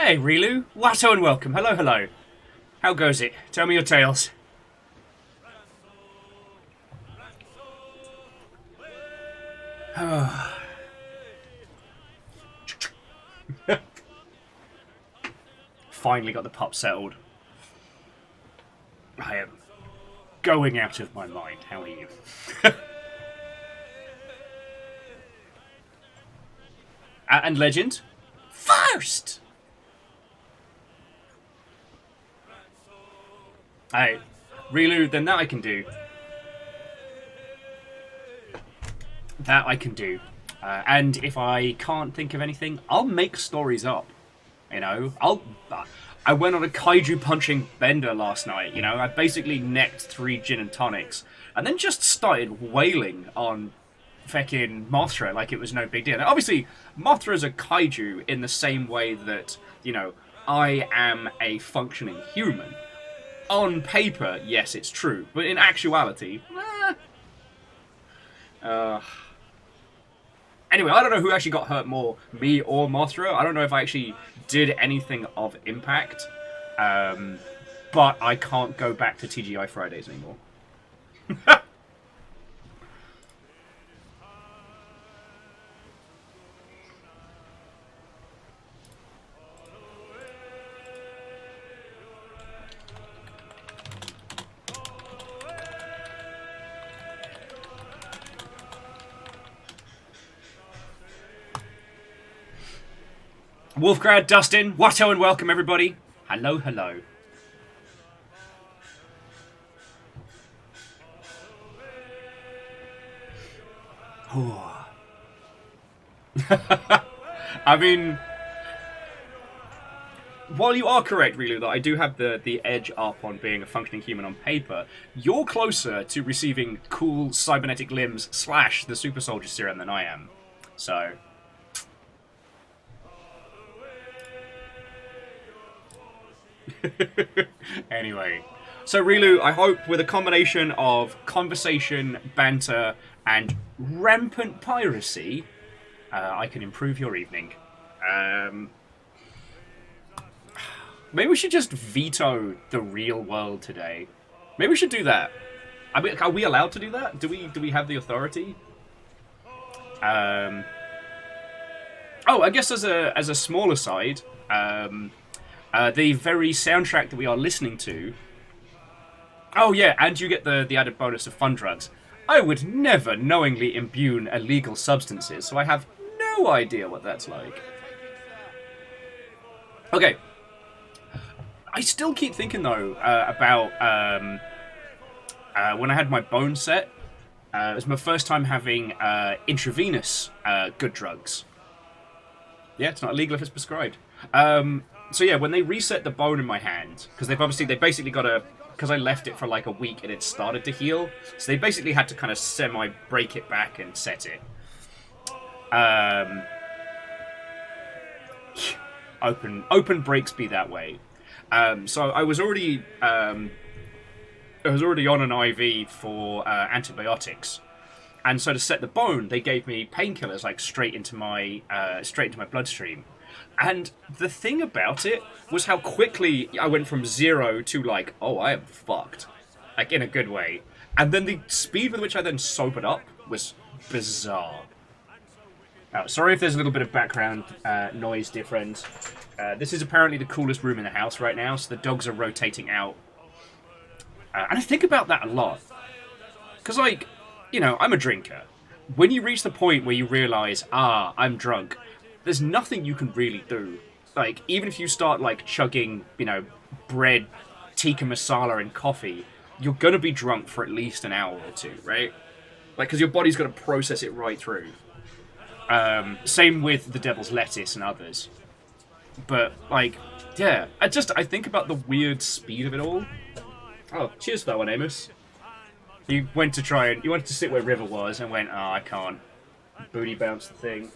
Hey, Rilu. Watto and welcome. Hello, hello. How goes it? Tell me your tales. Finally got the pup settled. I am going out of my mind. How are you? And Legend? First! Hey, Rilu, then that I can do. That I can do. And if I can't think of anything, I'll make stories up. You know, I went on a kaiju punching bender last night. You know, I basically necked 3 gin and tonics, and then just started wailing on feckin' Mothra like it was no big deal. Now, obviously, Mothra's a kaiju in the same way that, you know, I am a functioning human. On paper, yes, it's true, but in actuality, Anyway, I don't know who actually got hurt more, me or Mothra. I don't know if I actually did anything of impact. But I can't go back to TGI Fridays anymore. Wolfgrad, Dustin, Watto and welcome everybody. Hello, hello. I mean, while you are correct, Rilu, that I do have the edge up on being a functioning human on paper, you're closer to receiving cool cybernetic limbs / the super soldier serum than I am. So... Anyway, so Rilu, I hope with a combination of conversation, banter, and rampant piracy, I can improve your evening. Maybe we should just veto the real world today. Maybe we should do that. I mean, are we allowed to do that? Do we have the authority? Oh, I guess as a small aside, the very soundtrack that we are listening to... Oh yeah, and you get the added bonus of fun drugs. I would never knowingly imbue illegal substances, so I have no idea what that's like. Okay. I still keep thinking, though, about when I had my bone set. It was my first time having intravenous good drugs. Yeah, it's not illegal if it's prescribed. So yeah, when they reset the bone in my hand, because they basically got to, because I left it for like a week and it started to heal, so they basically had to kind of semi-break it back and set it. Open breaks be that way. So I was already on an IV for antibiotics, and so to set the bone, they gave me painkillers like straight into my bloodstream. And the thing about it was how quickly I went from 0 to like, oh, I am fucked, like in a good way. And then the speed with which I then sobered up was bizarre. Oh, sorry if there's a little bit of background noise difference. This is apparently the coolest room in the house right now, so the dogs are rotating out. And I think about that a lot. Because, like, you know, I'm a drinker. When you reach the point where you realise, I'm drunk, there's nothing you can really do. Like, even if you start, like, chugging, you know, bread, tikka masala, and coffee, you're gonna be drunk for at least an hour or two, right? Like, because your body's gonna process it right through. Same with the devil's lettuce and others. But, like, yeah, I think about the weird speed of it all. Oh, cheers for that one, Amos. You wanted to sit where River was and went, I can't. Booty bounce the thing.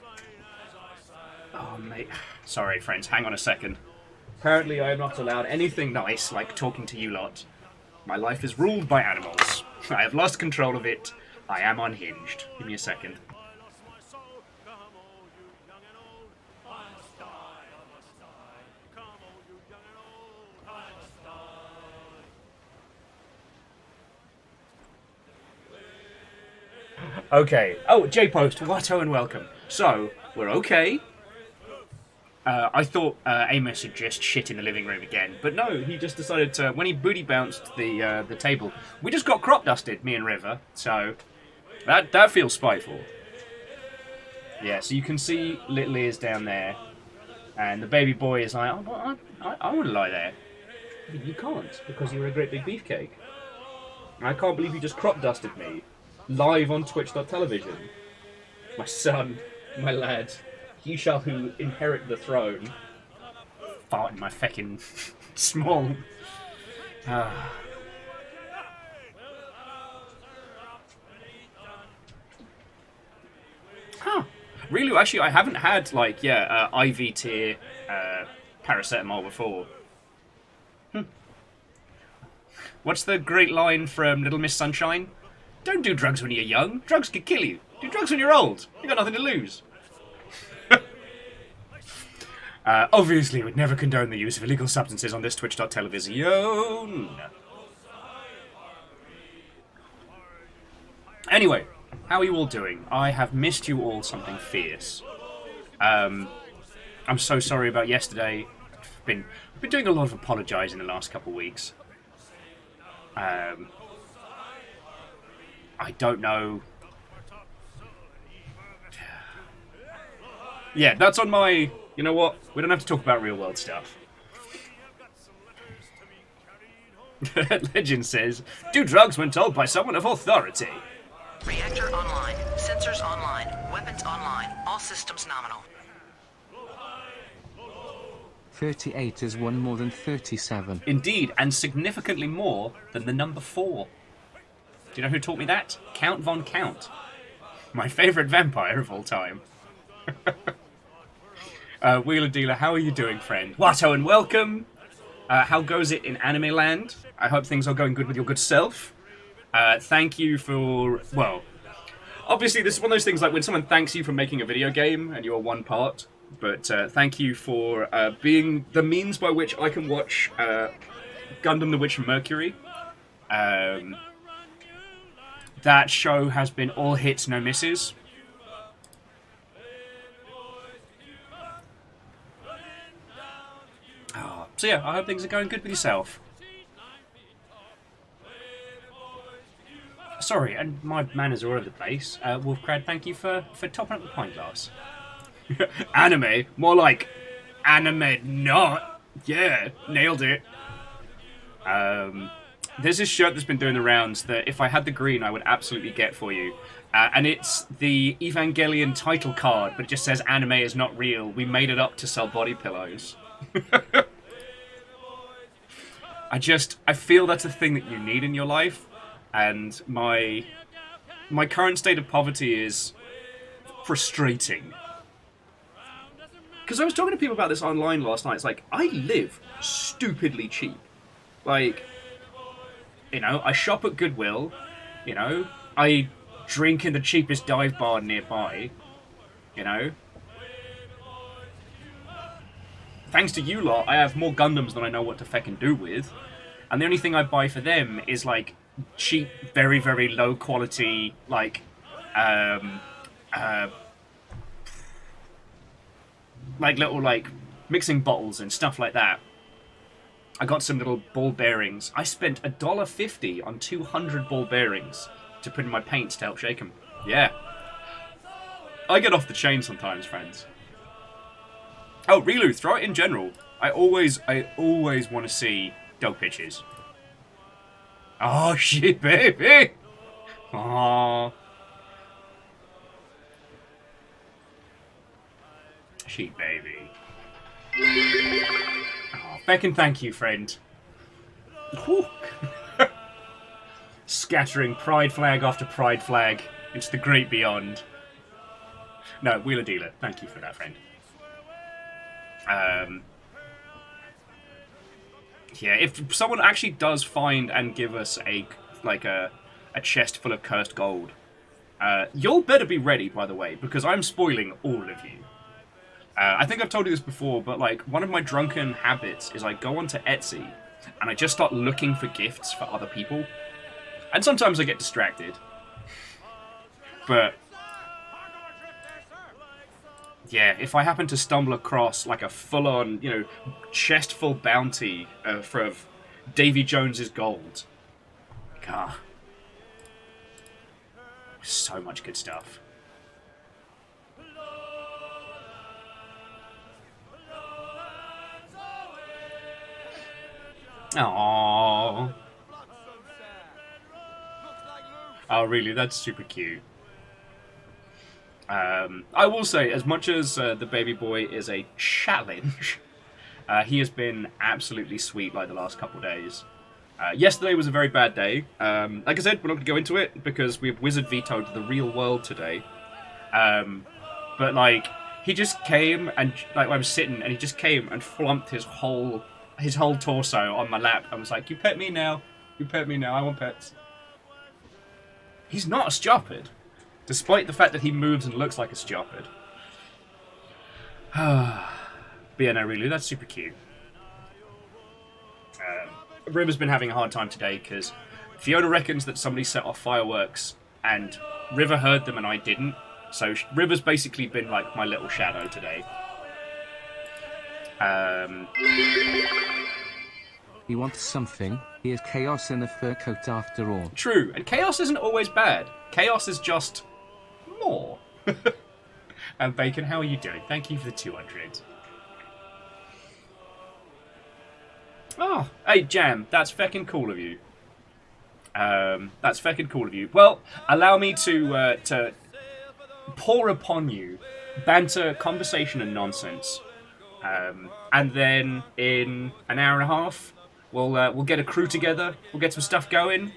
Oh, mate. Sorry, friends, hang on a second. Apparently I am not allowed anything nice like talking to you lot. My life is ruled by animals. I have lost control of it. I am unhinged. Give me a second. Okay. Oh, J-Post, Watto and welcome. So, we're okay. I thought Amos had just shit in the living room again, but no, he just decided to, when he booty bounced the table, we just got crop dusted, me and River, so that feels spiteful. Yeah, so you can see little ears down there, and the baby boy is like, oh, I want to lie there. You can't, because you're a great big beefcake. I can't believe you just crop dusted me, live on Twitch.television. My son, my lad, you shall who inherit the throne. Fart in my feckin' small. Huh. Really, actually, I haven't had, like, IV tier paracetamol before. What's the great line from Little Miss Sunshine? Don't do drugs when you're young. Drugs could kill you. Do drugs when you're old. You got nothing to lose. Obviously, we'd never condone the use of illegal substances on this Twitch.television. Anyway, how are you all doing? I have missed you all something fierce. I'm so sorry about yesterday. I've been doing a lot of apologising the last couple of weeks. I don't know. Yeah, that's on my... You know what? We don't have to talk about real world stuff. Legend says, do drugs when told by someone of authority. Reactor online. Sensors online. Weapons online. All systems nominal. 38 is one more than 37. Indeed, and significantly more than the number 4. Do you know who taught me that? Count Von Count. My favourite vampire of all time. Wheeler Dealer, how are you doing, friend? Watto and welcome. How goes it in anime land? I hope things are going good with your good self. Thank you for... Well, obviously this is one of those things like when someone thanks you for making a video game and you're one part. But thank you for being the means by which I can watch Gundam the Witch from Mercury. That show has been all hits, no misses. Oh, so yeah, I hope things are going good with yourself. Sorry, and my manners are all over the place. Wolfcrad, thank you for topping up the pint glass. Anime? More like anime not. Yeah, nailed it. There's this shirt that's been doing the rounds that if I had the green I would absolutely get for you. And it's the Evangelion title card, but it just says anime is not real. We made it up to sell body pillows. I feel that's a thing that you need in your life. And my current state of poverty is frustrating. Because I was talking to people about this online last night. It's like, I live stupidly cheap. Like, you know, I shop at Goodwill. You know, I drink in the cheapest dive bar nearby. You know. Thanks to you lot, I have more Gundams than I know what to feckin' do with. And the only thing I buy for them is, like, cheap, very, very low quality, like little, like, mixing bottles and stuff like that. I got some little ball bearings. I spent $1.50 on 200 ball bearings to put in my paints to help shake them. Yeah. I get off the chain sometimes, friends. Oh, Rilu, throw it in general. I always want to see dog pictures. Oh, shit, baby! Aww. Sheep baby. Oh, Beck, thank you, friend. Scattering pride flag after pride flag into the great beyond. No, Wheeler Dealer, thank you for that, friend. Yeah, if someone actually does find and give us a chest full of cursed gold, you'll better be ready, by the way, because I'm spoiling all of you. I think I've told you this before, but like one of my drunken habits is I go onto Etsy and I just start looking for gifts for other people. And sometimes I get distracted. But yeah, if I happen to stumble across like a full-on, chest-full bounty for Davy Jones's gold, God, so much good stuff. Aww. Oh, really? That's super cute. I will say, as much as the baby boy is a challenge, he has been absolutely sweet like the last couple of days. Yesterday was a very bad day. Like I said, we're not going to go into it because we've wizard vetoed the real world today. But like, he just came and like I was sitting and he just came and flumped his whole torso on my lap and was like, "You pet me now. You pet me now. I want pets." He's not a stupid, despite the fact that he moves and looks like a stupid. But yeah, no, really, that's super cute. River's been having a hard time today because Fiona reckons that somebody set off fireworks and River heard them and I didn't. So River's basically been like my little shadow today. He wants something. He is chaos in a fur coat after all. True, and chaos isn't always bad. Chaos is just more. And Bacon, how are you doing? Thank you for the 200. Oh, hey Jam, that's feckin' cool of you. That's feckin' cool of you. Well, allow me to pour upon you banter, conversation, and nonsense. And then in an hour and a half, we'll get a crew together. We'll get some stuff going.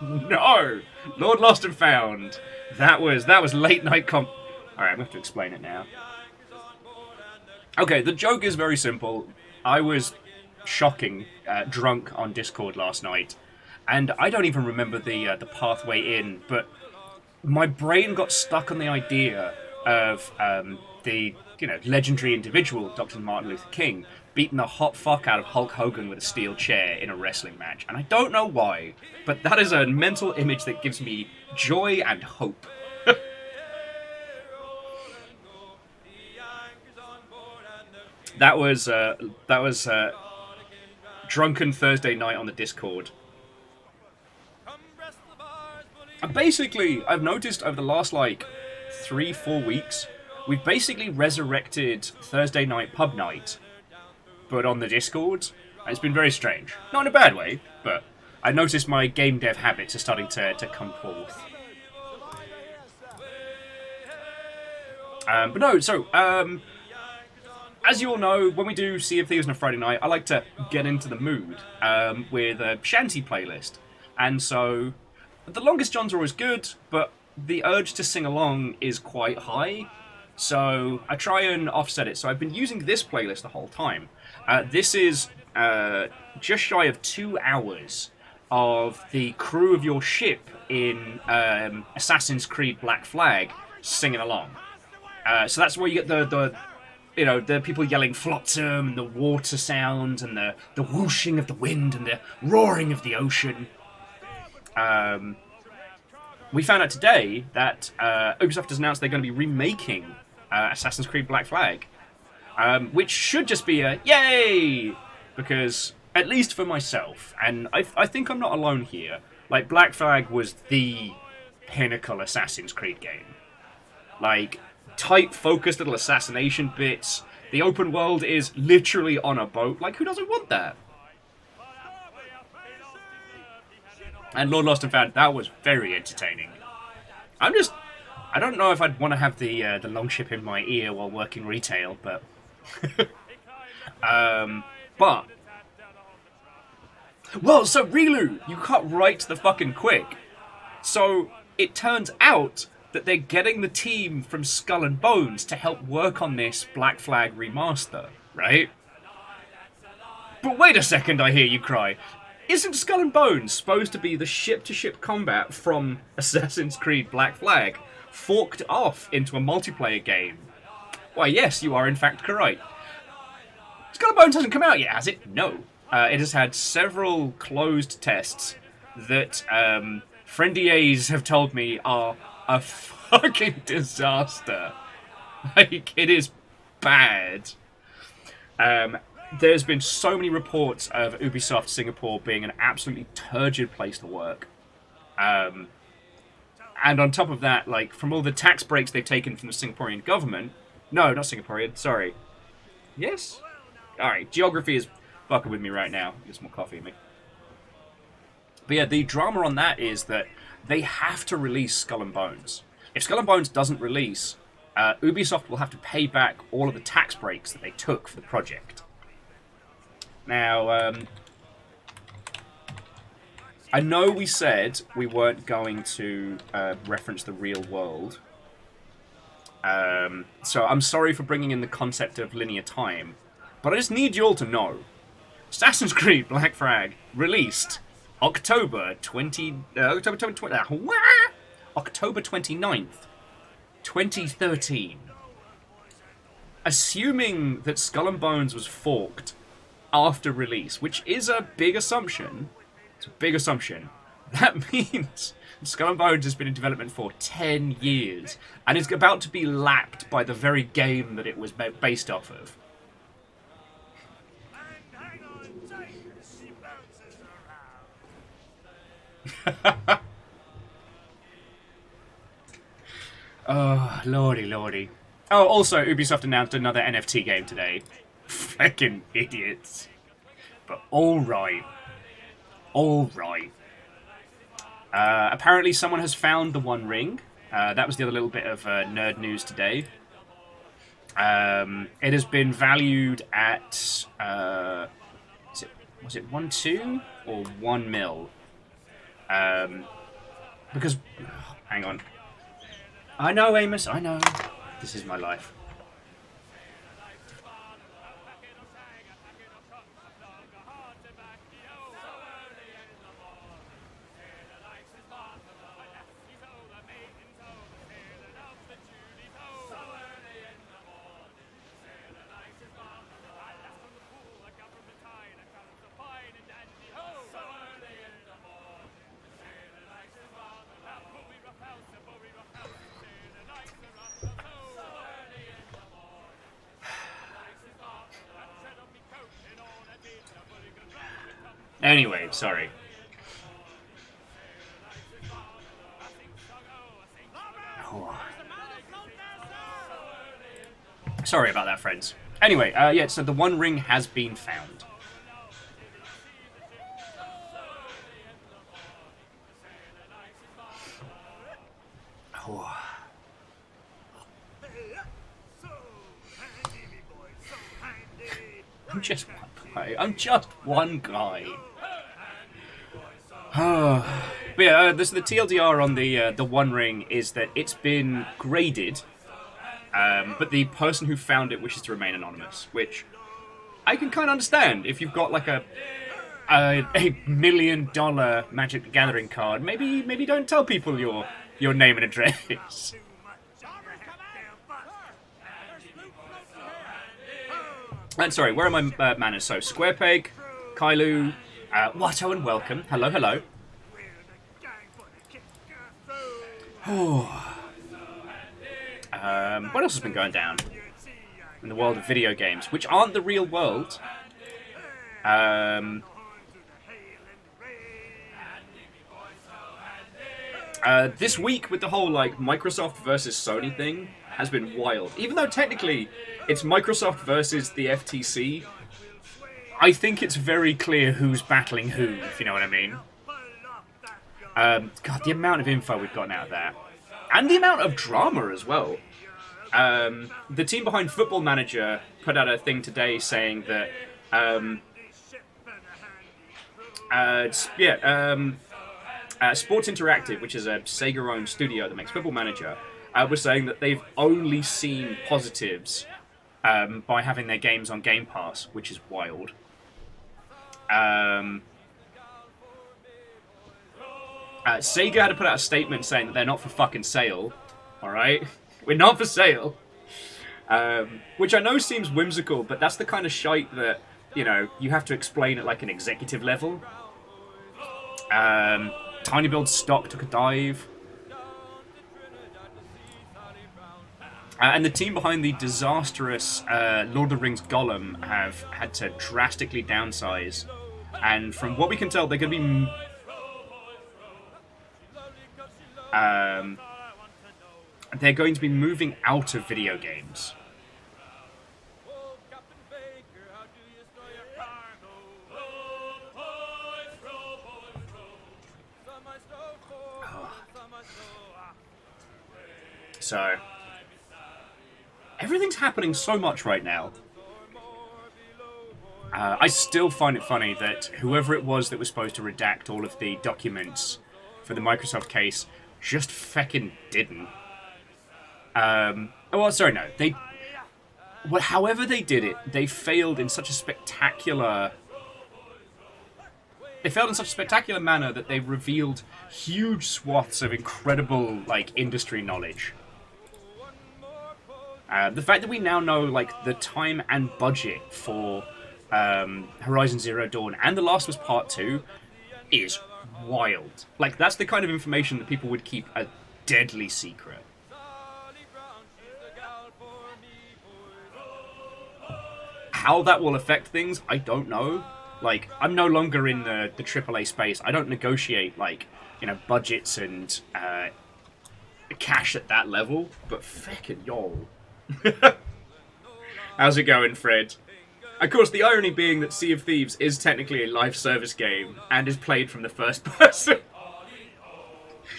No, Lord Lost and Found. That was late night All right, I'm going to have to explain it now. Okay, the joke is very simple. I was shocking drunk on Discord last night, and I don't even remember the pathway in, but my brain got stuck on the idea of the legendary individual, Dr. Martin Luther King, beating the hot fuck out of Hulk Hogan with a steel chair in a wrestling match. And I don't know why, but that is a mental image that gives me joy and hope. That was drunken Thursday night on the Discord. And basically, I've noticed over the last 3-4 weeks, we've basically resurrected Thursday night pub night, but on the Discord. And it's been very strange. Not in a bad way, but I noticed my game dev habits are starting to come forth. But no, so, as you all know, when we do Sea of Thieves on a Friday night, I like to get into the mood with a shanty playlist. And so, the longest johns are always good, but the urge to sing along is quite high. So, I try and offset it. So, I've been using this playlist the whole time. This is just shy of 2 hours of the crew of your ship in Assassin's Creed Black Flag singing along. So that's where you get the people yelling flotsam, and the water sounds, and the whooshing of the wind, and the roaring of the ocean. We found out today that Ubisoft has announced they're going to be remaking Assassin's Creed Black Flag, which should just be a yay, because at least for myself, and I think I'm not alone here, Black Flag was the pinnacle Assassin's Creed game. Tight, focused little assassination bits. The open world is literally on a boat. Who doesn't want that? And Lord Lost and Found, that was very entertaining. I don't know if I'd want to have the longship in my ear while working retail, but... Well, so Rilu, you cut right to the fucking quick. So, it turns out that they're getting the team from Skull and Bones to help work on this Black Flag remaster, right? But wait a second, I hear you cry. Isn't Skull and Bones supposed to be the ship-to-ship combat from Assassin's Creed Black Flag, forked off into a multiplayer game? Why, yes, you are in fact correct. Skull and Bones hasn't come out yet, has it? No. It has had several closed tests that Friendly A's have told me are a fucking disaster. Like, it is bad. There's been so many reports of Ubisoft Singapore being an absolutely turgid place to work. And on top of that, like, from all the tax breaks they've taken from the Singaporean government... No, not Singaporean, sorry. Yes? Alright, geography is fucking with me right now. Get some more coffee in me. But yeah, the drama on that is that they have to release Skull and Bones. If Skull and Bones doesn't release, Ubisoft will have to pay back all of the tax breaks that they took for the project. Now, I know we said we weren't going to reference the real world. So I'm sorry for bringing in the concept of linear time. But I just need you all to know. Assassin's Creed Black Flag released October 29th, 2013. Assuming that Skull and Bones was forked after release, which is a big assumption. It's a big assumption. That means Skull and Bones has been in development for 10 years, and is about to be lapped by the very game that it was based off of. Oh, lordy, lordy. Oh, also, Ubisoft announced another NFT game today. Fucking idiots. But alright. Alright. Apparently someone has found the One Ring. That was the other little bit of nerd news today. It has been valued at... was it 1.2 or 1 mil? Because... hang on. I know, Amos, I know. This is my life. Anyway, sorry. Oh. Sorry about that, friends. Anyway, yeah, so the One Ring has been found. Oh. I'm just one guy. I'm just one guy. But yeah, the TLDR on the One Ring is that it's been graded, but the person who found it wishes to remain anonymous, which I can kind of understand. If you've got like a $1 million Magic the Gathering card, maybe don't tell people your name and address. And sorry, where are my manners? So Squarepeg, Kailu. Watto and welcome. Hello, hello. What else has been going down in the world of video games, which aren't the real world? This week with the whole like Microsoft versus Sony thing has been wild. Even though technically it's Microsoft versus the FTC, I think it's very clear who's battling who, if you know what I mean. God, the amount of info we've gotten out of that. And the amount of drama as well. The team behind Football Manager put out a thing today saying that... Sports Interactive, which is a Sega-owned studio that makes Football Manager, was saying that they've only seen positives by having their games on Game Pass, which is wild. Sega had to put out a statement saying that they're not for fucking sale. Alright? We're not for sale. Which I know seems whimsical, but that's the kind of shite that, you know, you have to explain at like an executive level. Tiny Build stock took a dive. And the team behind the disastrous Lord of the Rings Gollum have had to drastically downsize. And from what we can tell, they're going to be... they're going to be moving out of video games. So... everything's happening so much right now. I still find it funny that whoever it was that was supposed to redact all of the documents for the Microsoft case just feckin' didn't. Well, sorry, no. However they did it, they failed in such a spectacular... They failed in such a spectacular manner that they revealed huge swaths of incredible, like, industry knowledge. The fact that we now know, like, the time and budget for Horizon Zero Dawn and The Last of Us Part 2 is wild. Like, that's the kind of information that people would keep a deadly secret. How that will affect things, I don't know. Like, I'm no longer in the AAA space. I don't negotiate, like, you know, budgets and cash at that level. But feckin' yo. How's it going, Fred? Of course, the irony being that Sea of Thieves is technically a live service game and is played from the first person.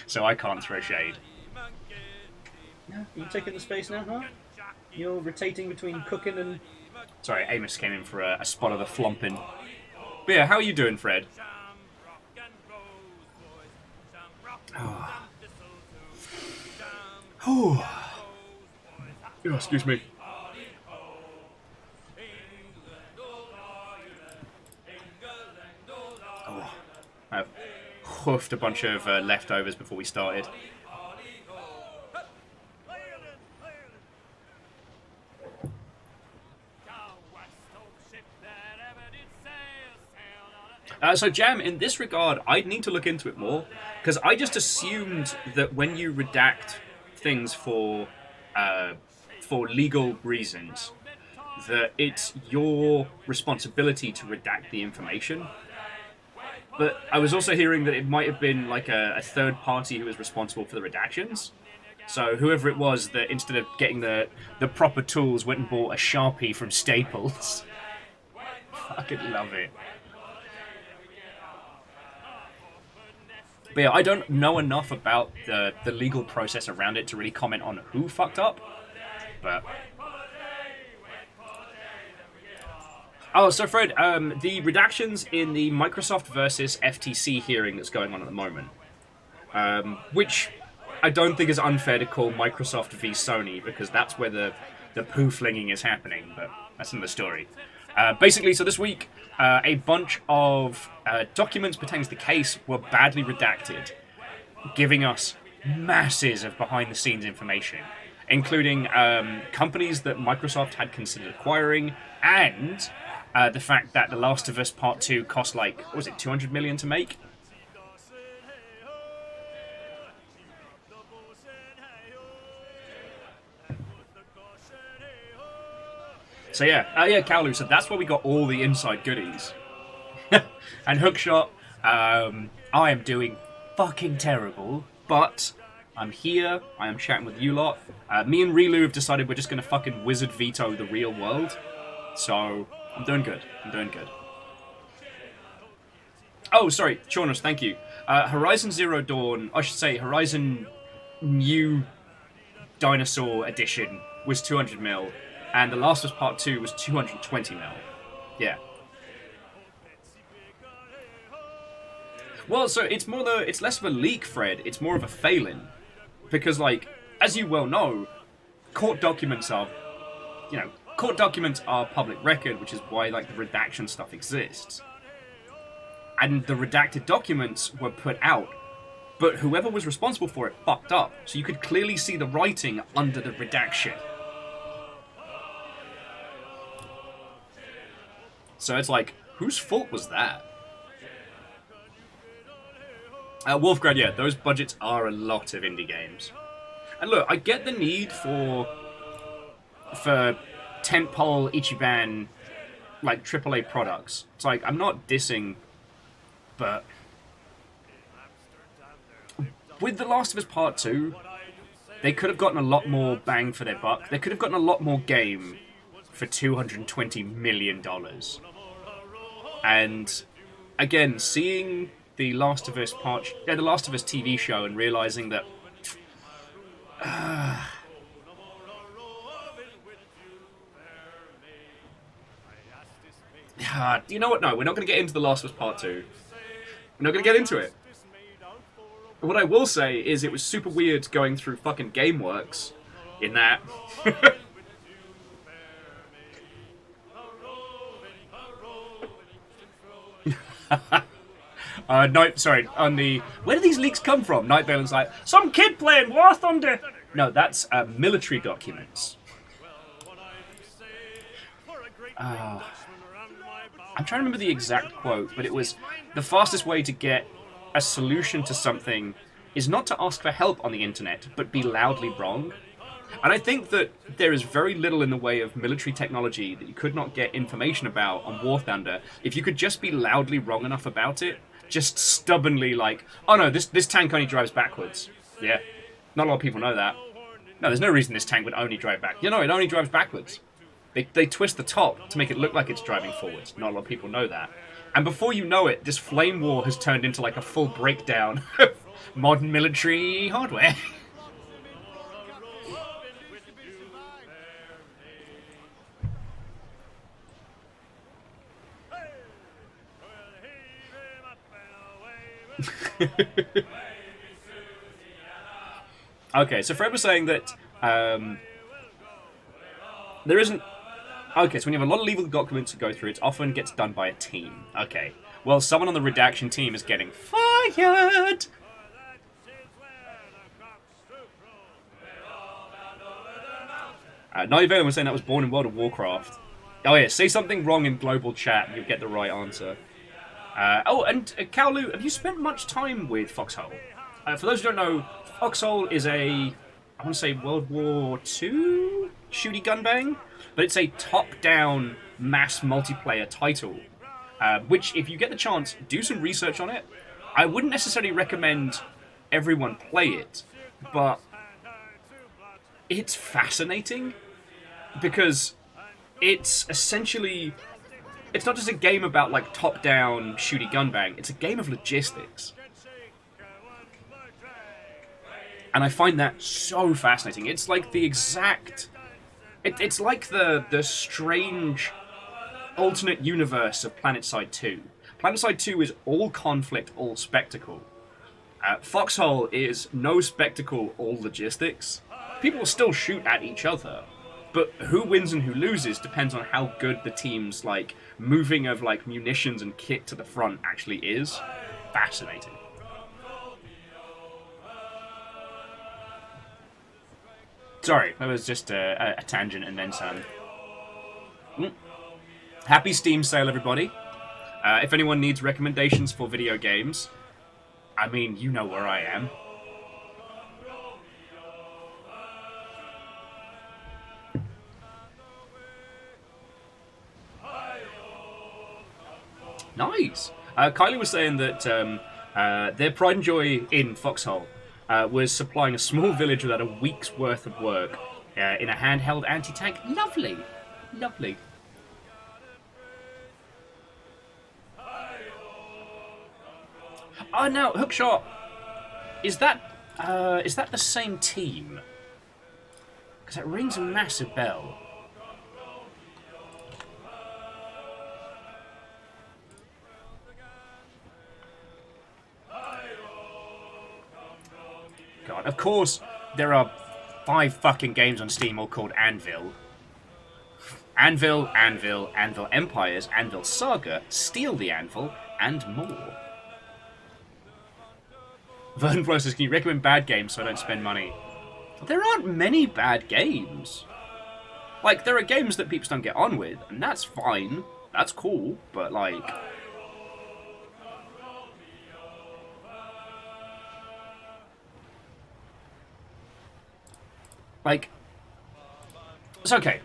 So I can't throw shade. Yeah, are you taking the space now, huh? You're rotating between cooking and... Sorry, Amos came in for a spot of the flomping. But yeah, how are you doing, Fred? Oh. Oh. Oh, excuse me. Oh, I hoofed a bunch of leftovers before we started. So Jam, in this regard, I'd need to look into it more, because I just assumed that when you redact things for legal reasons, that it's your responsibility to redact the information. But I was also hearing that it might have been like a third party who was responsible for the redactions. So whoever it was that instead of getting the proper tools went and bought a Sharpie from Staples. Fucking love it. But yeah, I don't know enough about the legal process around it to really comment on who fucked up. But... oh, so Fred, the redactions in the Microsoft versus FTC hearing that's going on at the moment, which I don't think is unfair to call Microsoft v Sony, because that's where the poo-flinging is happening, but that's another story. Basically, so this week, a bunch of documents pertaining to the case were badly redacted, giving us masses of behind-the-scenes information, including companies that Microsoft had considered acquiring, and the fact that The Last of Us Part 2 cost, like, what was it, $200 million to make? So yeah, Kaolu, so that's where we got all the inside goodies. And Hookshot, I am doing fucking terrible, but I'm here, I am chatting with you lot. Me and Rilu have decided we're just going to fucking wizard veto the real world. So, I'm doing good, Oh, sorry, Chaunos, thank you. Horizon Zero Dawn, I should say Horizon New Dinosaur Edition was 200 mil. And The Last of Us Part 2 was 220 mil. Yeah. Well, so it's less of a leak, Fred. It's more of a failing. Because, like, as you well know, court documents are public record, which is why, like, the redaction stuff exists. And the redacted documents were put out, but whoever was responsible for it fucked up. So you could clearly see the writing under the redaction. So it's like, whose fault was that? Wolfgrad, yeah, those budgets are a lot of indie games. And look, I get the need for tentpole Ichiban, like, AAA products. It's like, I'm not dissing, but with The Last of Us Part 2, they could have gotten a lot more bang for their buck. They could have gotten a lot more game for $220 million. And again, seeing the Last of Us the Last of Us TV show and realizing that you know what? No, we're not going to get into The Last of Us Part 2. We're not going to get into it. But what I will say is it was super weird going through fucking GameWorks in that. Sorry, on the... Where do these leaks come from? Night Valen's like, some kid playing War Thunder! No, that's military documents. I'm trying to remember the exact quote, but it was, the fastest way to get a solution to something is not to ask for help on the internet, but be loudly wrong. And I think that there is very little in the way of military technology that you could not get information about on War Thunder if you could just be loudly wrong enough about it. Just stubbornly like, oh no, this tank only drives backwards. Yeah, not a lot of people know that. No, there's no reason this tank would only drive back. You know, it only drives backwards. They twist the top to make it look like it's driving forwards. Not a lot of people know that. And before you know it, this flame war has turned into like a full breakdown of modern military hardware. Okay, so Fred was saying that there isn't... Okay, so when you have a lot of legal documents to go through, it often gets done by a team. Okay, well, someone on the redaction team is getting fired! Naive was saying that was born in World of Warcraft. Oh yeah, say something wrong in global chat and you'll get the right answer. And Kaolu, have you spent much time with Foxhole? For those who don't know, Foxhole is I want to say World War II shooty gunbang, but it's a top-down mass multiplayer title, which, if you get the chance, do some research on it. I wouldn't necessarily recommend everyone play it, but it's fascinating because it's essentially... It's not just a game about, like, top-down shooty gunbang. It's a game of logistics. And I find that so fascinating. It's like the exact... It's like the strange alternate universe of PlanetSide 2. PlanetSide 2 is all conflict, all spectacle. Foxhole is no spectacle, all logistics. People will still shoot at each other, but who wins and who loses depends on how good the team's, like, moving of, like, munitions and kit to the front actually is. Fascinating. Sorry, that was just a tangent and then some. Happy Steam sale, everybody. If anyone needs recommendations for video games, I mean, you know where I am. Nice. Kylie was saying that their pride and joy in Foxhole was supplying a small village without a week's worth of work in a handheld anti-tank. Lovely. Lovely. Oh, now, Hookshot, is that the same team? Because it rings a massive bell. God, of course, there are 5 fucking games on Steam all called Anvil. Anvil, Anvil, Anvil Empires, Anvil Saga, Steal the Anvil, and more. Vern Flo says, can you recommend bad games so I don't spend money? There aren't many bad games. Like, there are games that people don't get on with, and that's fine. That's cool, but like... like, it's okay.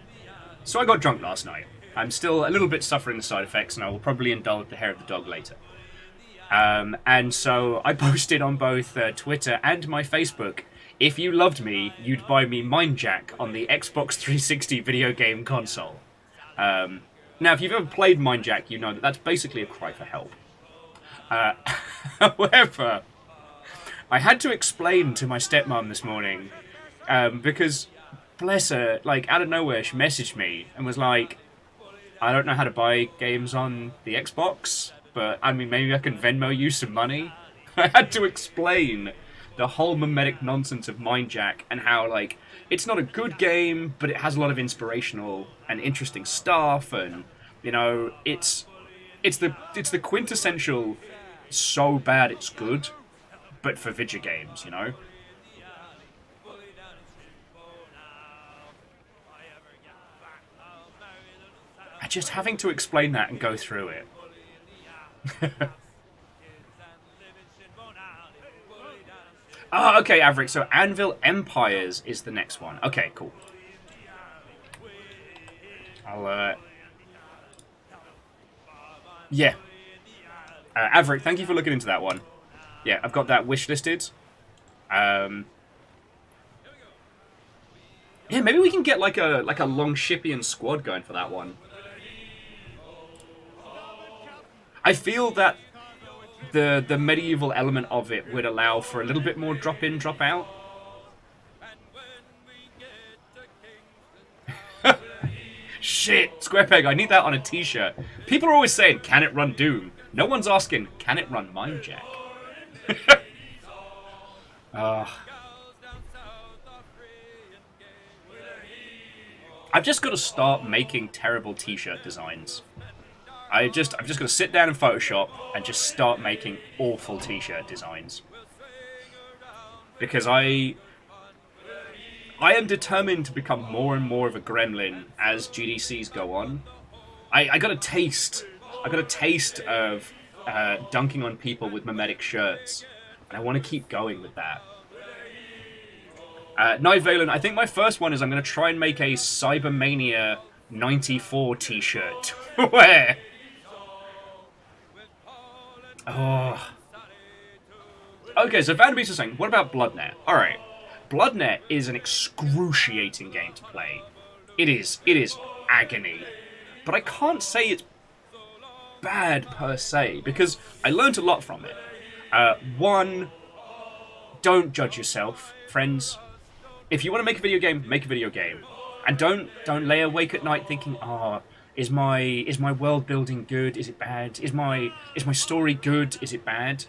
So I got drunk last night. I'm still a little bit suffering the side effects, and I will probably indulge the hair of the dog later. And so I posted on both Twitter and my Facebook, if you loved me, you'd buy me Mind Jack on the Xbox 360 video game console. Now, if you've ever played Mind Jack, you know that that's basically a cry for help. However, I had to explain to my stepmom this morning, because, bless her, like, out of nowhere, she messaged me and was like, I don't know how to buy games on the Xbox, but, I mean, maybe I can Venmo you some money. I had to explain the whole mimetic nonsense of Mind Jack and how, like, it's not a good game, but it has a lot of inspirational and interesting stuff, and, you know, it's the quintessential so bad it's good, but for video games, you know? Just having to explain that and go through it. Oh, okay, Averick, so Anvil Empires is the next one. Okay, cool. Yeah. Averick, thank you for looking into that one. Yeah, I've got that wish listed. Yeah, maybe we can get like a Longshipian squad going for that one. I feel that the medieval element of it would allow for a little bit more drop in, drop out. Shit, Square Peg, I need that on a t-shirt. People are always saying, can it run Doom? No one's asking, can it run Mind Jack? I've just got to start making terrible t-shirt designs. I'm just going to sit down in Photoshop and just start making awful t-shirt designs. Because I am determined to become more and more of a gremlin as GDCs go on. I got a taste of dunking on people with mimetic shirts, and I want to keep going with that. Night Valen, I think my first one is I'm going to try and make a Cybermania 94 t-shirt. Where? Oh. Okay, so Vanderbeest is saying, what about BloodNet? Alright. BloodNet is an excruciating game to play. It is agony. But I can't say it's bad per se, because I learned a lot from it. One, don't judge yourself, friends. If you want to make a video game, make a video game. And don't lay awake at night thinking, is my world building good? Is it bad? Is my story good? Is it bad?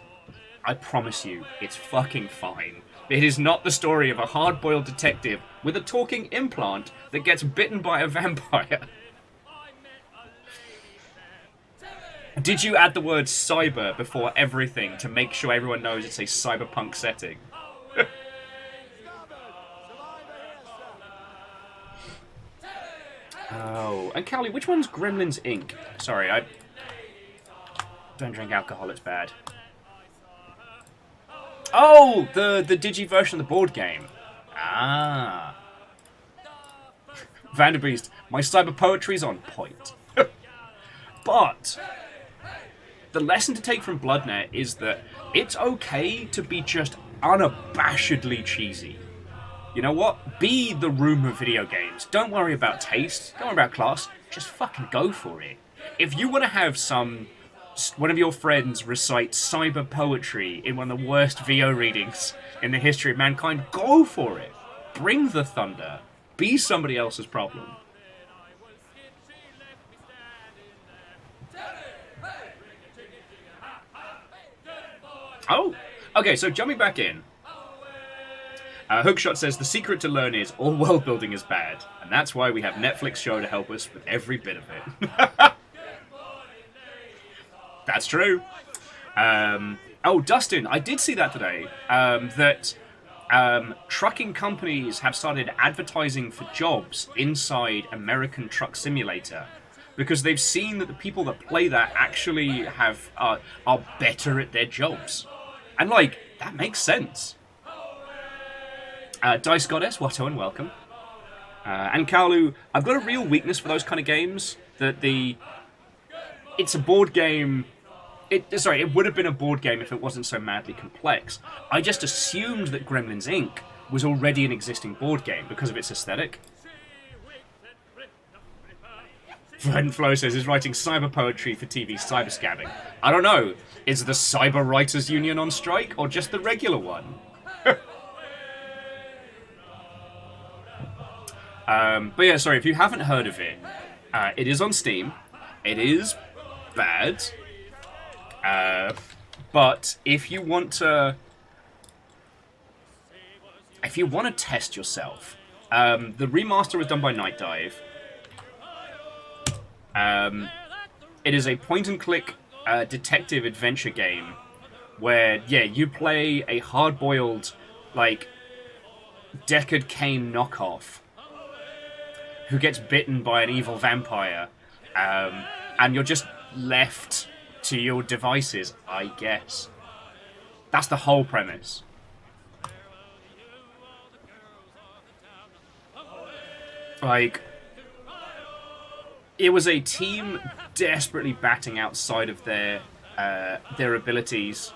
I promise you, it's fucking fine. It is not the story of a hard-boiled detective with a talking implant that gets bitten by a vampire. Did you add the word cyber before everything to make sure everyone knows it's a cyberpunk setting? Oh, and Cowley, which one's Gremlins Inc? Sorry, I don't drink alcohol, it's bad. Oh, the digi version of the board game. Ah. Vanderbeest, my cyber poetry's on point. But the lesson to take from BloodNet is that it's okay to be just unabashedly cheesy. You know what? Be the room of video games. Don't worry about taste. Don't worry about class. Just fucking go for it. If you want to have one of your friends recite cyber poetry in one of the worst VO readings in the history of mankind, go for it. Bring the thunder. Be somebody else's problem. Oh, okay, so jumping back in. Hookshot says, the secret to learn is all world building is bad, and that's why we have Netflix show to help us with every bit of it. That's true. Oh, Dustin, I did see that today, that trucking companies have started advertising for jobs inside American Truck Simulator, because they've seen that the people that play that actually are better at their jobs. And, like, that makes sense. Dice Goddess, Watto and welcome. And Kalu, I've got a real weakness for those kind of games. It's a board game. It would have been a board game if it wasn't so madly complex. I just assumed that Gremlins Inc. was already an existing board game because of its aesthetic. Fred Flo says he's writing cyber poetry for TV cyber scabbing. I don't know. Is the Cyber Writers Union on strike or just the regular one? But yeah, sorry, if you haven't heard of it, it is on Steam. It is bad. But if you want to test yourself, the remaster was done by Night Dive. It is a point-and-click detective adventure game where, yeah, you play a hard-boiled, like, Deckard Cain knockoff who gets bitten by an evil vampire, and you're just left to your devices, I guess. That's the whole premise. Like, it was a team desperately batting outside of their abilities.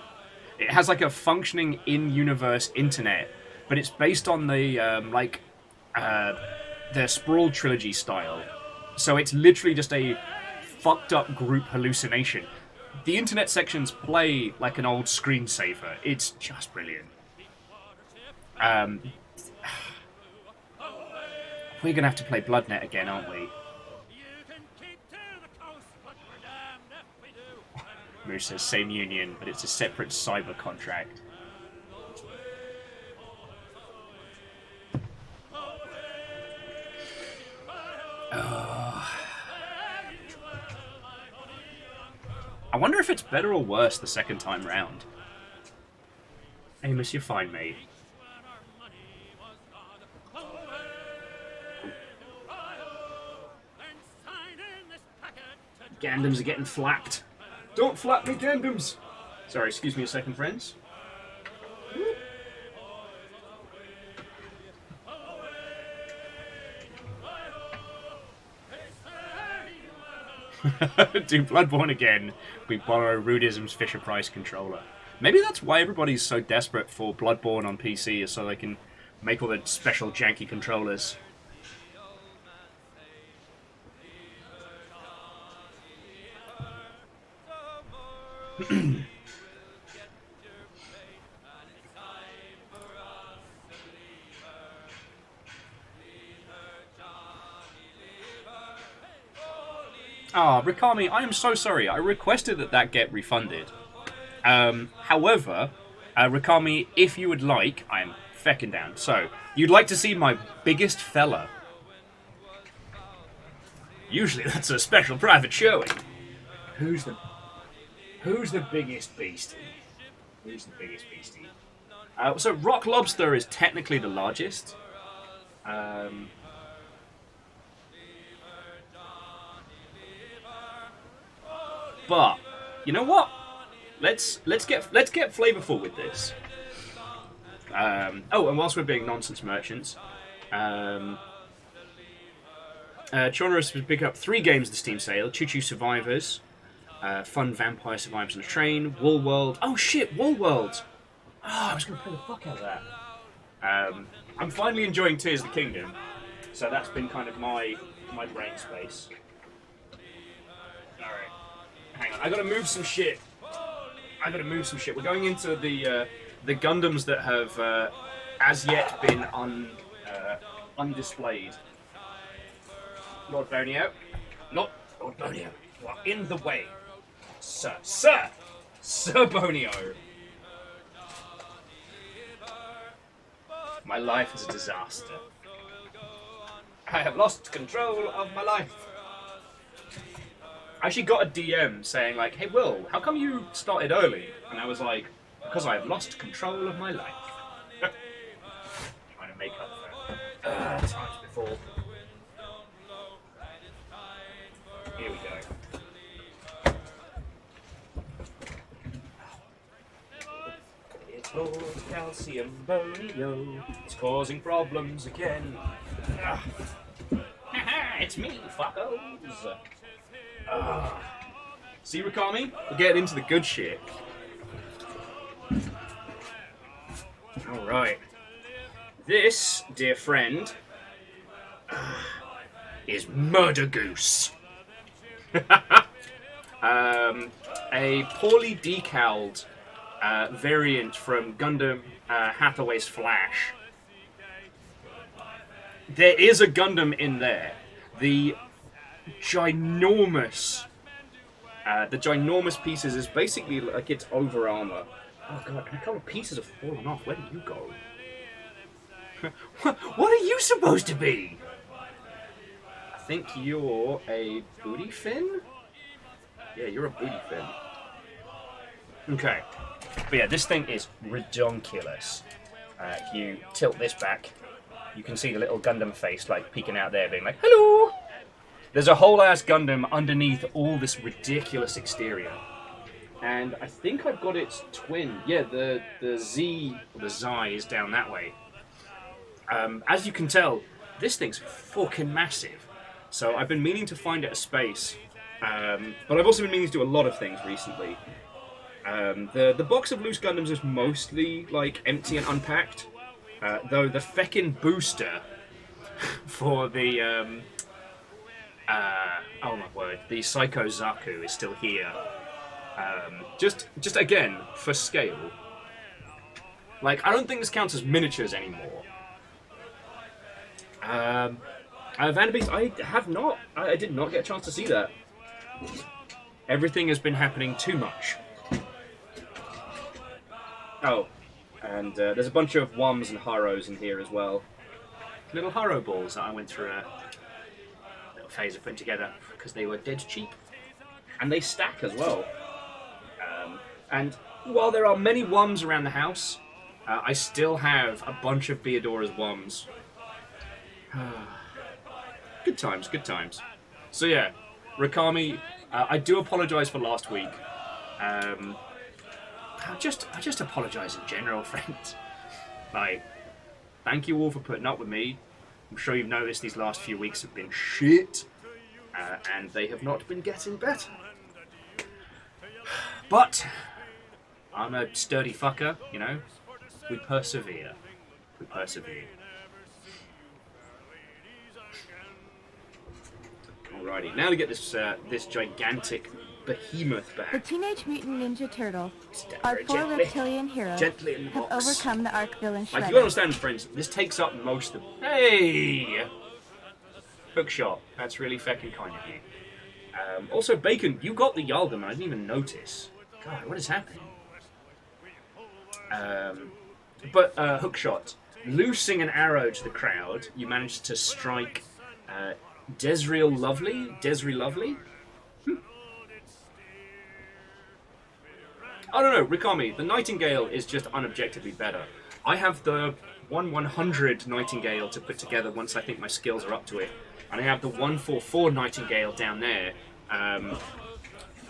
It has like a functioning in-universe internet, but it's based on the their Sprawl trilogy style. So it's literally just a fucked up group hallucination. The internet sections play like an old screensaver. It's just brilliant. We're gonna have to play Bloodnet again, aren't we? Moose says same union, but it's a separate cyber contract. I wonder if it's better or worse the second time round. Amos, you're fine, mate. Gandams are getting flapped. Don't flap me, Gandams! Sorry, excuse me a second, friends. Do Bloodborne again. We borrow Rudism's Fisher-Price controller. Maybe that's why everybody's so desperate for Bloodborne on PC, is so they can make all the special janky controllers. Ah, Rikami, I am so sorry. I requested that get refunded. However, Rikami, if you would like, I am fecking down. So, you'd like to see my biggest fella. Usually that's a special private showing. Who's the biggest beastie? Who's the biggest beastie? So Rock Lobster is technically the largest. But you know what? Let's get flavorful with this. And whilst we're being nonsense merchants, Chonrus has picked up 3 games at the Steam sale: Choo Choo Survivors, Fun Vampire Survivors on a Train, Wool World. Oh shit, Wool World! I was going to play the fuck out of that. I'm finally enjoying Tears of the Kingdom, so that's been kind of my brain space. Alright. Hang on, I gotta move some shit. We're going into the Gundams that have as yet been undisplayed. Lord Bonio. Lord Bonio. You are in the way. Sir Bonio. My life is a disaster. I have lost control of my life. I actually got a DM saying like, hey Will, how come you started early? And I was like, because I have lost control of my life. Trying to make up for times before. Here we go. It's Lord Calcium Bonio. It's causing problems again. It's me, fuckos. See, Rakami? We're getting into the good shit. Alright. This, dear friend, is Murder Goose. A poorly decaled variant from Gundam Hathaway's Flash. There is a Gundam in there. The ginormous pieces is basically like its over armor. Oh god, and a couple of pieces have fallen off. Where did you go? What are you supposed to be? I think you're a booty fin? Yeah, you're a booty fin. Okay. But yeah, this thing is redonkulous. If you tilt this back, you can see the little Gundam face like peeking out there being like, hello! There's a whole ass Gundam underneath all this ridiculous exterior. And I think I've got its twin. Yeah, the Z, or the Xi is down that way. As you can tell, this thing's fucking massive. So I've been meaning to find it a space. But I've also been meaning to do a lot of things recently. The box of loose Gundams is mostly like empty and unpacked. Though the feckin' booster for the oh my word, the Psycho Zaku is still here. Just again for scale. Like, I don't think this counts as miniatures anymore. Vanderbeest, I did not get a chance to see that. Everything has been happening too much. Oh, and there's a bunch of Wums and Haros in here as well. Little Haro balls that I went through a little phase of putting together because they were dead cheap. And they stack as well. And while there are many Wums around the house, I still have a bunch of Beadora's Wums. Good times, good times. So yeah, Rakami, I do apologise for last week. I just apologise in general, friends. Like, thank you all for putting up with me. I'm sure you've noticed these last few weeks have been shit, and they have not been getting better. But I'm a sturdy fucker, you know. We persevere. We persevere. Alrighty, now to get this this gigantic behemoth back. The Teenage Mutant Ninja Turtle, Step our very four gently. reptilian heroes, Gently in the have box. overcome the Ark villain Shredder. Like, you understand, friends, this takes up most of... Hey! Hookshot. That's really fucking kind of you. Also, Bacon, you got the Yaldum, and I didn't even notice. God, what is happening? But Hookshot, loosing an arrow to the crowd, you managed to strike Desri Lovely? I don't know, Rikami, the Nightingale is just unobjectively better. I have the 1/100 Nightingale to put together once I think my skills are up to it. And I have the 144 Nightingale down there,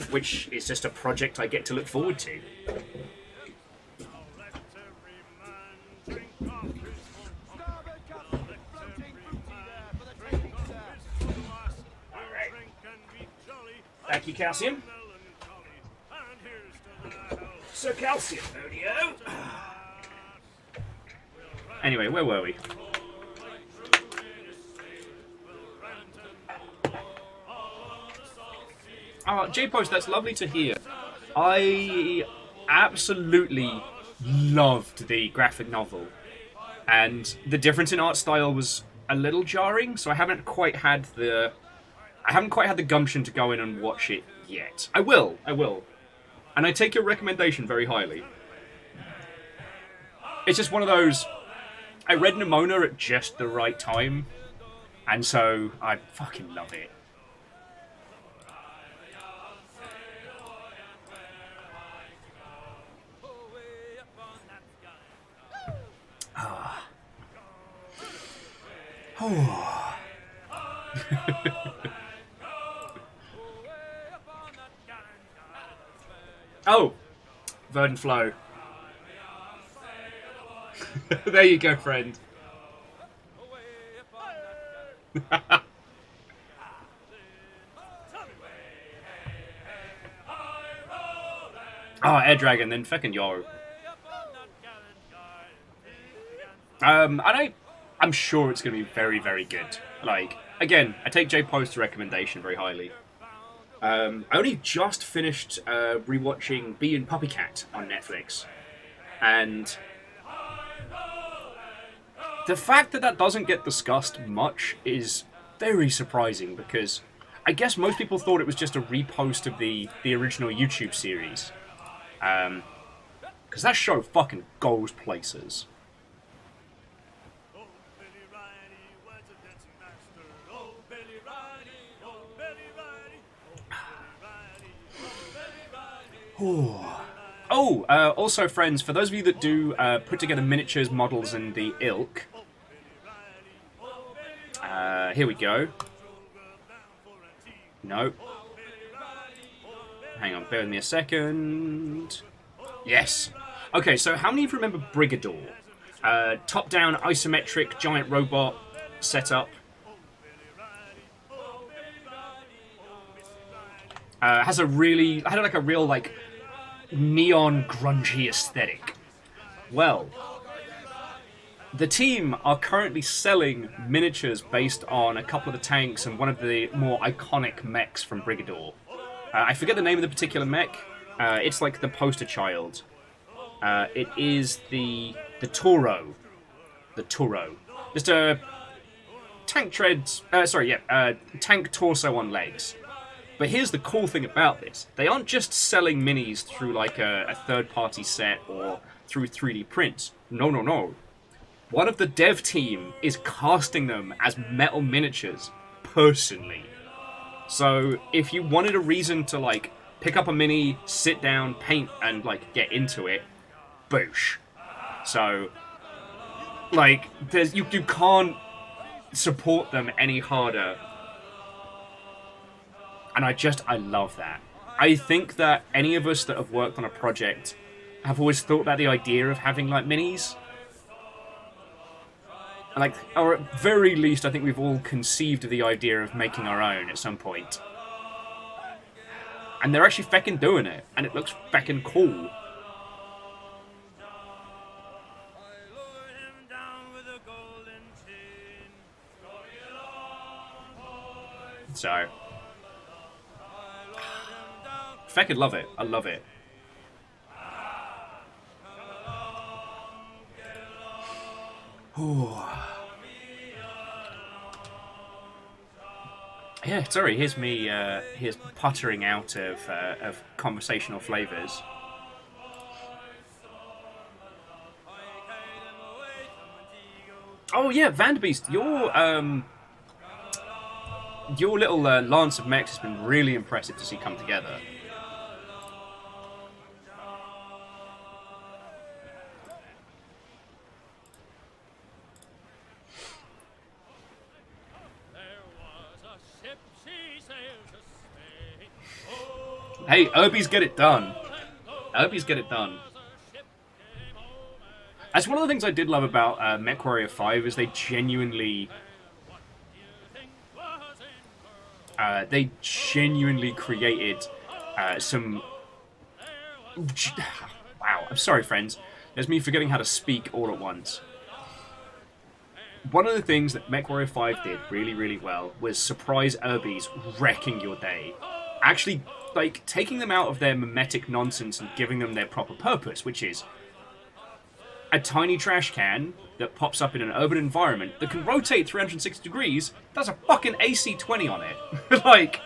which is just a project I get to look forward to. Alright. Thank you, Calcium. So Calcium, Odio. Anyway, where were we? J-Post, that's lovely to hear. I absolutely loved the graphic novel. And the difference in art style was a little jarring, so I haven't quite had the gumption to go in and watch it yet. I will. And I take your recommendation very highly. It's just one of those... I read Nimona at just the right time, and so I fucking love it. Oh, Verdant Flow. There you go, friend. Oh, Air Dragon, then feckin' yo. I'm sure it's going to be very, very good. Like, again, I take J Post's recommendation very highly. I only just finished rewatching Bee and Puppycat on Netflix, and the fact that that doesn't get discussed much is very surprising, because I guess most people thought it was just a repost of the original YouTube series. Because that show fucking goes places. Also, friends, for those of you that do put together miniatures, models, and the ilk, here we go. No. Hang on, bear with me a second. Yes. Okay, so how many of you remember Brigador? Top-down, isometric, giant robot setup. Had like a real, like, neon grungy aesthetic. Well, the team are currently selling miniatures based on a couple of the tanks and one of the more iconic mechs from Brigador. I forget the name of the particular mech. It's like the poster child. It is the Toro. The Toro. Just a tank treads. Tank torso on legs. But here's the cool thing about this. They aren't just selling minis through like a third-party set or through 3D prints. No, no, no. One of the dev team is casting them as metal miniatures personally. So if you wanted a reason to like pick up a mini, sit down, paint, and like get into it, boosh. So like you can't support them any harder. And I love that. I think that any of us that have worked on a project have always thought about the idea of having like minis. Like, or at very least, I think we've all conceived of the idea of making our own at some point. And they're actually feckin' doing it, and it looks feckin' cool. So, feckin' love it. I love it. Ooh. Yeah, sorry. Here's me. Here's puttering out of conversational flavors. Oh yeah, Vanderbeest, your little lance of mechs has been really impressive to see come together. Hey, Irby's get it done. Irby's get it done. That's one of the things I did love about MechWarrior 5 is they genuinely created some... Wow, I'm sorry, friends. There's me forgetting how to speak all at once. One of the things that MechWarrior 5 did really, really well was surprise Irbies wrecking your day. Actually, like, taking them out of their mimetic nonsense and giving them their proper purpose, which is a tiny trash can that pops up in an urban environment that can rotate 360 degrees, that's a fucking AC-20 on it. Like,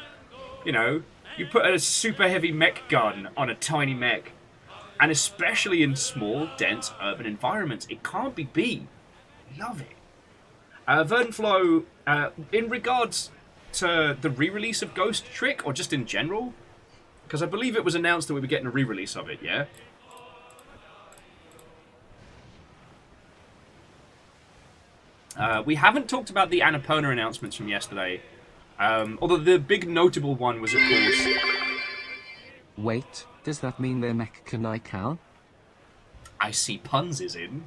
you know, you put a super heavy mech gun on a tiny mech, and especially in small, dense urban environments, it can't be beat. Love it. Vernflow, in regards to the re-release of Ghost Trick, or just in general, because I believe it was announced that we were getting a re-release of it, yeah? We haven't talked about the Annapurna announcements from yesterday, although the big notable one was, of course... Wait, does that mean they're Mechanical? I see puns is in.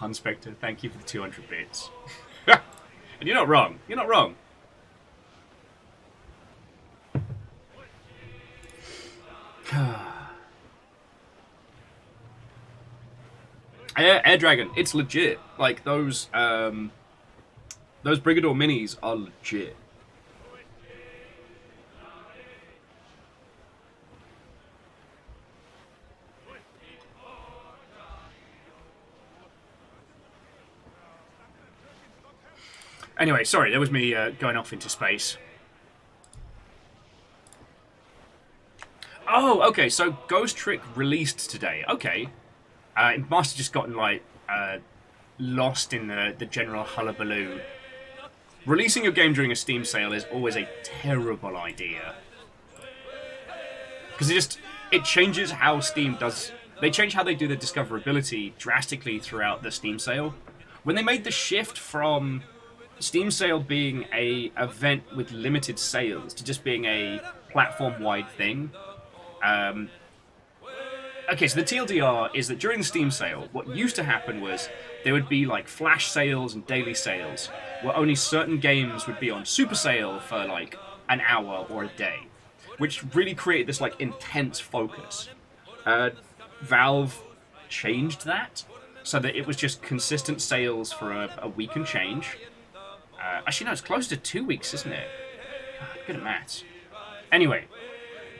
Hunspector, thank you for the 200 bits. And you're not wrong. You're not wrong. Air Dragon, it's legit. Like, those Brigador minis are legit. Anyway, sorry, that was me going off into space. Oh, okay, so Ghost Trick released today. Okay. It must have just gotten, like, lost in the general hullabaloo. Releasing your game during a Steam sale is always a terrible idea. Because it changes how Steam does... They change how they do the discoverability drastically throughout the Steam sale. When they made the shift from Steam sale being a event with limited sales to just being a platform-wide thing... Okay, so the TLDR is that during the Steam sale, what used to happen was there would be like flash sales and daily sales, where only certain games would be on super sale for like an hour or a day, which really created this like intense focus. Valve changed that so that it was just consistent sales for a week and change. Actually, no, it's close to 2 weeks, isn't it? God, good at maths. Anyway.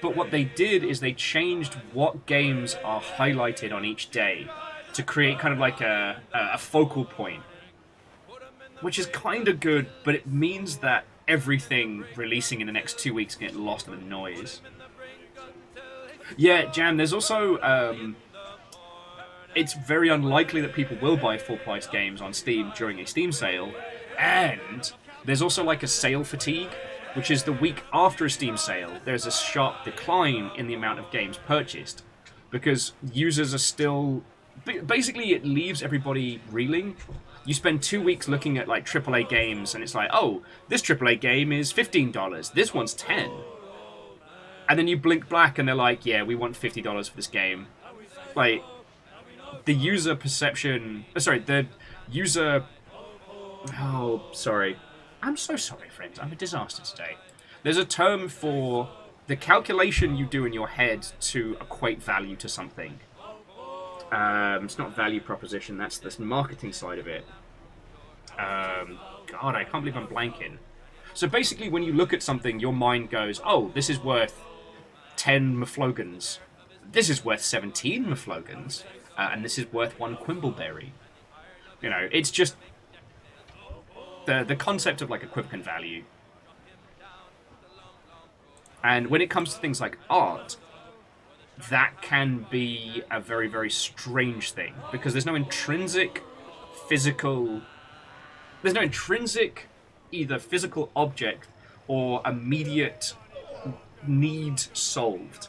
But what they did is they changed what games are highlighted on each day to create kind of like a focal point. Which is kind of good, but it means that everything releasing in the next 2 weeks can get lost in the noise. Yeah, Jam, there's also... it's very unlikely that people will buy full-price games on Steam during a Steam sale. And there's also like a sale fatigue, which is the week after a Steam sale, there's a sharp decline in the amount of games purchased. Because users are still... Basically, it leaves everybody reeling. You spend 2 weeks looking at, like, AAA games, and it's like, oh, this AAA game is $15, this one's $10. And then you blink black, and they're like, yeah, we want $50 for this game. Like, the user perception... Sorry, the user... Oh, sorry. I'm so sorry, friends. I'm a disaster today. There's a term for the calculation you do in your head to equate value to something. It's not value proposition. That's the marketing side of it. God, I can't believe I'm blanking. So basically, when you look at something, your mind goes, oh, this is worth 10 Maflogans. This is worth 17 Maflogans. And this is worth 1 Quimbleberry. You know, it's just... The concept of like equivalent value. And when it comes to things like art, that can be a very, very strange thing. Because there's no intrinsic physical... There's no intrinsic either physical object or immediate need solved.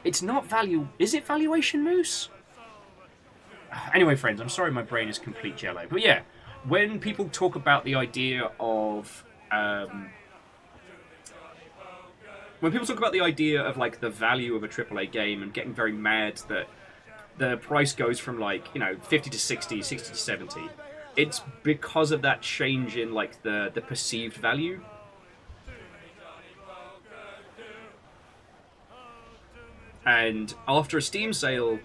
It's not value... Is it valuation, Moose? Anyway, friends, I'm sorry my brain is complete jello. But yeah, when people talk about the idea of... when people talk about the idea of, like, the value of a AAA game and getting very mad that the price goes from, like, you know, 50 to 60, 60 to 70, it's because of that change in, like, the perceived value. And after a Steam sale,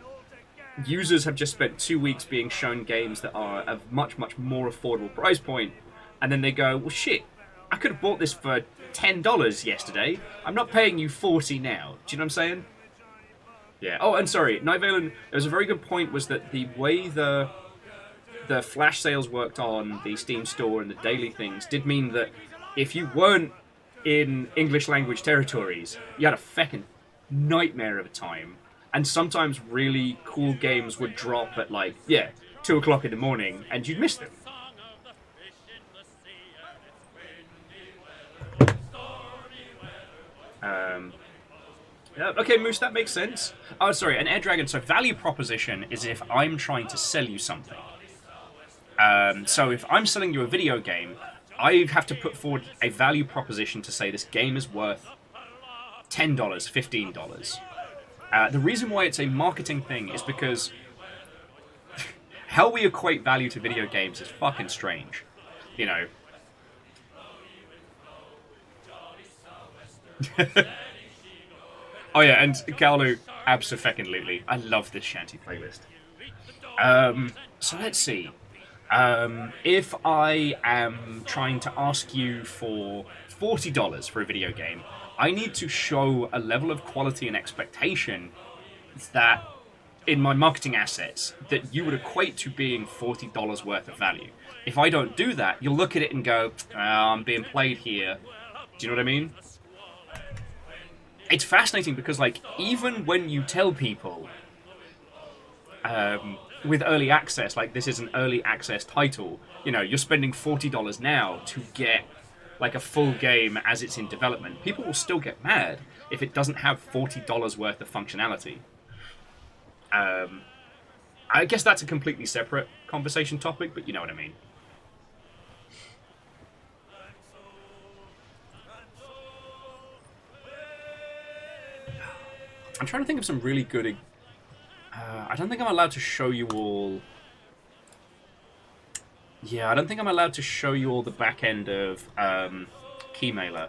users have just spent 2 weeks being shown games that are of much, much more affordable price point, and then they go, well, shit, I could have bought this for $10 yesterday. I'm not paying you $40 now. Do you know what I'm saying? Yeah. Oh, and sorry, Night Valen, there was a very good point, was that the way the flash sales worked on the Steam store and the daily things did mean that if you weren't in English language territories, you had a feckin' nightmare of a time. And sometimes really cool games would drop at, like, 2 o'clock in the morning, and you'd miss them. Okay, Moose, that makes sense. Oh, sorry, an Air Dragon. So value proposition is if I'm trying to sell you something. So if I'm selling you a video game, I have to put forward a value proposition to say this game is worth $10, $15. The reason why it's a marketing thing is because how we equate value to video games is fucking strange. You know. Oh yeah, and Kaolu, abso-fucking-lutely. I love this shanty playlist. So let's see. If I am trying to ask you for $40 for a video game, I need to show a level of quality and expectation that, in my marketing assets, that you would equate to being $40 worth of value. If I don't do that, you'll look at it and go, I'm being played here. Do you know what I mean? It's fascinating because, like, even when you tell people with early access, like, this is an early access title, you know, you're spending $40 now to get, like, a full game as it's in development, people will still get mad if it doesn't have $40 worth of functionality. I guess that's a completely separate conversation topic, but you know what I mean. I'm trying to think of some really good... I don't think I'm allowed to show you all... Yeah, I don't think I'm allowed to show you all the back end of Keymailer.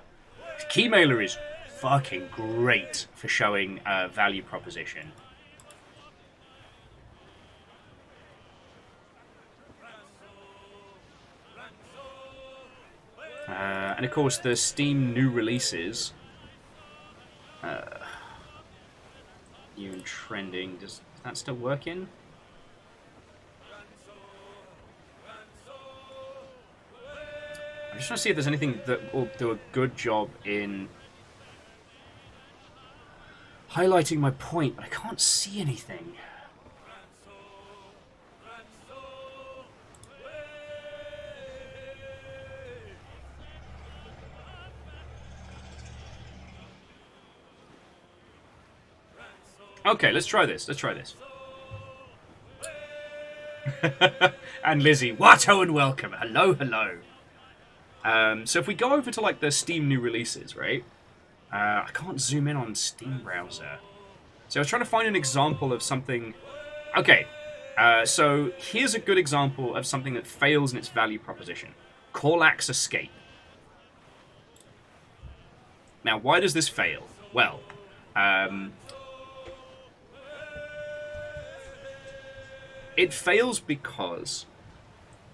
Keymailer is fucking great for showing value proposition. And of course, the Steam new releases... new and trending. Does that still working? I'm just trying to see if there's anything that will do a good job in highlighting my point, but I can't see anything. Okay, let's try this. Let's try this. And Lizzie, Watto and welcome. Hello, hello. So if we go over to like the Steam new releases, right? I can't zoom in on Steam browser. So I was trying to find an example of something. Okay, so here's a good example of something that fails in its value proposition. Call-Axe Escape. Now, why does this fail? Well, it fails because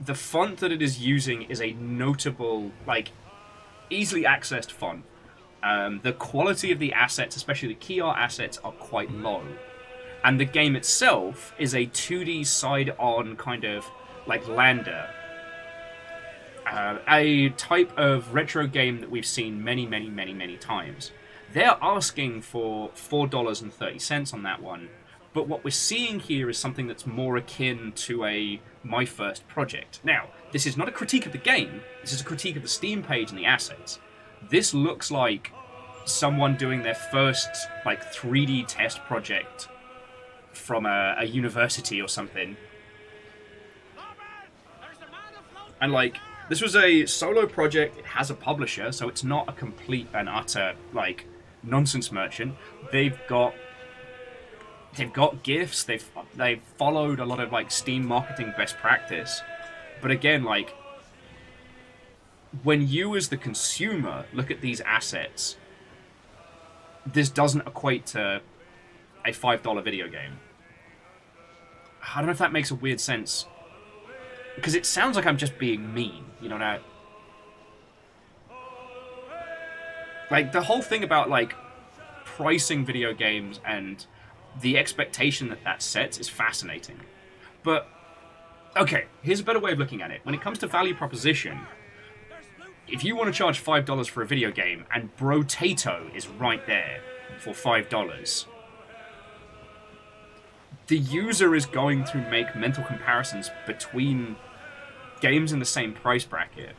the font that it is using is a notable, like, easily accessed font. The quality of the assets, especially the key art assets, are quite low. And the game itself is a 2D side-on kind of, like, lander. A type of retro game that we've seen many, many, many, many times. They're asking for $4.30 on that one. But what we're seeing here is something that's more akin to a My First Project. Now, this is not a critique of the game. This is a critique of the Steam page and the assets. This looks like someone doing their first, like, 3D test project from a university or something. And, like, this was a solo project. It has a publisher, so it's not a complete and utter, like, nonsense merchant. They've got gifts, they've followed a lot of like Steam marketing best practice. But again, like, when you as the consumer look at these assets, this doesn't equate to a $5 video game. I don't know if that makes a weird sense. Because it sounds like I'm just being mean, you know, now. Like, the whole thing about, like, pricing video games and the expectation that that sets is fascinating. But, okay, here's a better way of looking at it. When it comes to value proposition, if you want to charge $5 for a video game, and Brotato is right there for $5, the user is going to make mental comparisons between games in the same price bracket.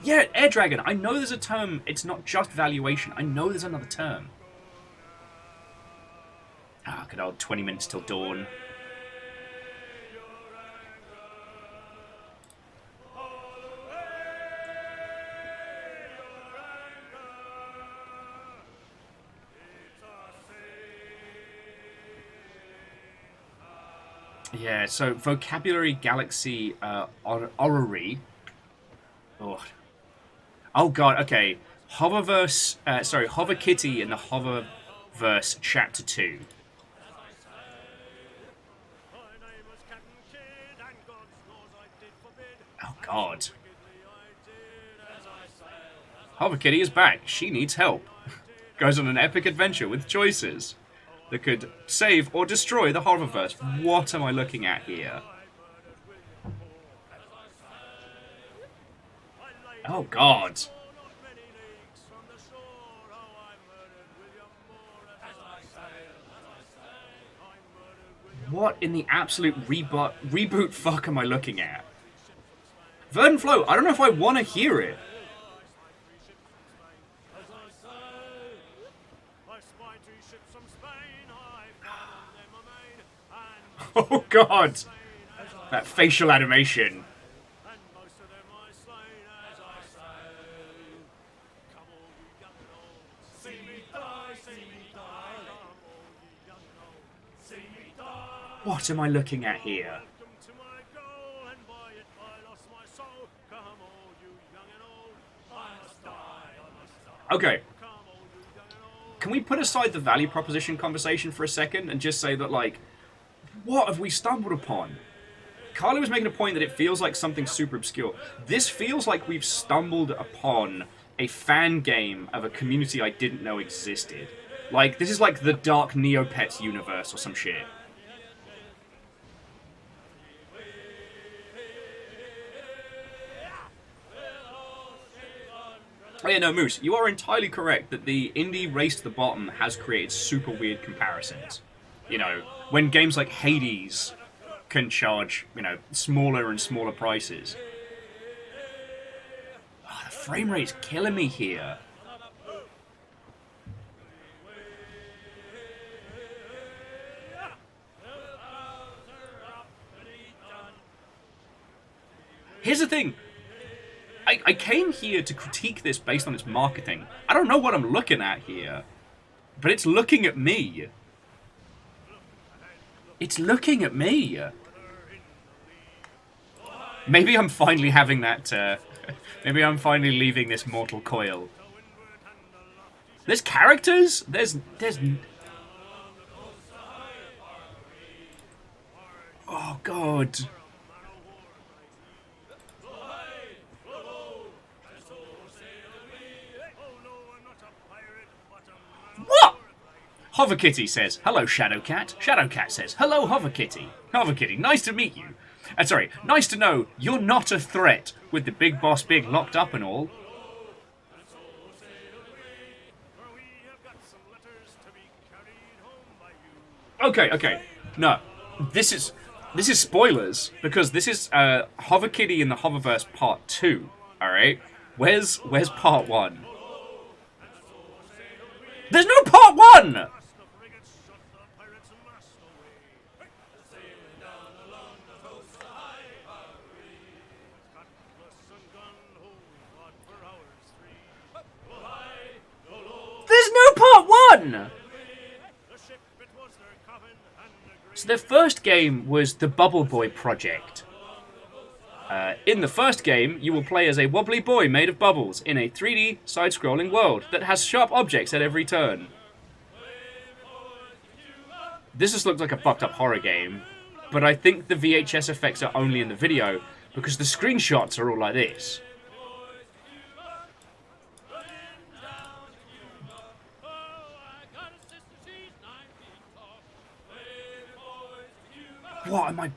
Yeah, Air Dragon, I know there's a term, it's not just valuation, I know there's another term. Ah, good old 20 minutes till dawn. Yeah, so vocabulary galaxy orrery. Oh. Oh god, okay. Hoververse, Hover Kitty in the Hoververse Chapter 2. Oh god. Hover Kitty is back. She needs help. Goes on an epic adventure with choices that could save or destroy the Hoververse. What am I looking at here? Oh god. What in the absolute reboot fuck am I looking at? Verdant Flow, I don't know if I want to hear it. Oh god! That facial animation. What am I looking at here? Okay. Can we put aside the value proposition conversation for a second and just say that, like, what have we stumbled upon? Carly was making a point that it feels like something super obscure. This feels like we've stumbled upon a fan game of a community I didn't know existed. Like, this is like the Dark Neopets universe or some shit. Oh yeah, no, Moose, you are entirely correct that the indie race to the bottom has created super weird comparisons. You know, when games like Hades can charge, you know, smaller and smaller prices. Oh, the frame rate's killing me here. Here's the thing. I came here to critique this based on its marketing. I don't know what I'm looking at here, but it's looking at me. It's looking at me. Maybe I'm finally having that, maybe I'm finally leaving this mortal coil. There's characters? There's... Oh, God. What? Hoverkitty says, hello, Shadowcat. Shadowcat says, hello, Hoverkitty. Hoverkitty, nice to meet you. Sorry, nice to know you're not a threat with the big boss big locked up and all. Okay. No, this is spoilers because this is Hoverkitty in the Hoververse Part 2. All right, where's Part 1? There's no Part 1. There's no Part 1. So their first game was the Bubble Boy Project. In the first game, you will play as a wobbly boy made of bubbles in a 3D side-scrolling world that has sharp objects at every turn. This just looks like a fucked up horror game, but I think the VHS effects are only in the video because the screenshots are all like this. What am I...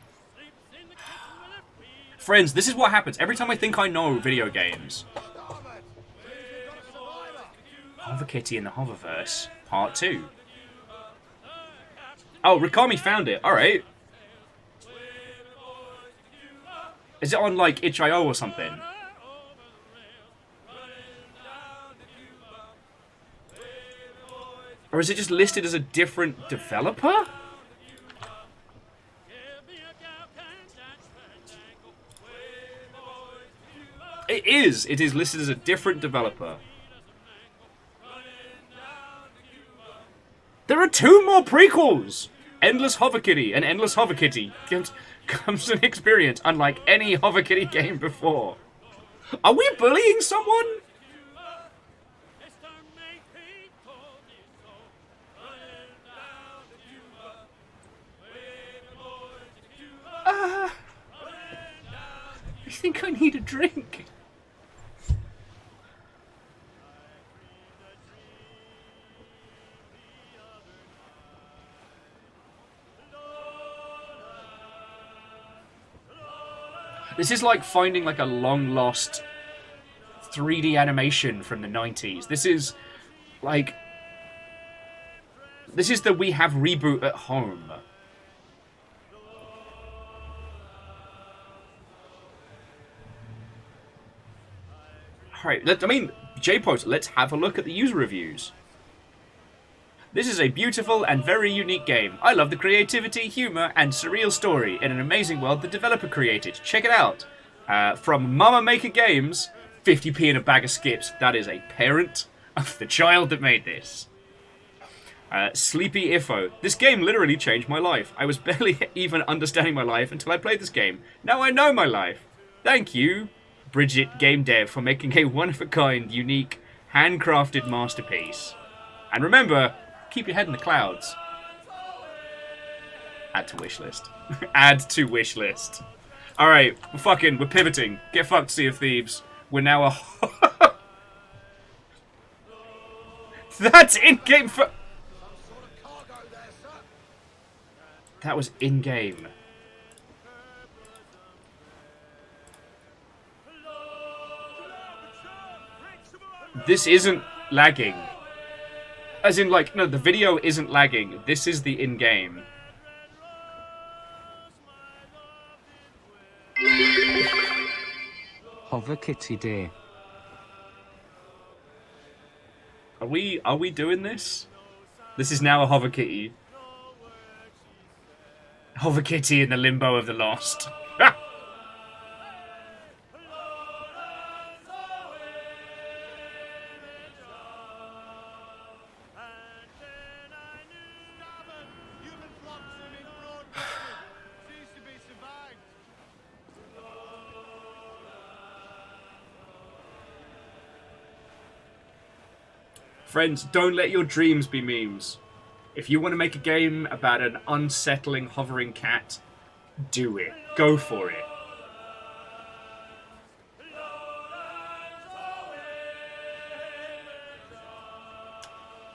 Friends, this is what happens every time I think I know video games. Hoverkitty in the Hoververse, Part 2. Oh, Rikami found it. Alright. Is it on, like, itch.io or something? Or is it just listed as a different developer? It is listed as a different developer. There are 2 more prequels! Endless Hover Kitty. An Endless Hover Kitty comes an experience unlike any Hover Kitty game before. Are we bullying someone? I think I need a drink. This is like finding like a long-lost 3D animation from the 90s. This is like... This is the We Have reboot at home. Alright, I mean, J-Post, let's have a look at the user reviews. This is a beautiful and very unique game. I love the creativity, humor, and surreal story in an amazing world the developer created. Check it out. From Mama Maker Games, 50p in a bag of skips. That is a parent of the child that made this. Sleepy Ifo. This game literally changed my life. I was barely even understanding my life until I played this game. Now I know my life. Thank you, Bridget Game Dev, for making a one-of-a-kind, unique, handcrafted masterpiece. And remember, keep your head in the clouds. Add to wishlist. Add to wishlist. Alright, we're pivoting. Get fucked, Sea of Thieves. We're now a... That's in-game for... That was in-game. This isn't lagging. As in, like, no, the video isn't lagging. This is the in-game. Hover Kitty Day. Are we doing this? This is now a Hover Kitty. Hover Kitty in the limbo of the lost. Friends, don't let your dreams be memes. If you want to make a game about an unsettling hovering cat, do it. Go for it.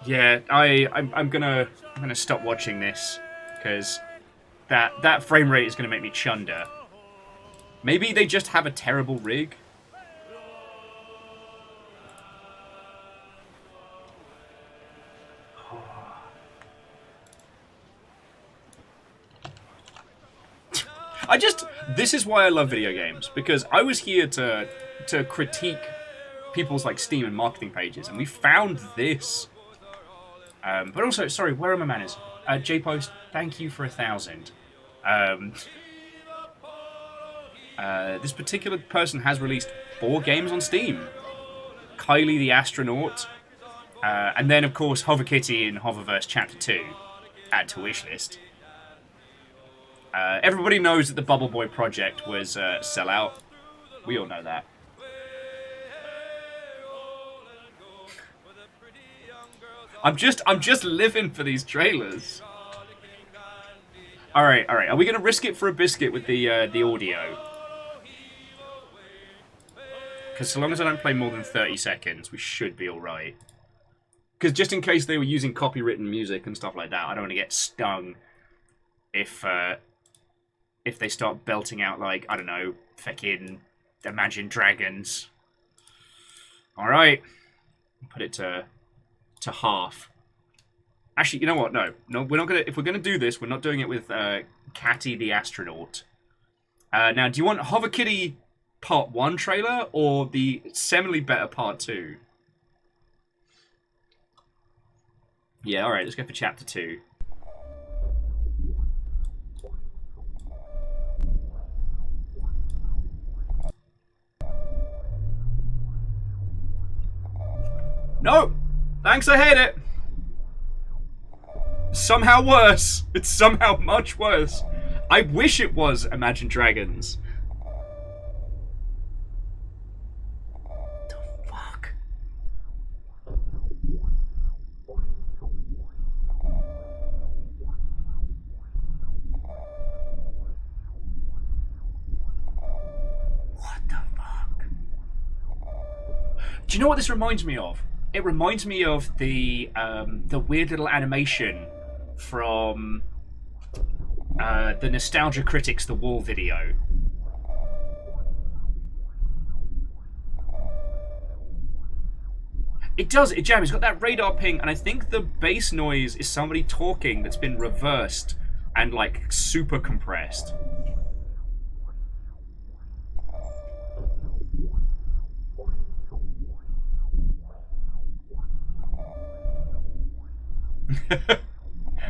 Yeah, I'm gonna stop watching this because that frame rate is gonna make me chunder. Maybe they just have a terrible rig. This is why I love video games, because I was here to critique people's like Steam and marketing pages, and we found this. But also, sorry, where are my manners? J-Post, thank you for 1,000. This particular person has released 4 games on Steam. Kylie the Astronaut, and then of course Hover Kitty in Hoververse Chapter 2. Add to wishlist. Everybody knows that the Bubble Boy project was a sellout. We all know that. I'm just living for these trailers. All right. Are we gonna risk it for a biscuit with the audio? Because so long as I don't play more than 30 seconds, we should be all right. Because just in case they were using copywritten music and stuff like that, I don't want to get stung if they start belting out, like, I don't know, fucking Imagine Dragons. Alright. Put it to half. Actually, you know what? No, we're not gonna... If we're gonna do this, we're not doing it with Catty the Astronaut. Now, do you want Hover Kitty Part 1 trailer, or the seminally better Part 2? Yeah, alright, let's go for Chapter 2. No! Thanks, I hate it! somehow worse. It's somehow much worse. I wish it was Imagine Dragons. The fuck? What the fuck? Do you know what this reminds me of? It reminds me of the weird little animation from the Nostalgia Critics The Wall video. It does, it jams. It's got that radar ping, and I think the bass noise is somebody talking that's been reversed and like super compressed.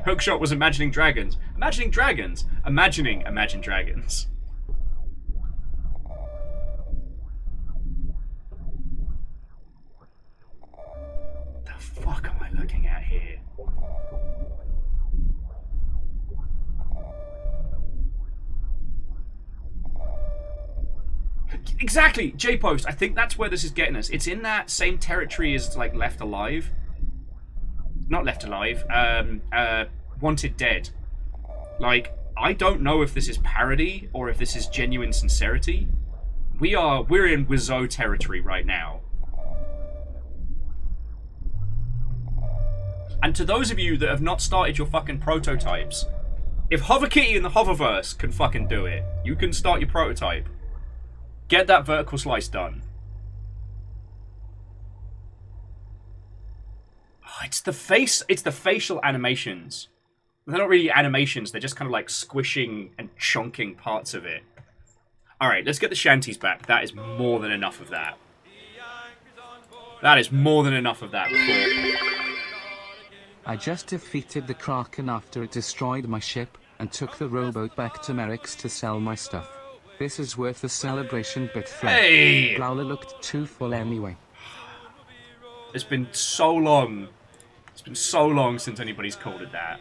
Hookshot was imagining dragons. Imagining dragons. Imagining Imagine Dragons. The fuck am I looking at here? Exactly! J-Post. I think that's where this is getting us. It's in that same territory as like Left Alive. Not Left Alive, Wanted Dead. Like, I don't know if this is parody or if this is genuine sincerity. We're in Wizzo territory right now. And to those of you that have not started your fucking prototypes, if HoverKitty and the Hoververse can fucking do it, you can start your prototype. Get that vertical slice done. It's the facial animations. They're not really animations, they're just kind of like squishing and chunking parts of it. Alright, let's get the shanties back. That is more than enough of that. That is more than enough of that before. I just defeated the Kraken after it destroyed my ship, and took the rowboat back to Merrick's to sell my stuff. This is worth the celebration, but Hey! Growler looked too full anyway. It's been so long. It's been so long since anybody's called it that.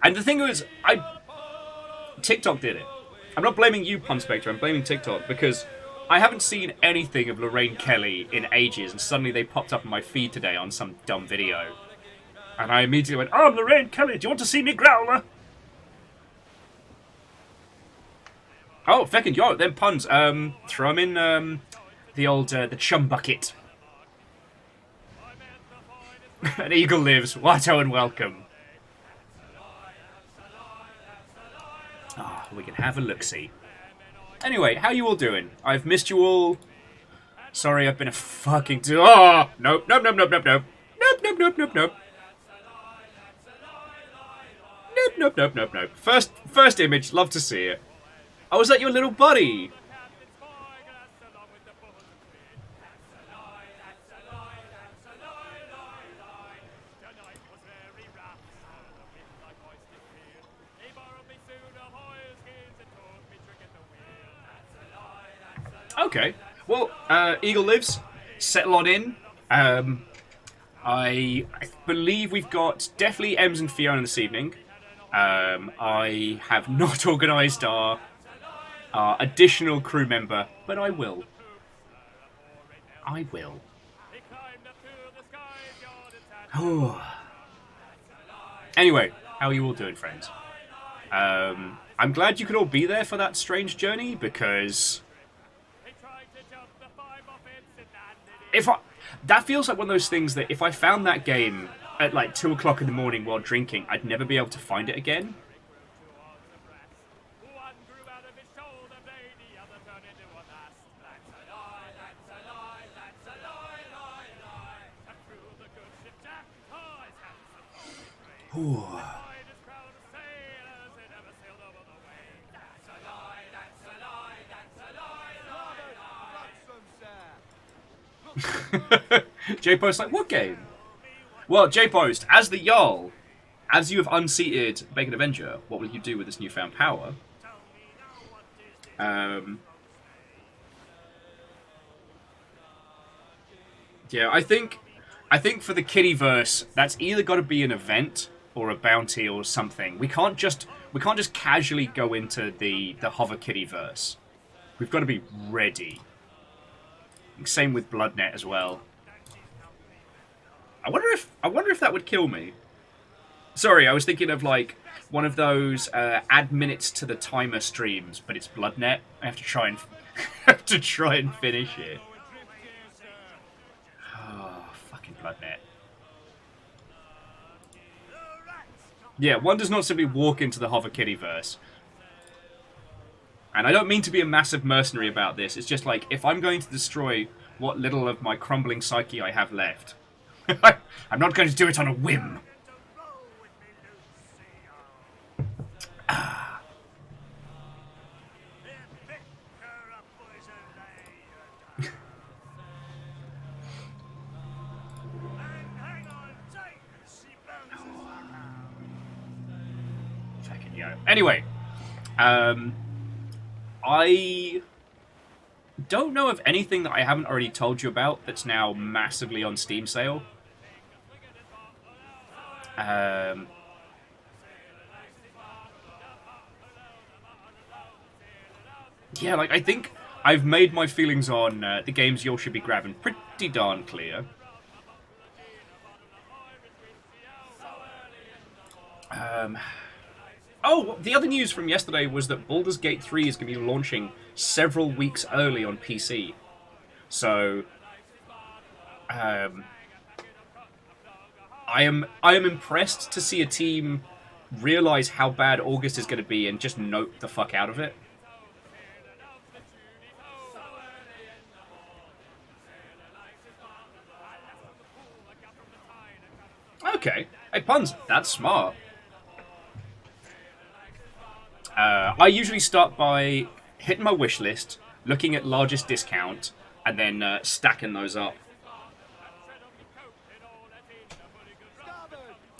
And the thing was, TikTok did it. I'm not blaming you, Pun Spectre, I'm blaming TikTok, because I haven't seen anything of Lorraine Kelly in ages, and suddenly they popped up in my feed today on some dumb video. And I immediately went, oh, I'm Lorraine Kelly, do you want to see me, Growler? Oh, feckin' yo, them puns. Throw them in the old, the chum bucket. An eagle lives. Watto and welcome. Ah, we can have a look-see. Anyway, how you all doing? I've missed you all. Sorry, I've been a fucking... Oh! Nope, nope, nope, nope, nope, nope. Nope, nope, nope, nope, nope. Nope, nope, nope, nope, nope. First image, love to see it. Oh, was that your little buddy? Okay. Well, Eagle lives. Settle on in. I believe we've got definitely Ems and Fiona this evening. I have not organised our additional crew member, but I will. I will. Anyway, how are you all doing, friends? I'm glad you could all be there for that strange journey, because that feels like one of those things that if I found that game at like 2 o'clock in the morning while drinking, I'd never be able to find it again. Ooh. J-Post like, what game? Well, J-Post, as the Jarl, as you have unseated Bacon Avenger, what will you do with this newfound power? Yeah, I think I think for the Kittyverse, that's either got to be an event or a bounty or something. We can't just casually go into the Hover Kittyverse. We've got to be ready. Same with Bloodnet as well. I wonder if that would kill me. Sorry, I was thinking of like one of those add minutes to the timer streams, but it's Bloodnet. I have to try and finish it. Oh, fucking Bloodnet. Yeah, one does not simply walk into the Hover Kittyverse. And I don't mean to be a massive mercenary about this. It's just like, if I'm going to destroy what little of my crumbling psyche I have left, I'm not going to do it on a whim. Fucking yo. Anyway, I don't know of anything that I haven't already told you about that's now massively on Steam sale. Yeah, like, I think I've made my feelings on the games you all should be grabbing pretty darn clear. Oh, the other news from yesterday was that Baldur's Gate 3 is going to be launching several weeks early on PC. So, I am impressed to see a team realize how bad August is going to be and just note the fuck out of it. Okay. Hey, Puns, that's smart. I usually start by hitting my wish list, looking at largest discount, and then stacking those up.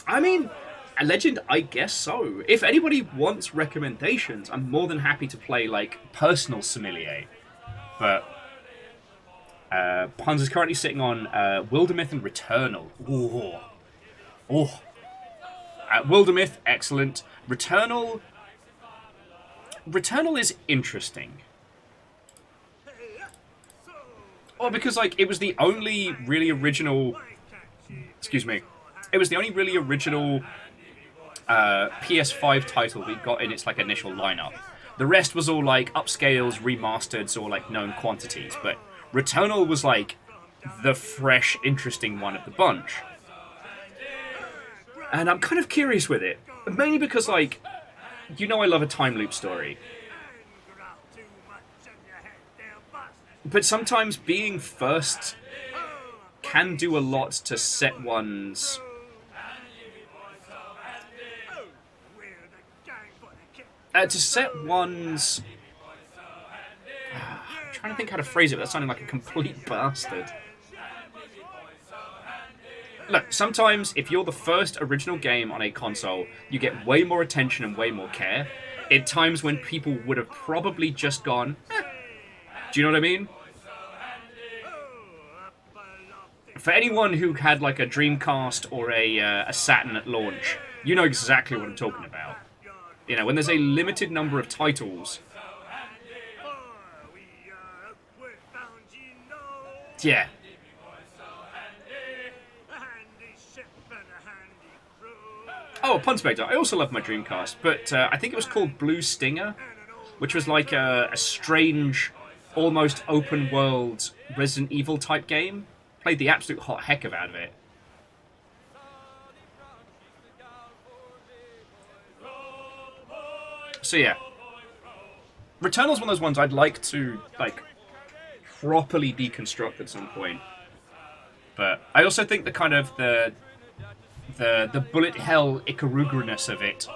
I mean, a legend, I guess so. If anybody wants recommendations, I'm more than happy to play, like, personal sommelier. But Puns is currently sitting on Wildermyth and Returnal. Ooh. Oh. Wildermyth, excellent. Returnal is interesting. Well, because, like, it was the only really original... Excuse me. It was the only really original PS5 title we got in its, like, initial lineup. The rest was all, like, upscales, remasters, or, like, known quantities. But Returnal was, like, the fresh, interesting one of the bunch. And I'm kind of curious with it. Mainly because, like... You know I love a time loop story. But sometimes being first can do a lot to set one's... I'm trying to think how to phrase it without sounding like a complete bastard. Look, sometimes if you're the first original game on a console, you get way more attention and way more care. In times when people would have probably just gone, eh. Do you know what I mean? For anyone who had like a Dreamcast or a Saturn at launch, you know exactly what I'm talking about. You know, when there's a limited number of titles... Yeah. Oh, Punspector. I also love my Dreamcast, but I think it was called Blue Stinger, which was like a strange, almost open-world Resident Evil type game. Played the absolute hot heck out of it. So yeah. Returnal's one of those ones I'd like to, like, properly deconstruct at some point. But I also think the kind of the bullet hell Ikaruga-ness of it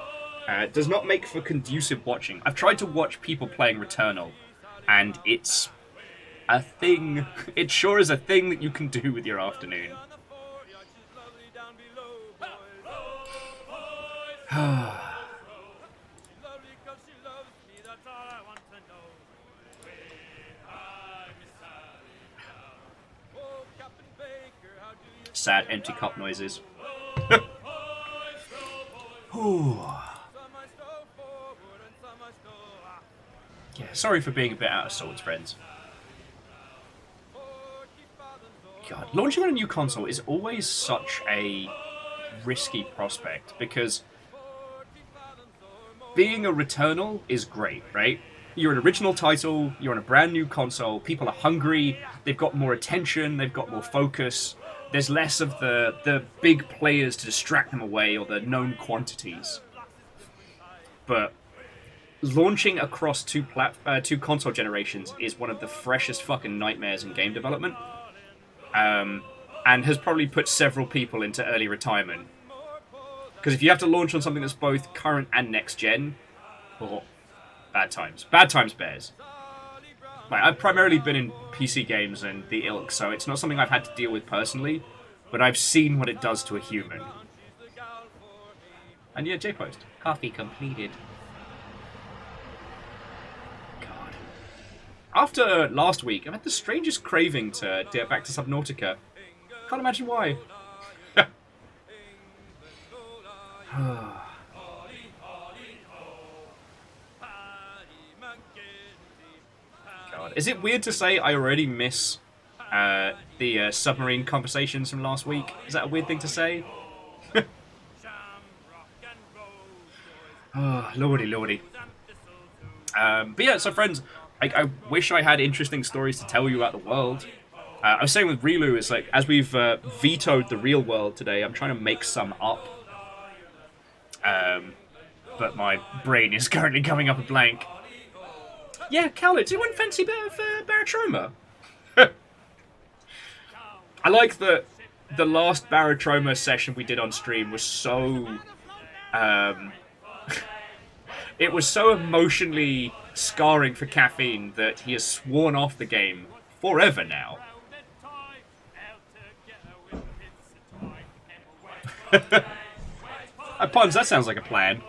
does not make for conducive watching. I've tried to watch people playing Returnal, and it's a thing. It sure is a thing that you can do with your afternoon. sad empty cup noises. Yeah, sorry for being a bit out of sorts, friends. God, launching on a new console is always such a risky prospect, because being a Returnal is great, right? You're an original title, you're on a brand new console, people are hungry, they've got more attention, they've got more focus, there's less of the big players to distract them away, or the known quantities. But launching across two console generations is one of the freshest fucking nightmares in game development. And has probably put several people into early retirement. Because if you have to launch on something that's both current and next gen, oh, bad times. Bad times bears. Like, I've primarily been in PC games and the ilk, so it's not something I've had to deal with personally, but I've seen what it does to a human. And yeah, J-Post. Coffee completed. God. After last week, I've had the strangest craving to get back to Subnautica. Can't imagine why. God. Is it weird to say I already miss the submarine conversations from last week? Is that a weird thing to say? Oh, lordy, lordy. But yeah, so friends, I wish I had interesting stories to tell you about the world. I was saying with Rilu, it's like, as we've vetoed the real world today, I'm trying to make some up. But my brain is currently coming up a blank. Yeah, Cowlitz, you wouldn't fancy Barotrauma? I like that the last Barotrauma session we did on stream was so... it was so emotionally scarring for Caffeine that he has sworn off the game forever now. Puns, that sounds like a plan.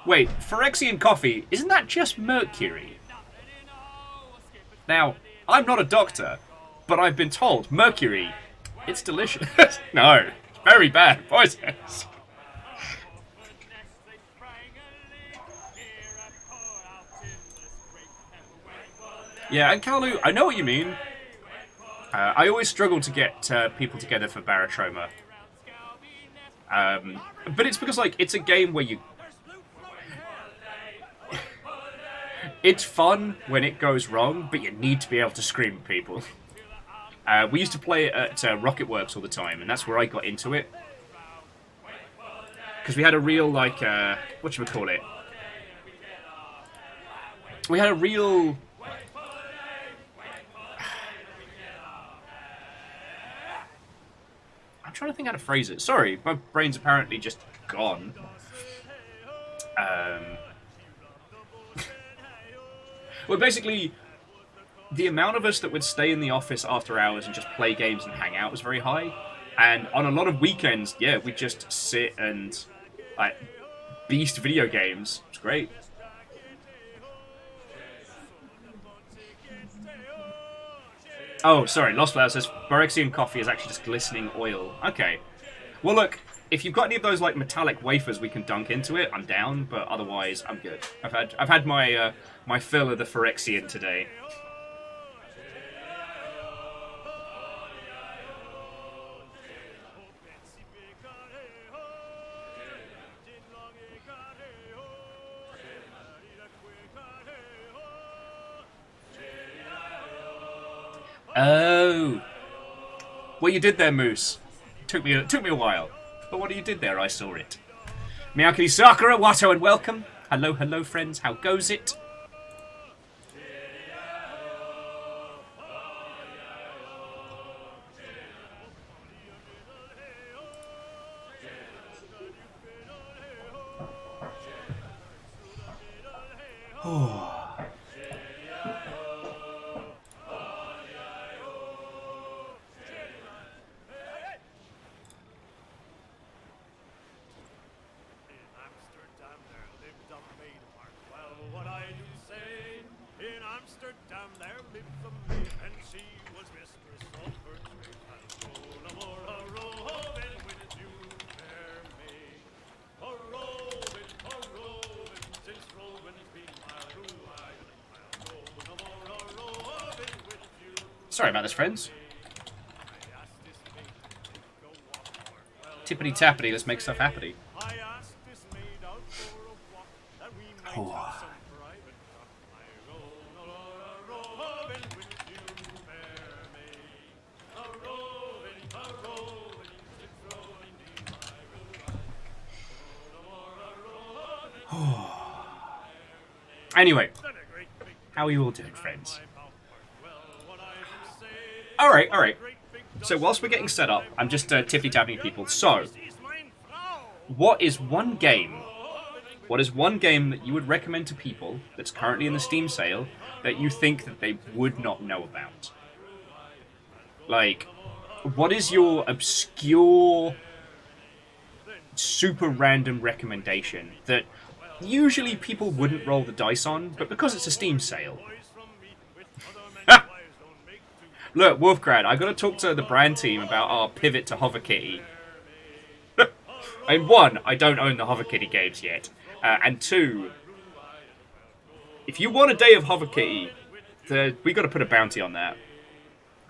Wait, Phyrexian coffee, isn't that just mercury? Now, I'm not a doctor, but I've been told mercury, it's delicious. No, it's very bad, poisonous. Yeah, and Kalu, I know what you mean. I always struggle to get people together for Barotrauma. But it's because, like, it's a game where you... It's fun when it goes wrong, but you need to be able to scream at people. We used to play it at Rocketworks all the time, and that's where I got into it. Because we had a real, like, whatchamacallit? We had a real... I'm trying to think how to phrase it. Sorry, my brain's apparently just gone. Well, basically, the amount of us that would stay in the office after hours and just play games and hang out was very high. And on a lot of weekends, yeah, we'd just sit and, like, beast video games. It's great. Oh, sorry, Lost Flower says Phyrexian coffee is actually just glistening oil. Okay. Well, look, if you've got any of those, like, metallic wafers we can dunk into it, I'm down, but otherwise, I'm good. I've had my my fill of the Phyrexian today. Oh, what you did there, Moose? Took me a while, but what you did there, I saw it. Miyaki Sakura, Watto, and welcome. Hello, hello, friends. How goes it? Oh. Sorry about this, friends. Tippity tappity, let's make stuff happy. Oh. Anyway, how are you all doing, friends? Alright. So whilst we're getting set up, I'm just tippy-tapping people. So, what is one game that you would recommend to people that's currently in the Steam sale that you think that they would not know about? Like, what is your obscure, super random recommendation that usually people wouldn't roll the dice on, but because it's a Steam sale? Look, Wolfgrad, I gotta talk to the brand team about our pivot to Hover Kitty. And one, I don't own the Hover Kitty games yet. And two, if you want a day of Hover Kitty, we gotta put a bounty on that.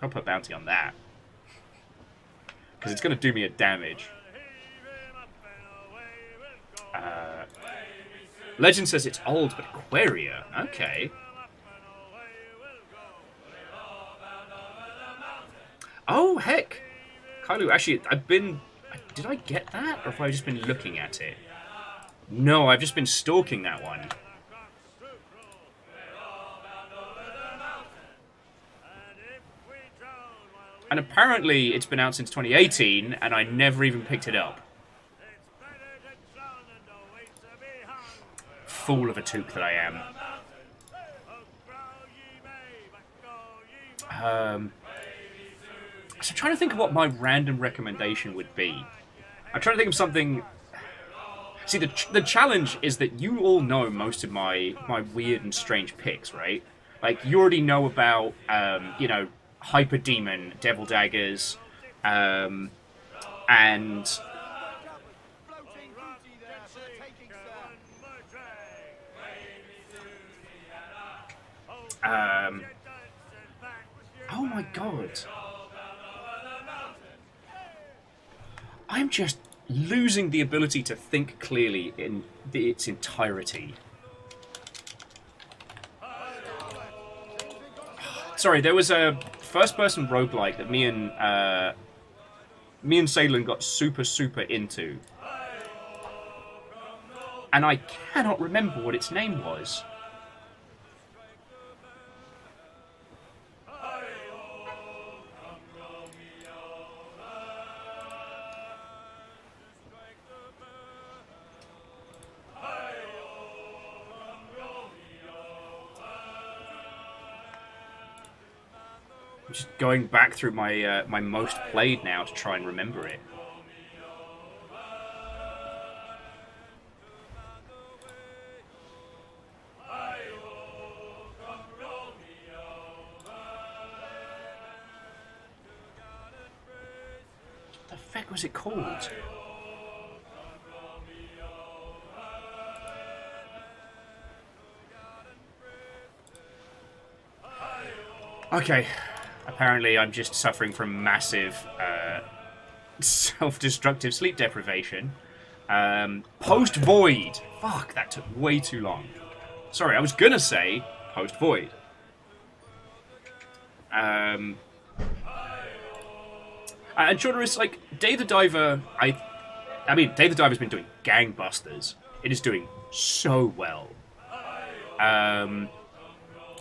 I'll put a bounty on that. Because it's gonna do me a damage. Legend says it's old, but Aquaria. Okay. Oh, heck! Kailu, actually, did I get that? Or have I just been looking at it? No, I've just been stalking that one. And apparently it's been out since 2018, and I never even picked it up. Fool of a toque that I am. So I'm trying to think of what my random recommendation would be. I'm trying to think of something... See, the challenge is that you all know most of my weird and strange picks, right? Like, you already know about, you know, Hyper Demon, Devil Daggers, and... oh my god. I'm just losing the ability to think clearly in its entirety. Sorry, there was a first-person roguelike that me and Salen got super into. And I cannot remember what its name was. I'm just going back through my my most played now to try and remember it. What the fuck was it called? Okay. Apparently, I'm just suffering from massive self-destructive sleep deprivation. Post-void. Fuck, that took way too long. Sorry, I was gonna say post-void. And Chunder is like, Dave the Diver, I mean, Dave the Diver's been doing gangbusters. It is doing so well.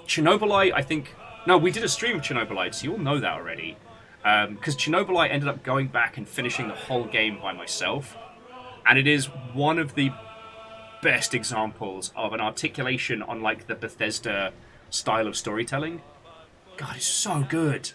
Chernobylite, I think... No, we did a stream of Chernobylite, so you all know that already. Because Chernobylite ended up going back and finishing the whole game by myself. And it is one of the best examples of an articulation on, like, the Bethesda style of storytelling. God, it's so good.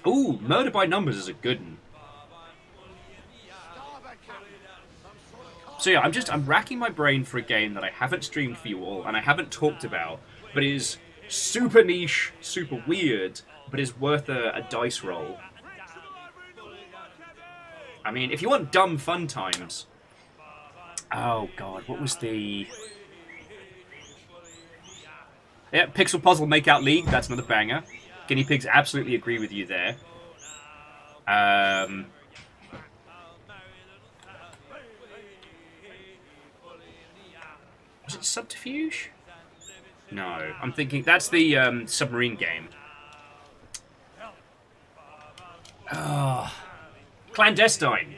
Ooh, Murder by Numbers is a good one. So yeah, I'm racking my brain for a game that I haven't streamed for you all and I haven't talked about, but is super niche, super weird, but is worth a dice roll. I mean, if you want dumb fun times... Oh god, what was the... Yeah, Pixel Puzzle Makeout League, that's another banger. Guinea Pigs absolutely agree with you there. Was it Subterfuge? No, I'm thinking that's the submarine game. Oh, Clandestine.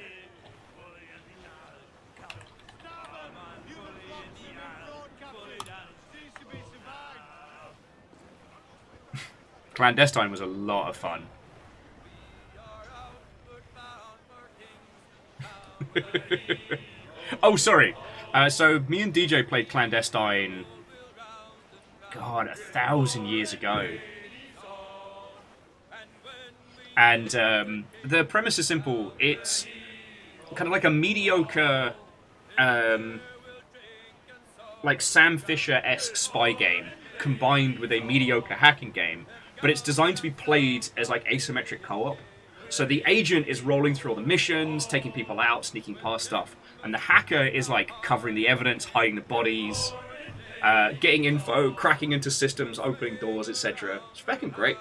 Clandestine was a lot of fun. Oh, sorry. So me and DJ played Clandestine, God, 1,000 years ago. And the premise is simple. It's kind of like a mediocre, like Sam Fisher-esque spy game combined with a mediocre hacking game. But it's designed to be played as like asymmetric co-op. So the agent is rolling through all the missions, taking people out, sneaking past stuff. And the hacker is like covering the evidence, hiding the bodies, getting info, cracking into systems, opening doors, etc. It's fucking great.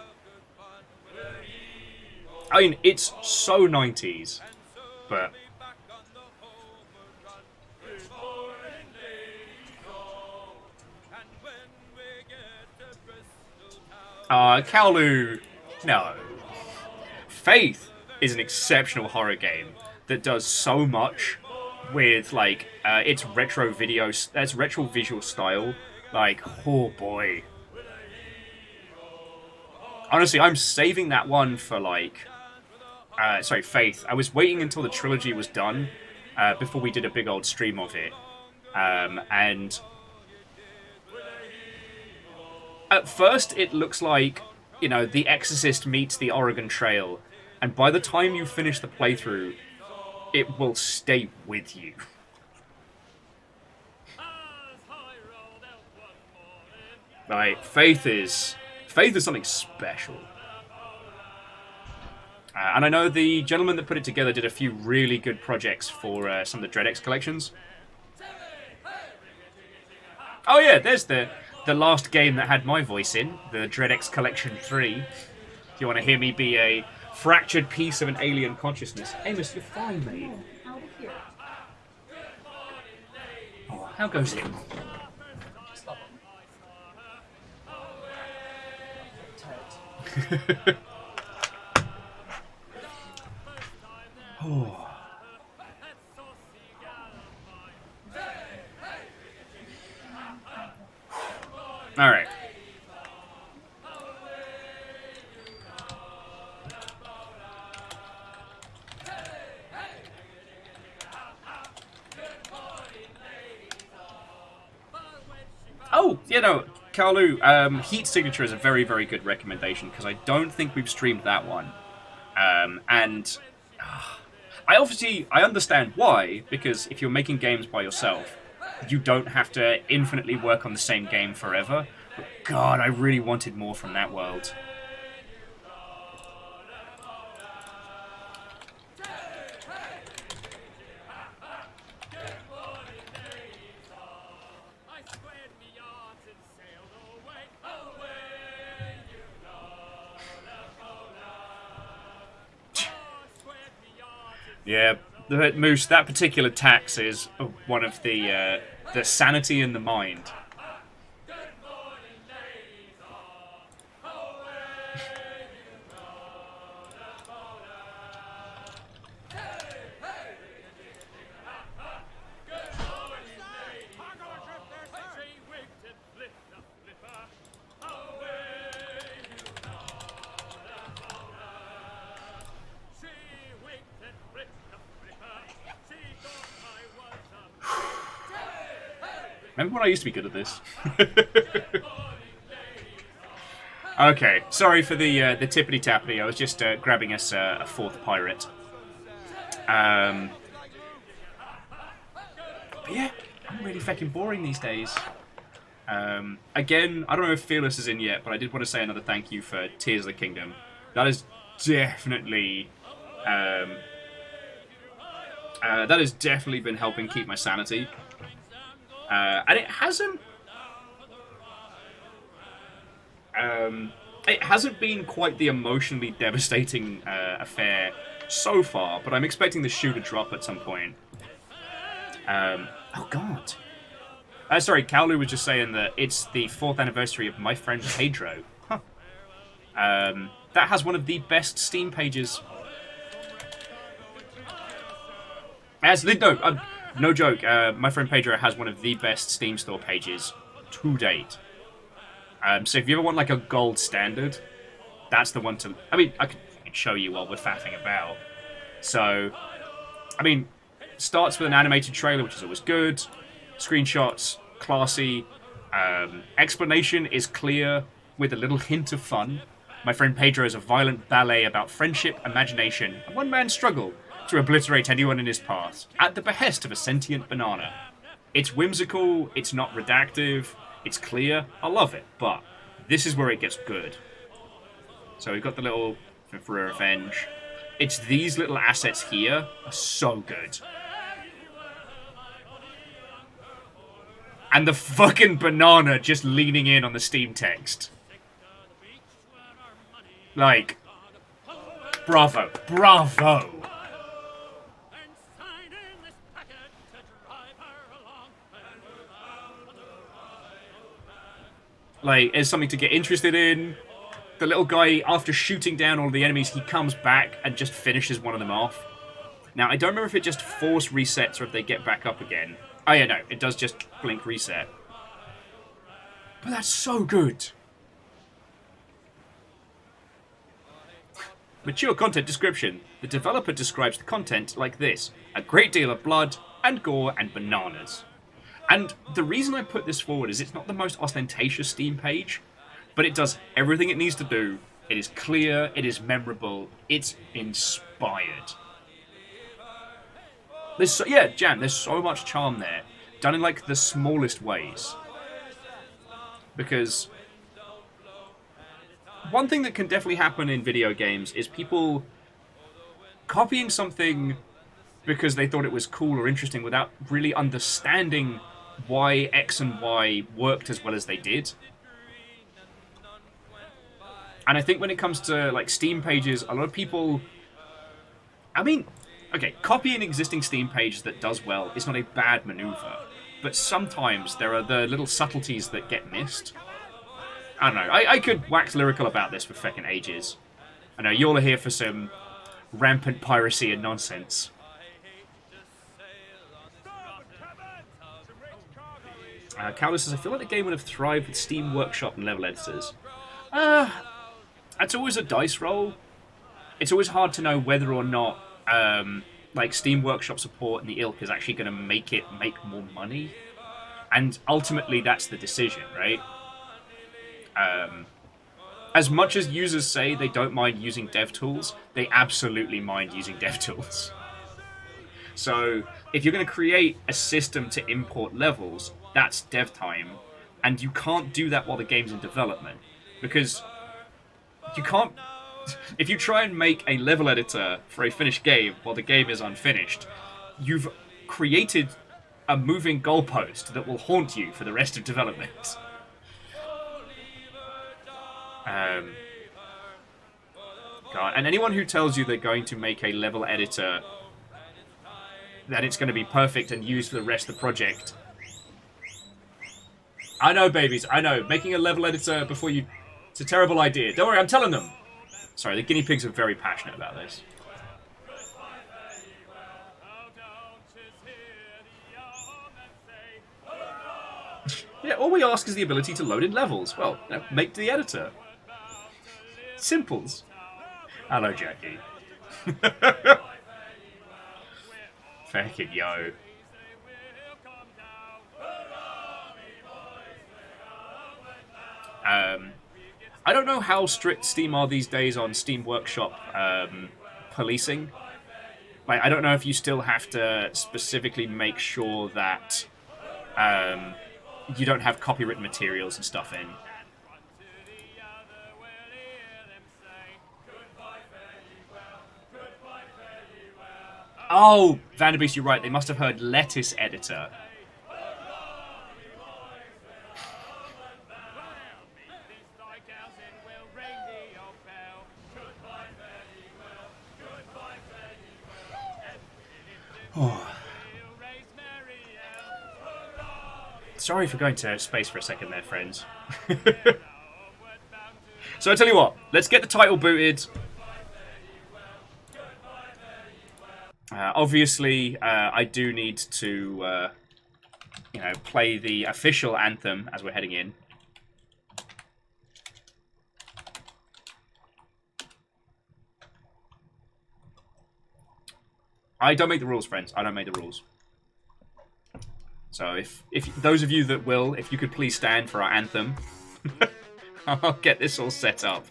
I mean, it's so 90s, but... Kowloon, no. Faith is an exceptional horror game that does so much with, like, its retro visual style. Like, oh boy. Honestly, I'm saving that one for, like... sorry, Faith. I was waiting until the trilogy was done before we did a big old stream of it. And... At first, it looks like, you know, The Exorcist meets the Oregon Trail. And by the time you finish the playthrough, it will stay with you. Like, Faith is something special. And I know the gentleman that put it together did a few really good projects for some of the DreadX collections. Oh yeah, there's the last game that had my voice in, the DreadX Collection 3. If you want to hear me be a fractured piece of an alien consciousness. Amos, you're fine, mate. Oh, how goes it? Oh. All right. Oh, you know, Carlu, Heat Signature is a very, very good recommendation because I don't think we've streamed that one. And I understand why, because if you're making games by yourself, you don't have to infinitely work on the same game forever. But God, I really wanted more from that world. Yeah, Moose, that particular tax is one of the sanity in the mind. Remember when I used to be good at this? Okay, sorry for the tippity-tappity. I was just grabbing us a fourth pirate. But yeah, I'm really fucking boring these days. Again, I don't know if Fearless is in yet, but I did want to say another thank you for Tears of the Kingdom. That is definitely... that has definitely been helping keep my sanity. And it hasn't... it hasn't been quite the emotionally devastating affair so far, but I'm expecting the shoe to drop at some point. Oh god. Sorry, Kaolu was just saying that it's the 4th anniversary of My Friend Pedro. Huh. That has one of the best Steam pages. No joke. My Friend Pedro has one of the best Steam store pages to date. So if you ever want like a gold standard, that's the one to... I mean, I can show you while we're faffing about. So, I mean, starts with an animated trailer, which is always good. Screenshots, classy. Explanation is clear with a little hint of fun. My Friend Pedro is a violent ballet about friendship, imagination, and one man's struggle to obliterate anyone in his path, at the behest of a sentient banana. It's whimsical, it's not redactive, it's clear, I love it, but this is where it gets good. So we've got the little for revenge. It's these little assets here are so good. And the fucking banana just leaning in on the Steam text. Like, bravo, bravo. Like, it's something to get interested in. The little guy, after shooting down all the enemies, he comes back and just finishes one of them off. Now, I don't remember if it just force resets or if they get back up again. Oh yeah, no, it does just blink reset. But that's so good. Mature content description. The developer describes the content like this: a great deal of blood and gore and bananas. And the reason I put this forward is it's not the most ostentatious Steam page, but it does everything it needs to do. It is clear, it is memorable, it's inspired. Jan, there's so much charm there, done in like the smallest ways. Because one thing that can definitely happen in video games is people copying something because they thought it was cool or interesting without really understanding why X and Y worked as well as they did. And I think when it comes to like Steam pages, a lot of people... I mean, okay, copy an existing Steam page that does well is not a bad maneuver, but sometimes there are the little subtleties that get missed. I don't know, I could wax lyrical about this for feckin' ages. I know, you all are here for some rampant piracy and nonsense. Cowley says, I feel like the game would have thrived with Steam Workshop and level editors. It's always a dice roll. It's always hard to know whether or not like Steam Workshop support and the ilk is actually going to make it make more money. And ultimately that's the decision, right? As much as users say they don't mind using dev tools, they absolutely mind using dev tools. So if you're going to create a system to import levels, that's dev time, and you can't do that while the game's in development, because you can't... If you try and make a level editor for a finished game while the game is unfinished, you've created a moving goalpost that will haunt you for the rest of development. God, and anyone who tells you they're going to make a level editor, that it's going to be perfect and used for the rest of the project... I know, babies, I know. Making a level editor before you... It's a terrible idea. Don't worry, I'm telling them. Sorry, the guinea pigs are very passionate about this. Yeah, all we ask is the ability to load in levels. Well, make the editor. Simples. Hello, Jackie. Fucking yo. I don't know how strict Steam are these days on Steam Workshop policing, Like, I don't know if you still have to specifically make sure that you don't have copywritten materials and stuff in. Oh, Vanderbeest, you're right. They must have heard lettuce editor. Oh. Sorry for going to space for a second there, friends. So I tell you what, let's get the title booted. Obviously, I do need to, play the official anthem as we're heading in. I don't make the rules, friends. I don't make the rules. So if those of you that will, if you could please stand for our anthem, I'll get this all set up.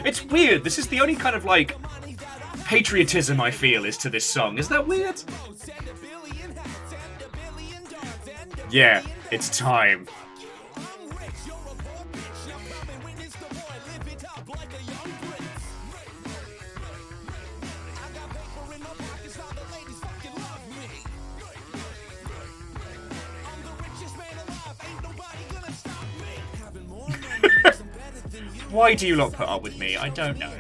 It's weird. This is the only kind of, like, patriotism I feel is to this song. Is that weird? Yeah, it's time. Why do you lot put up with me? I don't know.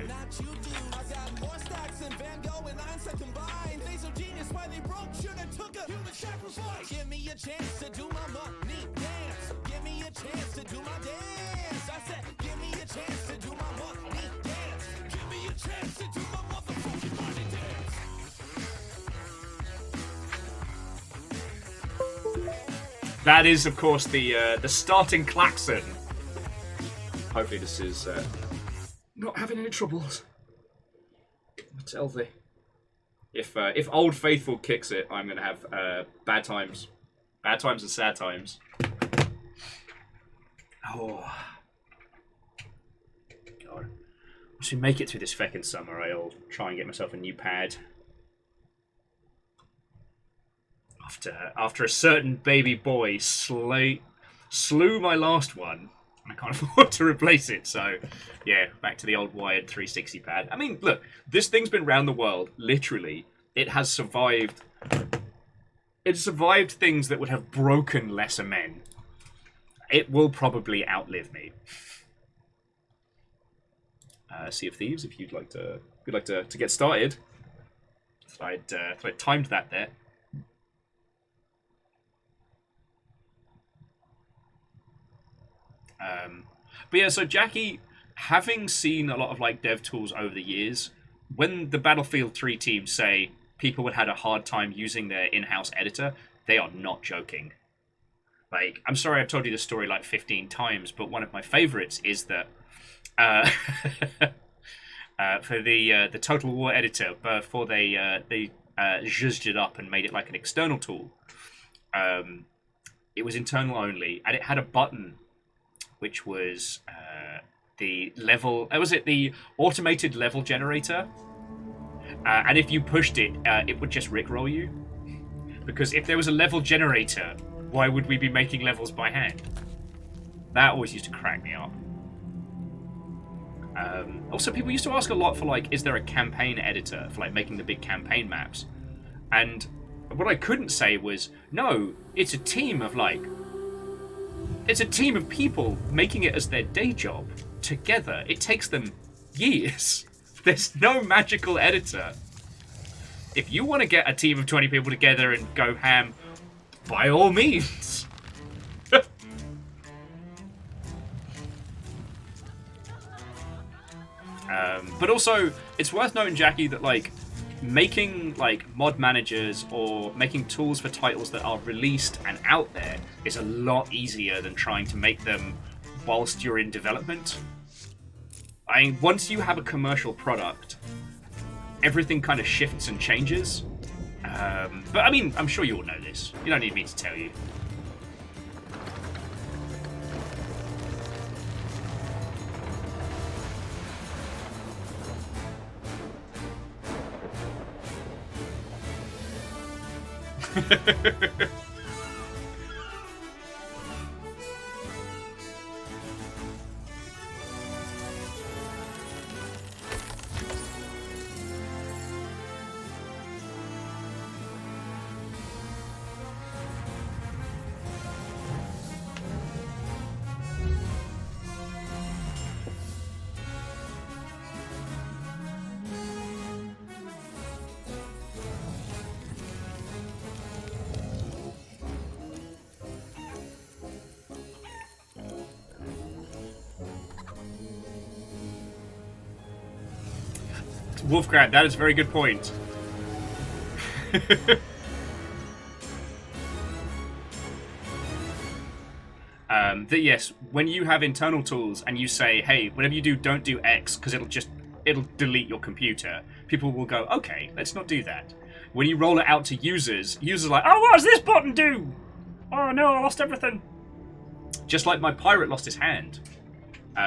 That is, of course, the starting klaxon. Hopefully this is not having any troubles. What's healthy? If Old Faithful kicks it, I'm going to have bad times. Bad times and sad times. Oh. God. Once we make it through this feckin' summer, I'll try and get myself a new pad. After a certain baby boy slew my last one, I can't afford to replace it, so yeah, back to the old wired 360 pad. I mean, look, this thing's been around the world, literally. It has survived. It survived things that would have broken lesser men. It will probably outlive me. Sea of Thieves, if you'd like to get started. So I'd timed that there. But yeah, so Jackie, having seen a lot of like dev tools over the years, when the Battlefield 3 teams say people would have had a hard time using their in-house editor, they are not joking. Like, I'm sorry I've told you this story like 15 times, but one of my favorites is that for the Total War editor, before they zhuzhed it up and made it like an external tool, it was internal only, and it had a button which was the level... was it the automated level generator? And if you pushed it, it would just rickroll you. Because if there was a level generator, why would we be making levels by hand? That always used to crack me up. Also, people used to ask a lot for, like, is there a campaign editor for, like, making the big campaign maps? And what I couldn't say was, no, it's a team of, like... It's a team of people making it as their day job together. It takes them years. There's no magical editor. If you want to get a team of 20 people together and go ham, by all means. But also, it's worth noting, Jackie, that like making like mod managers or making tools for titles that are released and out there is a lot easier than trying to make them whilst you're in development. I mean, once you have a commercial product, everything kind of shifts and changes. But I mean, I'm sure you all know this. You don't need me to tell you. Wolfcrat, that is a very good point. That yes, when you have internal tools and you say, hey, whatever you do, don't do X, because it'll delete your computer, people will go, okay, let's not do that. When you roll it out to users are like, oh, what does this button do? Oh no, I lost everything. Just like my pirate lost his hand.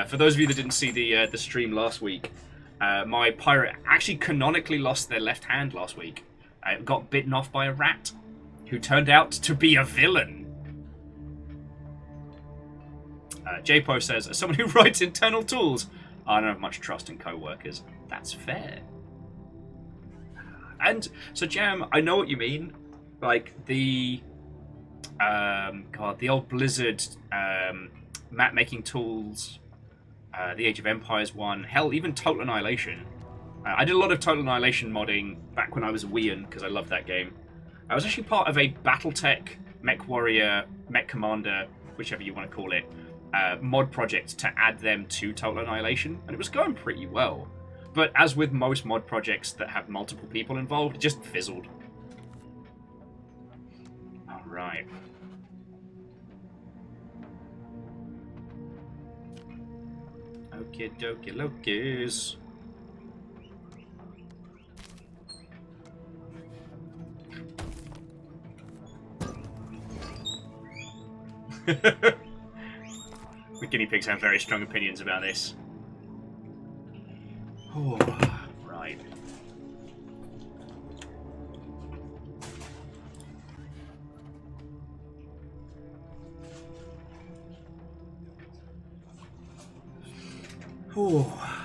For those of you that didn't see the stream last week, my pirate actually canonically lost their left hand last week. It got bitten off by a rat, who turned out to be a villain. JPO says, as someone who writes internal tools, I don't have much trust in co-workers. That's fair. And so, Jam, I know what you mean. Like the the old Blizzard map making tools. The Age of Empires one, hell, even Total Annihilation. I did a lot of Total Annihilation modding back when I was a Weean, because I loved that game. I was actually part of a Battletech, Mech Warrior, Mech Commander, whichever you want to call it, mod project to add them to Total Annihilation, and it was going pretty well. But as with most mod projects that have multiple people involved, it just fizzled. Alright. Okie dokie lokies. The guinea pigs have very strong opinions about this. Oh, right. Oh.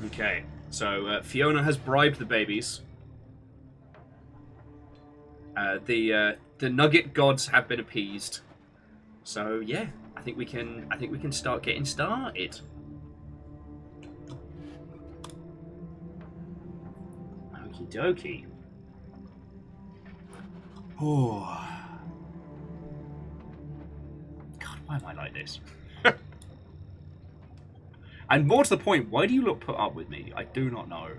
Okay, so Fiona has bribed the babies. The nugget gods have been appeased. So yeah, I think we can start getting started. Okie dokie. Oh. God, why am I like this? And more to the point, why do you look put up with me? I do not know.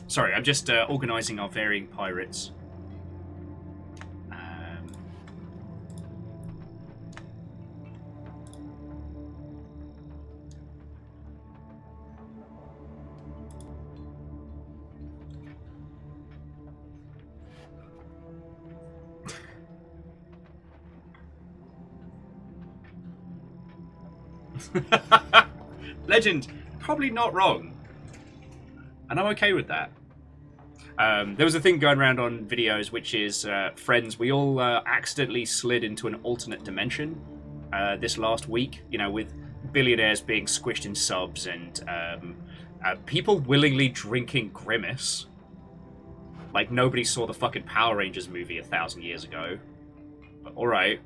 Sorry, I'm just organising our varying pirates. Legend, probably not wrong. And I'm okay with that. There was a thing going around on videos, which is, friends, we all accidentally slid into an alternate dimension this last week, you know, with billionaires being squished in subs and people willingly drinking Grimace. Like, nobody saw the fucking Power Rangers movie 1,000 years ago. But alright.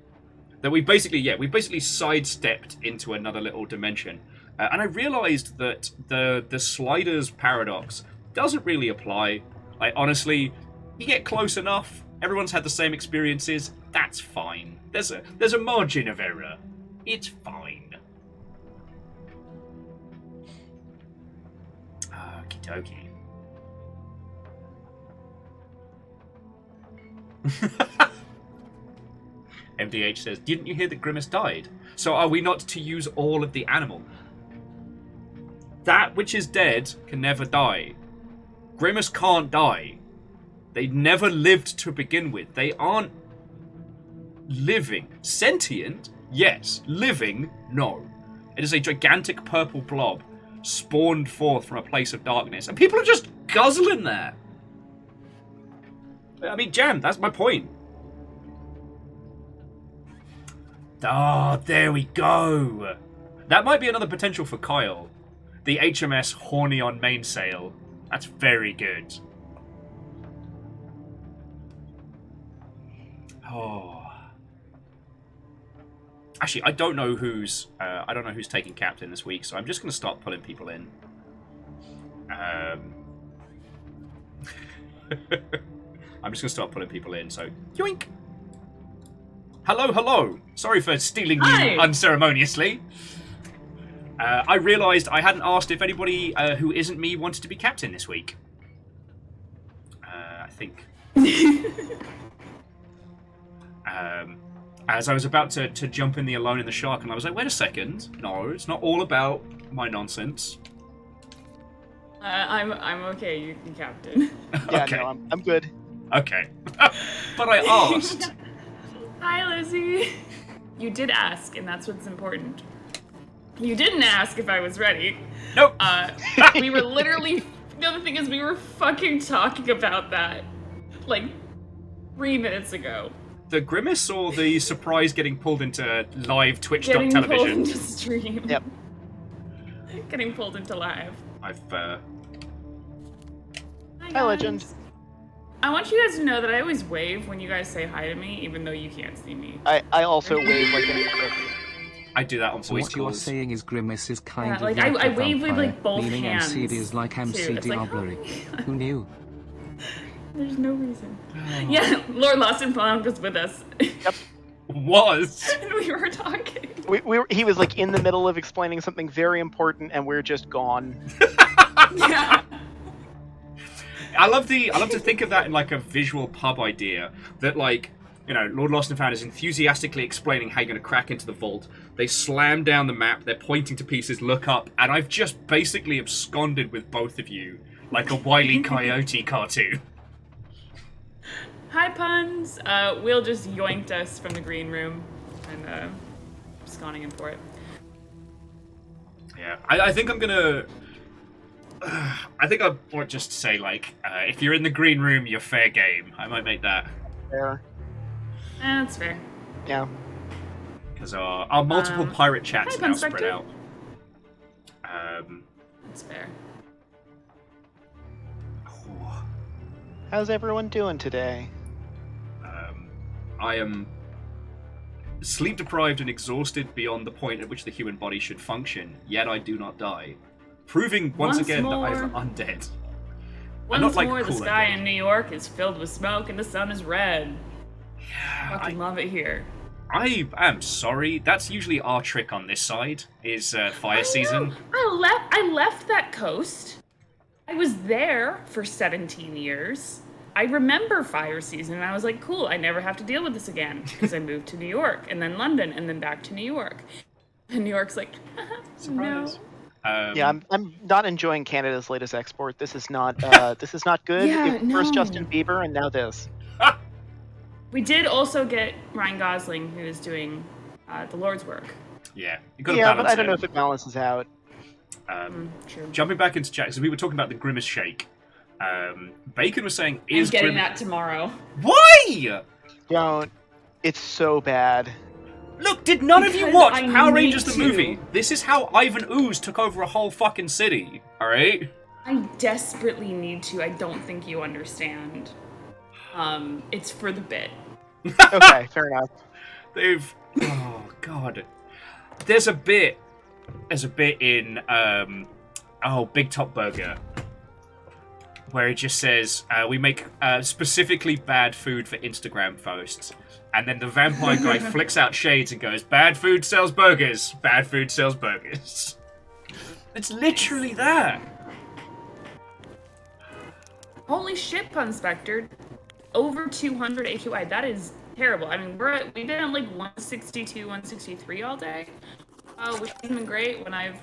That we basically sidestepped into another little dimension. And I realised that the sliders paradox doesn't really apply. Like, honestly, you get close enough, everyone's had the same experiences, that's fine. There's a margin of error. It's fine. Okie dokie. MDH says, didn't you hear that Grimace died? So are we not to use all of the animal? That which is dead can never die. Grimace can't die. They never lived to begin with. They aren't living. Sentient? Yes. Living? No. It is a gigantic purple blob spawned forth from a place of darkness. And people are just guzzling there. I mean, Jam, that's my point. Ah, there we go. That might be another potential for Kyle. The HMS horny on mainsail. That's very good. Oh. Actually, I don't know who's taking captain this week, so I'm just going to start pulling people in. I'm just going to start pulling people in. So, yoink. Hello, hello. Sorry for stealing you unceremoniously. I realised I hadn't asked if anybody who isn't me wanted to be captain this week. I think. As I was about to jump in the Alone in the Shark, and I was like, wait a second. No, it's not all about my nonsense. I'm okay. You can captain. Yeah, Okay. no, I'm good. Okay. But I asked. Hi, Lizzie. You did ask, and that's what's important. You didn't ask if I was ready. Nope. We were literally... The other thing is we were fucking talking about that, like, 3 minutes ago. The Grimace or the surprise getting pulled into live Twitch Getting pulled television? into stream. Yep. Getting pulled into live. I've Hi, Hi, Legend. guys. I want you guys to know that I always wave when you guys say hi to me, even though you can't see me. I also wave like an I do that on So voice what you're calls. saying is Grimace is kind of like, like I a wave with, vampire, like, both meaning hands, MCD is like too. MC It's like, Diablery. hi. Who knew? There's no reason. Yeah, Lord Lost and Found was with us. Was. And we were talking. he was like in the middle of explaining something very important, and we're just gone. Yeah. I love to think of that in like a visual pub idea. That, like, you know, Lord Lost and Found is enthusiastically explaining how you're going to crack into the vault. They slam down the map, they're pointing to pieces, look up, and I've just basically absconded with both of you like a Wile E. Coyote cartoon. Hi, puns. Will just yoinked us from the green room, and sconning him for it. Yeah, I think I'm gonna. I think I want just to say, like, if you're in the green room, you're fair game. I might make that. There. That's fair. Yeah. Because our multiple pirate chats hi, now spread Punspector. out. That's fair. How's everyone doing today? I am sleep deprived and exhausted beyond the point at which the human body should function, yet I do not die. Proving once Once again more. that I'm undead. Once not, like, more, the cool sky undead. in New York is filled with smoke, and the sun is red. Yeah, Fucking love it here. I am sorry. That's usually our trick on this side, is fire season. I left that coast. I was there for 17 years. I remember fire season, and I was like, cool, I never have to deal with this again. Because I moved to New York, and then London, and then back to New York. And New York's like, no. Surprise. Yeah, I'm not enjoying Canada's latest export. This is not good. Yeah, First no. Justin Bieber, and now this. We did also get Ryan Gosling, who is doing the Lord's work. Yeah, you got to Yeah, balance but I don't know it. if it balances out. True. Jumping back into chat, so we were talking about the Grimace Shake. Bacon was saying, I'm is getting Grimace... that tomorrow. Why? Don't. It's so bad. Look, did none of you Because watch I Power need Rangers the to. movie? This is how Ivan Ooze took over a whole fucking city, alright? I desperately need to. I don't think you understand. It's for the bit. Okay, fair enough. They've... Oh, God. There's a bit in, Big Top Burger where it just says, we make specifically bad food for Instagram posts. And then the vampire guy flicks out shades and goes, bad food sells burgers. Bad food sells burgers. It's literally that. Holy shit, Punspector. Over 200 AQI. That is terrible. I mean, we've been at like 162, 163 all day. Which has been great when I've,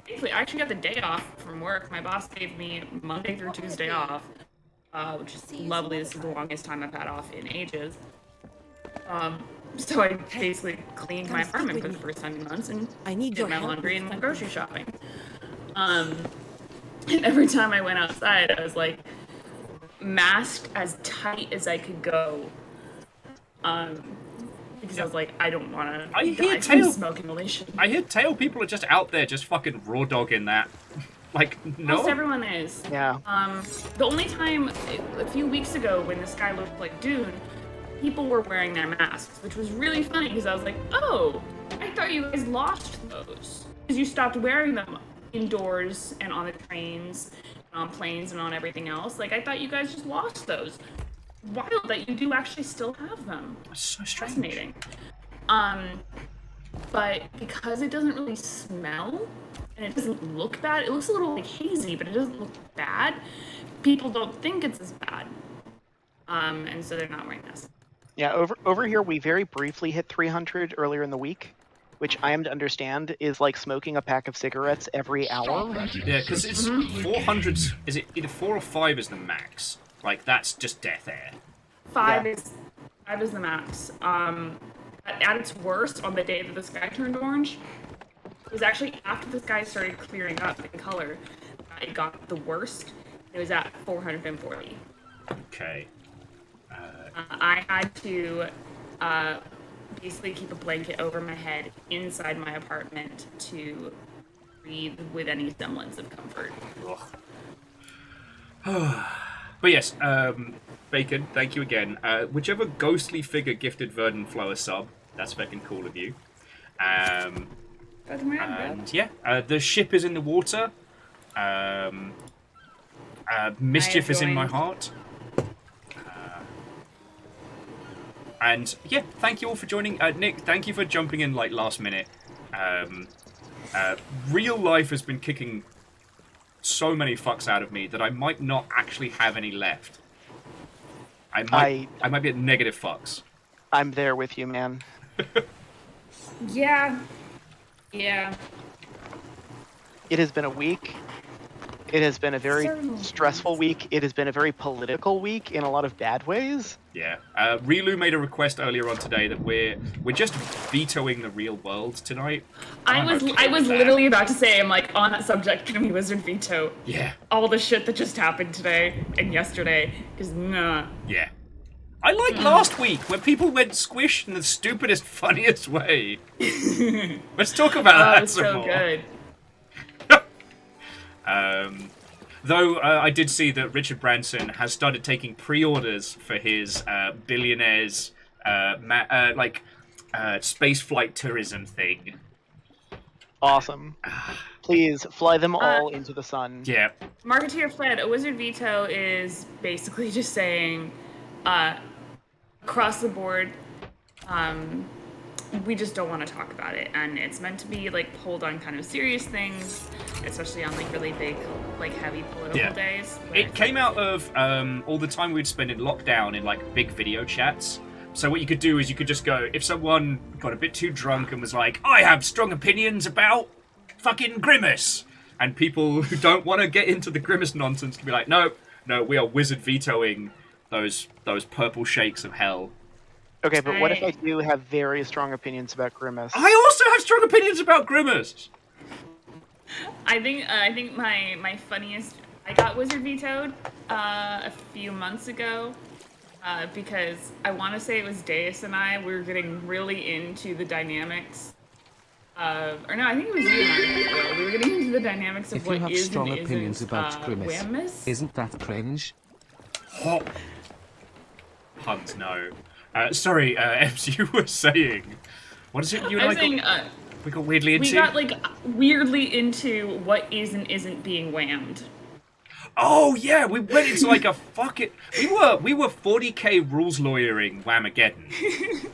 basically, I actually got the day off from work. My boss gave me Monday through Tuesday off, which is lovely. This is the longest time I've had off in ages. So I basically cleaned my apartment for the first time in months and did my laundry and went grocery shopping. And every time I went outside, I was like masked as tight as I could go. Because I was like, I don't want to die from smoke inhalation. I hear tail people are just out there just fucking raw dogging that. Like, no. Most everyone is. Yeah. The only time, a few weeks ago, when the sky looked like Dune, people were wearing their masks, which was really funny because I was like, oh, I thought you guys lost those. Because you stopped wearing them indoors and on the trains and on planes and on everything else. Like, I thought you guys just lost those. Wild that you do actually still have them. That's so strange. Fascinating. But because it doesn't really smell and it doesn't look bad, it looks a little like hazy, but it doesn't look bad. People don't think it's as bad. And so they're not wearing this. Yeah, over here we very briefly hit 300 earlier in the week, which I am to understand is like smoking a pack of cigarettes every hour. Yeah, because it's 400. Is it either 4 or 5 is the max? Like, that's just death air. Five is the max. At its worst, on the day that the sky turned orange, it was actually after the sky started clearing up in color. It got the worst. It was at 440. Okay. I had to basically keep a blanket over my head inside my apartment to breathe with any semblance of comfort. But yes, Bacon, thank you again. Whichever ghostly figure gifted Verdant Flow a sub, that's fucking cool of you. And yeah, the ship is in the water. Mischief is in my heart. And yeah, thank you all for joining. Nick, thank you for jumping in like last minute. Real life has been kicking so many fucks out of me that I might not actually have any left. I might be at negative fucks. I'm there with you, man. Yeah. It has been a week. It has been a very stressful week. It has been a very political week in a lot of bad ways. Yeah. Rilu made a request earlier on today that we're just vetoing the real world tonight. I was literally about to say, I'm like, on that subject, can we wizard veto? Yeah. All the shit that just happened today and yesterday, because nah. Yeah. I liked last week when people went squish in the stupidest, funniest way. Let's talk about that It was some so more. good. Though I did see that Richard Branson has started taking pre-orders for his billionaires space flight tourism thing. Awesome. Please fly them all into the sun. Yeah. Marketeer Fred, a wizard veto is basically just saying, across the board, we just don't want to talk about it, and it's meant to be like pulled on kind of serious things, especially on like really big, like heavy political days. It came out of all the time we'd spend in lockdown in like big video chats. So what you could do is you could just go, if someone got a bit too drunk and was like, I have strong opinions about fucking Grimace, and people who don't want to get into the Grimace nonsense can be like, no, we are wizard vetoing those purple shakes of hell. Okay, but what if I do have very strong opinions about Grimace? I also have strong opinions about Grimace. I think my funniest, I got wizard vetoed a few months ago because I want to say it was Deus and I, we were getting really into the dynamics or no, I think it was you and I. We were getting into the dynamics of If what you have is strong and opinions isn't about Grimace, whammis. isn't that cringe? Hot. Hunt, no. Sorry, Ebbs, you were saying. What is it you and I saying, got? We got weirdly into? We got like weirdly into what is and isn't being whammed. Oh yeah, we went into like a fucking. We were 40k rules lawyering Whamageddon.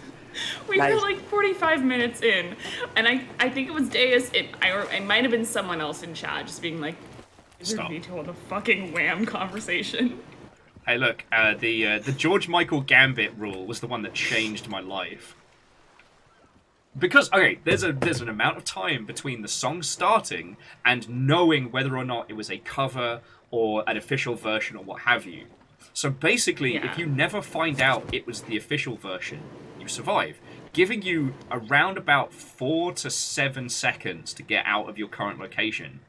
We were like 45 minutes in, and I think it was Deus. It might have been someone else in chat just being like, Stop. veto the fucking wham conversation. Hey, look, the George Michael Gambit rule was the one that changed my life. Because, okay, there's an amount of time between the song starting and knowing whether or not it was a cover or an official version or what have you. So basically, if you never find out it was the official version, you survive, giving you around about 4 to 7 seconds to get out of your current location.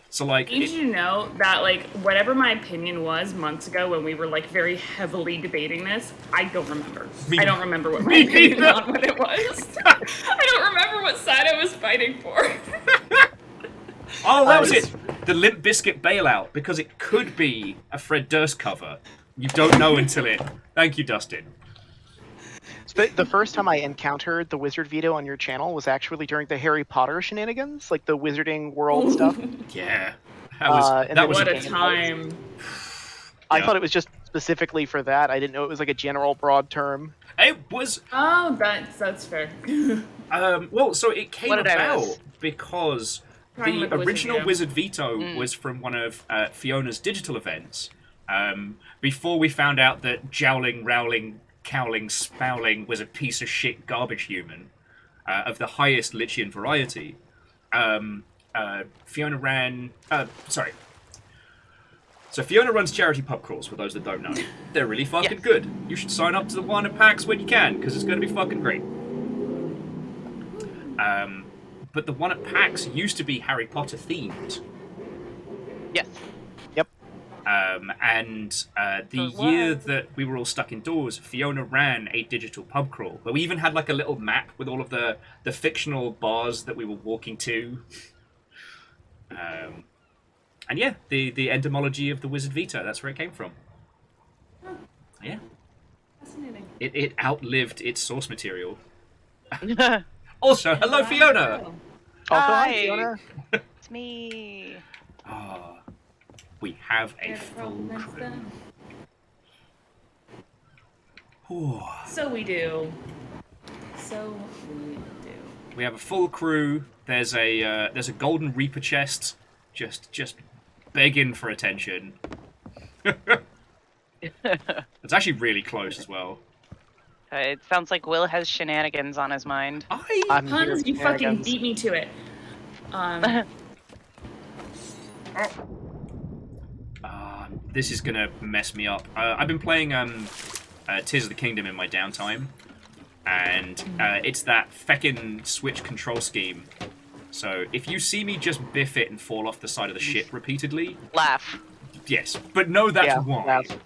So, like, Did you know that, like, whatever my opinion was months ago when we were, like, very heavily debating this, I don't remember. I don't remember what my opinion on what it was. I don't remember what side I was fighting for. Oh, that was it. The Limp Bizkit bailout, because it could be a Fred Durst cover. You don't know until it... Thank you, Dustin. The first time I encountered the wizard veto on your channel was actually during the Harry Potter shenanigans, like the Wizarding World stuff. Yeah. That was what a time. I thought it was just specifically for that. I didn't know it was like a general broad term. It was... Oh, that's fair. Well, so it came What did I about miss? because Talking the about the original Wizard Wizard Veto was from one of Fiona's digital events. Before we found out that Jowling, Rowling, Cowling, Spowling was a piece of shit garbage human of the highest Lichian variety. Fiona ran... sorry. So Fiona runs charity pub crawls, for those that don't know. They're really fucking good. You should sign up to the one at PAX when you can, because it's going to be fucking great. But the one at PAX used to be Harry Potter themed. Yes. Yep. And the year that we were all stuck indoors, Fiona ran a digital pub crawl, where we even had like a little map with all of the fictional bars that we were walking to. And yeah, the etymology of the Wizard Veto, that's where it came from. Yeah. Fascinating. It outlived its source material. Also, hello Fiona! Hi, Hi. Fiona. It's me. Ah, we have a full crew. Ooh. So we do. We have a full crew. There's a golden reaper chest, just begging for attention. It's actually really close as well. It sounds like Will has shenanigans on his mind. I'm here Hans, you for fucking shenanigans. beat me to it. This is gonna mess me up. I've been playing Tears of the Kingdom in my downtime, and it's that feckin' Switch control scheme. So if you see me just biff it and fall off the side of the ship repeatedly, Laugh. yes, but no, that's Yeah, why. that's-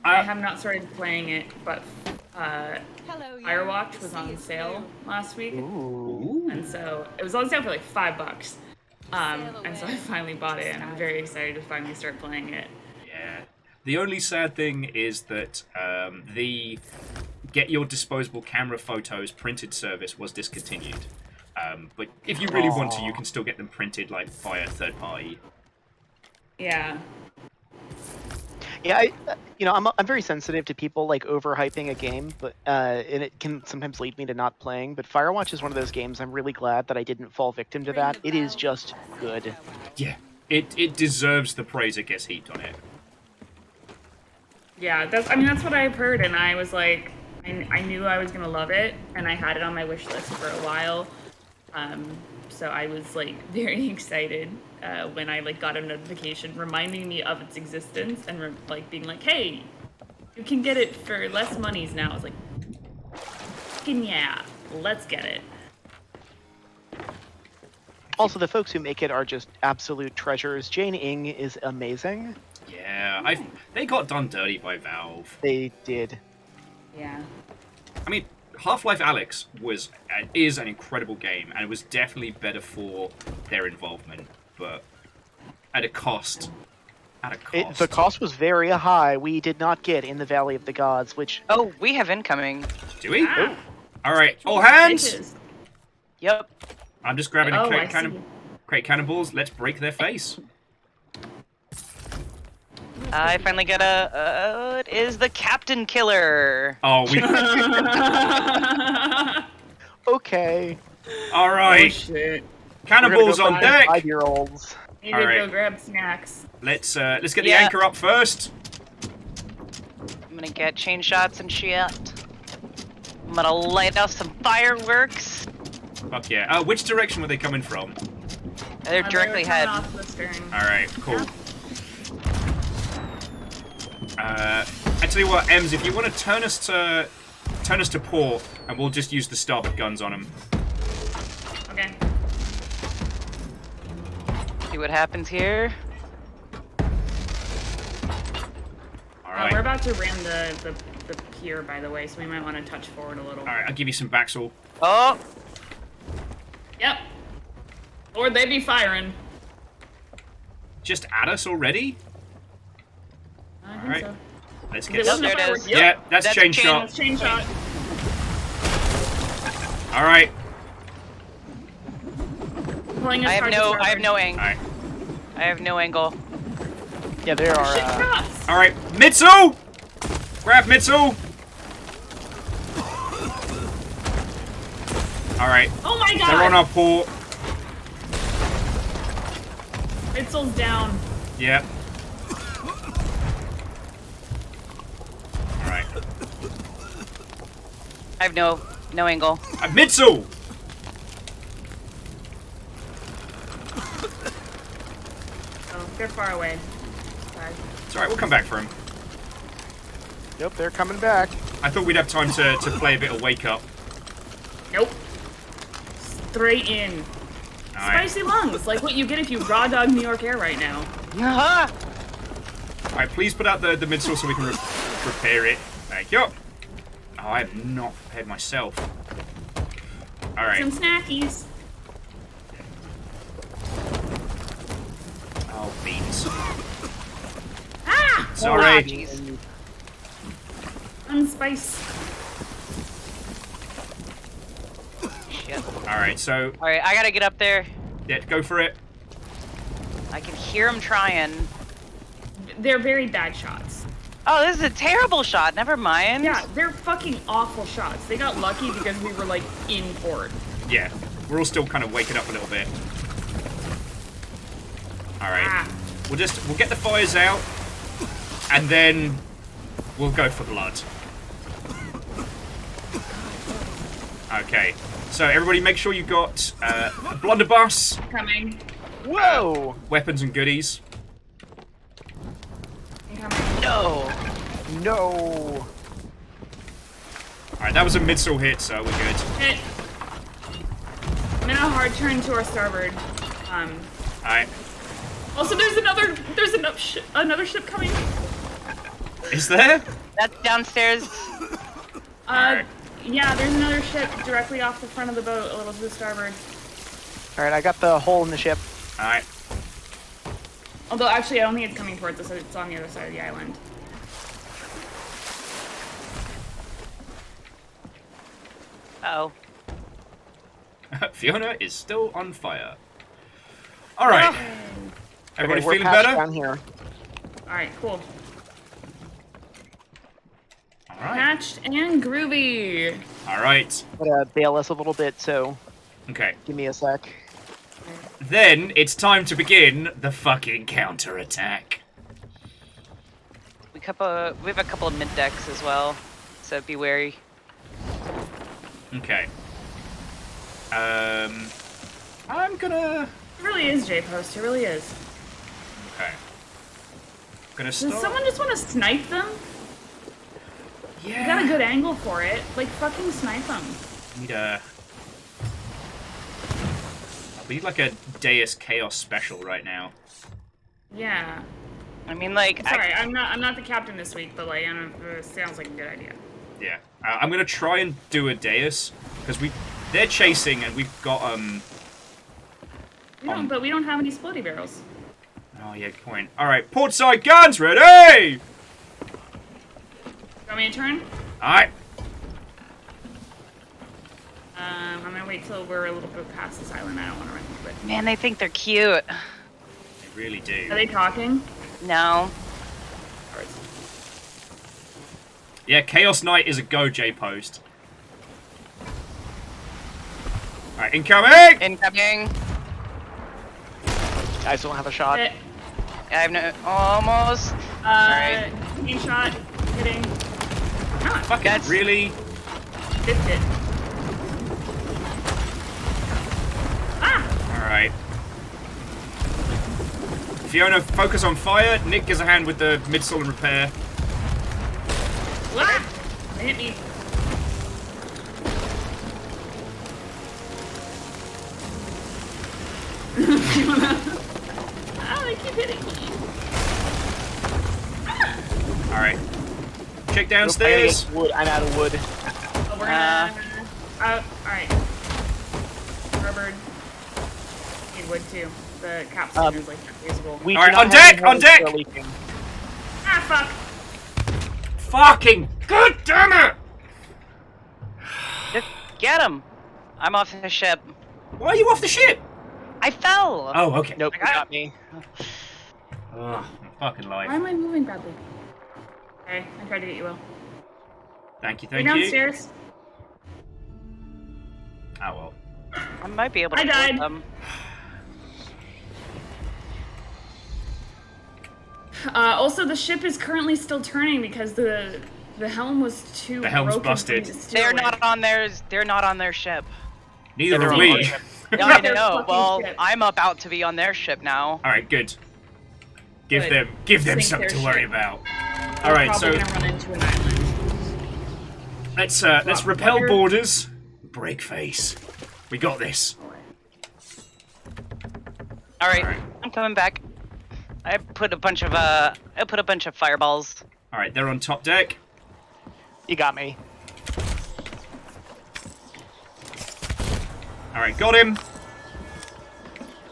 I have not started playing it, but Firewatch was on sale last week, Ooh. and so it was on sale for like $5. And so I finally bought it, and I'm very excited to finally start playing it. Yeah. The only sad thing is that the get your disposable camera photos printed service was discontinued. But if you really want to, you can still get them printed like via third party. Yeah. Yeah, I'm very sensitive to people like overhyping a game, but and it can sometimes lead me to not playing. But Firewatch is one of those games I'm really glad that I didn't fall victim to that. It is just good. Yeah. It deserves the praise it gets heaped on it. Yeah, that's what I've heard, and I was like, I knew I was gonna love it, and I had it on my wish list for a while. So I was like very excited when I like got a notification reminding me of its existence and like being like, hey, you can get it for less monies now. I was like, fucking yeah, let's get it. Also, the folks who make it are just absolute treasures. Jane Ing is amazing. Yeah, they got done dirty by Valve. They did. Yeah. I mean, Half-Life Alyx is an incredible game, and it was definitely better for their involvement, but at a cost. The cost was very high. We did not get In the Valley of the Gods, which... Oh, we have incoming. Do we? Ah. All right, all hands. Bitches. Yep. I'm just grabbing Oh, a I kind of. see. Create cannonballs. Let's break their face. I finally got it is the Captain Killer. Oh, we. Okay. All Oh right. shit. Cannonballs on deck. 5-year-olds. Need to Alright. go grab snacks. Let's get the Yeah. anchor up first. I'm gonna get chain shots and shit. I'm gonna light off some fireworks. Fuck yeah. Which direction were they coming from? They're directly They were coming ahead. off the stern. All right, cool. I tell you what, Ems, if you want to turn us to port, and we'll just use the starboard guns on them. Okay. See what happens here. All We're right. about to ram the pier, by the way, so we might want to touch forward a little. All right. I'll give you some backsaw. Oh, Yep. Or they be firing. Just at us already? I think Alright. so. Let's It get. wasn't there a it firework. is. Yep. Yeah, that's chain chain. shot. That's chain shot. All right. Pulling us I have hard to no starboard. angle. All right. I have no angle. Yeah, there are. Shit shots. All right. Mitsu! Grab Mitsu! All right. Oh my god! They're on our port. Mitzel's down. Yep. All right. I have no angle. Mitsu! Oh, they're far away. Sorry. It's all right. We'll come back for him. Yep, they're coming back. I thought we'd have time to play a bit of wake up. Nope. Straight in. All right. Spicy lungs, like what you get if you raw dog New York Air right now. Ah! All right. Please put out the Mitsu so we can repair it. Thank you. Oh, I have not prepared myself. All right. Some snackies. Oh, beans. Ah! Sorry. Jeez. Unspice. Shit. All right. So All right, I gotta get up there. yeah, go for it. I can hear him trying. They're very bad shots. Oh, this is a terrible shot. Never mind. Yeah, they're fucking awful shots. They got lucky because we were like in port. Yeah, we're all still kind of waking up a little bit. All right. Ah. We'll get the fires out, and then we'll go for blood. Okay. So everybody, make sure you got a blunderbuss, Coming. Whoa! weapons and goodies. Coming. No. No. All right, that was a mid-sail hit, so we're good. Hit. I'm in a hard turn to our starboard. All right. Also, there's another ship coming. Is there? That's downstairs. Alright. Yeah, there's another ship directly off the front of the boat, a little to the starboard. All right, I got the hole in the ship. All right. Although, actually, I don't think it's coming towards us. It's on the other side of the island. Uh-oh. Fiona is still on fire. All right. Everybody Okay, we're feeling patched better? down here. All right, cool. All right. Patched and groovy. All right. I'm gonna bail us a little bit, so Okay. give me a sec. Then it's time to begin the fucking counterattack. We have a couple of mid decks as well, so be wary. Okay. I'm gonna. It really is J-Post. It really is. Okay. Gonna Does start. someone just want to snipe them? Yeah. You got a good angle for it. Like, fucking snipe them. Need a. We need like a Deus Chaos special right now. Yeah. I mean, like, Sorry, I'm not the captain this week, but like, I don't know, it sounds like a good idea. Yeah. I'm gonna try and do a Deus because they're chasing and we've got But we don't have any splitty barrels. Oh yeah, good point. All right, portside guns ready. Want me to turn? All right. I'm gonna wait till we're a little bit past this island. I don't want to run into it. Man, they think they're cute. They really do. Are they talking? No. Yeah, Chaos Knight is a go, J-Post. Alright, incoming! Incoming. Guys don't have a shot. Hit. I have no. Almost. Alright. Team shot. Hitting. Ah, Fucking That's- really? missed it. Ah! Alright. Fiona, focus on fire. Nick gives a hand with the mid-soul and repair. Ah! They hit me. Oh, they keep hitting me. Alright. Check Nope, I gotta downstairs. get wood. I'm out of wood. Oh, we're gonna. Alright. Rubbered. Need wood too. The capstone is like usable. We All right, do not on have deck, any on wood deck! for leaking. Ah, fuck! Fucking god damn it! Just get him. I'm off the ship. Why are you off the ship? I fell. Oh, okay. Nope, I got got me. Ugh, my fucking Why life. am I moving badly? Okay, I tried to get you, Will. Thank you, Are you thank you. downstairs? Oh well. I might be able to I pull died. them. Also, the ship is currently still turning because the helm was too The helm's broken for me busted. to steer They're with. not on theirs. They're not on their ship. Neither They're are on we. our ship. Yeah, I Their know. fucking Well, ship. I'm about to be on their ship now. Alright, good. Give Good. them Sink something their to worry ship. about. We're Alright, so probably gonna run into an island. let's repel fire. borders. Break face. We got this. All right, Alright. I'm coming back. I put a bunch of fireballs. Alright, they're on top deck. You got me. Alright, got him.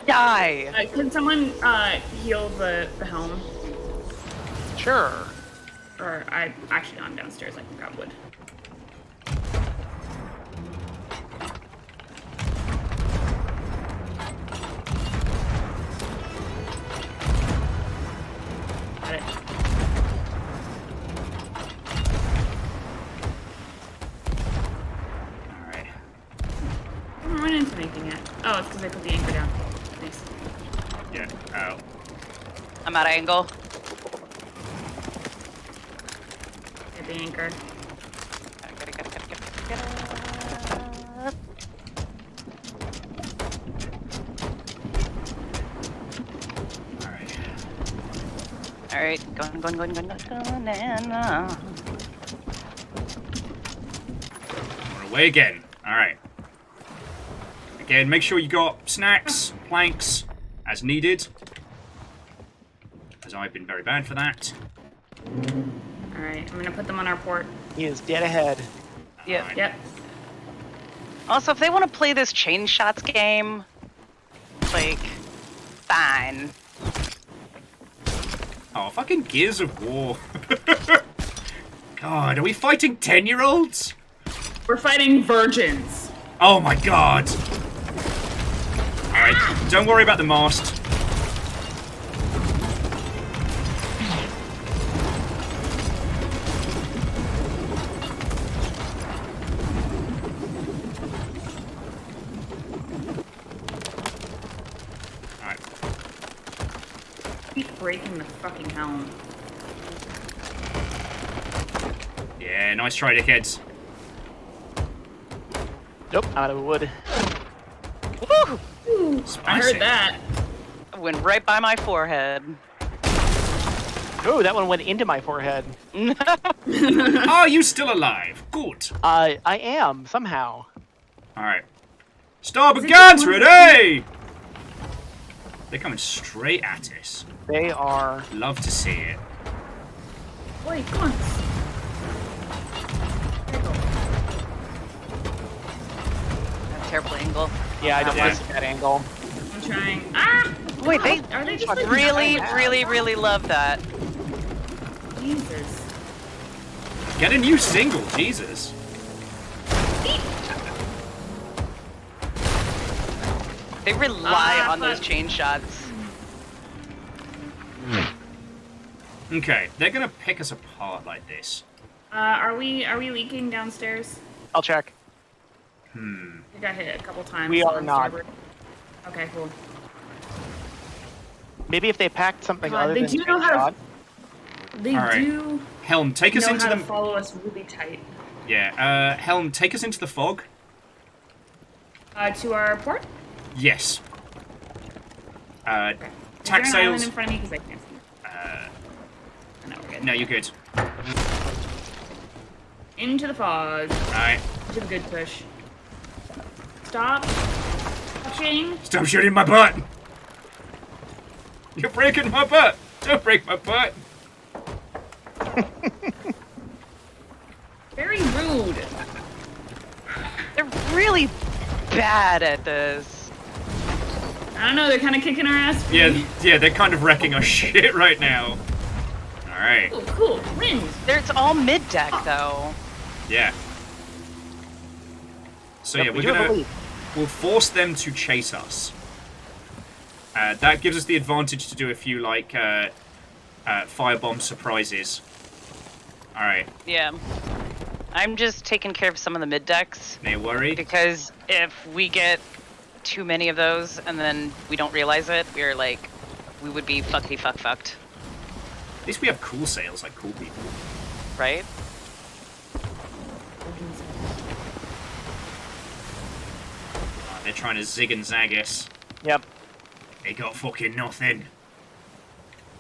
Die. Can someone heal the helm? Sure. Or I actually I'm downstairs. I can grab wood. Got it. Alright. I haven't run into anything yet. Oh, it's because I put the anchor down. Nice. Yeah. Oh. I'm out of angle. Get the anchor. Get. Alright. All right, going. We're away again. Alright. Again, make sure you got snacks, planks, as needed. As I've been very bad for that. Alright, I'm gonna put them on our port. He is dead ahead. Yep. Alright. Yep. Also, if they want to play this chain shots game, like, fine. Oh, fucking Gears of War. God, are we fighting 10-year-olds? We're fighting virgins. Oh my god. Alright, don't worry about the mast. Alright. Keep breaking the fucking helm. Yeah, nice try, dickheads. Nope, I'm out of wood. Woo! I Spicy. heard that. Went right by my forehead. Oh, that one went into my forehead. Are you still alive? Good. I am, somehow. Alright. Starboard Is it guns, just one- ready! They're coming straight at us. They are. Love to see it. Wait, come on. Terrible angle. Yeah, I don't Yeah. want to see that angle. I'm trying. Ah! Wait, they Are they just like really love that. Jesus. Get a new single, Jesus. They rely on those fuck. chain shots. Okay, they're gonna pick us apart like this. Are we leaking downstairs? I'll check. We got hit a couple times. We are on not. starboard. Okay, cool. Maybe if they packed something God, other they than do know chain how to- shot. They All right. do Helm, take us know into how the... to follow us really tight. Yeah, Helm, take us into the fog. To our port? Yes. Is Tack there an island sails. in front of me? Because I can't see. No, we're good. No, you're good. Into the fog. Alright. Into the good push. Stop. Touching. Stop shooting my butt! You're breaking my butt! Don't break my butt! Very rude. They're really bad at this. I don't know, they're kind of kicking our ass. Yeah, they're kind of wrecking our shit right now. Alright. Cool, cool. Wind. It's all mid-deck, though. Yeah. So Yep, yeah, we we're do have a gonna... lead. We'll force them to chase us. That gives us the advantage to do a few, like, firebomb surprises. Alright. Yeah. I'm just taking care of some of the mid-decks. No worry. Because if we get too many of those and then we don't realize it, we're like, we would be fucked, At least we have cool sails, like cool people. right? They're trying to zig and zag us. Yep. They got fucking nothing.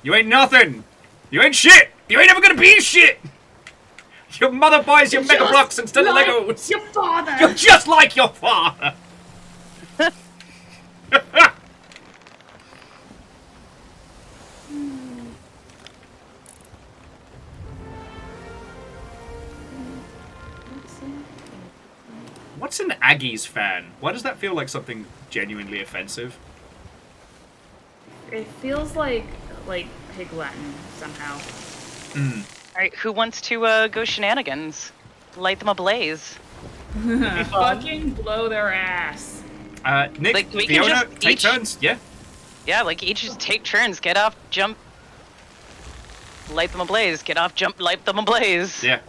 You ain't nothing! You ain't shit! You ain't ever gonna be shit! Your mother buys your Mega Blocks instead of like Legos! Your father. You're just like your father! What's an Aggies fan? Why does that feel like something genuinely offensive? It feels like pig Latin somehow. Alright, who wants to go shenanigans? Light them ablaze. Fucking blow their ass. Nick, Like, we can Fiona, just take each- turns, yeah? Yeah, like each just take turns, get off, jump, light them ablaze, get off, jump, light them ablaze. Yeah.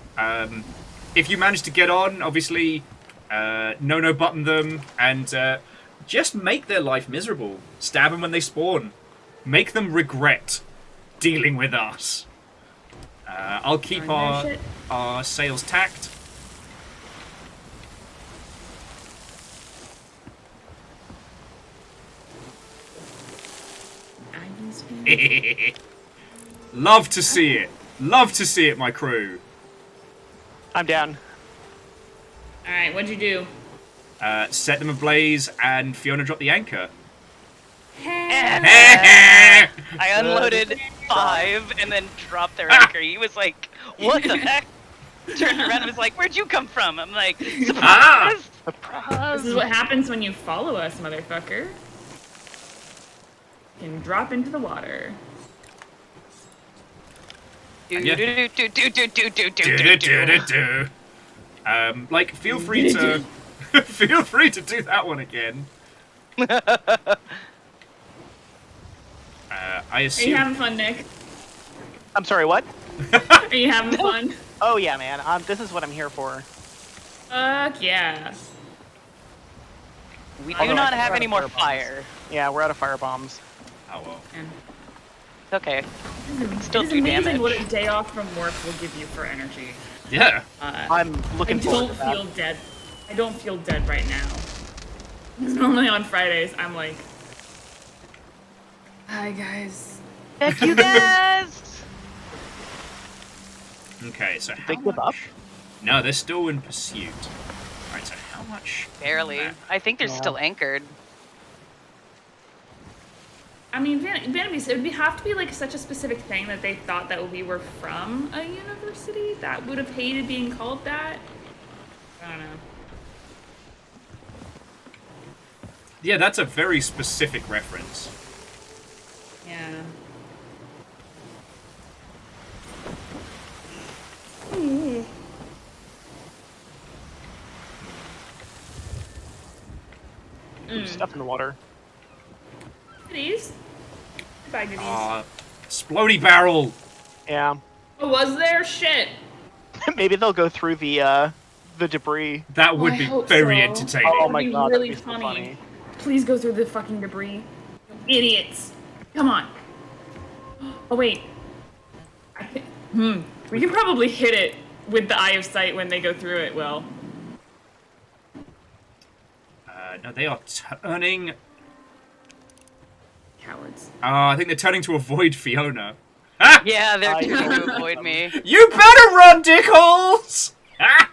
If you manage to get on, obviously, no button them, and just make their life miserable. Stab them when they spawn. Make them regret dealing with us. I'll keep Throwing their shit. our sails tacked. Love to see it. Love to see it, my crew. I'm down. Alright, what'd you do? Set them ablaze, and Fiona dropped the anchor. I unloaded 5 and then dropped their anchor. He was like, what the heck? Turned around and was like, where'd you come from? I'm like, surprise! This is what happens when you follow us, motherfucker. You can drop into the water. Do-do-do-do-do-do-do-do-do. Like, feel free to feel free to do that one again. I Are you assume. having fun, Nick? I'm sorry, what? Are you having fun? Oh yeah, man. This is what I'm here for. Fuck yeah. We Although do I not think have we're any out more of fire. Yeah, we're out of fire bombs. Oh well. And It's okay. Still it's do amazing damage. what a day off from work will give you for energy. Yeah. I'm I looking forward don't to that. feel dead. I don't feel dead right now. 'Cause normally on Fridays, I'm like, hi guys. Heck you guys! Okay, so how They give up? much? No, they're still in pursuit. Alright, so how much? Barely. I think they're still anchored. I mean, Vanabis, it would have to be like such a specific thing that they thought that we were from a university that would have hated being called that. I don't know. Yeah, that's a very specific reference. Yeah. Ooh, stuff in the water. Goodies. Goodbye, goodies. Splody barrel. Yeah. Oh, was there? Shit. Maybe they'll go through the debris. That would I be hope very so. entertaining. Oh That'd my be god, really that'd be so funny. Please go through the fucking debris. You idiots. Come on. Oh, wait. We can probably hit it with the eye of sight when they go through it, Will. No, they are turning. Cowards. I think they're turning to avoid Fiona. Ah! Yeah, they're trying to avoid me. You better run, dickholes! Ah!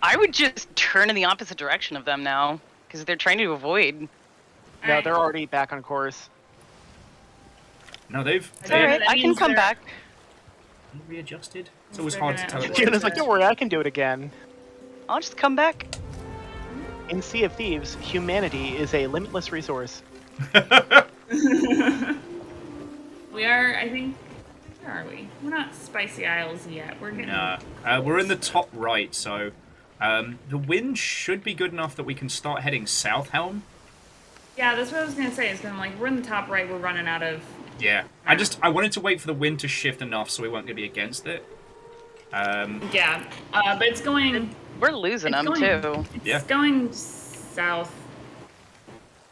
I would just turn in the opposite direction of them now, because they're trying to avoid. No, they're already back on course. No, they've Alright, I can come back. readjusted. It's always They're hard to gonna tell. avoid Fiona's like, don't worry, I can do it again. I'll just come back. In Sea of Thieves, humanity is a limitless resource. We are, I think. Where are we? We're not Spicy Isles yet. We're getting. Nah, we're in the top right, so the wind should be good enough that we can start heading south, Helm. Yeah, that's what I was gonna say. It's gonna we're in the top right. We're running out of. Yeah, I wanted to wait for the wind to shift enough so we weren't gonna be against it. Yeah, but it's going. We're losing It's them going- too. Yeah. It's going south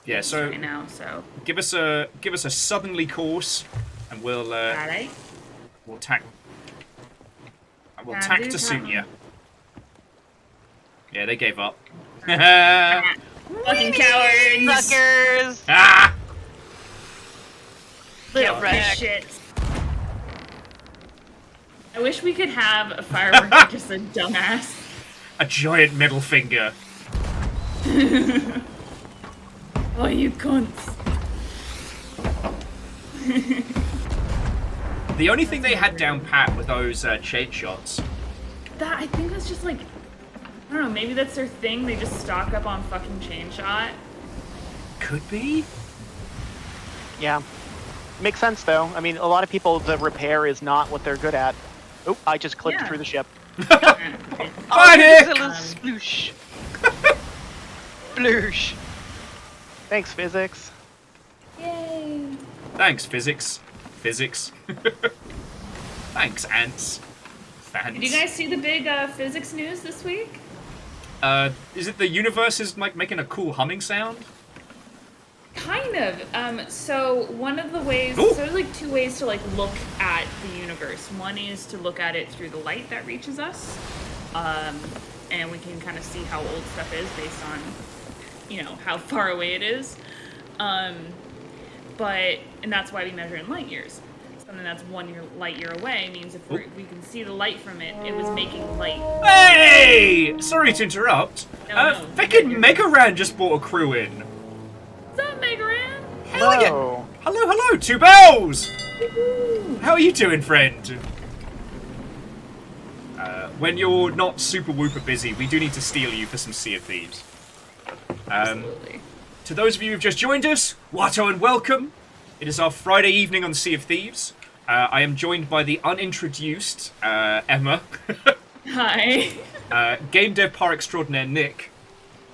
Yeah, so right now. So. give us a southerly course, and we'll Alright. we'll tack Can tack do to that suit one. you. Yeah, they gave up. Fucking cowards! Suckers! Ah! Little Get wrecked. shit. I wish we could have a firework that just a dumbass. A giant middle finger. Oh, you cunts. The only thing they had down pat were those chain shots. That, I think that's just like, I don't know, maybe that's their thing. They just stock up on fucking chain shot. Could be. Yeah. Makes sense, though. I mean, a lot of people, the repair is not what they're good at. Oh, I just clicked Yeah. through the ship. Bye, There's a Nick! little sploosh. Sploosh. Thanks, physics. Yay. Thanks, physics. Physics. Thanks, ants. Fans. Did you guys see the big physics news this week? Is it the universe is like making a cool humming sound? Kind of. So one of the ways, Ooh. so there's like two ways to like look at the universe. One is to look at it through the light that reaches us, and we can kind of see how old stuff is based on, you know, how far away it is. And that's why we measure in light years. Something that's light year away means if we can see the light from it, it was making light. Hey! Sorry to interrupt. No, Fucking you're- Megaran just brought a crew in. What's up, Megaran? Hell yeah. Oh. Hello, Two Bells! How are you doing, friend? When you're not super whooper busy, we do need to steal you for some Sea of Thieves. Absolutely. To those of you who've just joined us, Watto and welcome. It is our Friday evening on the Sea of Thieves. I am joined by the unintroduced Emma, Hi. game dev par extraordinaire Nick,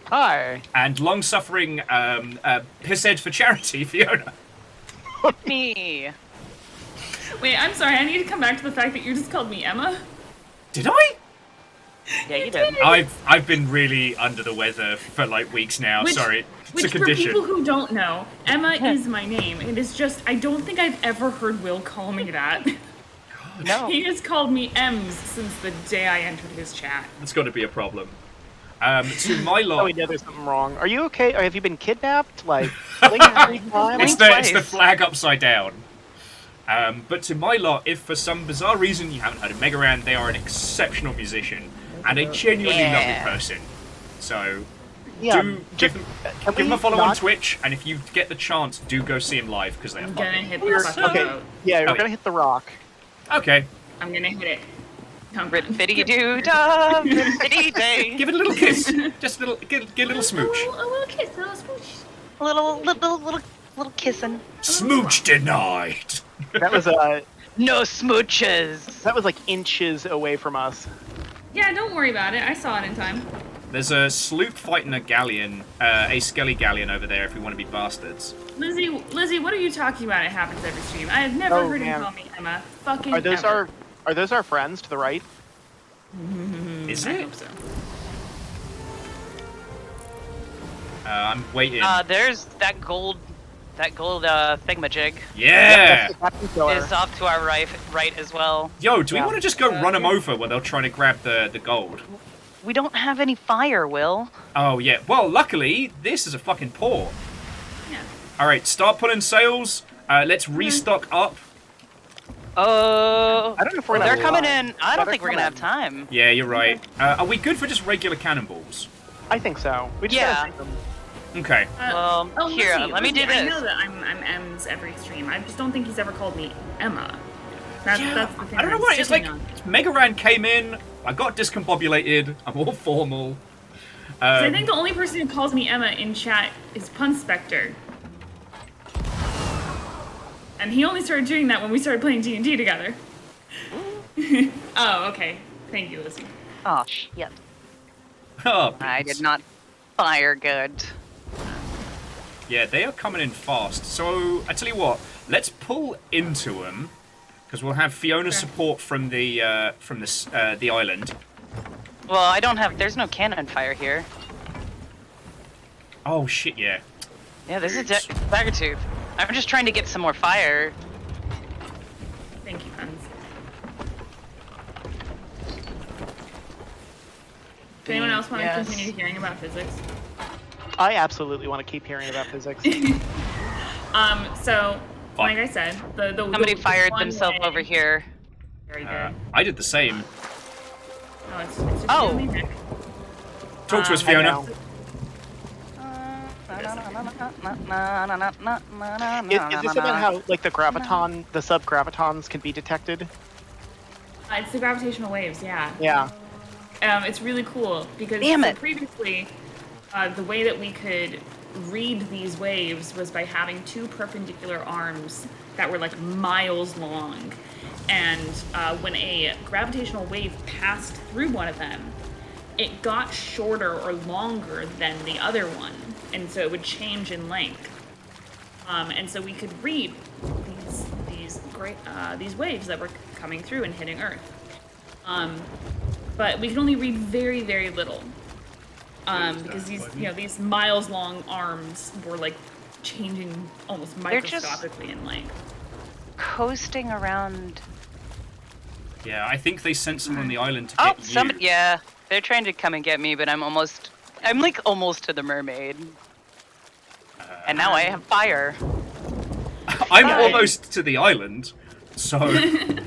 Hi. and long-suffering pisshead for charity Fiona. Me. Wait, I'm sorry. I need to come back to the fact that you just called me Emma. Did I? Yeah, you did. I've been really under the weather for like weeks now. Sorry, it's a Which, for condition. people who don't know, Emma is my name. It is just, I don't think I've ever heard Will call me that. No. He has called me Ems since the day I entered his chat. It's got to be a problem. To my Oh, lot, we know there's something wrong. Are you okay? Or have you been kidnapped? Like, blink 3 times? it's the twice. flag upside down. But to my lot, if for some bizarre reason you haven't heard of Megaran, they are an exceptional musician and a genuinely lovely person. So Yeah. do give them, Can give them we a follow on not- Twitch, and if you get the chance, do go see them live because they are I'm gonna fucking hit the fucking Okay. boat. Yeah, we're Okay. gonna hit the rock. Okay. I'm gonna hit it. Rippity doo da, rippity day. Give it a little kiss. Just a little, get a little smooch. A little kiss, a little smooch. Little kissing. Smooch denied. That was No smooches. that was like inches away from us. Yeah, don't worry about it. I saw it in time. There's a sloop fighting a galleon, a Skelly galleon over there if we want to be bastards. Lizzie, what are you talking about? It happens every stream. I have never heard him call me Emma. Fucking Are those ever. are those our friends to the right? Is I it? hope so. I'm waiting. There's that gold thingamajig Yeah! That's the captain killer. is off to our right as well. Yo, do we Yeah. want to just go run them over where they'll try to grab the gold? We don't have any fire, Will. Oh, yeah. Well, luckily, this is a fucking port. Yeah. Alright, start pulling sails. Let's restock up. Oh, I don't know if we're they're gonna coming have in. I don't they're think we're gonna have coming. time. Yeah, you're right. Are we good for just regular cannonballs? I think so. We just Yeah. gotta think them. Okay. Here, Lizzie, let me do Lizzie, I this. know that I'm M's every stream. I just don't think he's ever called me Emma. That's the thing. I don't know I'm what, it's like, sticking on. Megaran came in, I got discombobulated, I'm all formal. 'Cause I think the only person who calls me Emma in chat is Pun Spectre. And he only started doing that when we started playing D&D together. Oh, okay. Thank you, Lizzie. Oh shit! Oh, I did not fire good. Yeah, they are coming in fast. So, I tell you what, let's pull into them, because we'll have Fiona's support from the island. Well, I don't have. There's no cannon fire here. Oh, shit, yeah. Yeah, this is Daggertooth. I'm just trying to get some more fire. Thank you, Puns. Does anyone else want Yes. to continue hearing about physics? I absolutely want to keep hearing about physics. So, like I said, the Somebody fired one themselves way- over here. Very good. I did the same. Oh, it's just Oh. really Nick. Talk to us, I Fiona. know. Is this about how like the graviton, the sub-gravitons can be detected? It's the gravitational waves, yeah. Yeah. It's really cool because Damn so it. previously, the way that we could read these waves was by having two perpendicular arms that were like miles long. And when a gravitational wave passed through one of them, it got shorter or longer than the other one. And so it would change in length. And so we could read these waves that were coming through and hitting Earth. But we could only read very, very little. Because these miles long arms were like changing almost They're just- microscopically in length. Coasting around. Yeah, I think they sent someone on the island to Oh, get you. somebody. Yeah, they're trying to come and get me, but I'm like almost to the mermaid. And now I have fire. I'm Hi. almost to the island, so... The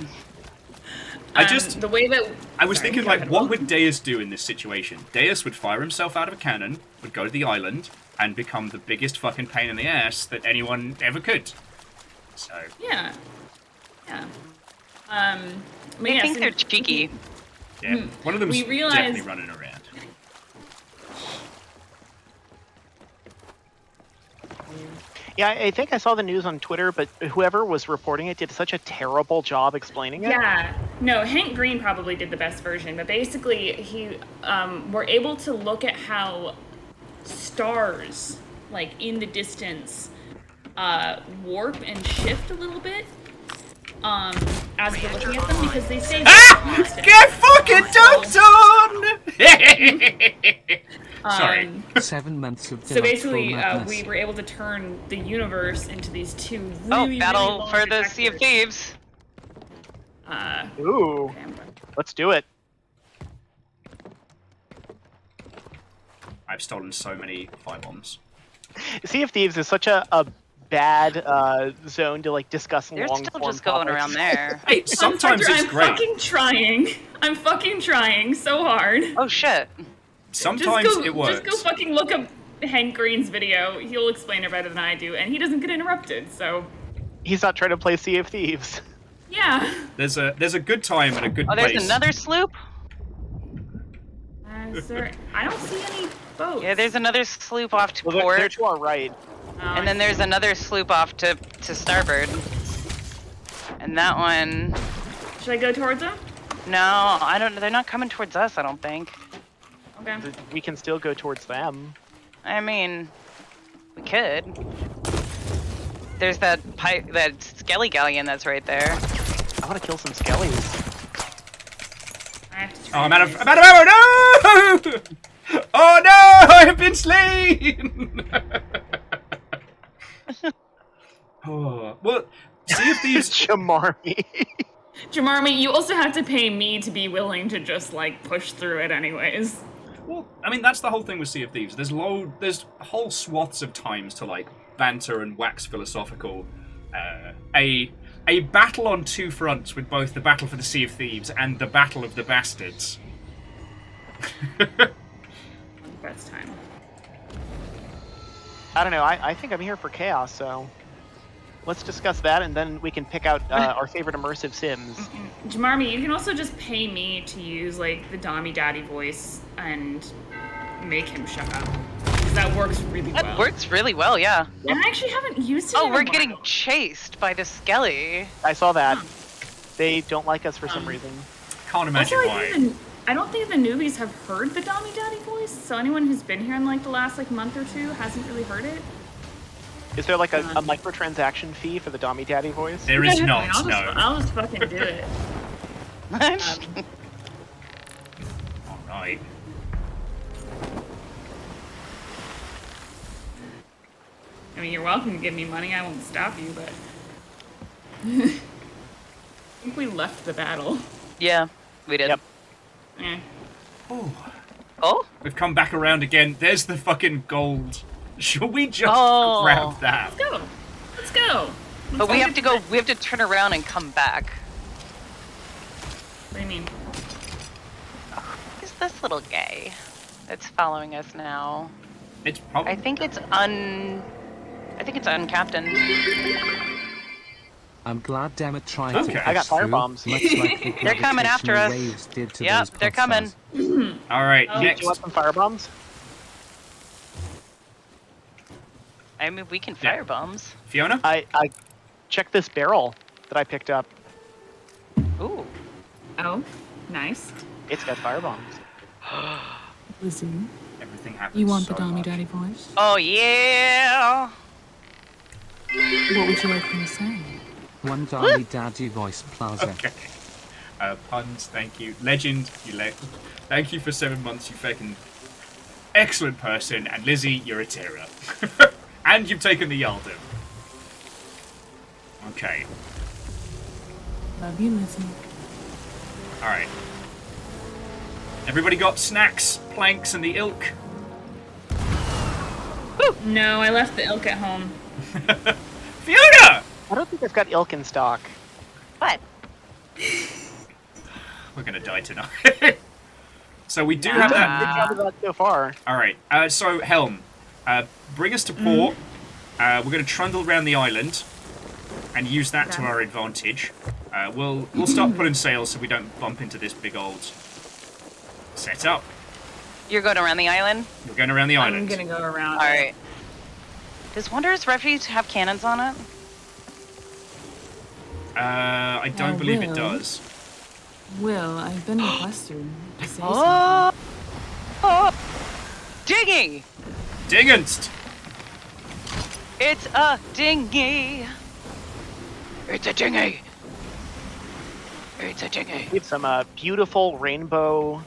way that I was Sorry, thinking, go like, ahead, what Will. would Deus do in this situation? Deus would fire himself out of a cannon, would go to the island, and become the biggest fucking pain in the ass that anyone ever could. So, Yeah. But I yeah, think so they're cheeky. yeah, one of them's We realized- definitely running around. Yeah, I think I saw the news on Twitter, but whoever was reporting it did such a terrible job explaining it. Yeah, no, Hank Green probably did the best version, but basically he were able to look at how stars, like in the distance, warp and shift a little bit as we're looking at them because they stay constant. Get fucking dunked on! Sorry. 7 months of So delightful basically, madness. we were able to turn the universe into these two really, Oh, really battle long for the Sea of detectors. Thieves. Ooh, Okay, let's do it. I've stolen so many firebombs. Sea of Thieves is such a bad zone to like discuss They're long still form just going topics. around there. Hey, sometimes Hunter, it's I'm great. fucking trying. I'm fucking trying so hard. Oh shit. Sometimes it works. Just go fucking look up Hank Green's video. He'll explain it better than I do, and he doesn't get interrupted. So He's not trying to play Sea of Thieves. yeah. There's a good time and a good Oh, place. there's another sloop. Sir, I don't see any boats. Yeah, there's another sloop off to Well, port, they're to our right. and then there's another sloop off to starboard. And that one, Should I go towards him? no, I don't. They're not coming towards us. I don't think. Okay. We can still go towards them. I mean, we could. There's that skelly galleon that's right there. I want to kill some skellies. I have to Oh, try I'm out of this. ammo! No! Oh no! I have been slain! Oh, well, Sea of Thieves. Jamarmi. Jamarmi, you also have to pay me to be willing to just, like, push through it anyways. Well, I mean, that's the whole thing with Sea of Thieves. There's whole swaths of times to like banter and wax philosophical. A battle on two fronts with both the battle for the Sea of Thieves and the battle of the bastards. Best time. I don't know. I think I'm here for chaos, so let's discuss that, and then we can pick out our favorite immersive sims. Jamarmi, you can also just pay me to use, like, the Dommy Daddy voice and make him shut up. Because that works really well. That works really well, yeah. And I actually haven't used it Oh, in a we're while. getting chased by the skelly. I saw that. They don't like us for some reason. Can't imagine Also, why. I don't think the newbies have heard the Dommy Daddy voice, so anyone who's been here in, like, the last, like, month or two hasn't really heard it. Is there like a microtransaction fee for the Dommy Daddy voice? There is not. I'll No. I'll just fucking do it. All right. I mean, you're welcome to give me money. I won't stop you, but I think we left the battle. Yeah, we did. Yep. Eh. Oh? We've come back around again. There's the fucking gold. Shall we just Oh. grab that? Let's go. Let's go. But we have to go. We have to turn around and come back. What do you mean? Who's this little guy that's following us now? It's probably. I think it's uncaptained. I'm glad Demet tried Okay. to I got push through, firebombs. much like the They're coming after gravitational us. waves did to Yep, those they're pop coming. stars. All right. Oh. Next. Do you want some firebombs? I mean, we can Yeah. fire bombs. Fiona. I checked this barrel that I picked up. Ooh. Oh, nice. It's got firebombs. Listen, Everything happens. you want so the Dommy much. Daddy voice? Oh yeah. What would you like me to say? One Darly Daddy voice plaza. Okay. Puns. Thank you. Legend. Thank you for 7 months. You fucking excellent person. And Lizzie, you're a terror. And you've taken the Yalden. Okay. Love you, Lizzie. All right. Everybody got snacks, planks, and the ilk. No, I left the ilk at home. Fiona! I don't think I've got ilk in stock. What? We're gonna die tonight. So we do have that. Good job of that so far. All right. So Helm, bring us to port. We're going to trundle around the island and use that to Okay. our advantage. We'll start putting sails so we don't bump into this big old setup. You're going around the island? We're going around the I'm island. gonna go around. All right. Does Wanderer's Refuge have cannons on it? I don't I believe it will. does. Will, I've been requested to say Oh! Oh! Dinghy! Dingenst! It's a dinghy! It's a dinghy! It's a dinghy! We have some beautiful rainbow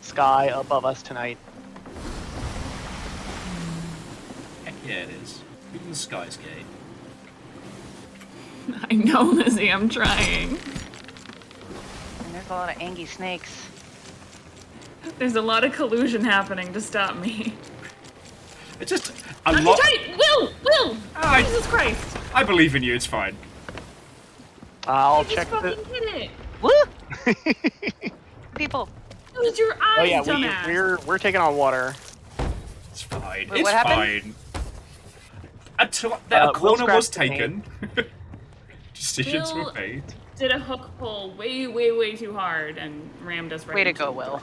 sky above us tonight. Heck yeah, it is. Even the sky's gay. I know, Lizzie. I'm trying. And there's a lot of angy snakes. There's a lot of collusion happening to stop me. It's just a I'm lot. trying. Will! I- Jesus Christ! I believe in you. It's fine. I'll Just check fucking the. hit it. Woo! People. Close your eyes, Oh yeah, dumbass. we're taking on water. It's fine. Wait, it's what happened? fine. A Will corner was scratched his taken. Decisions Will- were made. Did a hook pull way too hard and rammed us right Way to into go, it. Will.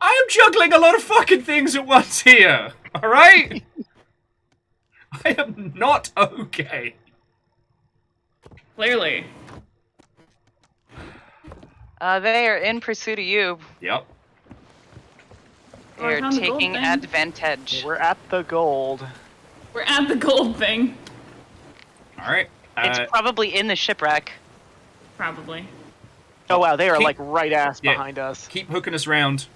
I am juggling a lot of fucking things at once here. All right. I am not okay. Clearly. They are in pursuit of you. Yep. Oh, I They're found the gold taking thing. advantage. We're at the gold. We're at the gold thing. All right. It's probably in the shipwreck. Probably. Oh wow, they are Keep- like right ass Yeah. behind us. Keep hooking us round.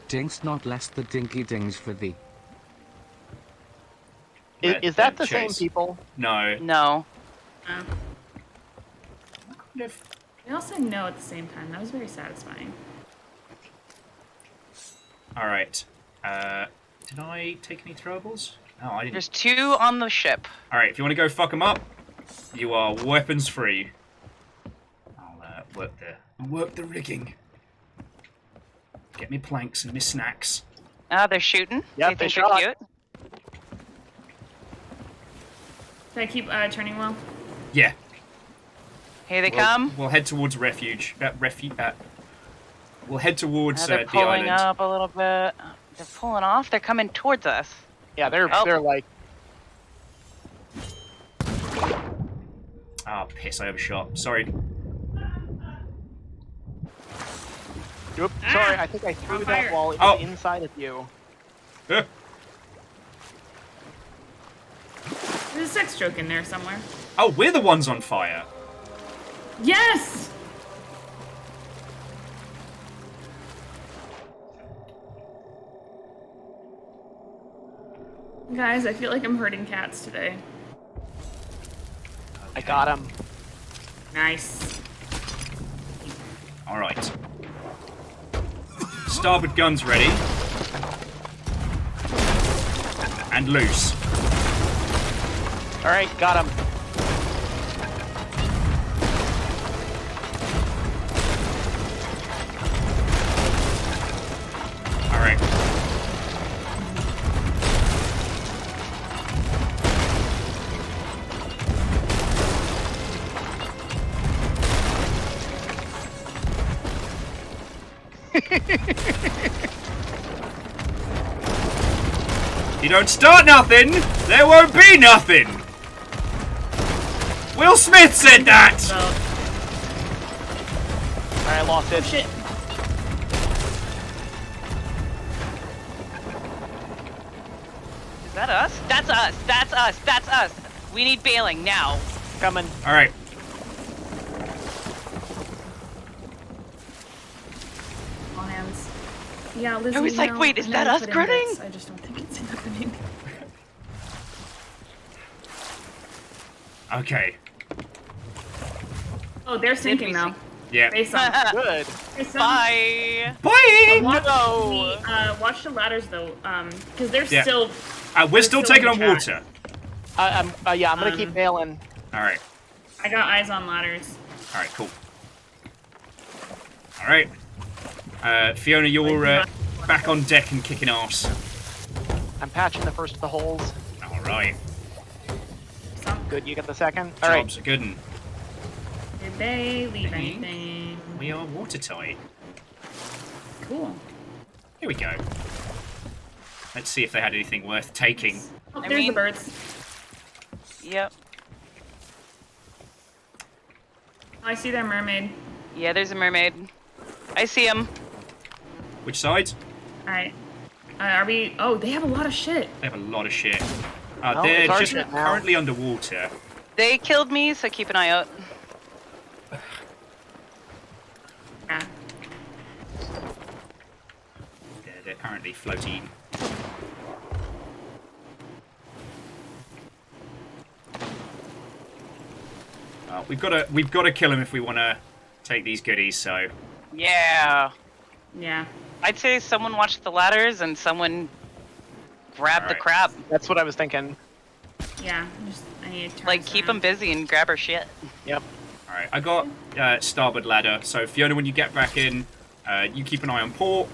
Dingst not less the dinky dings for thee. Is that the Chase. same people? No. No. They all said no at the same time. That was very satisfying. All right. Did I take any throwables? No, I didn't. There's 2 on the ship. All right. If you want to go fuck them up, you are weapons free. I'll work the rigging. Get me planks and me snacks. They're shooting. Yep, They think they they're shot. cute. Should I keep turning well? Yeah. Here they come. We'll head towards refuge. We'll head towards They're the pulling island. up a little bit. They're pulling off. They're coming towards us. Yeah, they're Oh. like. Ah, piss! I overshot. Sorry. Oops, sorry, I think I threw on that fire. while it Oh. was inside of you. Uh, There's a sex joke in there somewhere. Oh, we're the ones on fire. Yes! Guys, I feel like I'm hurting cats today. I got him. Nice. All right. Starboard guns ready. And loose. All right, got him. All right. You don't start nothing, there won't be nothing. Will Smith said that. So, All right, I lost it. shit. Is that us? That's us. That's us. That's us. We need bailing now. Coming. All right. All hands. Yeah, Lizzie, I was like, no, wait, is I know that you us put in grinning? bits, I just don't think it's happening. Okay. Oh, they're sinking now. Yeah. Face on. Good. Face on. Bye. Bye. Watch, No. watch the ladders though, because they're Yeah. still. We're still still taking in on chat. water. Yeah, I'm gonna keep bailing. All right. I got eyes on ladders. All right. Cool. All right. Fiona, you're back on deck and kicking ass. I'm patching the first of the holes. All right. Some. Good, you get the second. All right. Jobs are good. Did they leave Think anything? We are watertight. Cool. Here we go. Let's see if they had anything worth taking. Oh, I there's the mean- birds. Yep. Oh, I see their mermaid. Yeah, there's a mermaid. I see him. Which side? Alright. Are we. Oh, they have a lot of shit. They have a lot of shit. Oh, They're it's our just shit now. currently underwater. They killed me, so keep an eye out. Yeah. They're currently floating. We've got to kill him if we want to take these goodies. So Yeah. Yeah. I'd say someone watched the ladders and someone grabbed the Alright. crab. That's what I was thinking. Yeah. I need to turn Like, this keep around. them busy and grab her shit. Yep. all right, I got starboard ladder. So Fiona, when you get back in, you keep an eye on port,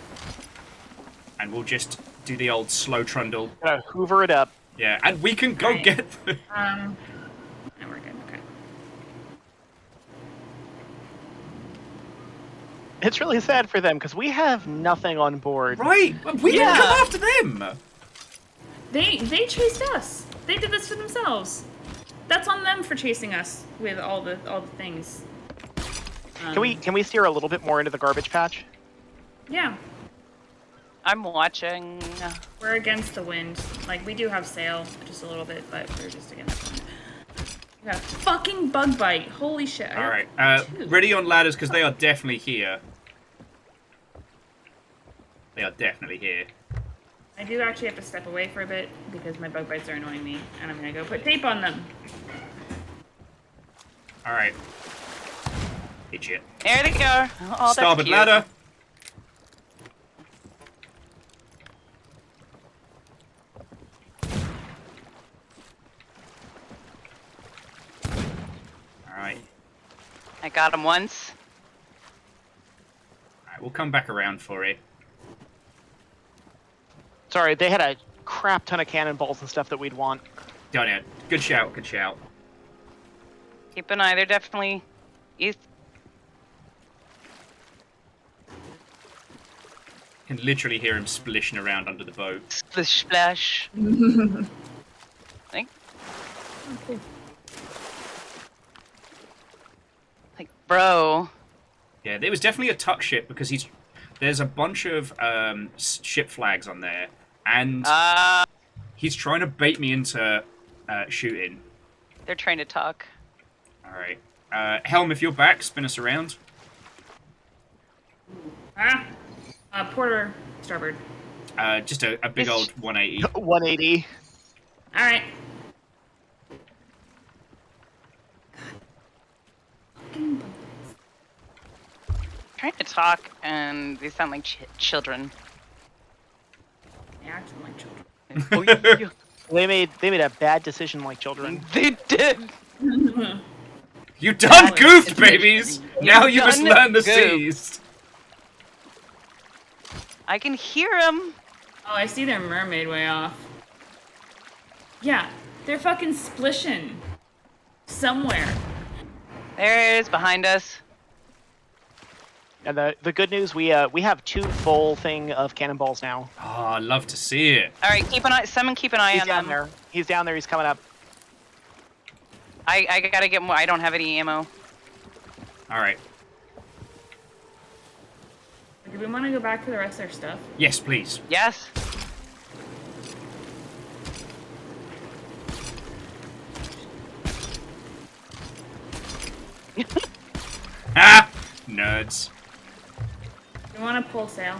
and we'll just do the old slow trundle. Gotta hoover it up. Yeah, and we can go Right. get the... No, we're good. Okay. It's really sad for them because we have nothing on board. Right, we didn't Yeah. come after them. They chased us. They did this to themselves. That's on them for chasing us with all the things. Can we steer a little bit more into the garbage patch? Yeah, I'm watching. we're against the wind. Like, we do have sail, just a little bit, but we're just against the wind. We got a fucking bug bite. Holy shit. All right, ready on ladders because they are definitely here. They are definitely here. I do actually have to step away for a bit because my bug bites are annoying me, and I'm gonna go put tape on them. All right. Hit you. There they go. Oh, that's Starboard cute. ladder. All right. I got him once. All right, we'll come back around for it. Sorry, they had a crap ton of cannonballs and stuff that we'd want. Done it. Good shout. Good shout. Keep an eye. They're definitely east. Can literally hear him splishing around under the boat. Splish splash. Think. Like, bro. Yeah, there was definitely a tuck ship because there's a bunch of ship flags on there, and he's trying to bait me into shooting. They're trying to talk. All right, Helm, if you're back, spin us around. Porter, starboard. Just a big old 180. 180. All right. Trying to talk, and they sound like children. They act like children. They made a bad decision like children. They did. You done goofed, babies! Now you must done learn the goofed. seas. I can hear him. Oh, I see their mermaid way off. Yeah, they're fucking splishing. Somewhere. There it is behind us. And the good news, we have 2 full thing of cannonballs now. Oh, I love to see it. All right, keep an eye. Someone keep an eye He's on down them. there. He's down there. He's coming up. I gotta get more. I don't have any ammo. All right. Do we want to go back for the rest of their stuff? Yes, please. Yes. Ah, nerds. Do we want to pull sail?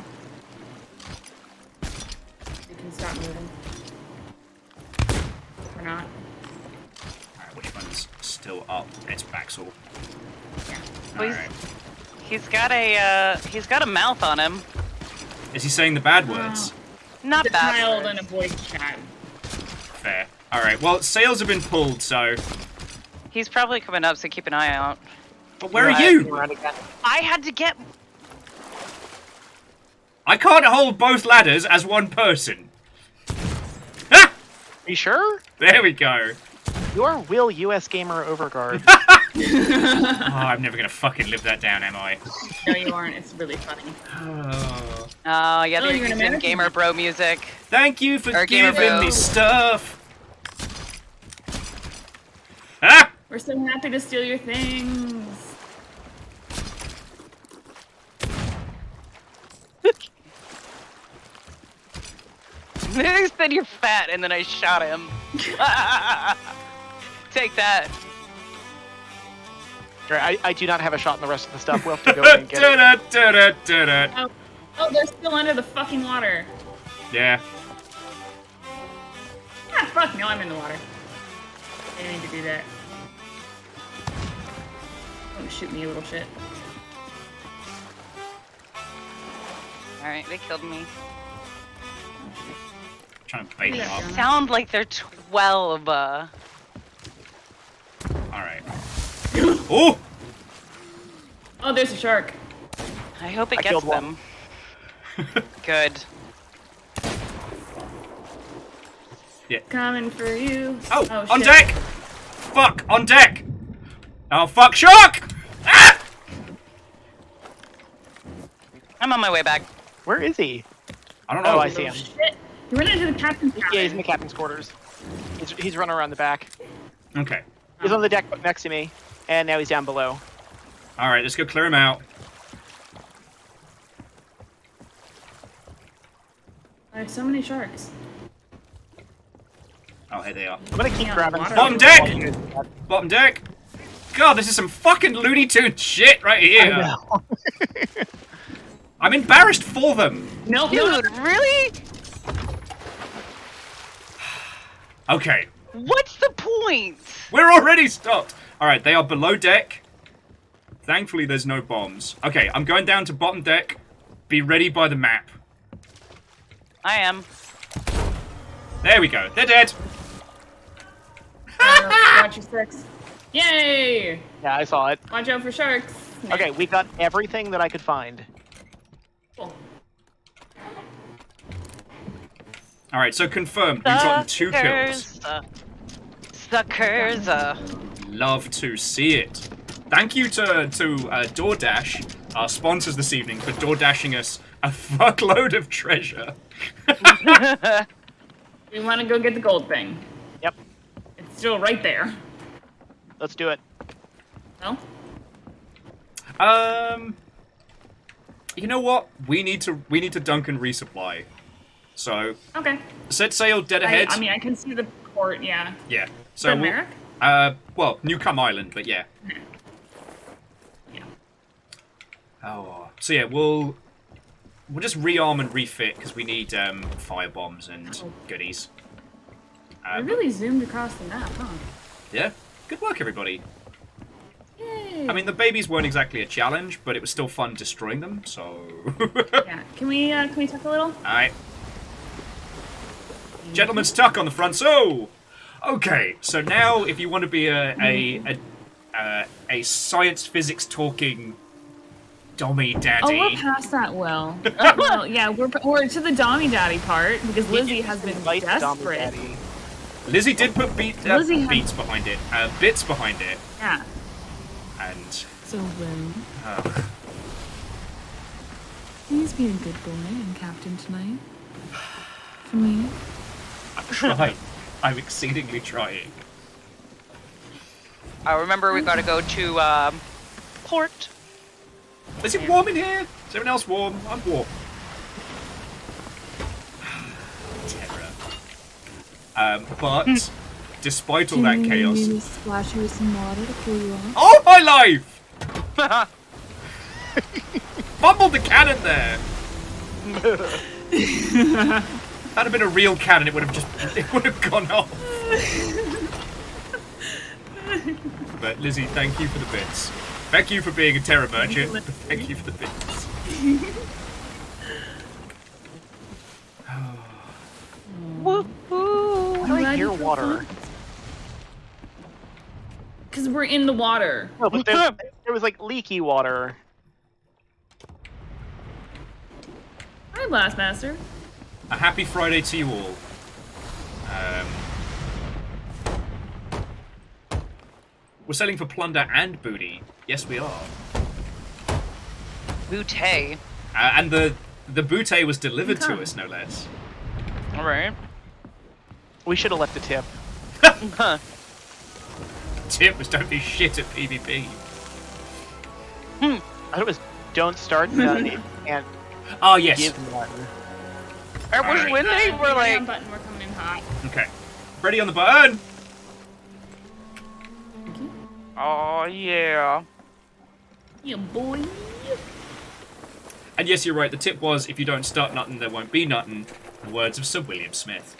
We can stop moving. Or not. All right, which one's still up? It's Baxel. Yeah. All Please. right. He's got a mouth on him. Is he saying the bad words? Not The bad. child words. and a voice chat. Fair. All right. Well, sails have been pulled, so. He's probably coming up, so keep an eye out. But where are Right, you? around again. I had to get. I can't hold both ladders as one person. Ah! Are you sure? There we go. You're Will US Gamer Overguard. Oh, I'm never gonna fucking live that down, am I? No, you aren't. It's really funny. Oh. Oh yeah, Oh, they're you're an using American. gamer bro music. Thank you for Or Gamer giving Bro. me stuff. Ah! We're so happy to steal your things. They said you're fat, and then I shot him. Take that. Right, I do not have a shot in the rest of the stuff. We'll have to go in and get it. Da-da-da-da-da-da. Oh, they're still under the fucking water. Yeah. Ah, fuck, no, I'm in the water. I didn't mean to do that. Don't shoot me, you little shit. All right, they killed me. Trying to bait him Yeah. up. Sound like they're 12. All right. Oh! Oh, there's a shark. I hope it I gets killed one. them. Good. Coming for you. Oh, on shit. deck! Fuck, on deck! Oh, fuck, shark! Ah! I'm on my way back. Where is he? I don't know. Oh, I see him. Shit. He went into the captain's cabin. Yeah, he's in the captain's quarters. He's running around the back. Okay. He's on the deck next to me, and now he's down below. Alright, let's go clear him out. I have so many sharks. Oh, here they are. I'm gonna keep Yeah, grabbing. water. Bottom deck! Bottom deck! God, this is some fucking Looney Tunes shit right here. I know. I'm embarrassed for them. Nope. Dude, really? Okay, What's the point? we're already stopped. Alright, they are below deck. Thankfully, there's no bombs. Okay, I'm going down to bottom deck. Be ready by the map. I am. There we go. They're dead. Watch your six. Yay! Yeah, I saw it. Watch out for sharks. Okay, we got everything that I could find. Cool. Alright, so confirmed. We've gotten 2 kills. Suckers. Love to see it. Thank you to DoorDash, our sponsors this evening, for DoorDashing us a fuckload of treasure. We want to go get the gold thing. Yep, It's still right there. let's do it. No? You know what? We need to dunk and resupply. So Okay. set sail dead ahead. I mean, I can see the port, yeah. Yeah. So From we'll- Merrick? well, Newcomb Island, but yeah. Yeah. Oh, so yeah, we'll just rearm and refit because we need fire bombs and goodies. We really zoomed across the map, huh? Yeah, good work, everybody. Yay! I mean, the babies weren't exactly a challenge, but it was still fun destroying them. So, Yeah. Can we talk a little? all right, gentleman's tuck on the front. So, okay, so now if you want to be a science physics talking Dommy daddy. Oh, we're past that, Will. Well, yeah, we're to the Dommy Daddy part because Lizzie has been Invite Dommy desperate. Daddy. Lizzie did put Lizzie had- beats behind it, bits behind it, Yeah. and So, Will, uh, please be a good boy and captain tonight. For me. I'm trying. I'm exceedingly trying. I remember we gotta go to port. Is it warm in here? Is everyone else warm? I'm warm. Terror. But despite all that Can chaos, you splash you with some water to cool you off? oh my life! Fumbled the cannon there. That'd have been a real cannon. It would have gone off. But Lizzie, thank you for the bits. Thank you for being a terror merchant. But thank you for the bits. Why do I hear water? Because we're in the water. No, but there was like leaky water. Hi, Blastmaster. A happy Friday to you all. We're selling for plunder and booty. Yes, we are. Boutte. And the booty was delivered to Okay. us, no less. All right. We should have left a tip. Tip was don't be shit at PvP. I thought it was don't start none and Oh yes. give none. It was Alright. when they were like, button, we're coming in hot. Okay. Ready on the button. oh yeah. Yeah, boy. And yes, you're right. The tip was if you don't start nothing, there won't be nothing. The words of Sir William Smith.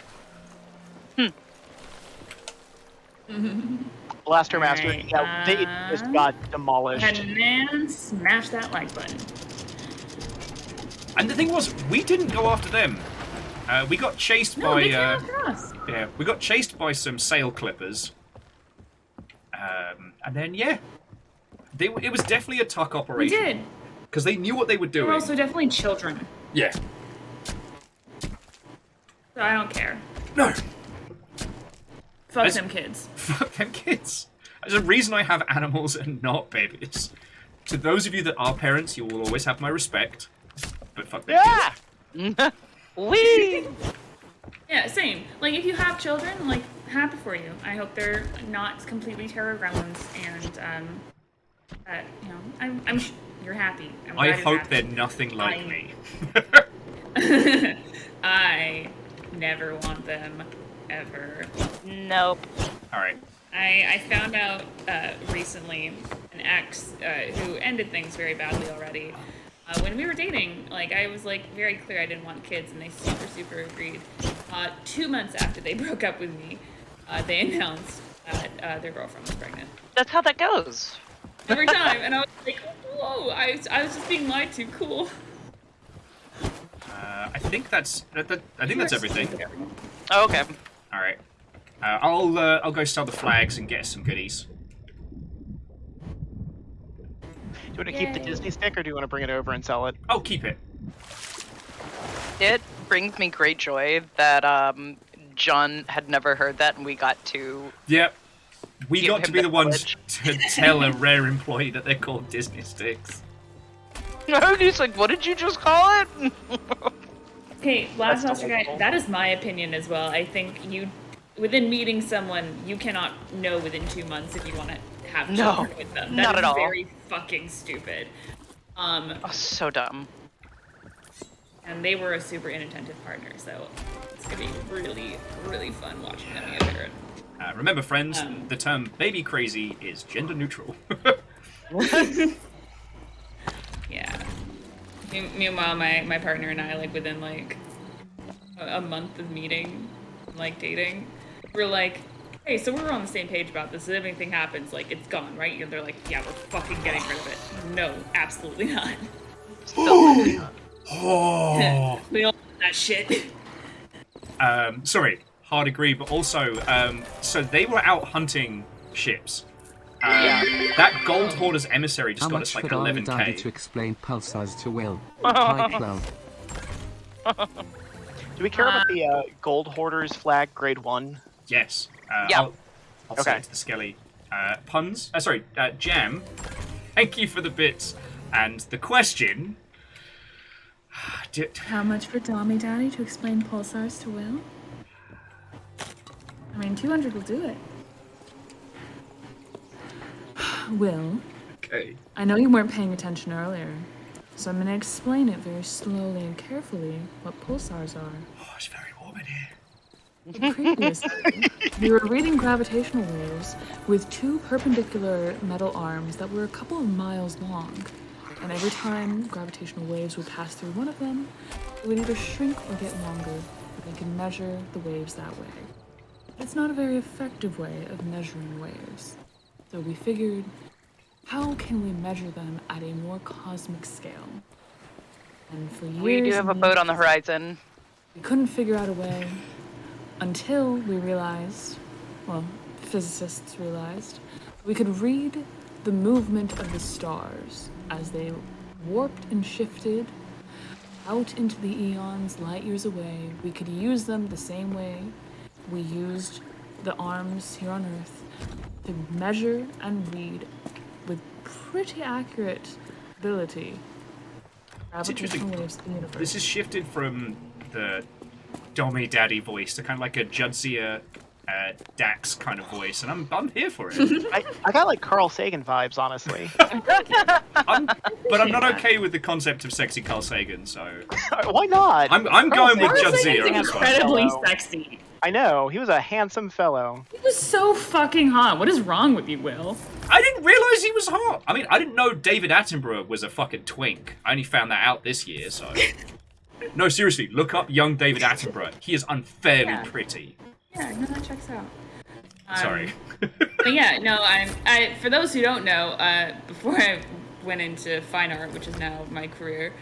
Blaster Master, Alright, yeah, they just got demolished. And then smash that like button. And the thing was, we didn't go after them. We got chased No, by they came after us. yeah, we got chased by some sail clippers. And then yeah, it was definitely a tuck We operation did. because they knew what they were They were doing. also definitely children. Yeah. So I don't care. No. Fuck That's- them kids. Fuck them kids. There's a reason I have animals and not babies. To those of you that are parents, you will always have my respect. But fuck them kids. Yeah! Wee. Yeah, same. Like, if you have children, like, happy for you. I hope they're not completely terror gremlins and, you know, you're happy. I'm I glad you're hope happy. they're nothing like me. I never want them ever. Nope. All right. I found out recently an ex who ended things very badly already. When we were dating, like I was like very clear I didn't want kids, and they super agreed. 2 months after they broke up with me, they announced that their girlfriend was pregnant. That's how that goes. Every time, and I was like, whoa! I was just being lied to. Cool. I think that's everything. Oh, okay. All right. I'll go sell the flags and get some goodies. Do you want to keep the Disney stick, or do you want to bring it over and sell it? I'll keep it. It brings me great joy that John had never heard that, and we got to. Yep. We Give got to him be the the ones knowledge. to tell a rare employee that they're called Disney sticks. No, he's like, what did you just call it? Okay, last That's monster guy. delightful. That is my opinion as well. I think within meeting someone, you cannot know within 2 months if you want to have No, children with them. not That at is all. very fucking stupid. Oh, so dumb. And they were a super inattentive partner, so it's gonna be really fun watching them be a parent. Remember, friends, the term "baby crazy" is gender neutral. Yeah. Meanwhile, my partner and I, like within like a month of meeting, like dating, we're like, hey, so we're on the same page about this. If anything happens, like it's gone, right? And they're like, yeah, we're fucking getting rid of it. No, absolutely not. Oh. We don't want that shit. Sorry, hard agree, but also, so they were out hunting ships. That Gold Hoarder's emissary just How got much us like would our daddy to 11k. explain pulsars to Will? Type low. Do we care about the Gold Hoarders flag grade 1? Yes. Yeah. I'll say Okay. it to the Skelly. Puns? Jam. Thank you for the bits. And the question... How much for Dommy Daddy to explain pulsars to Will? I mean, 200 will do it. Will, Okay. I know you weren't paying attention earlier, so I'm going to explain it very slowly and carefully what pulsars are. Oh, it's very warm in here. Previously, we were reading gravitational waves with two perpendicular metal arms that were a couple of miles long. And every time gravitational waves would pass through one of them, it would either shrink or get longer, and we can measure the waves that way. It's not a very effective way of measuring waves. So we figured, how can we measure them at a more cosmic scale? And for years We do have a and boat on the years, horizon. we couldn't figure out a way until we realized, well, physicists realized, we could read the movement of the stars as they warped and shifted out into the eons light years away. We could use them the same way we used the arms here on Earth to measure and read with pretty accurate ability gravitational waves in the universe. This has shifted from the Dommy Daddy voice to kind of like a Judsia Dax kind of voice, and I'm here for it. I got like Carl Sagan vibes, honestly. But I'm not okay with the concept of sexy Carl Sagan, so Why not? I'm going with Carl Sagan's Judsia on this one. incredibly Hello. sexy. I know, he was a handsome fellow. He was so fucking hot. What is wrong with you, Will? I didn't realize he was hot. I mean, I didn't know David Attenborough was a fucking twink. I only found that out this year, so. No, seriously, look up young David Attenborough. He is unfairly Yeah. pretty. Yeah, no, that checks out. Sorry. But yeah, no, I for those who don't know, before I went into fine art, which is now my career,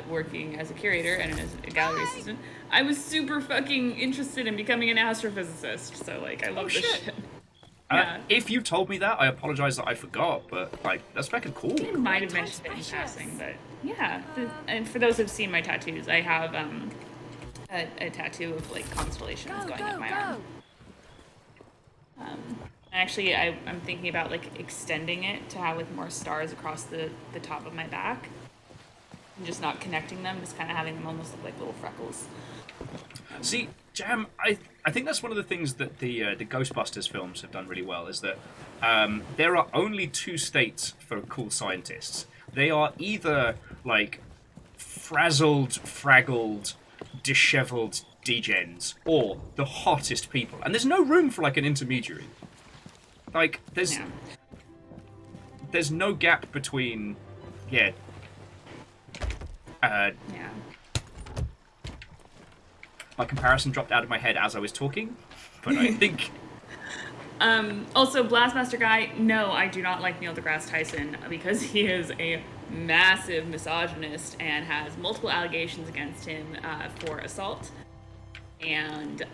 working as a curator and as a gallery assistant, I was super fucking interested in becoming an astrophysicist. So like, I love this shit. shit. Yeah. If you told me that, I apologize that I forgot, but like, that's fucking cool. I might have mentioned it in passing, but yeah. And for those who've seen my tattoos, I have a tattoo of like constellations going up my arm. Actually, I'm thinking about like extending it to have like more stars across the top of my back, and just not connecting them, just kind of having them almost look like little freckles. See, Jam, I think that's one of the things that the Ghostbusters films have done really well, is that there are only two states for cool scientists. They are either like frazzled, fraggled, dishevelled degens, or the hottest people. And there's no room for like an intermediary. Like there's no gap between My comparison dropped out of my head as I was talking, but I think... Also, Blastmaster Guy, no, I do not like Neil deGrasse Tyson because he is a massive misogynist and has multiple allegations against him for assault. And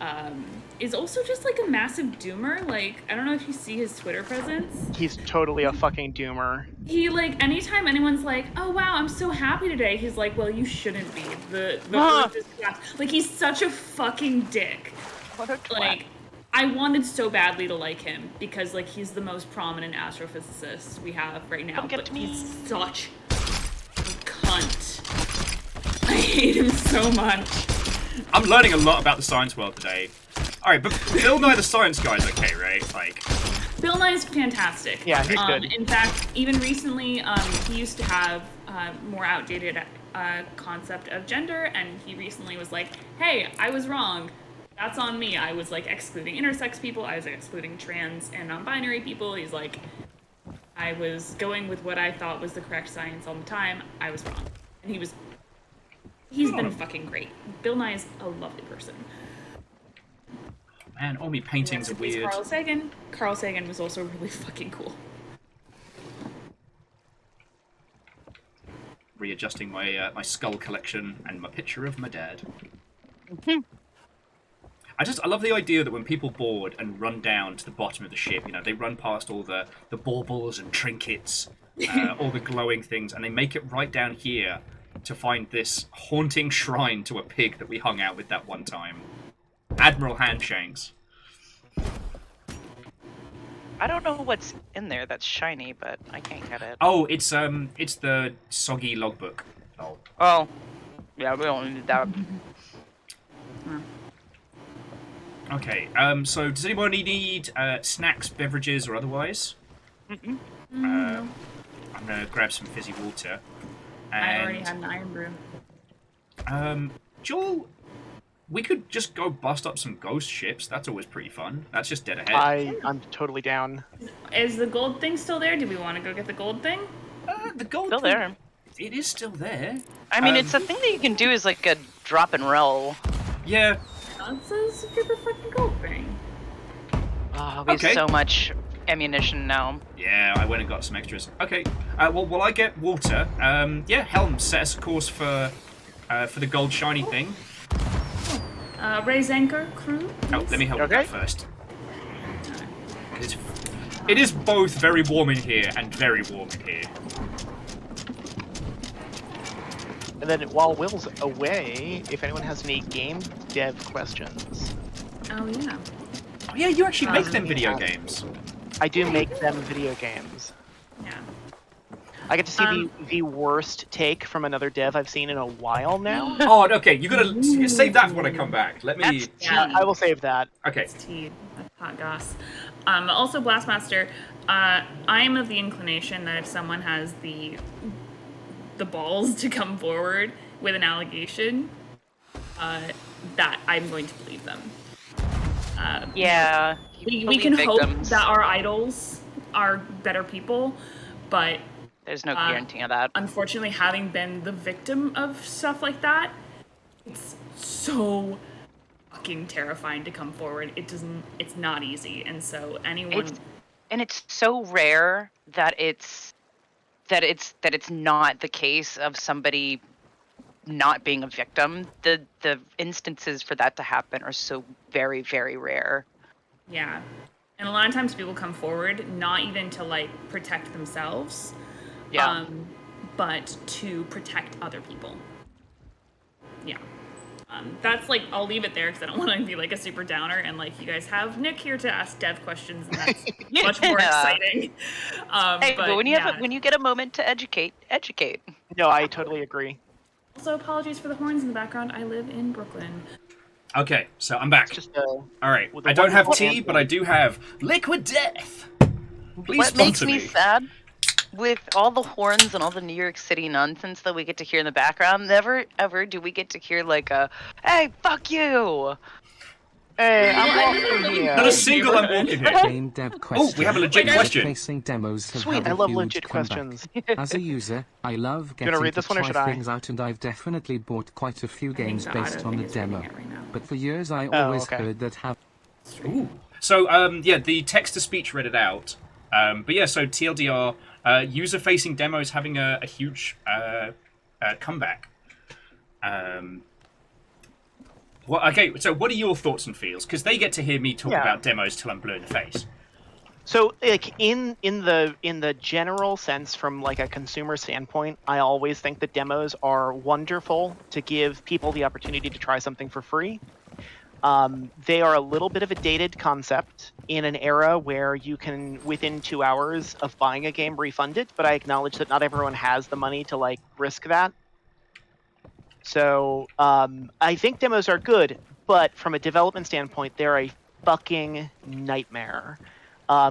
is also just like a massive doomer. Like, I don't know if you see his Twitter presence. He's totally a fucking doomer. He, like, anytime anyone's like, oh wow, I'm so happy today, he's like, well, you shouldn't be. The earth is flat. Like, he's such a fucking dick. What a twat. Like, I wanted so badly to like him because, like, he's the most prominent astrophysicist we have right now. But he's such a cunt. I hate him so much. I'm learning a lot about the science world today. Alright, but Bill Nye the Science Guy's okay, right? Like, Bill Nye is fantastic. Yeah, he's good. In fact, even recently, he used to have more outdated concept of gender, and he recently was like, hey, I was wrong. That's on me. I was, like, excluding intersex people. I was excluding trans and non-binary people. He's like, I was going with what I thought was the correct science all the time. I was wrong. And he's been fucking great. Bill Nye is a lovely person. Man, all me paintings are weird. Carl Sagan. Carl Sagan was also really fucking cool. Readjusting my my skull collection and my picture of my dad. I love the idea that when people board and run down to the bottom of the ship, you know, they run past all the baubles and trinkets, all the glowing things, and they make it right down here to find this haunting shrine to a pig that we hung out with that one time. Admiral Handshanks. I don't know what's in there that's shiny, but I can't get it. Oh, it's the soggy logbook. Oh. Oh. Yeah, we don't need that. Okay, so does anybody need snacks, beverages, or otherwise? I'm gonna grab some fizzy water. And, I already had an iron brew. Joel, we could just go bust up some ghost ships. That's always pretty fun. That's just dead ahead. I'm totally down. Is the gold thing still there? Do we want to go get the gold thing? The gold Still thing, there. It is still there. I mean, it's a thing that you can do is like a drop and roll. Yeah. It's a super fucking gold thing. Oh, we have so much ammunition now. Yeah, I went and got some extras. Okay, well, while I get water, yeah, Helm, set us a course for the gold shiny thing. Raise anchor, crew. Oh, let me help with that first. It is both very warm in here and very warm in here. And then while Will's away, if anyone has any game dev questions. Oh, yeah. Oh, yeah, you actually make them video games. I do make them video games. Yeah. I get to see the worst take from another dev I've seen in a while now. Oh, okay, you gotta save that for when I come back. Let me... Yeah, I will save that. Okay. It's tea. That's hot goss. Also, Blastmaster, I am of the inclination that if someone has the balls to come forward with an allegation, that I'm going to believe them. Yeah. We can hope that our idols are better people, but there's no guarantee of that. Unfortunately, having been the victim of stuff like that, it's so fucking terrifying to come forward. It's not easy, and so anyone... It's so rare that it's not the case of somebody not being a victim. The instances for that to happen are so very, very rare. Yeah. And a lot of times people come forward not even to like protect themselves, but to protect other people. Yeah. That's like, I'll leave it there because I don't want to be like a super downer, and like you guys have Nick here to ask dev questions, and that's much more exciting. But when you get a moment to educate. No, I totally agree. Also, apologies for the horns in the background. I live in Brooklyn. Okay, so I'm back. Just All right. with the I don't have wonderful tea, but I do have liquid death. Please What makes sponsor me sad with all the horns and all the New York City nonsense that we get to hear in the background, never ever do we get to hear like a "Hey, fuck you." Hey, Well, I I'm live in a walking really here. Not a good single I'm neighborhood. walking here. Game dev Oh, question. we have a legit Wait, question. Facing demos have Sweet, had I a love huge legit comeback. questions. As a user, I love you getting wanna read to this one or try should I? things out, and I've definitely bought quite a few I think games the based auto on thing the is reading demo. it right now. But for years I Oh, always okay. heard that have Ooh. So, yeah, the text-to-speech read it out. But yeah, so TLDR, user-facing demos having a huge comeback. Well, okay, so what are your thoughts and feels? Because they get to hear me talk Yeah. about demos till I'm blue in the face. So, like in the general sense, from like a consumer standpoint, I always think that demos are wonderful to give people the opportunity to try something for free. They are a little bit of a dated concept in an era where you can, within 2 hours of buying a game, refund it. But I acknowledge that not everyone has the money to like risk that. So I think demos are good, but from a development standpoint, they're a fucking nightmare.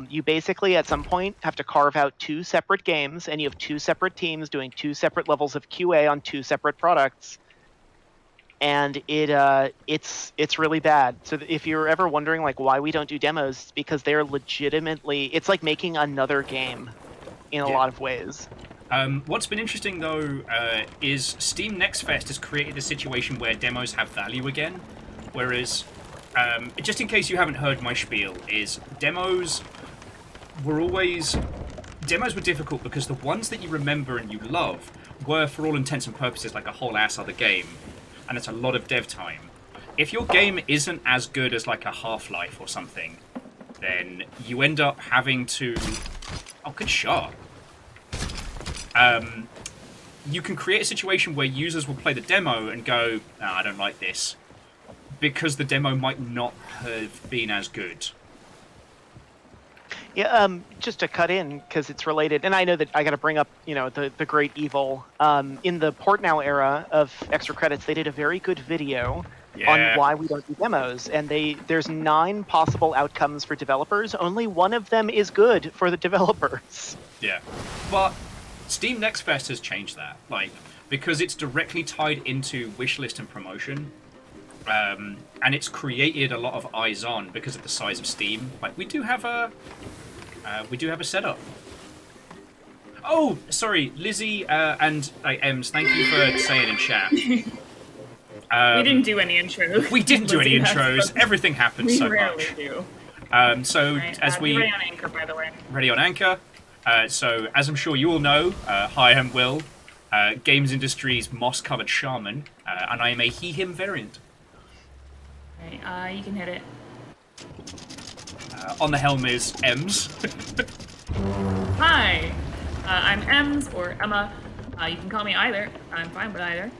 You basically, at some point, have to carve out 2 separate games, and you have 2 separate teams doing 2 separate levels of QA on 2 separate products, and it's really bad. So if you're ever wondering like why we don't do demos, it's because they're legitimately, it's like making another game in a Yeah. lot of ways. What's been interesting, though, is Steam Next Fest has created a situation where demos have value again, whereas, just in case you haven't heard my spiel, is demos were difficult because the ones that you remember and you love were, for all intents and purposes, like a whole ass other game, and it's a lot of dev time. If your game isn't as good as like a Half-Life or something, then you end up having to... Oh, good shot. You can create a situation where users will play the demo and go, I don't like this, because the demo might not have been as good. Yeah, just to cut in because it's related, and I know that I got to bring up, the great evil. In the Port Now era of Extra Credits, they did a very good video on why we don't do demos, and there's 9 possible outcomes for developers. Only one of them is good for the developers. Yeah, but Steam Next Fest has changed that, because it's directly tied into wishlist and promotion, and it's created a lot of eyes on because of the size of Steam. We do have a setup. Oh, sorry, Lizzie and Ems, thank you for saying in chat. We didn't do any intros. We didn't do any intros. Everything happens We so rarely much. do. So Right, as we ready on Anchor, by the way. ready on Anchor. So as I'm sure you all know, hi, I'm Will, games industry's moss-covered shaman, and I am a he/him variant. Right, you can hit it. On the helm is Ems. Hi, I'm Ems or Emma. You can call me either. I'm fine with either.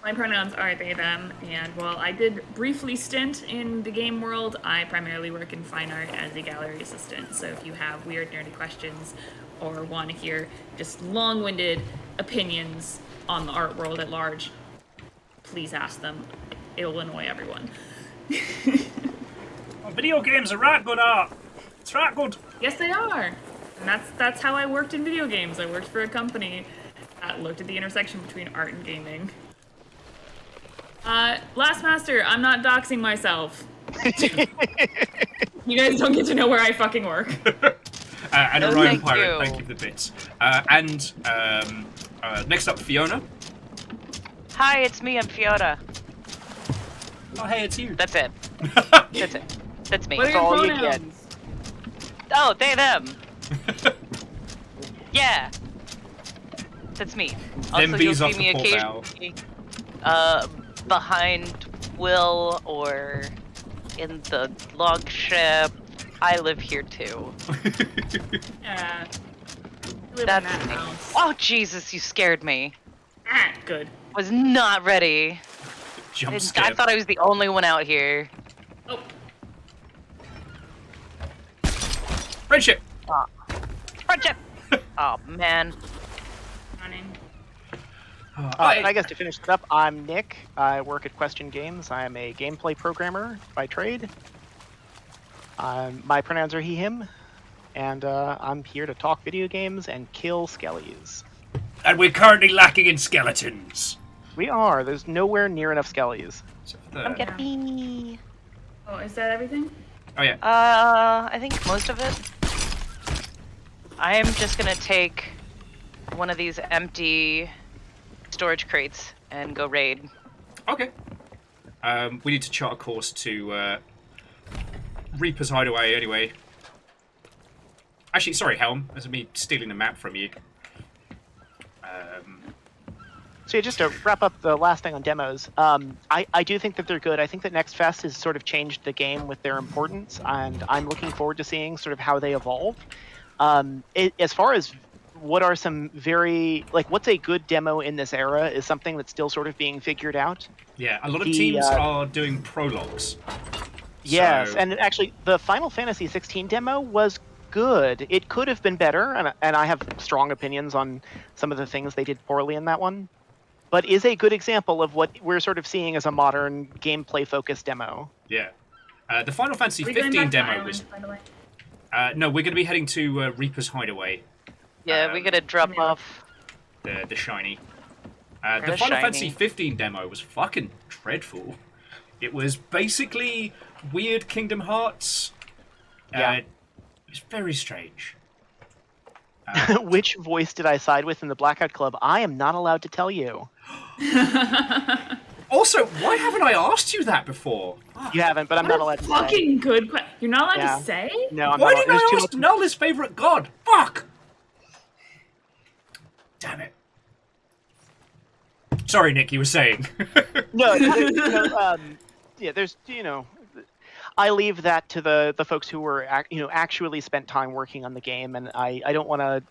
My pronouns are they, them, and while I did briefly stint in the game world, I primarily work in fine art as a gallery assistant. So if you have weird, nerdy questions or want to hear just long-winded opinions on the art world at large, please ask them. It'll annoy everyone. Video games are right good art. It's right good. Yes, they are. And that's how I worked in video games. I worked for a company that looked at the intersection between art and gaming. Last Master, I'm not doxing myself. You guys don't get to know where I fucking work. And No, Orion thank Pirate, you. thank you for the bits. Next up, Fiona. Hi, it's me. I'm Fiona. Oh, hey, it's you. That's it. That's it. That's me. What are That's all your you get. pronouns? Oh, they, them. Yeah. That's me. Also, Them you'll bees see off me the port occasionally behind Will or in the log ship. I live here too. Yeah. You live That's in that me. house. Oh, Jesus, you scared me. Ah, good. Was not ready. Jump I scare. thought I was the only one out here. Oh, Friendship. Friendship! Oh, man. running. And I guess to finish it up, I'm Nick. I work at Question Games. I am a gameplay programmer by trade. My pronouns are he, him, and I'm here to talk video games and kill skellies. And we're currently lacking in skeletons. We are. There's nowhere near enough skellies. Come get me. Oh, is that everything? Oh yeah. I think most of it. I am just gonna take one of these empty storage crates and go raid. Okay. We need to chart a course to Reaper's Hideaway anyway. Actually, sorry, Helm. That's me stealing the map from you. So yeah, just to wrap up the last thing on demos, I do think that they're good. I think that Next Fest has sort of changed the game with their importance, and I'm looking forward to seeing sort of how they evolve. As far as what are some what's a good demo in this era is something that's still sort of being figured out. Yeah, a lot of teams are doing prologues. Yes, So... and actually the Final Fantasy 16 demo was good. It could have been better, and I have strong opinions on some of the things they did poorly in that one, but is a good example of what we're sort of seeing as a modern gameplay-focused demo. Yeah. The Final Fantasy 15 demo was... no, we're going to be heading to Reaper's Hideaway. Yeah, we gotta drop off the shiny. The Final Fantasy 15 demo was fucking dreadful. It was basically weird Kingdom Hearts. It was very strange. Which voice did I side with in the Blackout Club? I am not allowed to tell you. Also, why haven't I asked you that before? You haven't, but I'm not allowed to say. Fucking good question. You're not allowed to say? No, I'm why not. didn't I ask Null his favorite god? Fuck! Damn it. Sorry, Nick, you were saying. No, there's, I leave that to the folks who were, actually spent time working on the game, and I don't want to,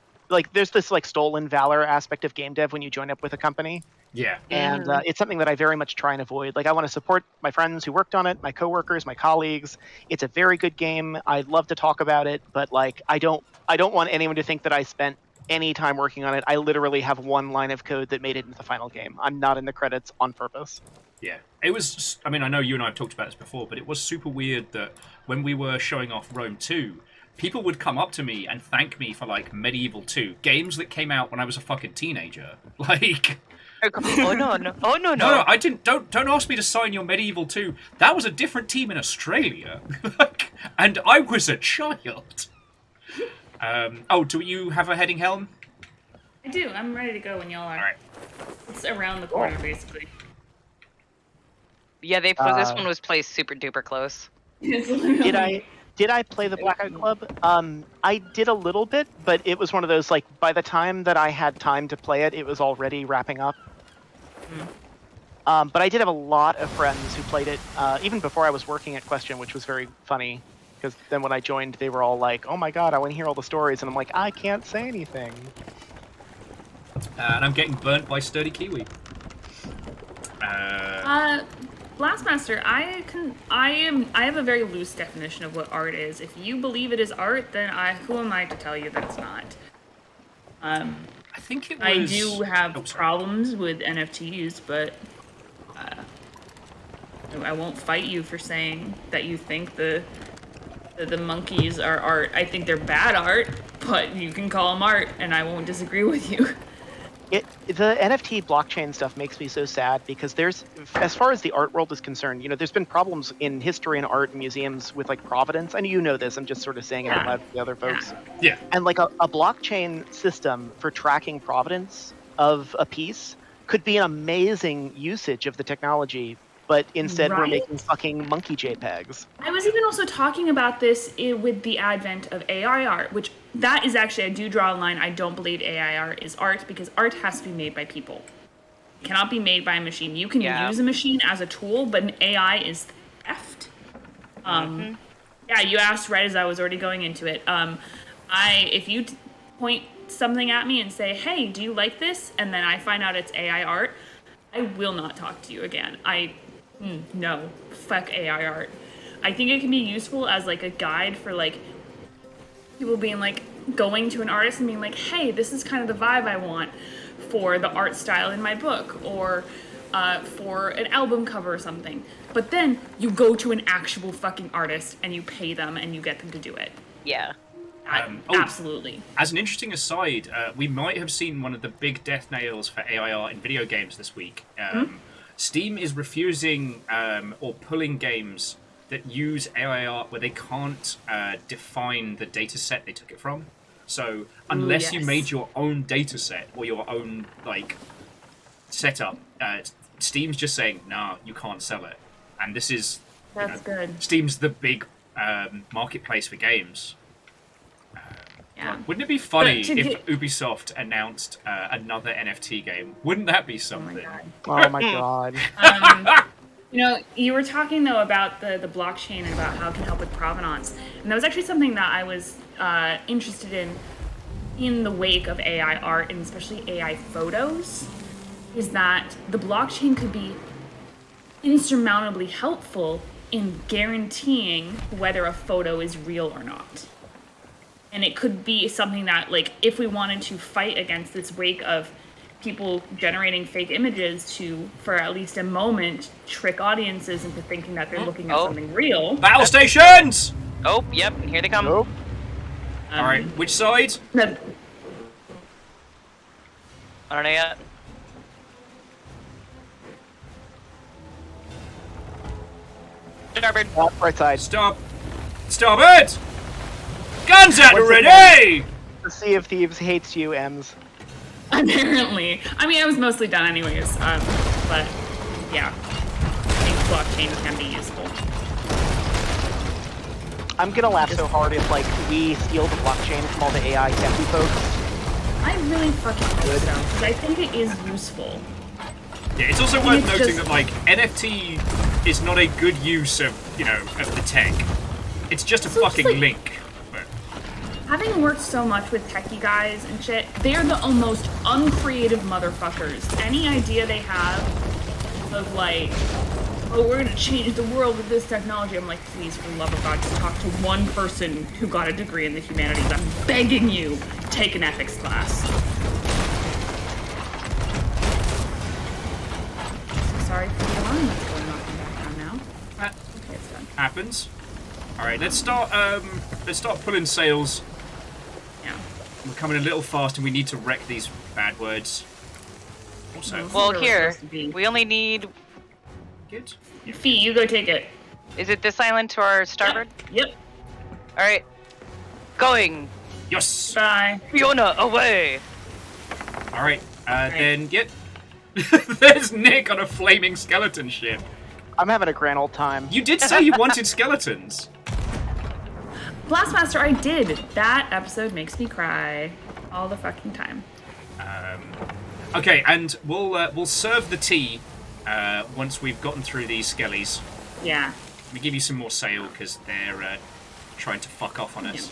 there's this, stolen valor aspect of game dev when you join up with a company. Yeah. And it's something that I very much try and avoid. I want to support my friends who worked on it, my coworkers, my colleagues. It's a very good game. I'd love to talk about it, but, I don't want anyone to think that I spent any time working on it. I literally have one line of code that made it into the final game. I'm not in the credits on purpose. Yeah, it was, I know you and I have talked about this before, but it was super weird that when we were showing off Rome 2, people would come up to me and thank me for, Medieval 2, games that came out when I was a fucking teenager. Oh, no. No, I didn't, don't ask me to sign your Medieval 2. That was a different team in Australia. And I was a child. Do you have a heading, Helm? I do. I'm ready to go when y'all are. Alright. It's around the corner, basically. Yeah, this one was placed super duper close. Did I play the Blackout Club? I did a little bit, but it was one of those, by the time that I had time to play it, it was already wrapping up. But I did have a lot of friends who played it, even before I was working at Question, which was very funny. Because then when I joined, they were all like, oh my god, I want to hear all the stories. And I'm like, I can't say anything. And I'm getting burnt by Sturdy Kiwi. Blastmaster, I have a very loose definition of what art is. If you believe it is art, then who am I to tell you that it's not? I think it was... I do have problems with NFTs, but I won't fight you for saying that you think the monkeys are art. I think they're bad art, but you can call them art, and I won't disagree with you. The NFT blockchain stuff makes me so sad because as far as the art world is concerned, there's been problems in history and art and museums with provenance. I know you know this. I'm just sort of saying it out loud to the other folks. Yeah. And a blockchain system for tracking provenance of a piece could be an amazing usage of the technology. But instead, we're making fucking monkey JPEGs. I was even also talking about this with the advent of AI art, which that is actually, I do draw a line. I don't believe AI art is art because art has to be made by people. It cannot be made by a machine. You can use a machine as a tool, but an AI is theft. Yeah, you asked right as I was already going into it. If you point something at me and say, hey, do you like this? And then I find out it's AI art, I will not talk to you again. No, fuck AI art. I think it can be useful as a guide for people being like, going to an artist and being like, hey, this is kind of the vibe I want for the art style in my book, or for an album cover or something. But then you go to an actual fucking artist and you pay them and you get them to do it. Yeah. Absolutely. As an interesting aside, we might have seen one of the big death nails for AI art in video games this week. Steam is refusing or pulling games that use AI art where they can't define the data set they took it from. So unless you made your own data set or your own like setup, Steam's just saying, nah, you can't sell it. And this is good. Steam's the big marketplace for games. Yeah. Wouldn't it be funny if Ubisoft announced another NFT game? Wouldn't that be something? Oh my god. You were talking though about the blockchain and about how it can help with provenance, and that was actually something that I was interested in the wake of AI art and especially AI photos. Is that the blockchain could be insurmountably helpful in guaranteeing whether a photo is real or not. And it could be something that, like, if we wanted to fight against this wake of people generating fake images to, for at least a moment, trick audiences into thinking that they're looking at something real. Battle stations! Oh, yep, here they come. Nope. Alright, which side? I don't know yet. Starboard. Right side. Stop it! Guns at ready! The Sea of Thieves hates you, Ems. Apparently. I mean, I was mostly done anyways, but yeah. I think blockchain can be useful. I'm gonna laugh so hard if, like, we steal the blockchain from all the AI techie folks. I really fucking hope so, because I think it is useful. Yeah, it's also worth noting that, like, NFT is not a good use of, of the tech. It's just a fucking link. But... Having worked so much with techie guys and shit, they're the most uncreative motherfuckers. Any idea they have of, like, oh, we're gonna change the world with this technology, I'm like, please, for the love of God, just talk to one person who got a degree in the humanities. I'm begging you, take an ethics class. Sorry for the alarm that's going off in the background now. Okay, it's done. Happens. All right, let's start pulling sails. Yeah. We're coming a little fast, and we need to wreck these bad words. Also, Well, here, we only need... good. Fee, you go take it. Is it this island to our starboard? Yep. Alright. Going. Yes. Bye. Fiona, away! All right, then get. There's Nick on a flaming skeleton ship. I'm having a grand old time. You did say you wanted skeletons. Blastmaster, I did. That episode makes me cry all the fucking time. Okay, and we'll serve the tea once we've gotten through these skellies. Yeah. Let me give you some more sail because they're trying to fuck off on us.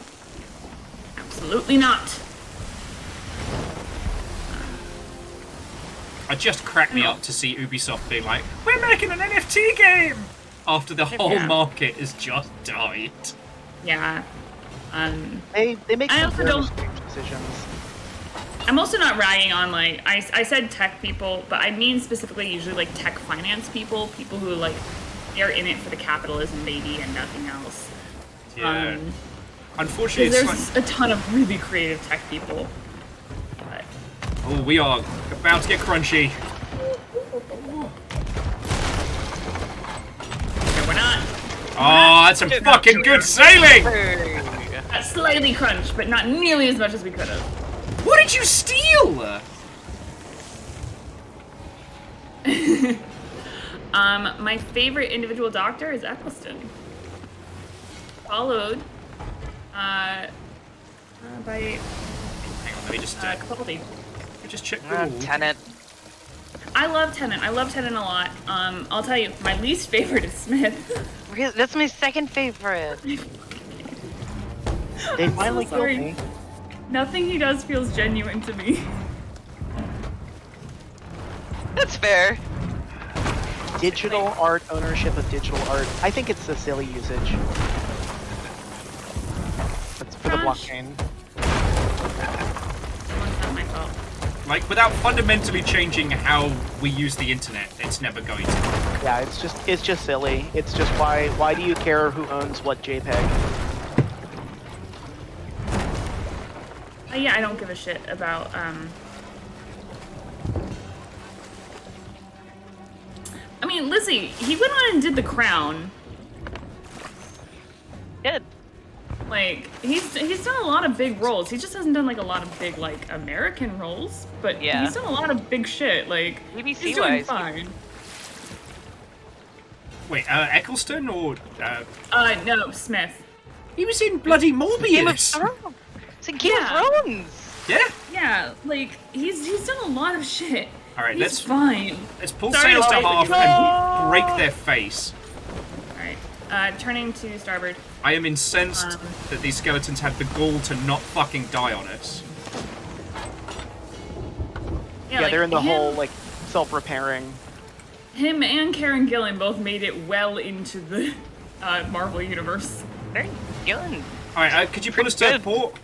Absolutely not. It just cracked me up to see Ubisoft being like, we're making an NFT game! After the whole market has just died. Yeah. They make I some also very don't- strange decisions. I'm also not ragging on, like, I said tech people, but I mean specifically usually, like, tech finance people who, like, they're in it for the capitalism, baby, and nothing else. Yeah. Unfortunately, it's there's a ton of really creative tech people. But... Oh, we are about to get crunchy. No, we're not. Oh, that's some fucking good sailing! Slightly crunch, but not nearly as much as we could have. What did you steal? My favorite individual doctor is Eccleston. Followed by Hang on, let me just Capaldi. just check the wall. Tenet. I love Tennant. I love Tennant a lot. I'll tell you, my least favorite is Smith. Really? That's my second favorite. They finally so killed sorry. me. Nothing he does feels genuine to me. That's fair. Digital art, ownership of digital art. I think it's a silly usage. That's for the Gosh. blockchain. Like, without fundamentally changing how we use the internet, it's never going to work. Yeah, it's just silly. It's just why do you care who owns what JPEG? Yeah, I don't give a shit about, I mean, Lizzie, he went on and did The Crown. Good. Like, he's done a lot of big roles. He just hasn't done, like, a lot of big, like, American roles. But Yeah. he's done a lot of big shit. Like, BBC he's doing wise, fine. Wait, Eccleston or... No, Smith. He was in bloody Game of Morbius! Thrones. It's in Game Yeah. of Thrones. Yeah? Yeah, like, he's done a lot of shit. Alright, He's let's fine. pull Sorry, sails to I'll half wait. and break their face. Alright, turning to starboard. I am incensed that these skeletons had the gall to not fucking die on us. Yeah, like, they're in the him, whole like self-repairing. Him and Karen Gillan both made it well into the Marvel universe. Very good. Alright, could you put us to Good. port?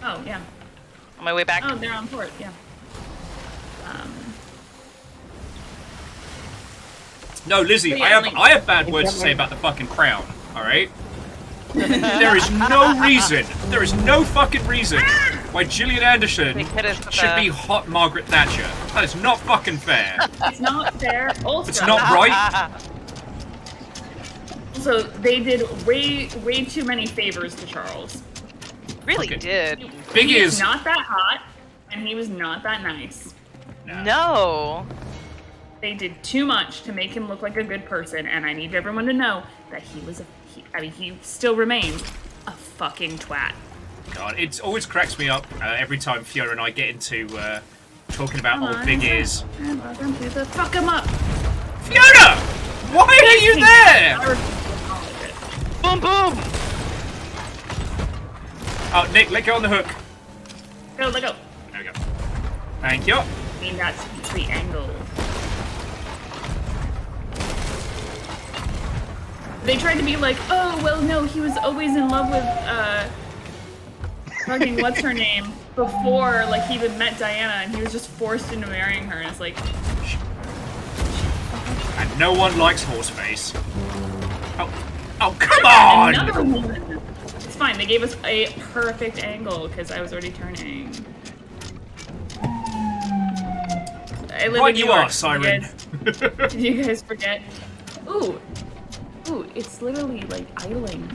Oh, yeah. On my way back. Oh, they're on port, yeah. No, Lizzie, But yeah, I have bad words to say about the fucking crown, alright? There is no fucking reason why Gillian Anderson They hit us with should a- be hot Margaret Thatcher. That is not fucking fair. It's not fair. Also, It's not right. So they did way too many favors to Charles. Really Okay. did. Big He was is... not that hot, and he was not that nice. No. They did too much to make him look like a good person, and I need everyone to know that he still remained a fucking twat. God, it always cracks me up every time Fiona and I get into talking about old Big Ears. Fuck him up! Fiona! Why are you there? Boom, boom. Oh, Nick, let go on the hook. Go, let go. There we go. Thank you. I mean, that's the angle. They tried to be like, oh, well, no, he was always in love with, fucking what's her name, before, like, he even met Diana, and he was just forced into marrying her, and it's like... And no one likes Horseface. Oh, come on! Another one! It's fine, they gave us a perfect angle, because I was already turning. I live Right in New you York. are, Siren. Did you guys forget? Ooh, it's literally like idling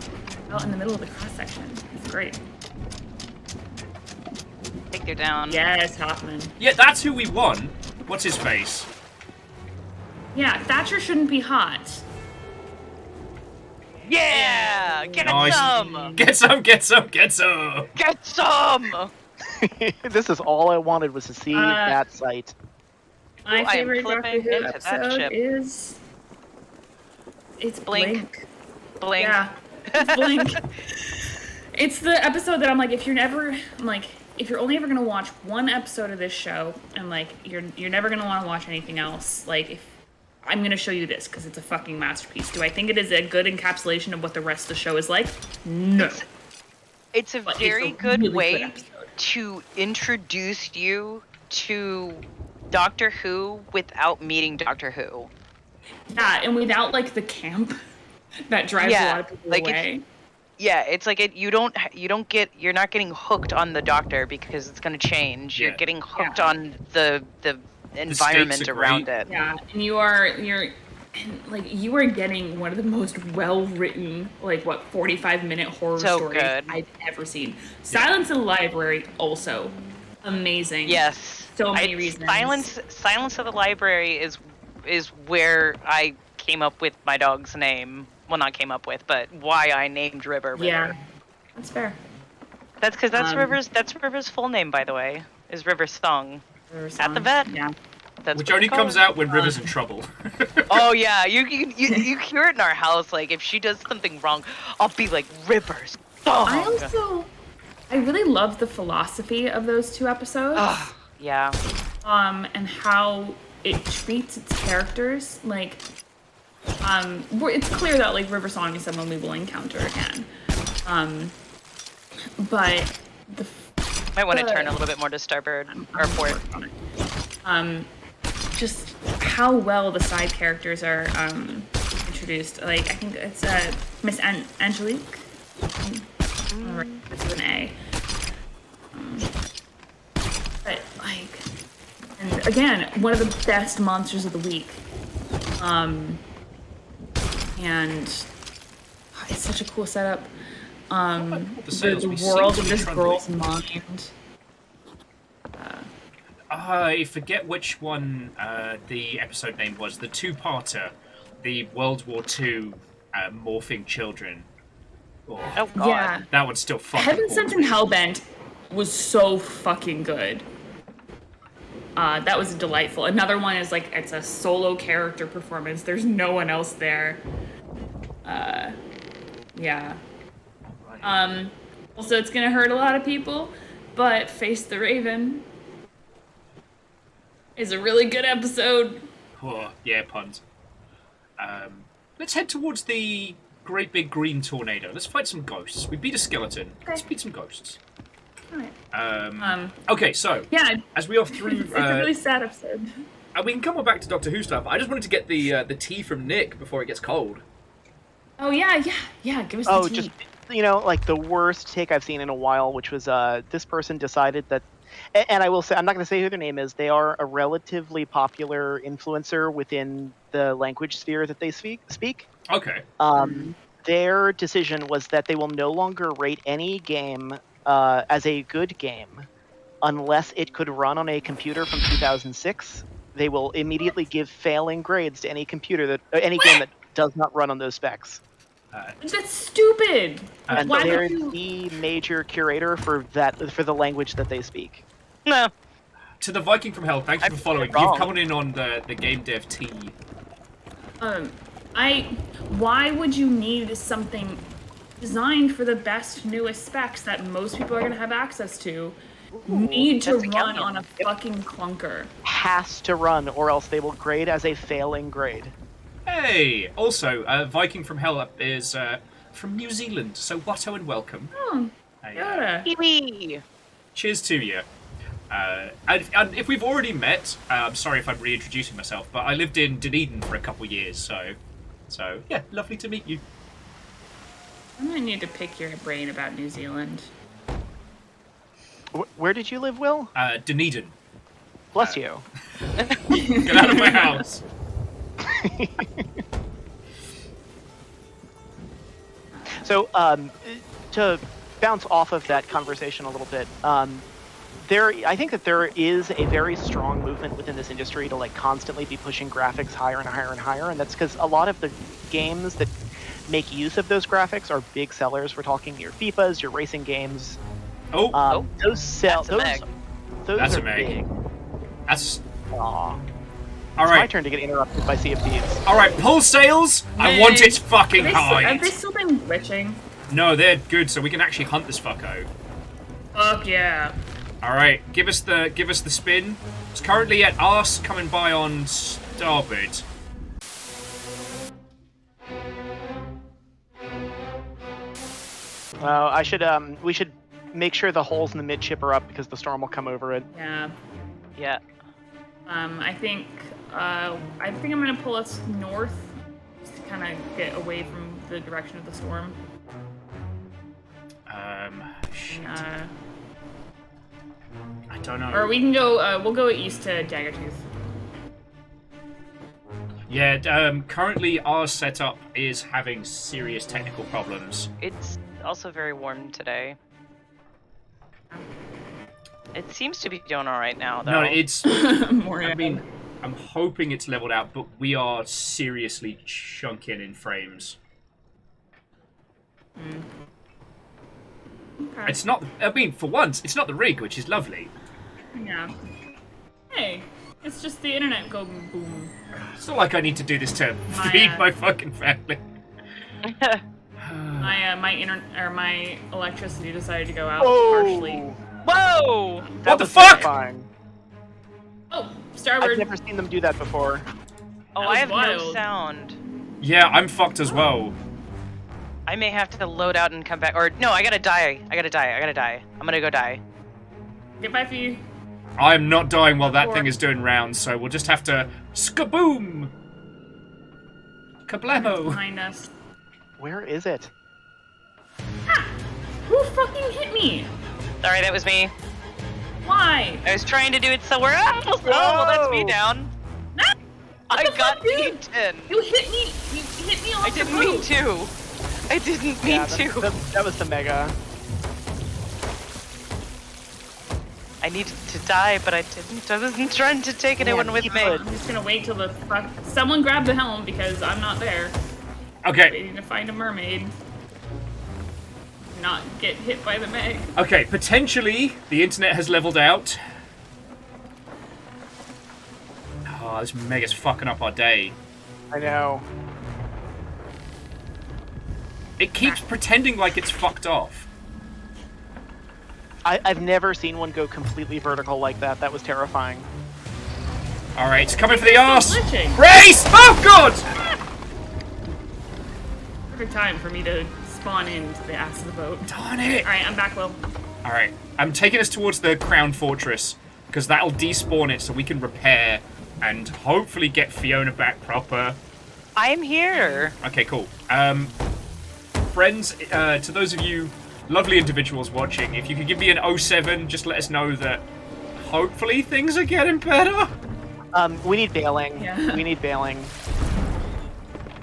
out in the middle of the cross section. It's great. Take you down. Yes, Hoffman. Yeah, that's who we want. What's his face? Yeah, Thatcher shouldn't be hot. Yeah! Get Nice. some! Get some, get some, get some! Get some! This is all I wanted was to see that sight. My I am favorite Doctor flipping Who into that episode ship. is... It's Blink. Blink. Yeah, it's Blink. It's the episode that I'm like, if you're only ever gonna watch one episode of this show, and like, you're never gonna want to watch anything else. Like, if I'm gonna show you this because it's a fucking masterpiece. Do I think it is a good encapsulation of what the rest of the show is like? No. It's a But very it's a good really good way episode. to introduce you to Doctor Who without meeting Doctor Who. Yeah, and without like the camp that drives a lot of people like away. It's like you're not getting hooked on the Doctor because it's going to change. Yeah. You're getting hooked on the environment are around great. it. Yeah, and you are getting one of the most well-written, 45-minute horror So stories good. I've ever seen. Silence in the Library, also amazing. Yes. So many reasons. Silence of the Library is where I came up with my dog's name. Well, not came up with, but why I named River. Yeah, that's fair. That's because that's Um, River's full name, by the way, is River Song. River At the Song. vet. Yeah. That's Which what only it's comes called. out when River's in trouble. Oh yeah, you hear it in our house. Like if she does something wrong, I'll be like River's Song. I really love the philosophy of those two episodes. Yeah. And how it treats its characters. It's clear that River Song is someone we will encounter again. But Might want to turn a little bit more to starboard or port. Just how well the side characters are introduced. Like, I think it's Miss Angelique. It's with an A. But like, and again, one of the best monsters of the week. And it's such a cool setup. The world of this girl's mind. I forget which one the episode name was. The two-parter, the World War II morphing children. Oh God, yeah, that one's still fucking. Heaven Sent and Hellbent was so fucking good. That was delightful. Another one is like it's a solo character performance. There's no one else there. Yeah. Also, it's gonna hurt a lot of people, but Face the Raven is a really good episode. Oh, yeah, puns. Let's head towards the great big green tornado. Let's fight some ghosts. We beat a skeleton. Okay. Let's beat some ghosts. Alright. Okay, so Yeah, as we are through, it's a really sad episode. we can come on back to Doctor Who stuff. I just wanted to get the tea from Nick before it gets cold. Oh yeah. Give us the Oh, tea. just like the worst take I've seen in a while, which was this person decided that, and I will say I'm not going to say who their name is. They are a relatively popular influencer within the language sphere that they speak. Okay. Their decision was that they will no longer rate any game as a good game unless it could run on a computer from 2006. They will immediately give failing grades to any computer any game that does not run on those specs. That's stupid. And Why they're would you? the major curator for the language that they speak. No. To the Viking from Hell, thank you for following. wrong. You've come in on the game dev tea. Why would you need something designed for the best, newest specs that most people are going to have access to? Need to that's a run caveat. on a fucking clunker. Has to run, or else they will grade as a failing grade. Hey! Also, Viking from Hell is from New Zealand, so watto and welcome. Oh, Hey, yeah. Kiwi. cheers to you. And if we've already met, I'm sorry if I'm reintroducing myself, but I lived in Dunedin for a couple years, so yeah, lovely to meet you. I'm gonna need to pick your brain about New Zealand. Where did you live, Will? Dunedin. Bless you. Get out of my house. So, to bounce off of that conversation a little bit, I think that there is a very strong movement within this industry to like constantly be pushing graphics higher and higher and higher, and that's because a lot of the games that make use of those graphics are big sellers. We're talking your FIFAs, your racing games. Those sell. That's a Meg. Those That's are a Meg. big. That's Aw. all It's my right. turn to get interrupted by Sea of Thieves. All right, pull sails. I want its fucking Have hide. they still been glitching? No, they're good, so we can actually hunt this fucko. Fuck yeah. All right, give us the spin. It's currently at arse, coming by on starboard. We should make sure the holes in the midship are up because the storm will come over it. Yeah. Yeah. I think I'm gonna pull us north, just to kind of get away from the direction of the storm. Shit. And, I don't know. or we can go. We'll go east to Daggertooth. Yeah, currently our setup is having serious technical problems. It's also very warm today. It seems to be doing all right now, though. No, it's. More I mean, I'm hoping it's leveled out, but we are seriously chunking in frames. Okay. It's not. I mean, for once, it's not the rig, which is lovely. Yeah. Hey, it's just the internet going boom. It's not like I need to do this to My, feed my fucking family. My electricity decided to go out Oh. partially. Whoa! What the was fuck? terrifying. Oh, I've starboard. never seen them do that before. Oh, That I was have no wild. sound. Yeah, I'm fucked as well. I may have to load out and come back. Or no, I gotta die. I'm gonna go die. Goodbye, Fee. I'm not dying while that thing is doing rounds, so we'll just have to skaboom! Kablamo! Behind us. Where is it? Who fucking hit me? Sorry, that was me. Why? I was trying to do it somewhere else. Oh, well, that's me down. Ah, I the got fuck, dude? eaten. You hit me. You hit me off I didn't mean to. I didn't mean to. That was the mega. I needed to die, but I didn't. I wasn't trying to take anyone with me. I'm just gonna wait till the fuck. Someone grab the helm because I'm not there. Okay, Waiting to find a mermaid. Not get hit by the Meg. okay, potentially the internet has leveled out. Oh, this Mega's fucking up our day. I know. It keeps pretending like it's fucked off. I've never seen one go completely vertical like that. That was terrifying. Alright, it's coming for the arse! glitching. Race! Oh god! Perfect time for me to spawn into the ass of the boat. Darn it! Alright, I'm back, Will. Alright, I'm taking us towards the Crown Fortress, because that'll despawn it so we can repair and hopefully get Fiona back proper. I'm here. Okay, cool. Friends, to those of you lovely individuals watching, if you could give me an 07, just let us know that hopefully things are getting better. We need bailing. Yeah. We need bailing.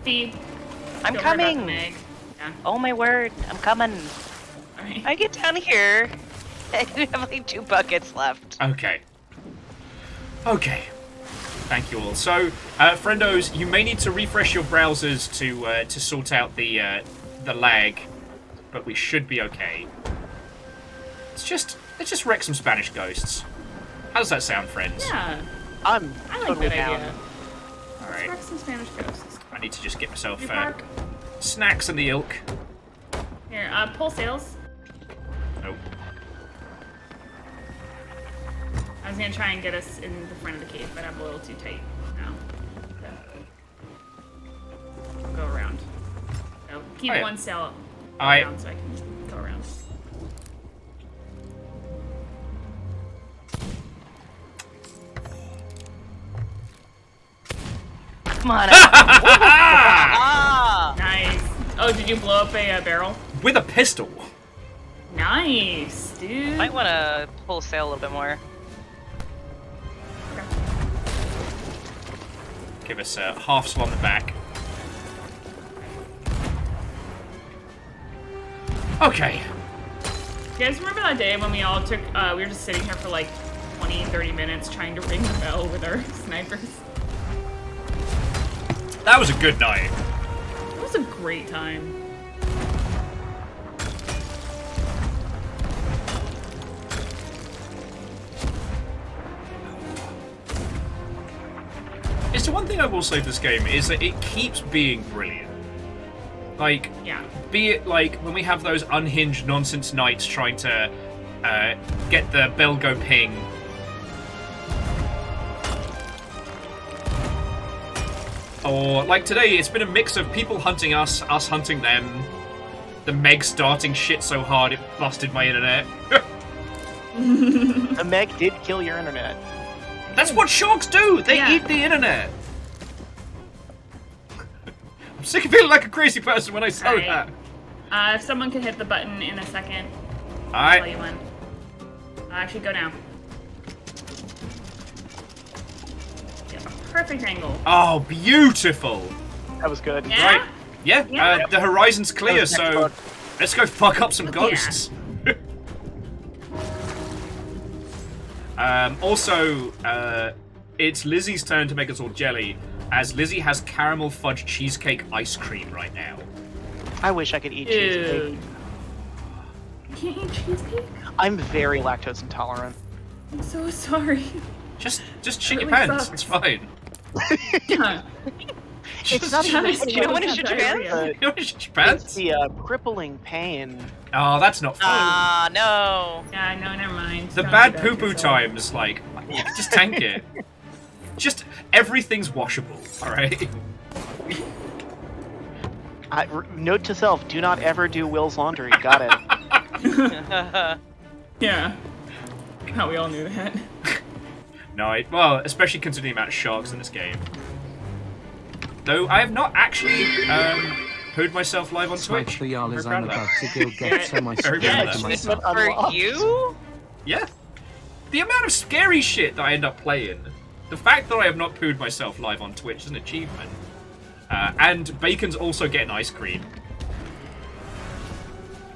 Fee. I'm don't worry about the coming. Meg. Yeah. Oh my word, I'm coming. Alright. I get down here. I have like 2 buckets left. Okay. Okay. Thank you all. So, friendos, you may need to refresh your browsers to sort out the lag, but we should be okay. Let's just wreck some Spanish ghosts. How does that sound, friends? Yeah. I'm I like totally that down. idea. All Let's right. wreck some Spanish ghosts. I need to just get myself You park. snacks and the ilk. Here, pull sails. Nope. I was gonna try and get us in the front of the cave, but I'm a little too tight now. So, go around. So keep Oh, yeah. one sail I- around so I can go around. Come on. Ah! Nice. Oh, did you blow up a barrel? With a pistol. Nice, dude. Might want to pull sail a little bit more. Give us a half swell on the back. Okay. You guys remember that day when we all took, we were just sitting here for like 20, 30 minutes trying to ring the bell with our snipers? That was a good night. It was a great time. It's the one thing I will say of this game is that it keeps being brilliant. Like, Yeah. be it like when we have those unhinged nonsense nights trying to get the bell go ping. Or like today, it's been a mix of people hunting us hunting them, the Meg starting shit so hard it busted my internet. The Meg did kill your internet. That's what sharks do! They Yeah. eat the internet! I'm sick of feeling like a crazy person when I say Alright. that. If someone could hit the button in a second, I'll Alright. tell you when. Actually, go now. Yeah, perfect angle. Oh, beautiful! That was good. Yeah? Right. Yeah, Yeah. the horizon's clear, That was next so book. let's go fuck up some Yeah. ghosts. Also, it's Lizzie's turn to make us all jelly, as Lizzie has caramel fudge cheesecake ice cream right now. I wish I could eat cheesecake. Dude. You can't eat cheesecake? I'm very lactose intolerant. I'm so sorry. Just shit your really pants. sucks. It's fine. Yeah. It's not even Just You don't want to shit your pants? diarrhea. You want to shit your It's pants? the crippling pain. Oh, that's not fun. Ah, no. Yeah, no, never mind. The Don't bad do that to poo-poo yourself. times, like, just tank it. Just, everything's washable, alright? Note to self: do not ever do Will's laundry. Got it. Yeah. How we all knew that. No, well, especially considering the amount of sharks in this game. Though I have not actually pooed myself live on Swipe Twitch. the yal I'm as very I'm proud of about that. to go get some ice Very cream proud of for that. myself. For Unlocked. you? Yeah. The amount of scary shit that I end up playing. The fact that I have not pooed myself live on Twitch is an achievement. And Bacon's also getting ice cream.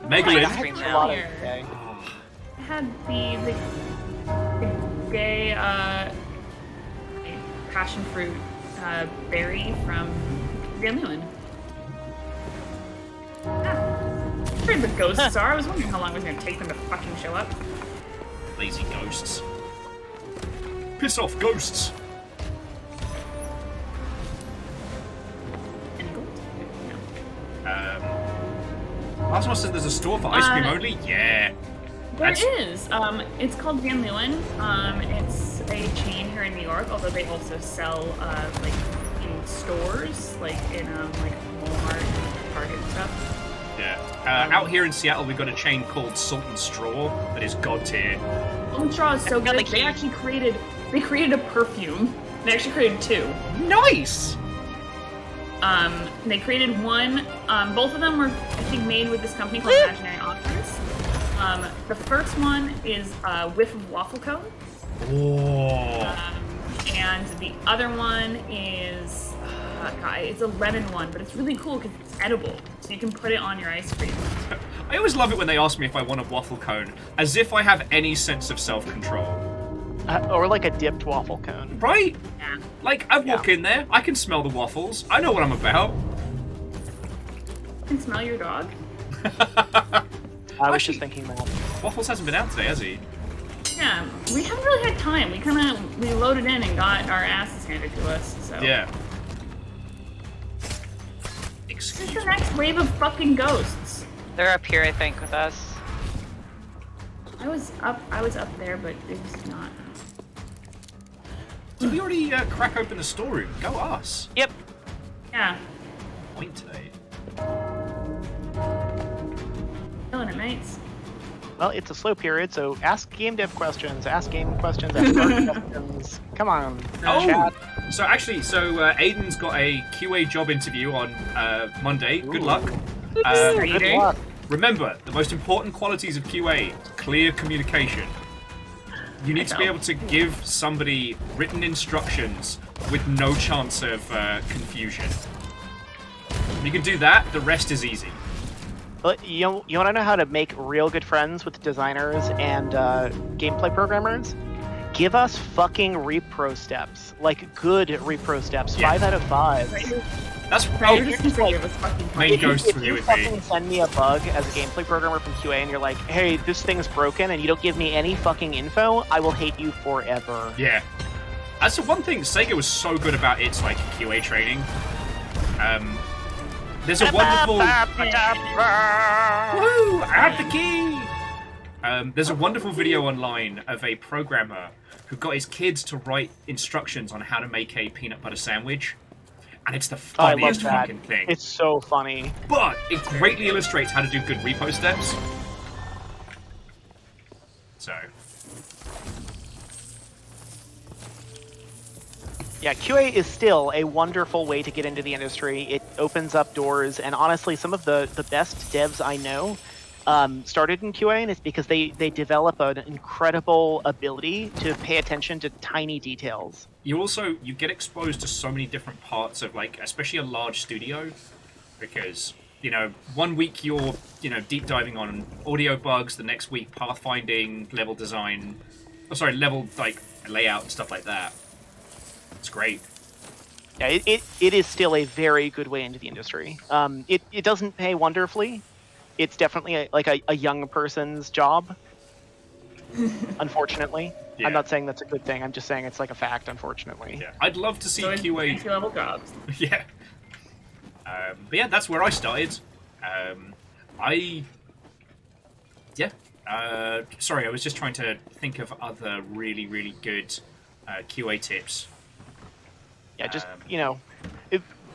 Megalyn. Ice cream A now. lot of okay. I had the gay passion fruit berry from Genuine. Yeah. Where the ghosts are. I was wondering how long it was going to take them to fucking show up. Lazy ghosts. Piss off, ghosts! Any gold? No. Asmos says there's a store for ice cream only? Yeah. There That's- is. It's called Van Leeuwen. It's a chain here in New York, although they also sell like in stores, like in like Walmart, Target and stuff. Yeah. Out here in Seattle, we've got a chain called Salt and Straw that is god tier. Golden Straw is so Got good. the They key. actually created a perfume. They actually created two. Nice! They created one. Both of them were, I think, made with this company called Imaginary Authors. The first one is a whiff of waffle cone, Oh. and the other one is it's a lemon one, but it's really cool because it's edible, so you can put it on your ice cream. I always love it when they ask me if I want a waffle cone, as if I have any sense of self-control. Or like a dipped waffle cone. Right? Yeah. Like, I walk in there, I can smell the waffles, I know what I'm about. You can smell your dog. I was just thinking that. Waffles hasn't been out today, has he? Yeah, we haven't really had time. We loaded in and got our asses handed to us. So Yeah. This is Excuse the me. next wave of fucking ghosts. They're up here, I think, with us. I was up there, but it was not. Did we already crack open the storeroom? Go us. Yep. Yeah, Point today. killing it, mates. Well, it's a slow period, so ask game dev questions, ask game questions, ask art questions. Come on, Oh! chat. So actually, Aiden's got a QA job interview on Monday. Good luck. Good luck. Remember, the most important qualities of QA, clear communication. You need to be able to give somebody written instructions with no chance of confusion. If you can do that, the rest is easy. But you want to know how to make real good friends with designers and gameplay programmers? Give us fucking repro steps, like good repro steps, Yeah. 5 out of 5. That's Right, you're just gonna give us fucking main ghost If for you you with me. fucking send me a bug as a gameplay programmer from QA and you're like, hey, this thing's broken, and you don't give me any fucking info, I will hate you forever. Yeah. That's the one thing Sega was so good about its like QA training. There's a wonderful Woo! I have the key! There's a wonderful video online of a programmer who got his kids to write instructions on how to make a peanut butter sandwich. And it's the Oh, I love funniest that. fucking thing. It's so funny. But it greatly illustrates how to do good repo steps. So, Yeah, QA is still a wonderful way to get into the industry. It opens up doors, and honestly, some of the best devs I know started in QA, and it's because they develop an incredible ability to pay attention to tiny details. you get exposed to so many different parts of like, especially a large studio, because one week you're deep diving on audio bugs, the next week pathfinding, level design, level like layout and stuff like that. It's great. Yeah, it is still a very good way into the industry. It doesn't pay wonderfully. It's definitely a young person's job, unfortunately. Yeah. I'm not saying that's a good thing. I'm just saying it's like a fact, unfortunately. Yeah, I'd love to see So it's QA. entry-level jobs. Yeah. But yeah, that's where I started. Sorry, I was just trying to think of other really, really good QA tips. Yeah, just,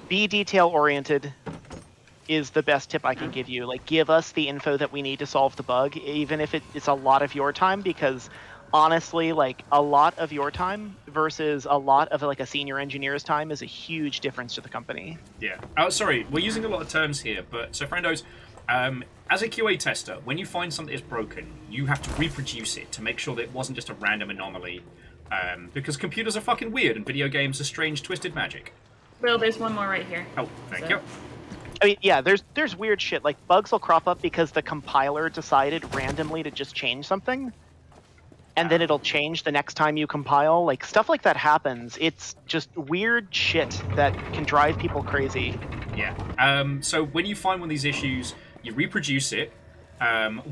be detail-oriented is the best tip I can give you. Like, give us the info that we need to solve the bug, even if it's a lot of your time, because honestly, like a lot of your time versus a lot of like a senior engineer's time is a huge difference to the company. Yeah. Oh, sorry, we're using a lot of terms here, but so friendos, as a QA tester, when you find something that's broken, you have to reproduce it to make sure that it wasn't just a random anomaly, because computers are fucking weird and video games are strange, twisted magic. Will, there's one more right here. Oh, thank you. I mean, yeah, there's weird shit like bugs will crop up because the compiler decided randomly to just change something, and then it'll change the next time you compile. Like stuff like that happens. It's just weird shit that can drive people crazy. Yeah. So when you find one of these issues, you reproduce it.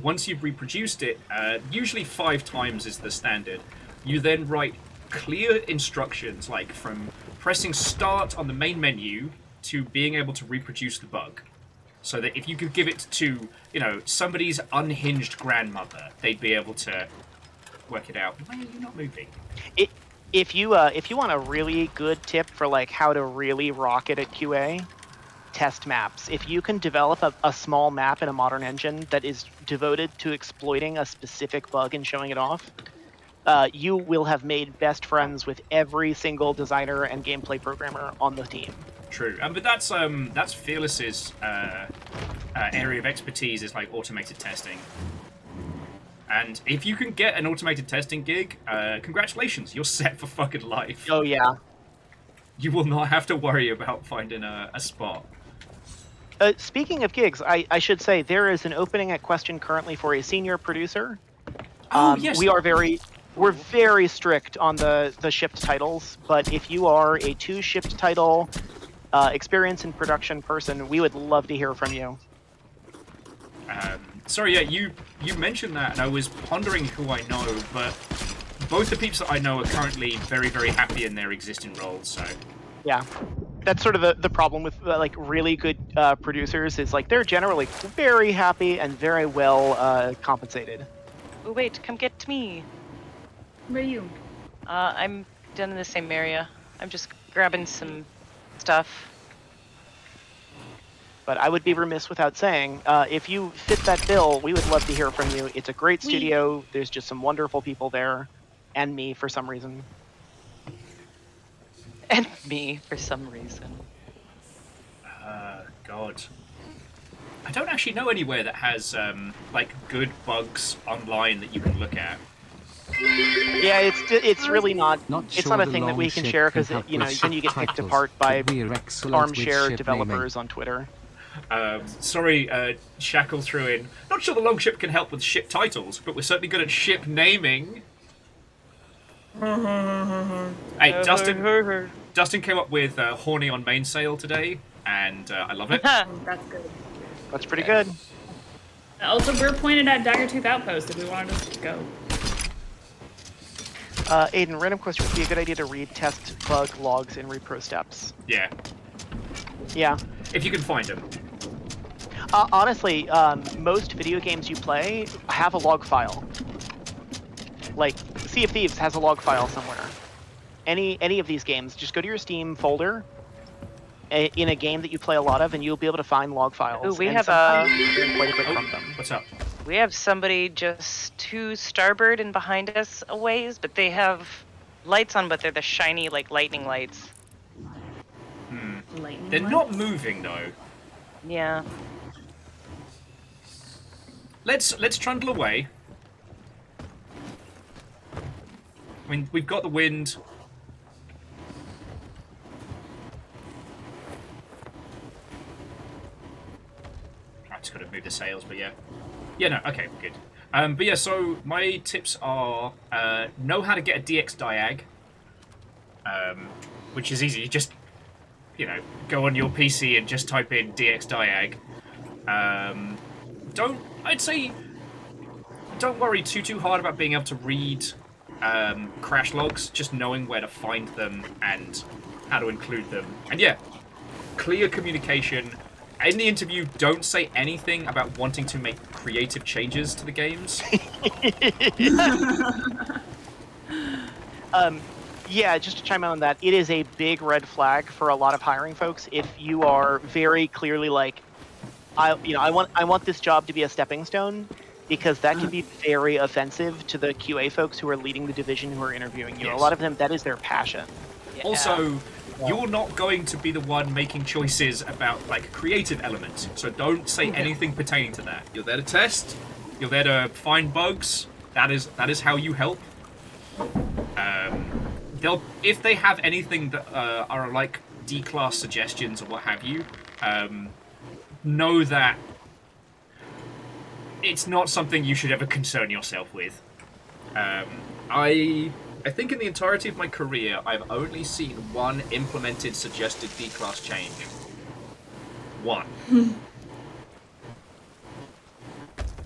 Once you've reproduced it, usually 5 times is the standard. You then write clear instructions, like from pressing start on the main menu to being able to reproduce the bug. So that if you could give it to, somebody's unhinged grandmother, they'd be able to work it out. Why are you not moving? If you want a really good tip for like how to really rock it at QA, test maps. If you can develop a small map in a modern engine that is devoted to exploiting a specific bug and showing it off, you will have made best friends with every single designer and gameplay programmer on the team. True, but that's Fearless's area of expertise is like automated testing. And if you can get an automated testing gig, congratulations, you're set for fucking life. Oh yeah. You will not have to worry about finding a spot. Speaking of gigs, I should say there is an opening at Question currently for a senior producer. Oh yes. We're very strict on the shipped titles, but if you are a 2 shipped title experience in production person, we would love to hear from you. Sorry, yeah, you mentioned that, and I was pondering who I know, but both the peeps that I know are currently very, very happy in their existing roles, so... Yeah. That's sort of the problem with like really good producers is like they're generally very happy and very well compensated. Oh wait, come get me. Where are you? I'm down in the same area. I'm just grabbing some stuff. But I would be remiss without saying, if you fit that bill, we would love to hear from you. It's a great studio. There's just some wonderful people there, and me for some reason. And me for some reason. God. I don't actually know anywhere that has like good bugs online that you can look at. Yeah, it's really not. It's sure not a the thing that we long can ship share can because help then with you get picked subtitles, apart by but we are excellent armchair with ship developers naming. on Twitter. Sorry, Shackle threw in. Not sure the Longship can help with ship titles, but we're certainly good at ship naming. Hey, Dustin came up with Horny on Mainsail today, and I love it. That's good. That's pretty good. Also, we're pointed at Daggertooth Outpost if we wanted to go. Aiden, random question: would be a good idea to read test bug logs in repro steps. Yeah, Yeah. if you can find them. Honestly, most video games you play have a log file. Like Sea of Thieves has a log file somewhere. Any of these games, just go to your Steam folder in a game that you play a lot of, and you'll be able to find log files. Ooh, we and have sometimes you can learn quite a bit from them. What's up? We have somebody just to starboard and behind us a ways, but they have lights on, but they're the shiny, like, lightning lights. Lightning They're lights? not moving though. Yeah. Let's trundle away. I mean, we've got the wind. I just got to move the sails, but yeah. Yeah, no, okay, good. But yeah, so my tips are know how to get a DX diag, which is easy. You just, go on your PC and just type in DX diag. Don't worry too hard about being able to read crash logs, just knowing where to find them and how to include them. And yeah, clear communication. In the interview, don't say anything about wanting to make creative changes to the games. Yeah, just to chime in on that, it is a big red flag for a lot of hiring folks if you are very clearly like, I want this job to be a stepping stone, because that can be very offensive to the QA folks who are leading the division who are interviewing you. Yes. A lot of them, that is their passion. Yeah. Also, you're not going to be the one making choices about like creative elements, so don't say anything pertaining to that. You're there to test. You're there to find bugs. That is how you help. If they have anything that are like D-class suggestions or what have you, know that it's not something you should ever concern yourself with. I think in the entirety of my career, I've only seen one implemented suggested D-class change. One.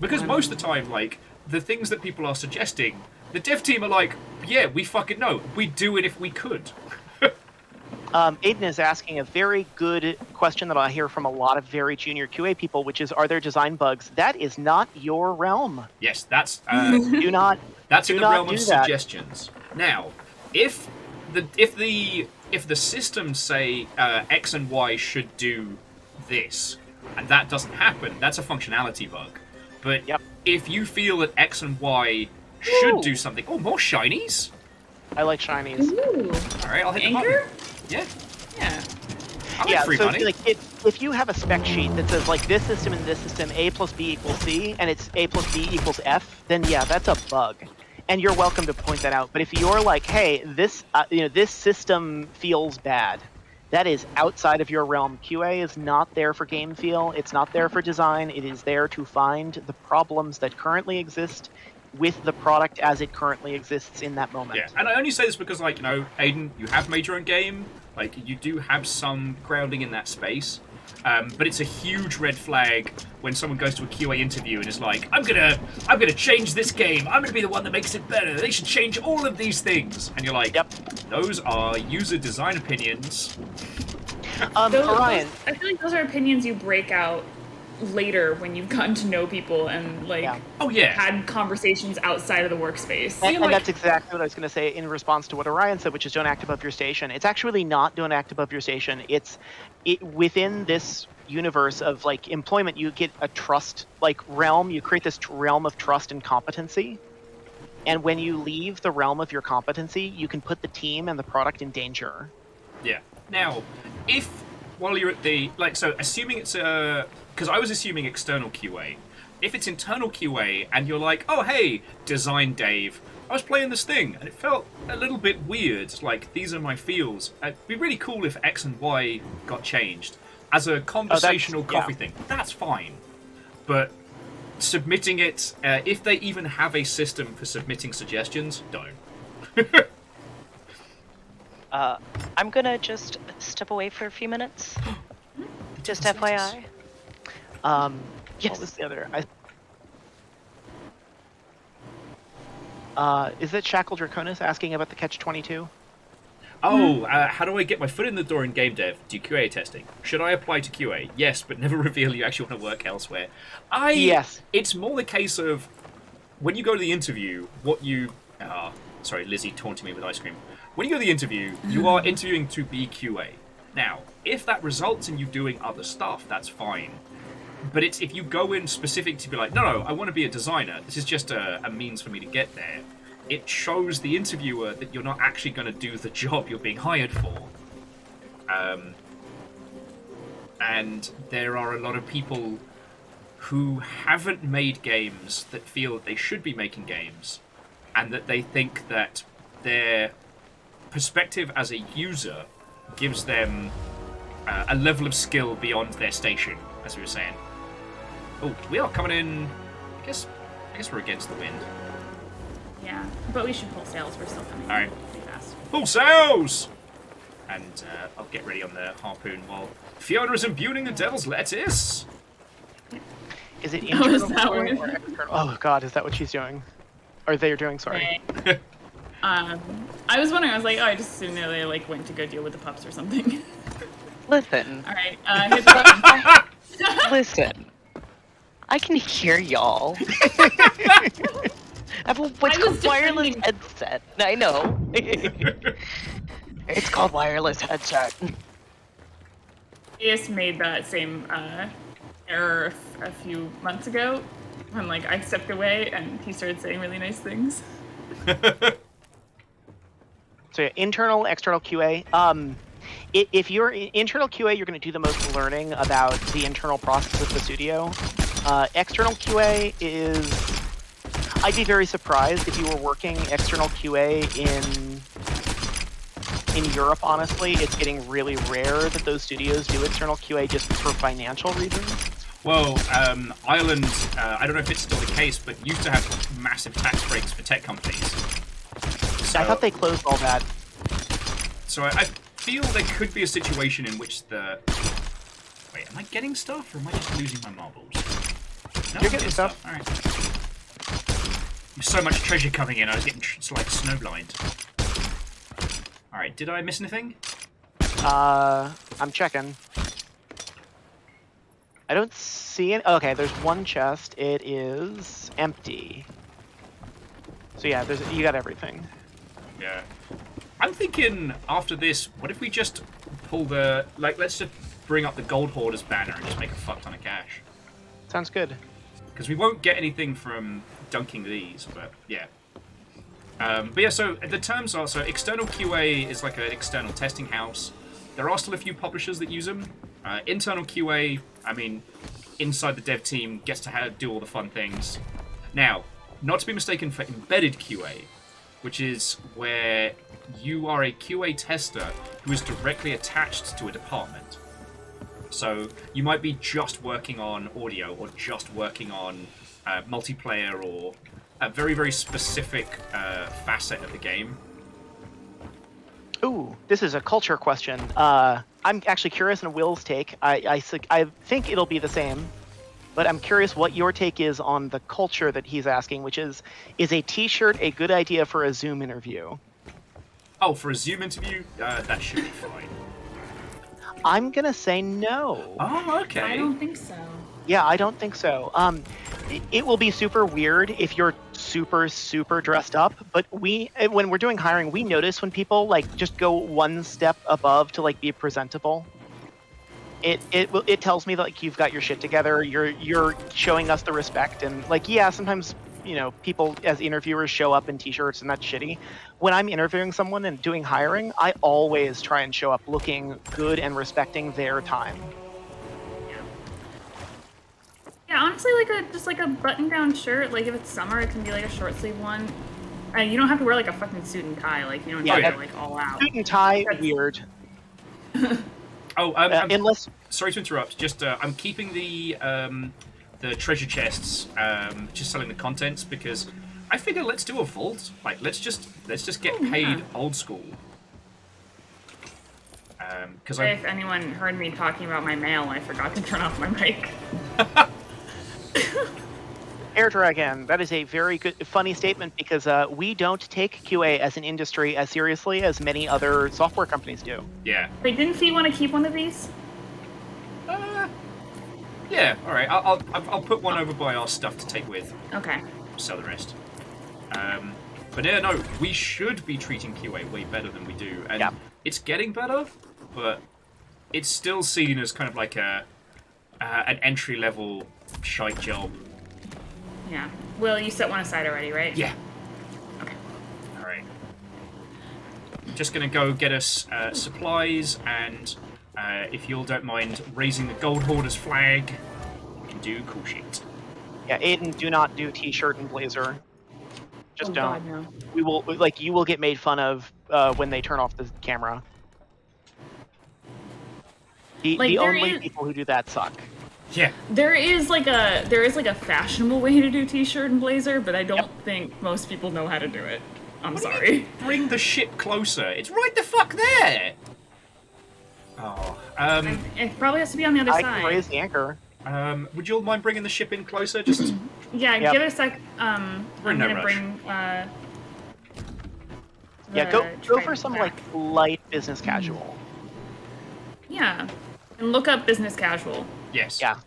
Because most of the time, like, the things that people are suggesting, the dev team are like, yeah, we fucking know. We'd do it if we could. Aiden is asking a very good question that I hear from a lot of very junior QA people, which is, are there design bugs? That is not your realm. Yes, that's Do not. that's do in the not realm do of that. suggestions. Now, if the systems say X and Y should do this, and that doesn't happen, that's a functionality bug. But Yep. if you feel that X and Y should Ooh. do something, more shinies. I like shinies. Ooh. All right, I'll hit the Anchor? button. Yeah, Yeah. I like Yeah, free so money. like if you have a spec sheet that says like this system and this system, A plus B equals C, and it's A plus B equals F, then yeah, that's a bug, and you're welcome to point that out. But if you're like, hey, this this system feels bad, that is outside of your realm. QA is not there for game feel. It's not there for design. It is there to find the problems that currently exist with the product as it currently exists in that moment. Yeah, and I only say this because, like, Aiden, you have made your own game. Like, you do have some grounding in that space. But it's a huge red flag when someone goes to a QA interview and is like, I'm gonna change this game. I'm gonna be the one that makes it better. They should change all of these things. And you're like, Yep. those are user design opinions. Orion. I feel like those are opinions you break out later when you've gotten to know people and like Yeah. Oh yeah. had conversations outside of the workspace. And that's exactly what I was going to say in response to what Orion said, which is don't act above your station. It's actually not don't act above your station. Within this universe of like employment, you get a trust like realm. You create this realm of trust and competency. And when you leave the realm of your competency, you can put the team and the product in danger. Yeah. Now, if while you're at the assuming it's because I was assuming external QA. If it's internal QA and you're like, oh hey, design Dave, I was playing this thing and it felt a little bit weird. Like these are my feels. It'd be really cool if X and Y got changed as a conversational coffee thing. That's fine, but submitting it, if they even have a system for submitting suggestions, don't. I'm gonna just step away for a few minutes. Just FYI. What Yes. was the other? Is it Shackle Draconis asking about the Catch-22? Oh, how do I get my foot in the door in game dev? Do QA testing? Should I apply to QA? Yes, but never reveal you actually want to work elsewhere. Yes. It's more the case of when you go to the interview, sorry, Lizzie taunting me with ice cream. When you go to the interview, you are interviewing to be QA. Now, if that results in you doing other stuff, that's fine. But it's if you go in specific to be like, no, I want to be a designer. This is just a means for me to get there. It shows the interviewer that you're not actually going to do the job you're being hired for. And there are a lot of people who haven't made games that feel that they should be making games, and that they think that their perspective as a user gives them a level of skill beyond their station, as we were saying. Oh, we are coming in. I guess we're against the wind. Yeah, but we should pull sails. We're still coming. All right. Pretty fast. Full sails! And I'll get ready on the harpoon while Fiona is imbuing the devil's lettuce. Is it Oh, is internal that QA what- or external? Oh god, is that what she's doing? Or they're doing, sorry. Okay. I was wondering. I was like, oh, I just assumed they like went to go deal with the pups or something. Listen, All right, hit the button. listen. I can hear y'all. I have what's I was called wireless defending- headset. I know. It's called wireless headset. AS made that same error a few months ago, And like I stepped away, and he started saying really nice things. So yeah, internal, external QA. If you're internal QA, you're going to do the most learning about the internal process of the studio. External QA is... I'd be very surprised if you were working external QA in Europe, honestly. It's getting really rare that those studios do external QA just for financial reasons. Well, Ireland, I don't know if it's still the case, but used to have massive tax breaks for tech companies. So, I thought they closed all that. So I feel there could be a situation in which the... Wait, am I getting stuff, or am I just losing my marbles? No, You're I'm getting stuff. Alright. There's so much treasure coming in, I was getting like snowblind. Alright, did I miss anything? I'm checking. I don't see it. Okay, there's one chest. It is empty. So yeah, you got everything. Yeah. I'm thinking, after this, what if we just pull the... Like, let's just bring up the Gold Hoarders banner and just make a fuck ton of cash. Sounds good. Because we won't get anything from dunking these, but yeah. But yeah, so the terms are... So external QA is like an external testing house. There are still a few publishers that use them. Internal QA, I mean, inside the dev team, gets to do all the fun things. Now, not to be mistaken for embedded QA, which is where you are a QA tester who is directly attached to a department. So you might be just working on audio or just working on multiplayer or a very, very specific facet of the game. Ooh, this is a culture question. I'm actually curious in Will's take. I think it'll be the same, but I'm curious what your take is on the culture that he's asking, which is a t-shirt a good idea for a Zoom interview? Oh, for a Zoom interview? That should be fine. I'm gonna say no. Oh, okay. I don't think so. Yeah, I don't think so. It will be super weird if you're super, super dressed up, but when we're doing hiring, we notice when people like just go one step above to like be presentable. It tells me that like you've got your shit together, you're showing us the respect, and like yeah, sometimes people as interviewers show up in t-shirts and that's shitty. When I'm interviewing someone and doing hiring, I always try and show up looking good and respecting their time. Yeah, honestly, just like a button-down shirt. Like if it's summer, it can be like a short sleeve one. You don't have to wear like a fucking suit and tie. Like you don't have to go like all out. Suit and tie, weird. Unless sorry to interrupt. Just I'm keeping the treasure chests, just selling the contents because I figure let's do a vault. Like let's just get paid old school. Because if anyone heard me talking about my mail, I forgot to turn off my mic. Air Dragon, that is a very good, funny statement because we don't take QA as an industry as seriously as many other software companies do. Yeah. Wait, didn't Fee want to keep one of these? Yeah. All right. I'll put one over by our stuff to take with. Okay. Sell the rest. But yeah, no, we should be treating QA way better than we do, and it's getting better, but it's still seen as kind of like an entry level shite job. Yeah. Will, you set one aside already, right? Yeah. Okay. All right. Just gonna go get us supplies, and if you all don't mind raising the Gold Hoarders flag, we can do cool shit. Yeah, Aiden, do not do t-shirt and blazer. Just don't. God, no. We will you will get made fun of when they turn off the camera. The only people who do that suck. Yeah. There is like a fashionable way to do t-shirt and blazer, but I don't think most people know how to do it. I'm sorry. Bring the ship closer. It's right the fuck there. Oh. It probably has to be on the other side. I can raise the anchor. Would you all mind bringing the ship in closer? Just. Yeah. Yep. Give it a sec. I'm gonna bring. Go for some like light business casual. Yeah. And look up business casual. Yes. Yeah.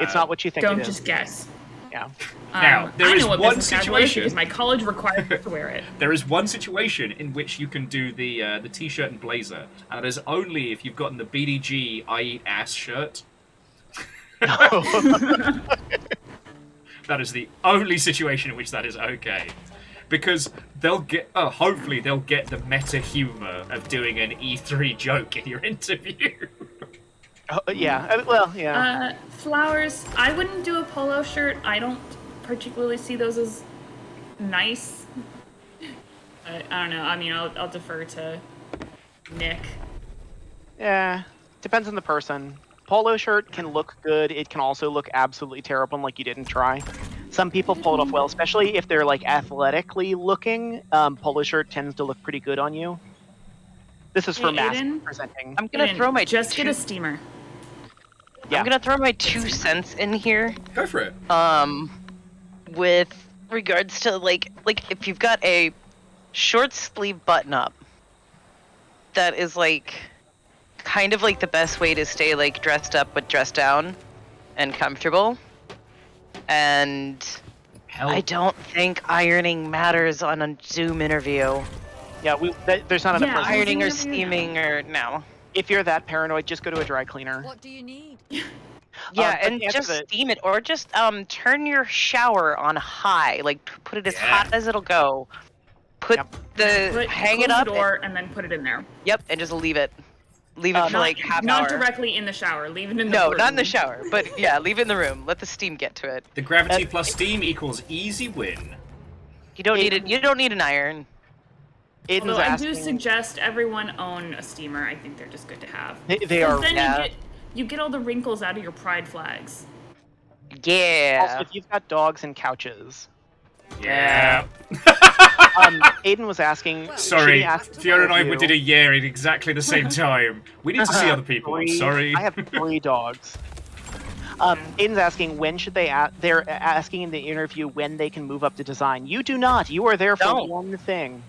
It's not what you think it is. Don't just guess. Yeah. Now, there is one situation because my college required me to wear it. There is one situation in which you can do the t-shirt and blazer, and that is only if you've gotten the BDG I Eat Ass shirt. That is the only situation in which that is okay. Because they'll get, hopefully they'll get the meta humor of doing an E3 joke in your interview. Yeah, well, yeah. Flowers. I wouldn't do a polo shirt. I don't particularly see those as nice. I don't know. I mean, I'll defer to Nick. Yeah, depends on the person. Polo shirt can look good. It can also look absolutely terrible and like you didn't try. Some people pull it off well, especially if they're like athletically looking. Polo shirt tends to look pretty good on you. This is for mass Aiden? presenting. I'm gonna throw my Just get a steamer. Yeah. I'm gonna throw my 2 cents in here. Go for it. With regards to like if you've got a short sleeve button up, that is like kind of like the best way to stay like dressed up but dressed down and comfortable. And I don't think ironing matters on a Zoom interview. Yeah, there's not enough room. Ironing or steaming or no. If you're that paranoid, just go to a dry cleaner. What do you need? Yeah, and just steam it, or just turn your shower on high, like put it as hot as it'll go. Put hang it close up, the door and then put it in there. Yep, and just leave it. Leave it for like half hour. Not directly in the shower. Leave it in the No, room. not in the shower, but yeah, leave it in the room. Let the steam get to it. The gravity plus steam equals easy win. You don't need it. You don't need an iron. Although I do suggest everyone own a steamer. I think they're just good to have. They are. Then you get all the wrinkles out of your pride flags. Yeah. Also, if you've got dogs and couches. Yeah. Aiden was asking. Sorry, Fiona and I did a yeah at exactly the same time. We need to see other people. I'm sorry. I have 3 dogs. Aiden's asking when should they? They're asking in the interview when they can move up to design. You do not. You are there for one thing.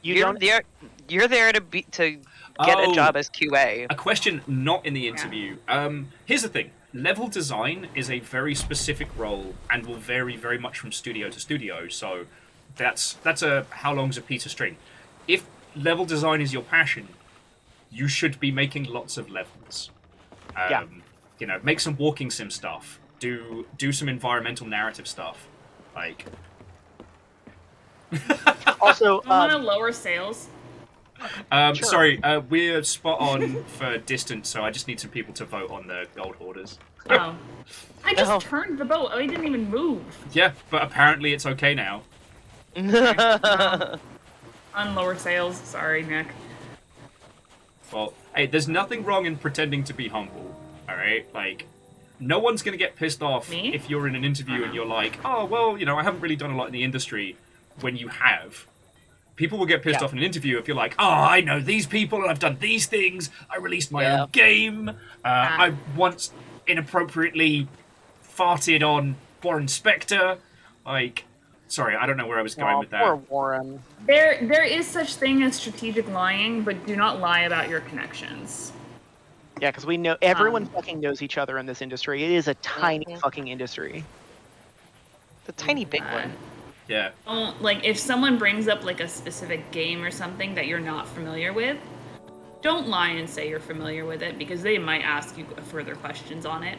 You're there to get a job as QA. A question not in the interview. Here's the thing. Level design is a very specific role and will vary very much from studio to studio. So that's a how long's a piece of string. If level design is your passion, you should be making lots of levels. You know, make some walking sim stuff. Do some environmental narrative stuff. Like also, I want to lower sales. Sure. Sorry, we're spot on for distance, so I just need some people to vote on the gold hoarders. Oh. I just turned the boat. I didn't even move. Yeah, but apparently it's okay now. On lower sales. Sorry, Nick. Well, hey, there's nothing wrong in pretending to be humble, alright? Like, no one's gonna get pissed off if you're in an interview and you're like, oh, well, you know, I haven't really done a lot in the industry, when you have. People will get pissed off in an interview if you're like, oh, I know these people and I've done these things. I released my own game. I once inappropriately farted on Warren Spector. Like, sorry, I don't know where I was going with that. Poor Warren. There is such thing as strategic lying, but do not lie about your connections. Yeah, because we know everyone fucking knows each other in this industry. It is a tiny fucking industry. The tiny big one. Yeah. Like, if someone brings up, like, a specific game or something that you're not familiar with, don't lie and say you're familiar with it, because they might ask you further questions on it.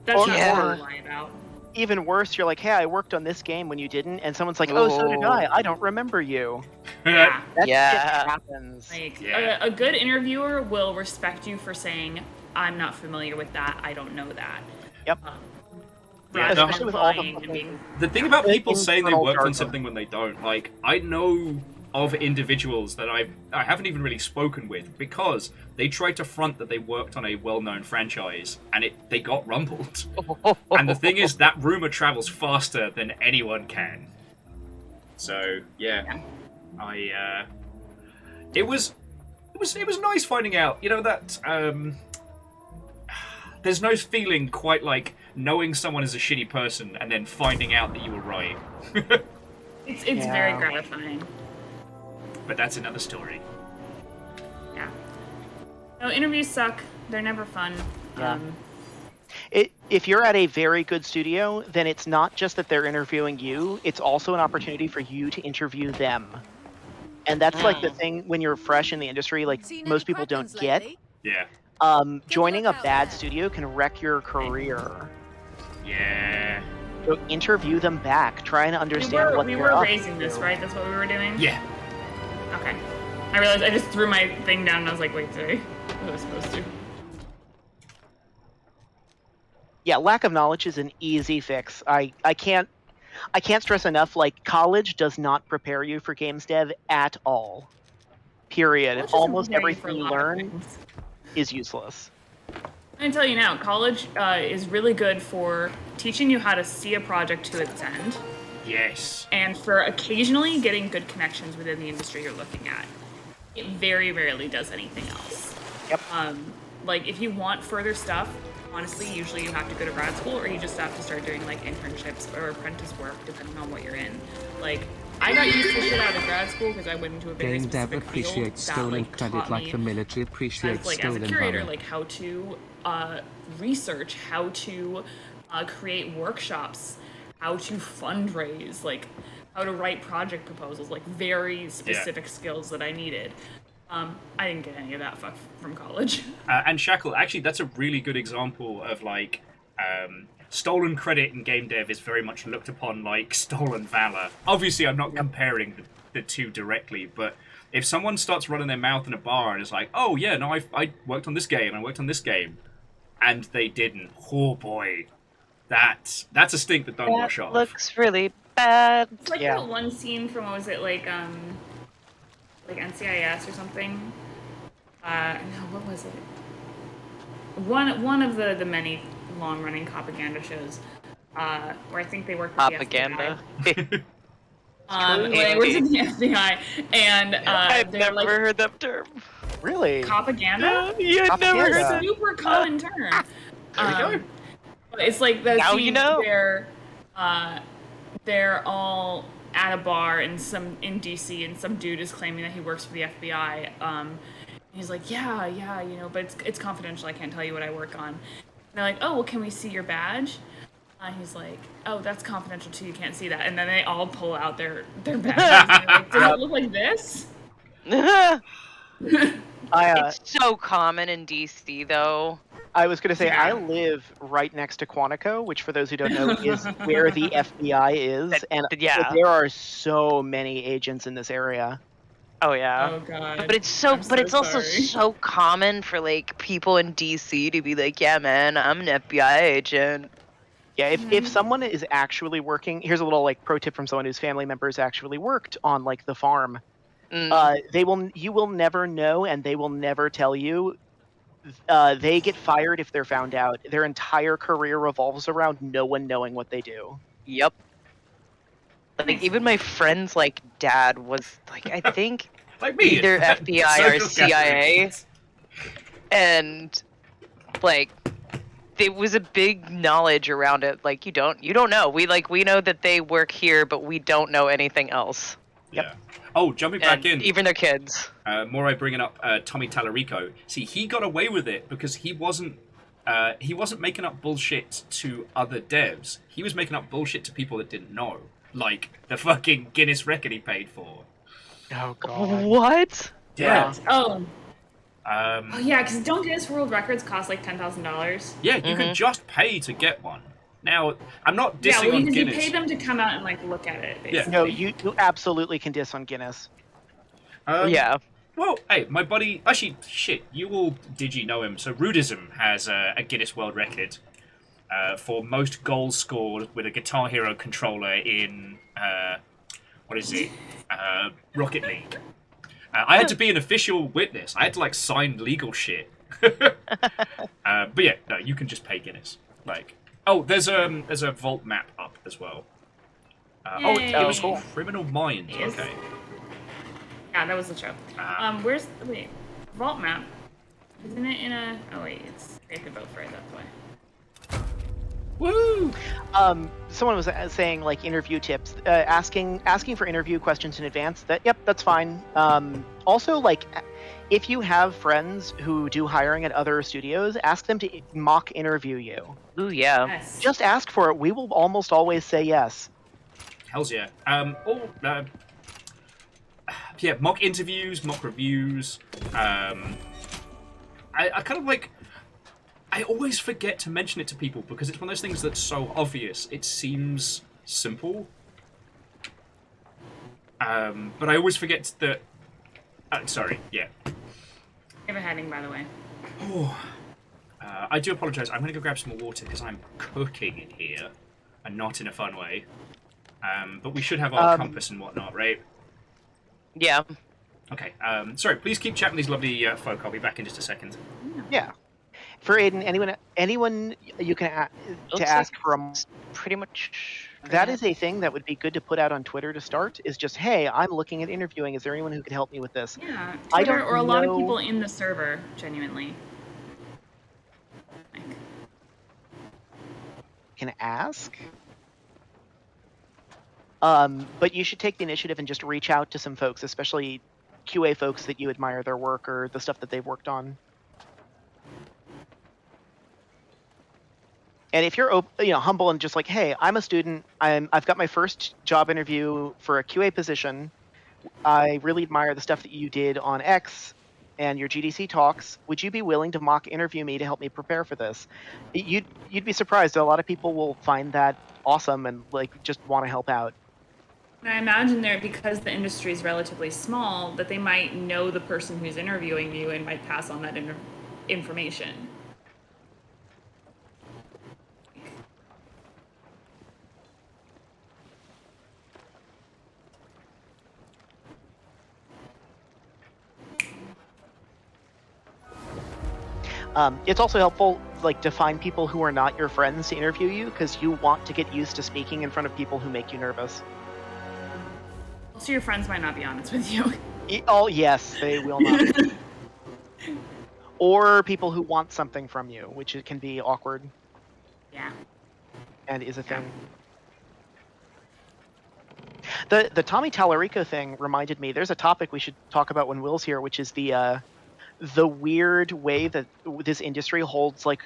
That's not what to lie about. Even worse, you're like, hey, I worked on this game when you didn't, and someone's like, oh, so did I don't remember you. Yeah. That shit happens. Like, a good interviewer will respect you for saying, I'm not familiar with that, I don't know that. Yep. Especially with all the thing about people saying they worked on something when they don't, like, I know of individuals that I haven't even really spoken with because they tried to front that they worked on a well-known franchise and they got rumbled. And the thing is, that rumor travels faster than anyone can. So yeah. It was nice finding out, you know, that there's no feeling quite like knowing someone is a shitty person and then finding out that you were right. It's very gratifying. But that's another story. Yeah. No, interviews suck. They're never fun. Yeah. If you're at a very good studio, then it's not just that they're interviewing you, it's also an opportunity for you to interview them. And that's like the thing when you're fresh in the industry, like most people don't get. Yeah. Joining a bad studio can wreck your career. Yeah. So interview them back. Try and understand what we they're were up raising to. this, right? That's what we were doing? Yeah. Okay. I realized I just threw my thing down and I was like, wait, did I was supposed to? Yeah, lack of knowledge is an easy fix. I can't stress enough, like, college does not prepare you for games dev at all. Period. College doesn't Almost prepare you for everything a you lot of learn things. is useless. I can tell you now, college is really good for teaching you how to see a project to its end, Yes. and for occasionally getting good connections within the industry you're looking at. It very rarely does anything else. Yep. Like, if you want further stuff, honestly, usually you have to go to grad school, or you just have to start doing, like, internships or apprentice work, depending on what you're in. Like, I got useful shit out of grad school because I went into a very Game dev specific field appreciates that, stolen like, credit taught like me the military appreciates as a stolen curator, valor. like how to research, how to create workshops, how to fundraise, like how to write project proposals, like very specific skills that I needed. I didn't get any of that from college. And Shackle, actually, that's a really good example of, like, stolen credit in game dev is very much looked upon like stolen valor. Obviously, I'm not comparing the two directly, but if someone starts running their mouth in a bar and is like, oh, yeah, no, I worked on this game, and they didn't, oh, boy, that's a stink that don't wash off. Looks really bad. It's like that one scene from, what was it, like NCIS or something? No, what was it? One of the many long-running propaganda shows, where I think they worked with Propaganda. the FBI. When they worked with the FBI, and I've they're never like, heard that term. Really? propaganda? Yeah, I've never It's heard a that. super common term. There we go. But it's like the Now scene you know. where they're all at a bar in DC, and some dude is claiming that he works for the FBI. He's like, yeah, you know, but it's confidential. I can't tell you what I work on. And they're like, oh, well, can we see your badge? He's like, oh, that's confidential too. You can't see that. And then they all pull out their badges. And they're like, does it look like this? It's so common in DC, though. I was going to say, I live right next to Quantico, which, for those who don't know, is where the FBI is. And there are so many agents in this area. Oh yeah. Oh god. But it's also so common for like people in DC to be like, yeah, man, I'm an FBI agent. Yeah, if someone is actually working, here's a little like pro tip from someone whose family members actually worked on like the farm. You will never know, and they will never tell you. They get fired if they're found out. Their entire career revolves around no one knowing what they do. Yep. Like even my friend's like dad was like, I think like me, either FBI or CIA, and like there was a big knowledge around it. Like you don't know. We know that they work here, but we don't know anything else. Yep. Yeah. Oh, jumping back in. Even their kids. Morai bringing up Tommy Tallarico. See, he got away with it because he wasn't making up bullshit to other devs. He was making up bullshit to people that didn't know. Like the fucking Guinness record he paid for. Oh god. What? Yeah. Oh, yeah, because don't Guinness World Records cost like $10,000? Yeah, you can just pay to get one. Now, I'm not dissing on Guinness. You pay them to come out and like look at it. Basically. Yeah. No, you absolutely can diss on Guinness. Yeah. Well, hey, my buddy. Actually, shit, you all digi know him. So Rudism has a Guinness World Record for most goals scored with a Guitar Hero controller in what is it? Rocket League. I had to be an official witness. I had to like sign legal shit. But yeah, no, you can just pay Guinness. Like, oh, there's a vault map up as well. It was Cool. Criminal Minds. Okay. Yeah, that was the show. Where's vault map? Isn't it in a? Oh wait, it's created both right. That's why. Woo! Someone was saying like interview tips, asking for interview questions in advance. That's fine. Also, like, if you have friends who do hiring at other studios, ask them to mock interview you. Ooh, yeah. Yes. Just ask for it. We will almost always say yes. Hells yeah. Yeah, mock interviews, mock reviews. I kind of like. I always forget to mention it to people because it's one of those things that's so obvious. It seems simple. But I always forget that... sorry, yeah. I have a heading, by the way. I do apologise. I'm going to go grab some more water because I'm cooking in here. And not in a fun way. But we should have our compass and whatnot, right? Yeah. Okay. Sorry, please keep chatting with these lovely folk. I'll be back in just a second. Yeah. For Aiden, anyone you can Looks ask like for a... Pretty much. That is a thing that would be good to put out on Twitter to start, is just, hey, I'm looking at interviewing. Is there anyone who could help me with this? Yeah, I Twitter don't or a lot of know- people in the server, genuinely. Can ask. But you should take the initiative and just reach out to some folks, especially QA folks that you admire their work or the stuff that they've worked on. And if you're humble and just like, hey, I'm a student, I've got my first job interview for a QA position. I really admire the stuff that you did on X and your GDC talks. Would you be willing to mock interview me to help me prepare for this? You'd be surprised. A lot of people will find that awesome and like just want to help out. And I imagine there, because the industry is relatively small, that they might know the person who's interviewing you and might pass on that information. It's also helpful, like, to find people who are not your friends to interview you, because you want to get used to speaking in front of people who make you nervous. So your friends might not be honest with you. Oh, yes, they will not. Or people who want something from you, which it can be awkward. Yeah. And is a thing. The Tommy Tallarico thing reminded me, there's a topic we should talk about when Will's here, which is the weird way that this industry holds, like,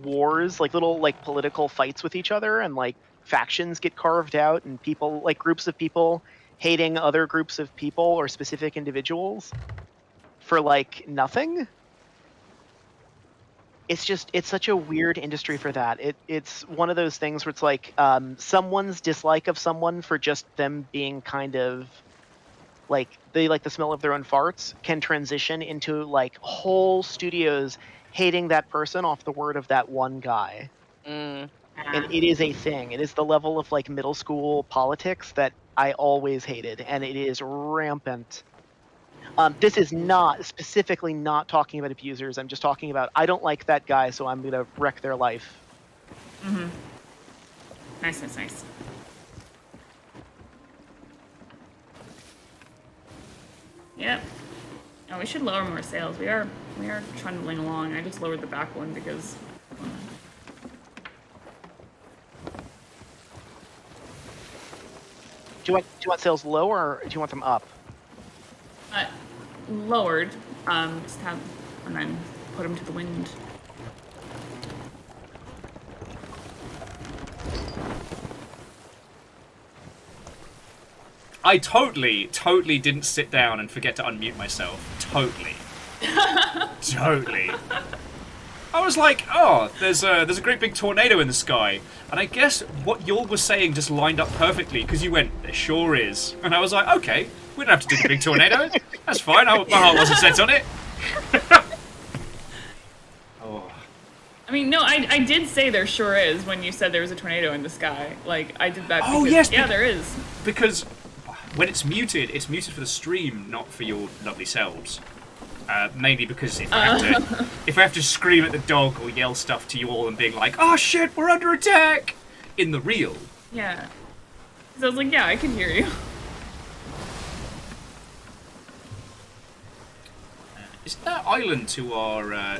wars, like little, like, political fights with each other, and, like, factions get carved out, and people, like, groups of people hating other groups of people or specific individuals for, like, nothing. It's such a weird industry for that. It's one of those things where it's like, someone's dislike of someone for just them being kind of like, they like the smell of their own farts, can transition into like whole studios hating that person off the word of that one guy. And it is a thing. It is the level of like middle school politics that I always hated, and it is rampant. This is not specifically not talking about abusers. I'm just talking about, I don't like that guy, so I'm gonna wreck their life. Mm-hmm. Nice. Yep. Oh, we should lower more sails. We are trundling along. I just lowered the back one because. Do you want sails low, or do you want them up? Lowered. Just have, and then put them to the wind. I totally didn't sit down and forget to unmute myself. Totally. I was like, oh, there's a great big tornado in the sky. And I guess what Yul was saying just lined up perfectly, because you went, there sure is. And I was like, okay, we don't have to do the big tornado. That's fine, my heart wasn't set on it. Oh. I mean, no, I did say there sure is when you said there was a tornado in the sky. Like, I did that because, Oh, yes, yeah, there is. Because when it's muted for the stream, not for your lovely selves. Mainly because if I have to scream at the dog or yell stuff to you all and being like, oh shit, we're under attack, in the real. Yeah. So I was like, yeah, I can hear you. Is that island to our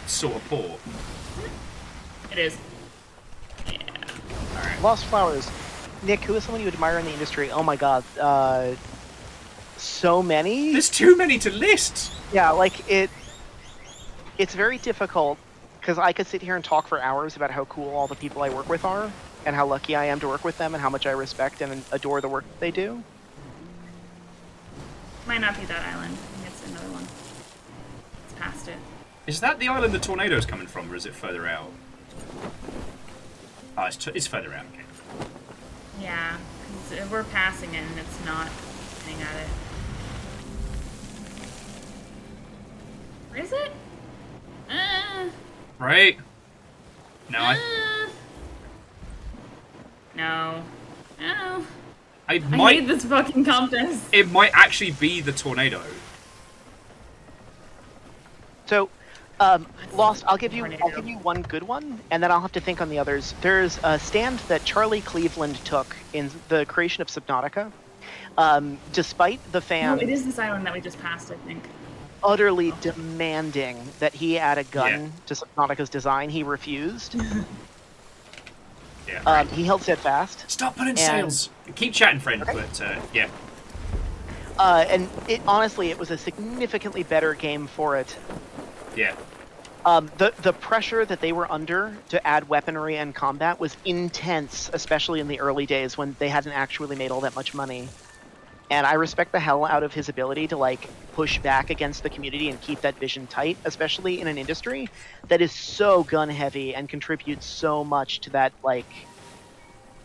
sort of port? It is. Yeah. Alright. Lost Flowers. Nick, who is someone you admire in the industry? Oh my god. So many? There's too many to list! Yeah, like, it's very difficult, because I could sit here and talk for hours about how cool all the people I work with are, and how lucky I am to work with them, and how much I respect and adore the work that they do. Might not be that island. I think it's another one. It's past it. Is that the island the tornado's coming from, or is it further out? Oh, it's further out. Okay. Yeah, 'cause we're passing it and it's not hitting at it. Where is it? Right? No, No. No. I I might. hate this fucking compass. It might actually be the tornado. So, Lost, I'll give you one good one, and then I'll have to think on the others. There's a stand that Charlie Cleveland took in the creation of Subnautica. Despite the No, fans it is this island that we just passed, I think. utterly demanding that he add a gun Yeah. to Subnautica's design, he refused. Yeah. Right. He held steadfast. Stop putting sails. Keep chatting, friend. Okay. But yeah. And honestly, it was a significantly better game for it. Yeah. The pressure that they were under to add weaponry and combat was intense, especially in the early days when they hadn't actually made all that much money. And I respect the hell out of his ability to like push back against the community and keep that vision tight, especially in an industry that is so gun heavy and contributes so much to that like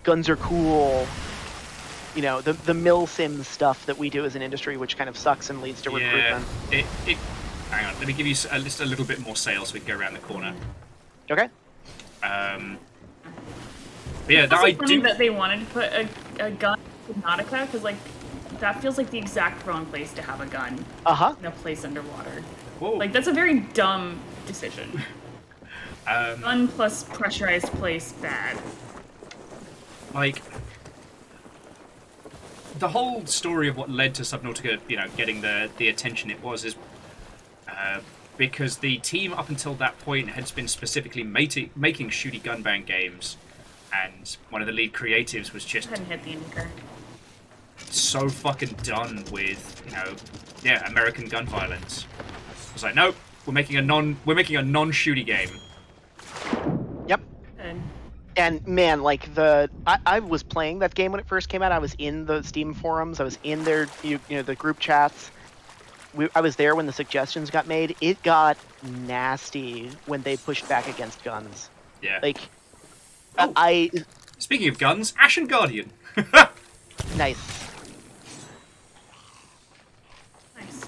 guns are cool, you know, the mill sim stuff that we do as an industry, which kind of sucks and leads to recruitment. Hang on, let me give you just a little bit more sail so we can go around the corner. Okay. But yeah, It's that also I funny do. that they wanted to put a gun in Subnautica, because like that feels like the exact wrong place to have a gun in a place underwater. Whoa. Like that's a very dumb decision. Gun plus pressurized place, bad. Like the whole story of what led to Subnautica, you know, getting the attention it was is because the team up until that point had been specifically making shooty gunbang games, and one of the lead creatives was just Hadn't hit the anchor. so fucking done with, you know, American gun violence. I was like, nope, we're making a non-shooty game. Yep. Good. And man, like I was playing that game when it first came out. I was in the Steam forums. I was in their, you know, the group chats. I was there when the suggestions got made. It got nasty when they pushed back against guns. Yeah. Like, Oh. Speaking of guns, Ashen Guardian. Nice. Nice.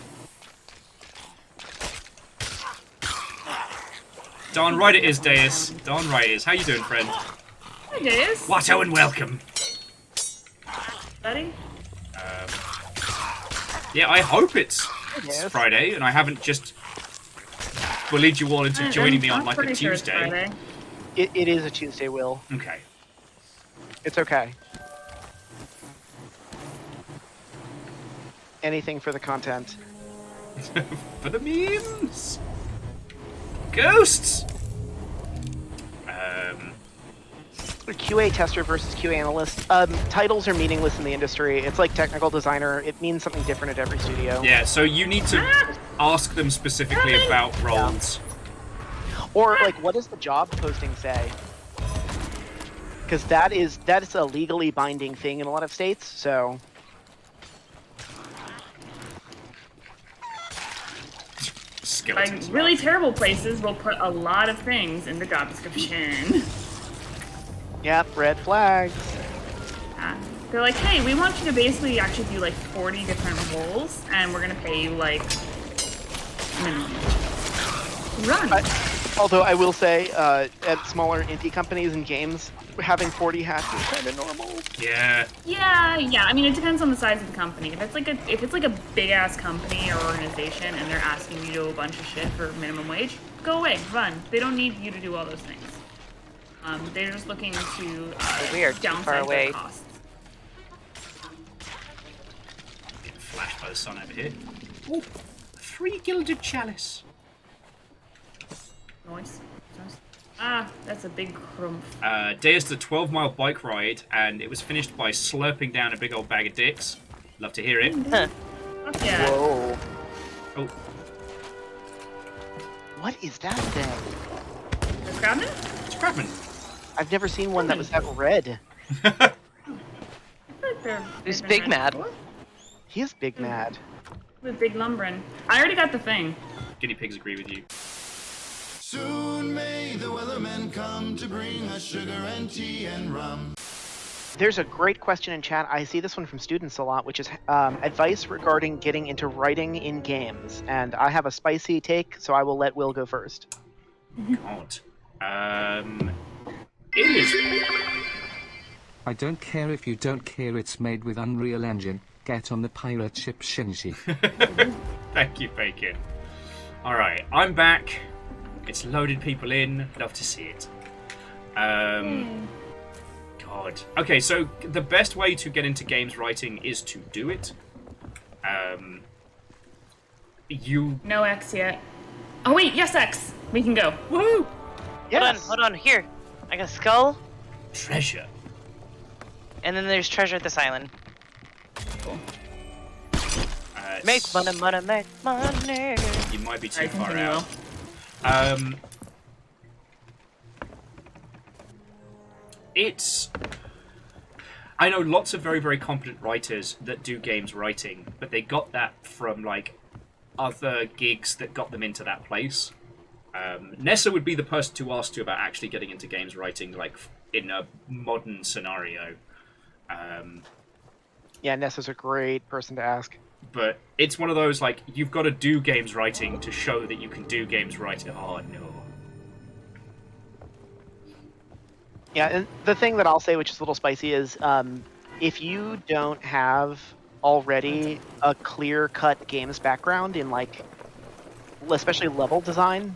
Darn right it is, Deus. Darn right it is. How you doing, friend? Hi, Deus. Watto and welcome. Buddy? Yeah, I hope it's Yes. Friday, and I haven't just bullied you all into joining me on I'm like a pretty sure it's Tuesday. Friday. It is a Tuesday, Will. Okay. It's okay. Anything for the content. For the memes. Ghosts. QA tester versus QA analyst. Titles are meaningless in the industry. It's like technical designer. It means something different at every studio. Yeah, so you need to ask them specifically about roles. Or like, what does the job posting say? Because that is a legally binding thing in a lot of states. So Like, Skeletons. really terrible places will put a lot of things in the job description. yeah, red flags. They're like, hey, we want you to basically actually do like 40 different roles, and we're gonna pay you like minimum. Run. Although I will say, at smaller indie companies and games, having 40 hats is kind of normal. Yeah. Yeah. I mean, it depends on the size of the company. If it's like a big ass company or organization, and they're asking you to do a bunch of shit for minimum wage, go away, run. They don't need you to do all those things. They're just looking to We are too far downsize away. their costs. Getting flashed by the sun over here. Oh, 3 gilded chalice. Noise. That's a big crump. Deus did a 12-mile bike ride, and it was finished by slurping down a big old bag of dicks. Love to hear it. Fuck yeah. Whoa. Oh, What is that thing? The Crabman? it's Crabman. I've never seen one that was that red. Who's Big Mad? He is big mad. With big lumbering. I already got the thing. Guinea pigs agree with you. Soon may the weathermen come to bring us sugar and tea and rum. There's a great question in chat. I see this one from students a lot, which is advice regarding getting into writing in games. And I have a spicy take, so I will let Will go first. God. It is. I don't care if you don't care, it's made with Unreal Engine. Get on the pirate ship Shinji. Thank you, Bacon. Alright, I'm back. It's loaded people in. Love to see it. God. Okay, so the best way to get into games writing is to do it. No X yet. Oh wait, yes X. We can go. Woohoo! Yes. Hold on, here. I got a skull, Treasure. and then there's treasure at this island. Cool. Make money, money, make money. You might be too Alright, far continue, out. It's... I know lots of very, very competent writers that do games writing, but they got that from, like, other gigs that got them into that place. Nessa would be the person to ask to about actually getting into games writing, like, in a modern scenario. Yeah, Nessa's a great person to ask. But it's one of those, like, you've got to do games writing to show that you can do games writing. Oh, no. Yeah, and the thing that I'll say, which is a little spicy, is if you don't have already a clear-cut games background in, like, especially level design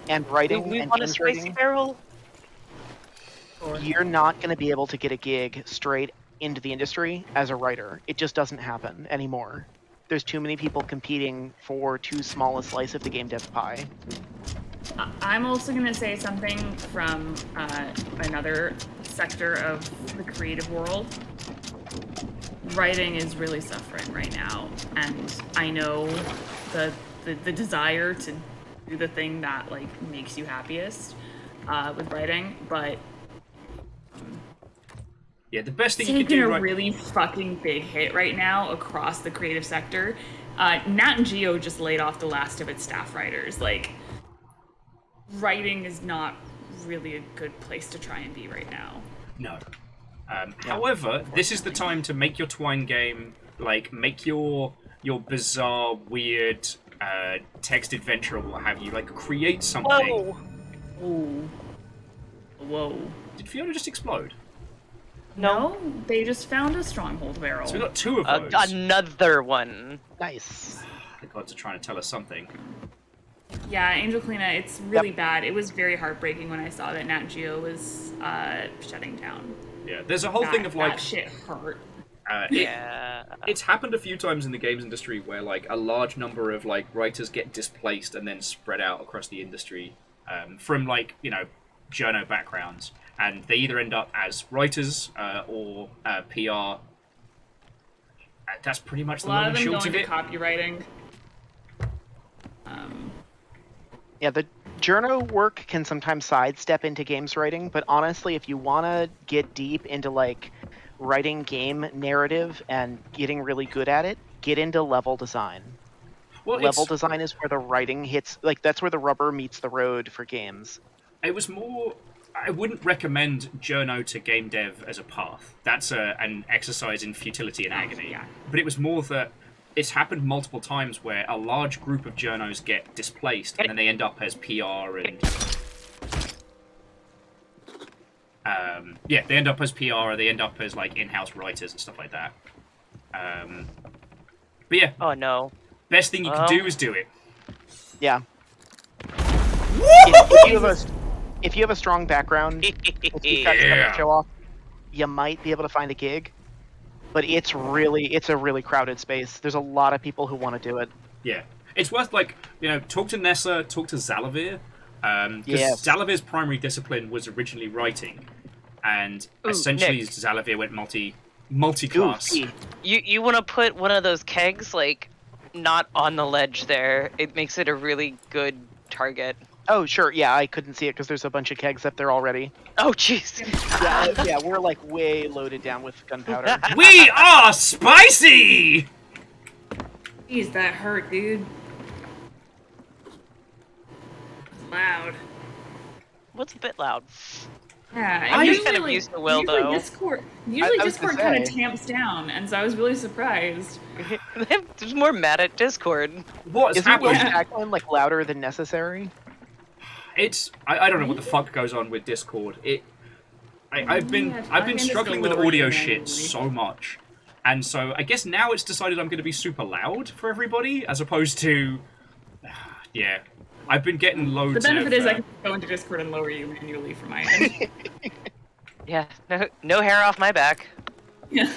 and writing We and want a games spicy writing, barrel. you're not going to be able to get a gig straight into the industry as a writer. It just doesn't happen anymore. There's too many people competing for too small a slice of the game dev pie. I'm also going to say something from another sector of the creative world. Writing is really suffering right now, and I know the desire to do the thing that like makes you happiest with writing, but Yeah, the best thing you can taking do a right... really fucking big hit right now across the creative sector. Nat & Geo just laid off the last of its staff writers. Like, writing is not really a good place to try and be right now. No. However, this is the time to make your Twine game, like, make your bizarre, weird text adventure or what have you, like, create something. Whoa! Ooh. Whoa. Did Fiona just explode? No, they just found a stronghold barrel. So we got two of those. Another one. Nice. The gods are trying to tell us something. Yeah, Angel Kalina, it's really bad. It was very heartbreaking when I saw that Nat Geo was shutting down. Yeah, there's a whole thing of, like... That shit hurt. Yeah. It's happened a few times in the games industry where, like, a large number of, like, writers get displaced and then spread out across the industry from, like, you know, journo backgrounds. And they either end up as writers or PR. That's pretty much the A lot long of and them short going of to it. copywriting. Yeah, the journo work can sometimes sidestep into games writing, but honestly, if you want to get deep into, like, writing game narrative and getting really good at it, get into level design. Well, Level design is where the writing hits, like, that's where the rubber meets the road for games. It was more... I wouldn't recommend journo to game dev as a path. That's an exercise in futility and agony. Yeah. But it was more that it's happened multiple times where a large group of journos get displaced and then they end up as PR and... yeah, they end up as PR or they end up as, like, in-house writers and stuff like that. But yeah. Oh no. Best thing you can do is do it. Yeah. If you have a strong background, if you've got stuff to show off, you might be able to find a gig. But it's a really crowded space. There's a lot of people who want to do it. Yeah. It's worth, like, you know, talk to Nessa, talk to Zalavir. Because Yes. Zalavir's primary discipline was originally writing. And essentially Nick. Zalavir went multi-class. Ooh, You want to put one of those kegs, like, not on the ledge there. It makes it a really good target. Oh, sure. Yeah, I couldn't see it because there's a bunch of kegs up there already. Oh, jeez. Yeah, we're, like, way loaded down with gunpowder. We are spicy! Jeez, that hurt, dude. What's a bit loud? Yeah, I'm just usually, kind of like, used to Will, usually though. Usually I was Discord gonna kind of say. tamps down, and so I was really surprised. I'm just more mad at Discord. What's Isn't Will's happened? tagline like louder than necessary? I don't know what the fuck goes on with Discord. I've been struggling with audio shit so much, and so I guess now it's decided I'm going to be super loud for everybody, as opposed to, yeah, I've been getting loads. The benefit of, is I can go into Discord and lower you manually from my end. Yeah, no hair off my back. Yeah.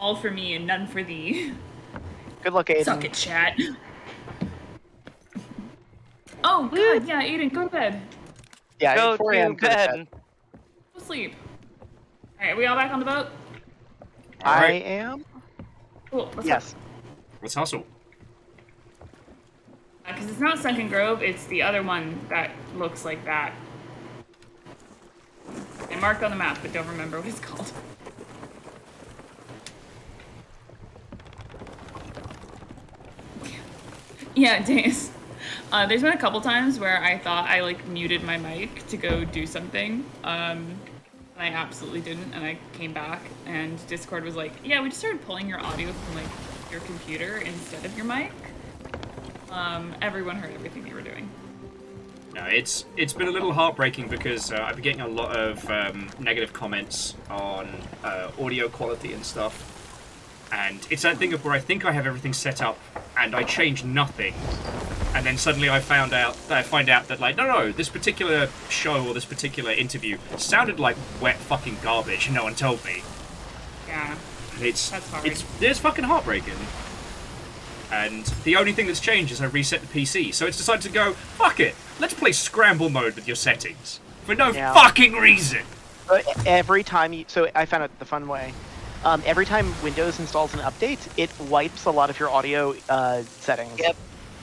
All for me and none for thee. Good luck, Aiden. Suck it, chat. Oh, God, yeah, Aiden, go to bed. Yeah, Go at 4 to a.m. go to bed. Go sleep. Alright, we all back on the boat? All I right, am. Cool, let's Yes. let's hustle. Because it's not Sunken Grove, it's the other one that looks like that. I marked on the map, but don't remember what it's called. Yeah, Days. There's been a couple times where I thought I like muted my mic to go do something. And I absolutely didn't, and I came back and Discord was like, yeah, we just started pulling your audio from like your computer instead of your mic. Everyone heard everything you were doing. No, it's been a little heartbreaking because I've been getting a lot of negative comments on audio quality and stuff. And it's that thing of where I think I have everything set up and I change nothing. And then suddenly I find out that like, no, this particular show or this particular interview sounded like wet fucking garbage and no one told me. Yeah. And it's hard. it's fucking heartbreaking. And the only thing that's changed is I reset the PC. So it's decided to go, fuck it, let's play scramble mode with your settings. For no fucking reason. Every time you... So I found out the fun way. Every time Windows installs an update, it wipes a lot of your audio settings.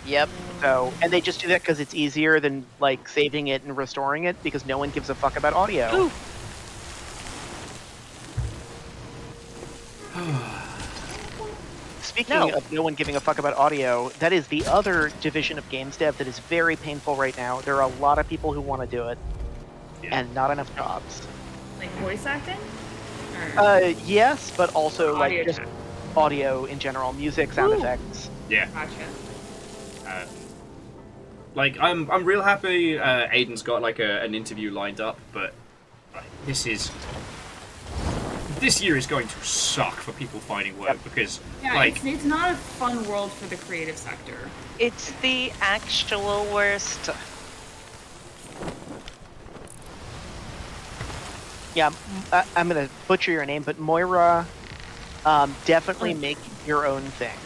Yep. So, and they just do that because it's easier than like saving it and restoring it because no one gives a fuck about audio. Ooh. Speaking of no one giving a fuck about audio, that is the other division of games dev that is very painful right now. There are a lot of people who want to do it, and not enough jobs. Like voice acting? Or Yes, but also audio like just tech? audio in general, music, sound Ooh. effects. Yeah. Gotcha. Like I'm real happy Aiden's got like an interview lined up, but like, this year is going to suck for people finding work because Yeah, like it's not a fun world for the creative sector. It's the actual worst. Yeah, I'm gonna butcher your name, but Moira, definitely make your own thing.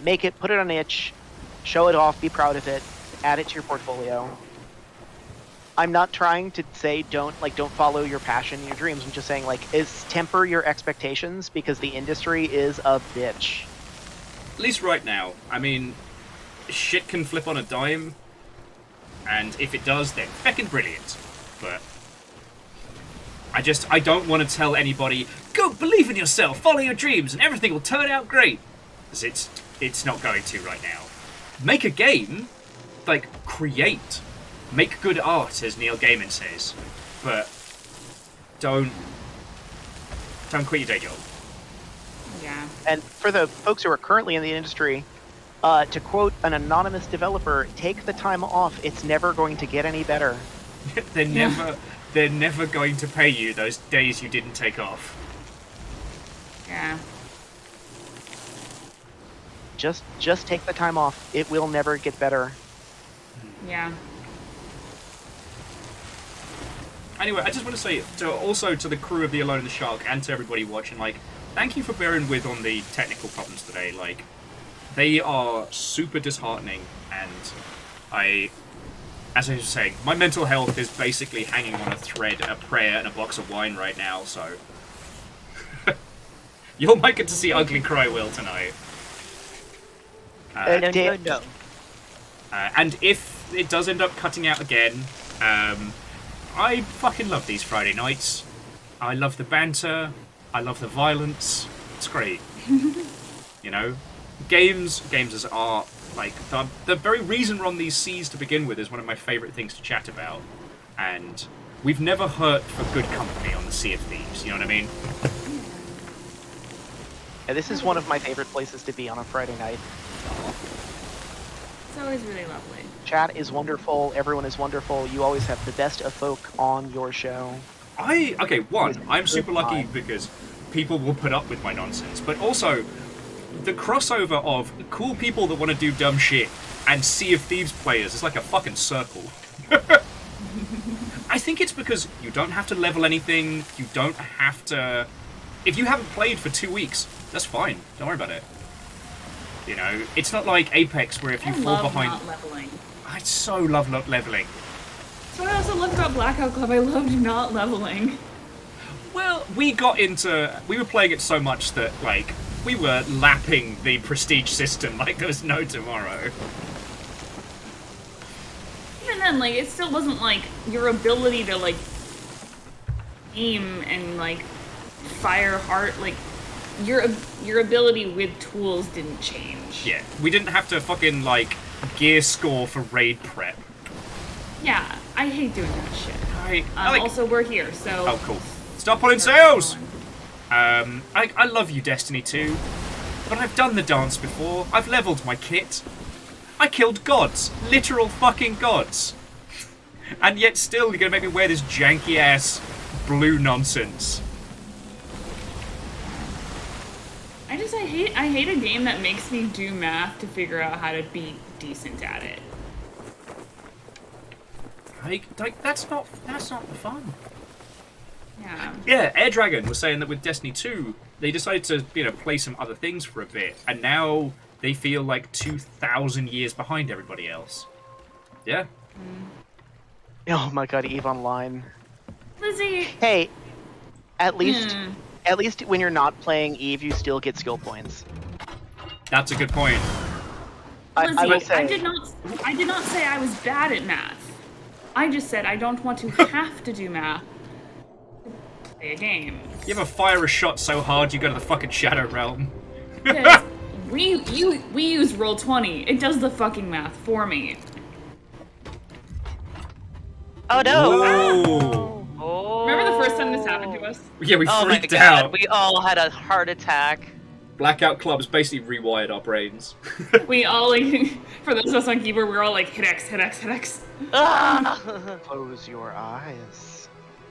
Make it, put it on itch, show it off, be proud of it, add it to your portfolio. I'm not trying to say don't follow your passion and your dreams. I'm just saying temper your expectations because the industry is a bitch. at least right now, I mean, shit can flip on a dime, and if it does, then feckin' brilliant. But I don't want to tell anybody, go believe in yourself, follow your dreams, and everything will turn out great. Because it's not going to right now. Make a game, like, create. Make good art, as Neil Gaiman says. But don't quit your day job. Yeah. And for the folks who are currently in the industry, to quote an anonymous developer, take the time off. It's never going to get any better. They're never going to pay you those days you didn't take off. Yeah. Just take the time off. It will never get better. Yeah. Anyway, I just want to say also to the crew of the Alone in the Shark and to everybody watching, like, thank you for bearing with on the technical problems today. Like, they are super disheartening, and as I was saying, my mental health is basically hanging on a thread, a prayer, and a box of wine right now, so... You all might get to see Ugly Cry Will tonight. No. And if it does end up cutting out again, I fucking love these Friday nights. I love the banter. I love the violence. It's great. You know? Games as art, Like, the very reason we're on these seas to begin with is one of my favourite things to chat about. And we've never hurt for good company on the Sea of Thieves, you know what I mean? Yeah, this is one of my favorite places to be on a Friday night. It's always really lovely. Chat is wonderful. Everyone is wonderful. You always have the best of folk on your show. I'm super lucky because people will put up with my nonsense, but also the crossover of cool people that want to do dumb shit and Sea of Thieves players is like a fucking circle. I think it's because you don't have to level anything, you don't have to... If you haven't played for 2 weeks, that's fine, don't worry about it. You know, it's not like Apex where if you fall behind... not leveling. I so love leveling. So what I also loved about Blackout Club, I loved not leveling. Well, we were playing it so much that, like, we were lapping the prestige system like there was no tomorrow. Even then, like, it still wasn't, like, your ability to, like, aim and, like, fire hard, like, your ability with tools didn't change. Yeah, we didn't have to fucking, like, gear score for raid prep. Yeah, I hate doing that shit. Like, also, we're here, so... Oh, cool. Stop pulling sails! I love you, Destiny 2, but I've done the dance before. I've leveled my kit. I killed gods. Literal fucking gods. And yet still you're gonna make me wear this janky-ass blue nonsense. I hate a game that makes me do math to figure out how to be decent at it. Like that's not the fun. Yeah. Yeah, Air Dragon was saying that with Destiny 2, they decided to, play some other things for a bit, and now they feel like 2,000 years behind everybody else. Yeah. Oh my god, EVE Online. Lizzie. Hey, at least when you're not playing EVE, you still get skill points. That's a good point. I will say, I did not say I was bad at math. I just said I don't want to have to do math to play a game. You ever fire a shot so hard you go to the fucking Shadow Realm? Because we use Roll20. It does the fucking math for me. Oh no! Whoa. Oh. Remember the first time this happened to us? Yeah, we Oh my freaked god, out. we all had a heart attack. Blackout Club's basically rewired our brains. We all, like, for those of us on keyboard, we're all like, hit X, hit X, hit X. Ah! close your eyes.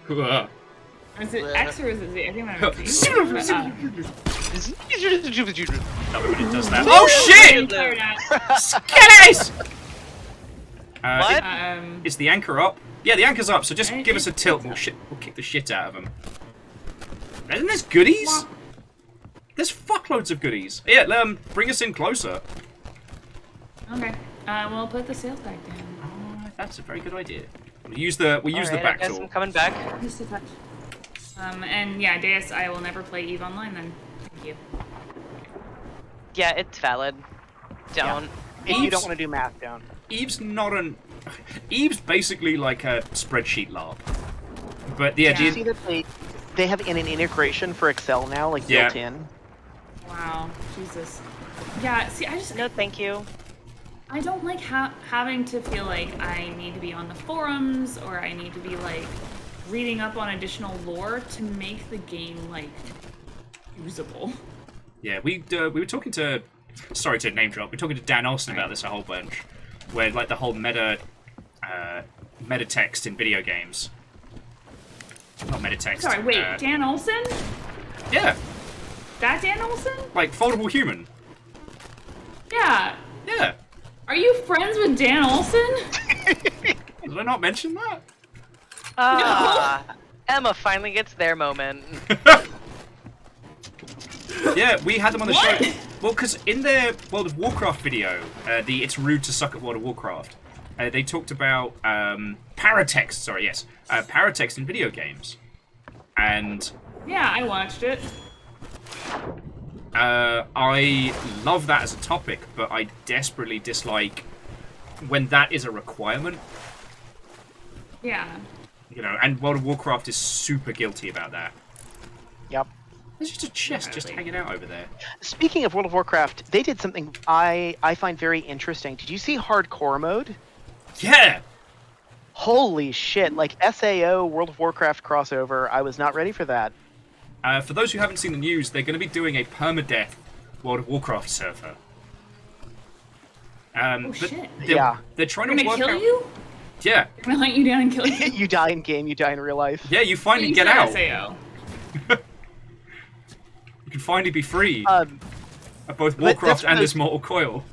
Is it X or is it Z? I think I'm Z. Not when it does that. Oh shit! Skaddies! What? Is the anchor up? Yeah, the anchor's up, so just give us a tilt and we'll kick the shit out of them. Isn't there's goodies? There's fuckloads of goodies. Yeah, bring us in closer. Okay. We'll put the sails back down. That's a very good idea. We'll use the back I guess tool. I'm coming back. Just a touch. And yeah, Deus, I will never play EVE Online then. Thank you. Yeah, it's valid. Don't. If you don't want to do math, down. Eve's not an... Eve's basically like a spreadsheet LARP. But yeah, Do you see that they have an integration for Excel now, like built in? Wow. Jesus. Yeah, see, No, thank you. I don't like having to feel like I need to be on the forums or I need to be like reading up on additional lore to make the game like usable. Yeah, we were talking to... Sorry to name drop. We're talking to Dan Olsen about this a whole bunch. Where, like, the whole meta text in video games. Not meta text. Sorry, wait, Dan Olsen? Yeah. That Dan Olsen? Like, Foldable Human. Yeah. Yeah. Are you friends with Dan Olsen? Did I not mention that? Ah, Emma finally gets their moment. Yeah, we had them on the show. Well, because in their World of Warcraft video, the It's Rude to Suck at World of Warcraft, they talked about paratext, paratext in video games. And... Yeah, I watched it. I love that as a topic, but I desperately dislike when that is a requirement. Yeah. You know, and World of Warcraft is super guilty about that. Yep. There's just a chest just hanging out over there. Speaking of World of Warcraft, they did something I find very interesting. Did you see hardcore mode? Yeah! Holy shit, like SAO World of Warcraft crossover, I was not ready for that. For those who haven't seen the news, they're going to be doing a permadeath World of Warcraft server. Shit. They're trying They're to gonna work kill out... you? Yeah. They're gonna hunt you down and kill you? You die in game, you die in real life. Yeah, you finally You get said out. SAO. You can finally be free of both but Warcraft that's and this Mortal Coil.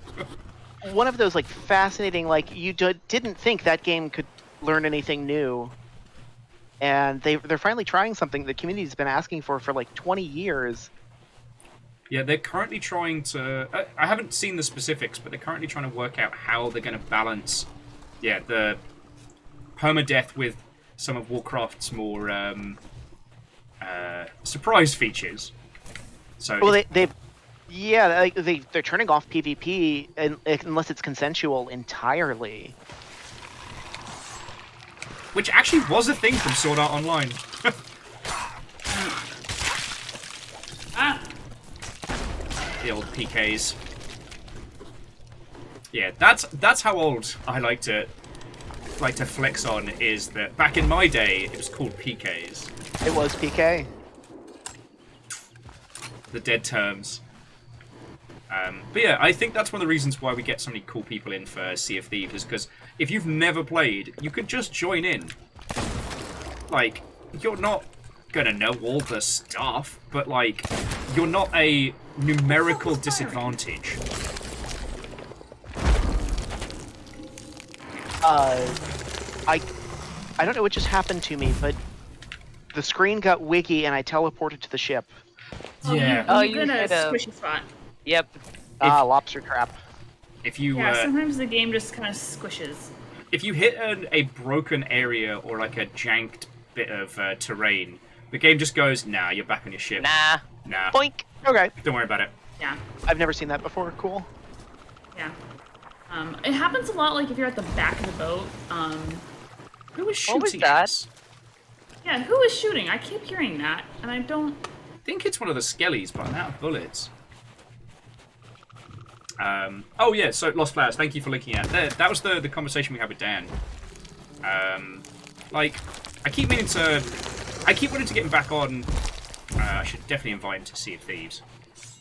One of those like fascinating, like you didn't think that game could learn anything new, and they're finally trying something the community's been asking for like 20 years. Yeah, they're currently trying to... I haven't seen the specifics, but they're currently trying to work out how they're going to balance, the permadeath with some of Warcraft's more surprise features. So Well, they're turning off PvP unless it's consensual entirely. which actually was a thing from Sword Art Online. The old PKs. Yeah, that's how old I like to flex on, is that back in my day it was called PKs. It was PK. The dead terms. But yeah, I think that's one of the reasons why we get so many cool people in for Sea of Thieves, is because if you've never played, you could just join in. Like, you're not gonna know all the stuff, but like, you're not a numerical disadvantage. I don't know what just happened to me, but the screen got wiggy and I teleported to the ship. Yeah. Oh, you you're in a hit a- squishy spot. Yep. Lobster trap. If you Yeah, sometimes the game just kind of squishes. if you hit a broken area or like a janked bit of terrain, the game just goes, nah, you're back on your ship. Nah. Nah. Boink. Okay, Don't worry about it. Yeah, I've never seen that before. Cool. yeah. It happens a lot, like if you're at the back of the boat. Who was What was shooting that? us? Yeah, who is shooting? I keep hearing that, and I don't. I think it's one of the skellies, but I'm out of bullets. Oh yeah, so Lost Flowers, thank you for looking at that. That was the conversation we had with Dan. Like, I keep wanting to get him back on. I should definitely invite him to Sea of Thieves.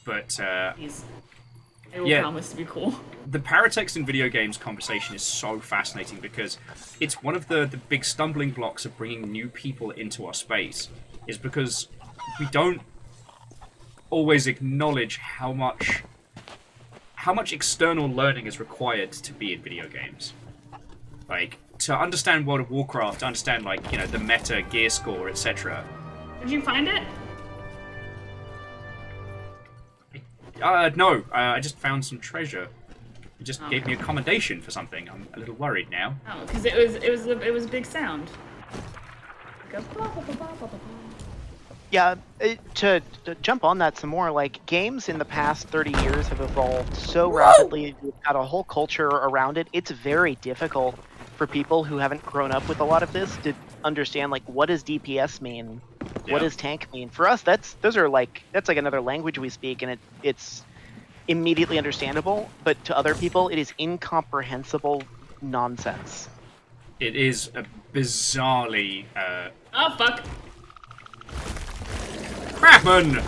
But It will Yeah. promise to be cool. the paratext in video games conversation is so fascinating because it's one of the big stumbling blocks of bringing new people into our space, is because we don't always acknowledge how much external learning is required to be in video games. Like, to understand World of Warcraft, to understand, like, you know, the meta, gear score, etc. Did you find it? No, I just found some treasure. It just gave me a commendation for something. I'm a little worried now. Oh, because it was a big sound. Like a blah, blah, blah, blah, blah, blah. Yeah, to jump on that some more, like, games in the past 30 years have evolved so rapidly, we've got a whole culture around it. It's very difficult for people who haven't grown up with a lot of this to understand, like, what does DPS mean? What does tank mean? For us, that's like another language we speak, and it's immediately understandable, but to other people, it is incomprehensible nonsense. It is a bizarrely... Oh fuck! Crapman!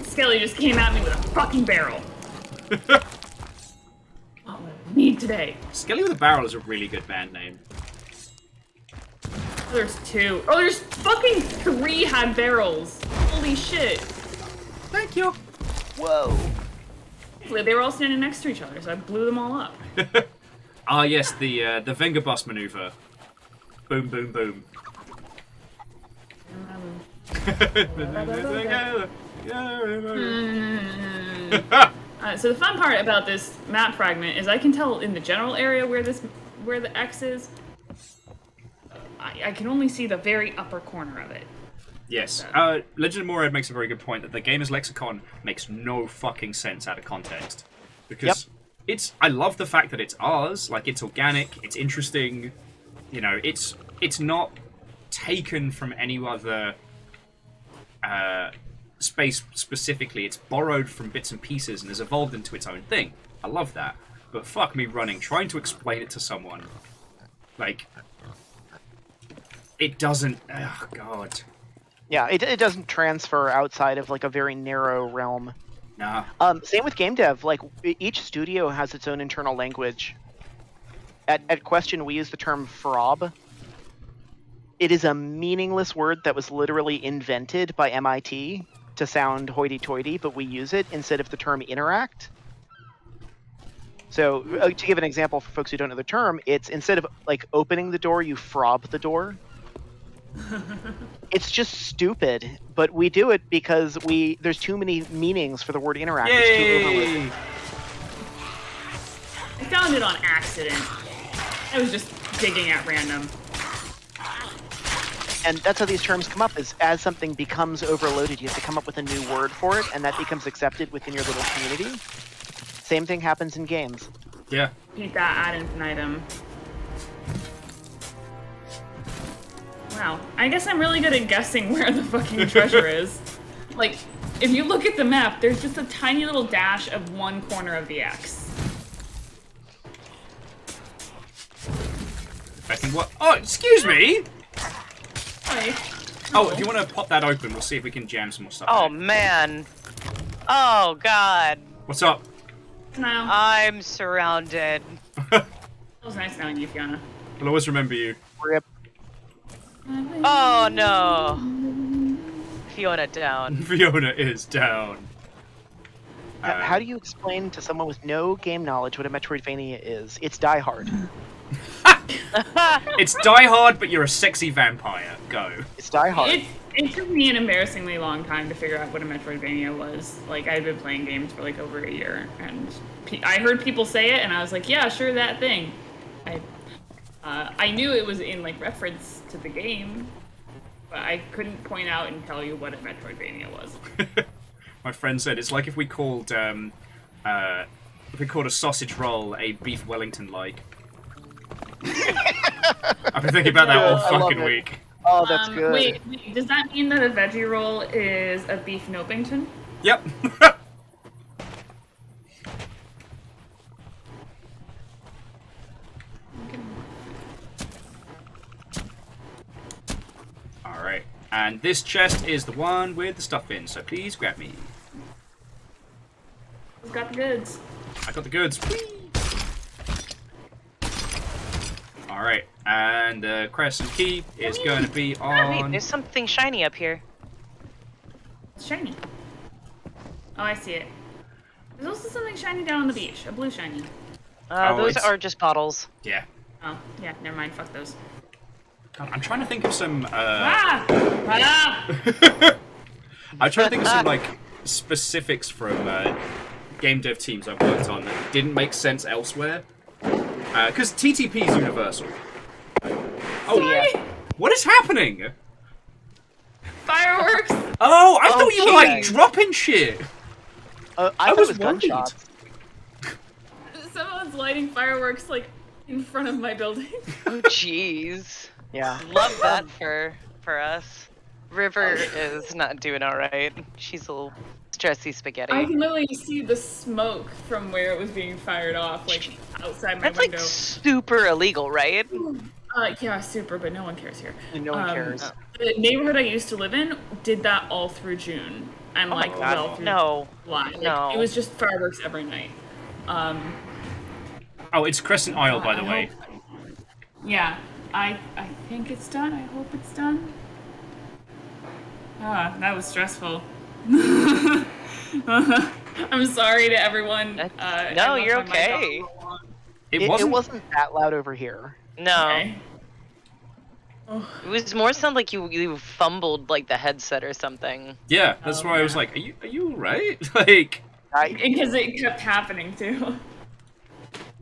Skelly just came at me with a fucking barrel. What I need today. Skelly with a Barrel is a really good band name. Oh, there's two. Oh, there's fucking three had barrels. Holy shit. Thank you. Whoa. They were all standing next to each other, so I blew them all up. Ah, yes, the Vengerbus maneuver. Boom, boom, boom. So the fun part about this map fragment is I can tell in the general area where the X is. I can only see the very upper corner of it. Yes. Legend of Morad makes a very good point that the gamer's lexicon makes no fucking sense out of context. Because I love the fact that it's ours, like, it's organic, it's interesting, you know, it's not taken from any other space specifically. It's borrowed from bits and pieces and has evolved into its own thing. I love that. But fuck me running, trying to explain it to someone. Like, it doesn't... Oh, God. Yeah, it doesn't transfer outside of like a very narrow realm. Nah. Same with game dev. Like each studio has its own internal language. At Question, we use the term frob. It is a meaningless word that was literally invented by MIT to sound hoity-toity, but we use it instead of the term interact. So to give an example for folks who don't know the term, it's instead of like opening the door, you frob the door. It's just stupid, but we do it because there's too many meanings for the word interact. Yay! It's too overloaded. I found it on accident. I was just digging at random. And that's how these terms come up, is as something becomes overloaded, you have to come up with a new word for it, and that becomes accepted within your little community. Same thing happens in games. Yeah. Repeat that ad infinitum. Wow. I guess I'm really good at guessing where the fucking treasure is. Like, if you look at the map, there's just a tiny little dash of one corner of the X. I think what? Oh, excuse me! Hi. Oh, if you want to pop that open, we'll see if we can jam some more stuff. Oh, in it. man. Oh, God. What's up? No. I'm surrounded. It was nice knowing you, Fiona. I'll always remember you. Rip. Oh, no. Fiona down. Fiona is down. How do you explain to someone with no game knowledge what a Metroidvania is? It's Die Hard. It's Die Hard, but you're a sexy vampire. Go. It's Die Hard. It took me an embarrassingly long time to figure out what a Metroidvania was. Like, I'd been playing games for like over a year, and I heard people say it, and I was like, yeah, sure, that thing. I knew it was in like reference to the game, but I couldn't point out and tell you what a Metroidvania was. My friend said it's like if we called a sausage roll a beef Wellington like. I've been thinking about that all I love fucking it. week. Oh, that's good. Wait, does that mean that a veggie roll is a beef Nopington? Yep. Alright, and this chest is the one with the stuff in, so please grab me. Who's got the goods? I got the goods. Alright, and the crescent key is going to be Wait, on... there's something shiny up here. It's shiny. Oh, I see it. There's also something shiny down on the beach. A blue shiny. Oh, Those it's- are just bottles. Yeah. Oh, yeah, never mind. Fuck those. God, I'm trying to think of some... Ah! Ah! I'm trying to think of some, like, specifics from game dev teams I've worked on that didn't make sense elsewhere. Because TTP is universal. Oh, Sorry. what is happening? Fireworks! Oh, I thought you were, Okay. like, dropping shit. I I thought was it was worried. gunshots. Someone's lighting fireworks, like, in front of my building. Oh, jeez. Yeah. Love that for us. River is not doing all right. She's a little stressy spaghetti. I can literally see the smoke from where it was being fired off, like, outside my That's window. like super illegal, right? Yeah, super, but no one cares here. And no one cares. The neighborhood I used to live in did that all through June. And, Oh like, my well God. through No. July. Like, No. it was just fireworks every night. Oh, it's Crescent Isle, by the I way. hope- Yeah, I think it's done. I hope it's done. Ah, that was stressful. I'm sorry to everyone. No, I left you're my mic okay. on. It wasn't... It wasn't that loud over here. No. Okay. It was more sound like you fumbled like the headset or something. Yeah, that's why I was yeah. like, are you alright? Like... Because it kept happening too.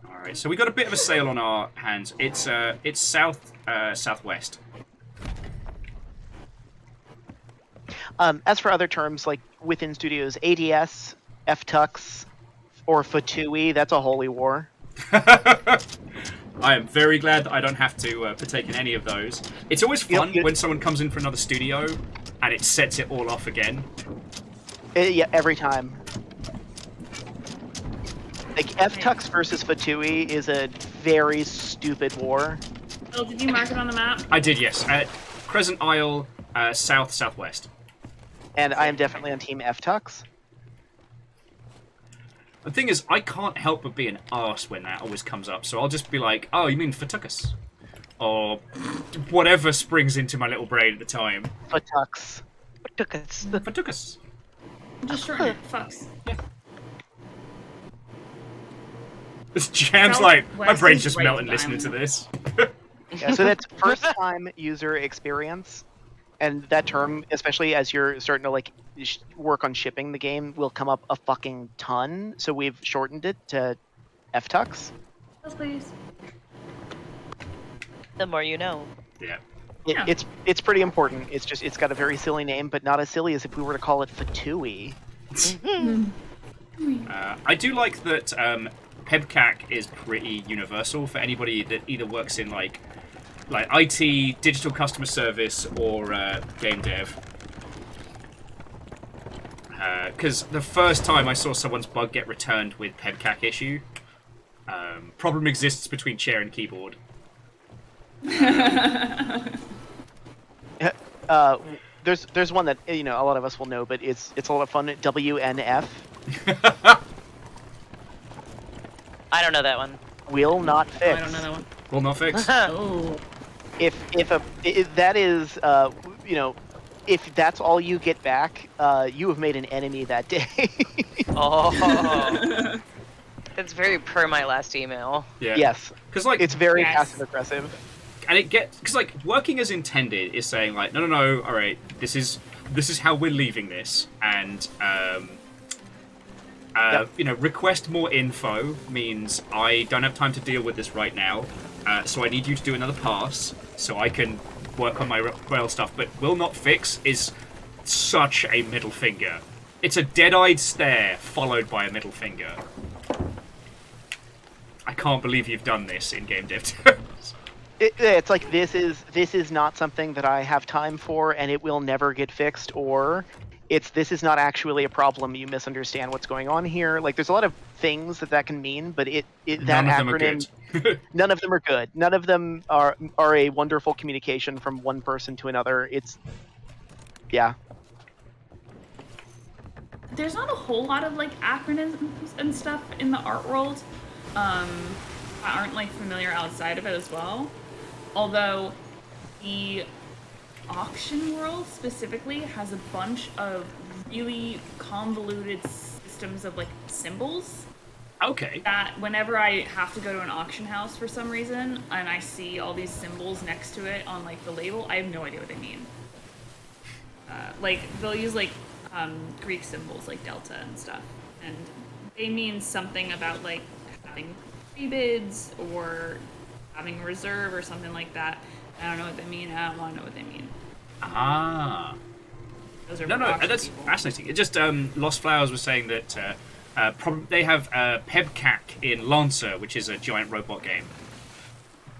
Alright, so we got a bit of a sail on our hands. It's southwest. As for other terms, like within studios, ADS, FTUX, or Fatui, that's a holy war. I am very glad that I don't have to partake in any of those. It's always fun Yep. when someone comes in for another studio and it sets it all off again. Yeah, every time. Like, F-Tux versus Fatui is a very stupid war. Bill, did you mark it on the map? I did, yes. Crescent Isle, southwest. And I am definitely on Team F-Tux. The thing is, I can't help but be an arse when that always comes up, so I'll just be like, oh, you mean Fatucus? Or whatever springs into my little brain at the time. Fatux. Fatucus. Just shorten it. Fucks. This Jam's like, my Southwest brain's is just right melting by listening me. to this. Yeah, so that's first time user experience, and that term, especially as you're starting to like work on shipping the game, will come up a fucking ton. So we've shortened it to F-Tux. Yes, please. The more you know. Yeah. Yeah. It's pretty important. It's just it's got a very silly name, but not as silly as if we were to call it Fatui. I do like that PEBCAC is pretty universal for anybody that either works in like IT, digital customer service, or game dev. Because the first time I saw someone's bug get returned with PEBCAC issue, problem exists between chair and keyboard. There's one that a lot of us will know, but it's a lot of fun. WNF. I don't know that one. Will not fix. Oh, I don't know that one. Will not fix. Oh. If that is if that's all you get back, you have made an enemy that day. Oh. That's very per my last email. Yeah. Yes, Because like it's very Yes. passive aggressive. and it gets because like working as intended is saying like no, all right, this is how we're leaving this, and request more info means I don't have time to deal with this right now, so I need you to do another pass so I can work on my rail stuff. But will not fix is such a middle finger. It's a dead-eyed stare followed by a middle finger. I can't believe you've done this in game dev terms. It's like this is not something that I have time for, and it will never get fixed. Or this is not actually a problem. You misunderstand what's going on here. Like there's a lot of things that can mean, but that None of them are acronym. good. None of them are good. None of them are a wonderful communication from one person to another. Yeah. There's not a whole lot of like acronyms and stuff in the art world. Aren't like familiar outside of it as well. Although the auction world specifically has a bunch of really convoluted systems of like symbols. Okay. That whenever I have to go to an auction house for some reason and I see all these symbols next to it on like the label, I have no idea what they mean. Like they'll use like Greek symbols like delta and stuff, and they mean something about like having pre-bids or having a reserve or something like that. I don't know what they mean. I don't want to know what they mean. Ah. Those are No, auction that's people. fascinating. It just Lost Flowers was saying that they have PEBCAC in Lancer, which is a giant robot game,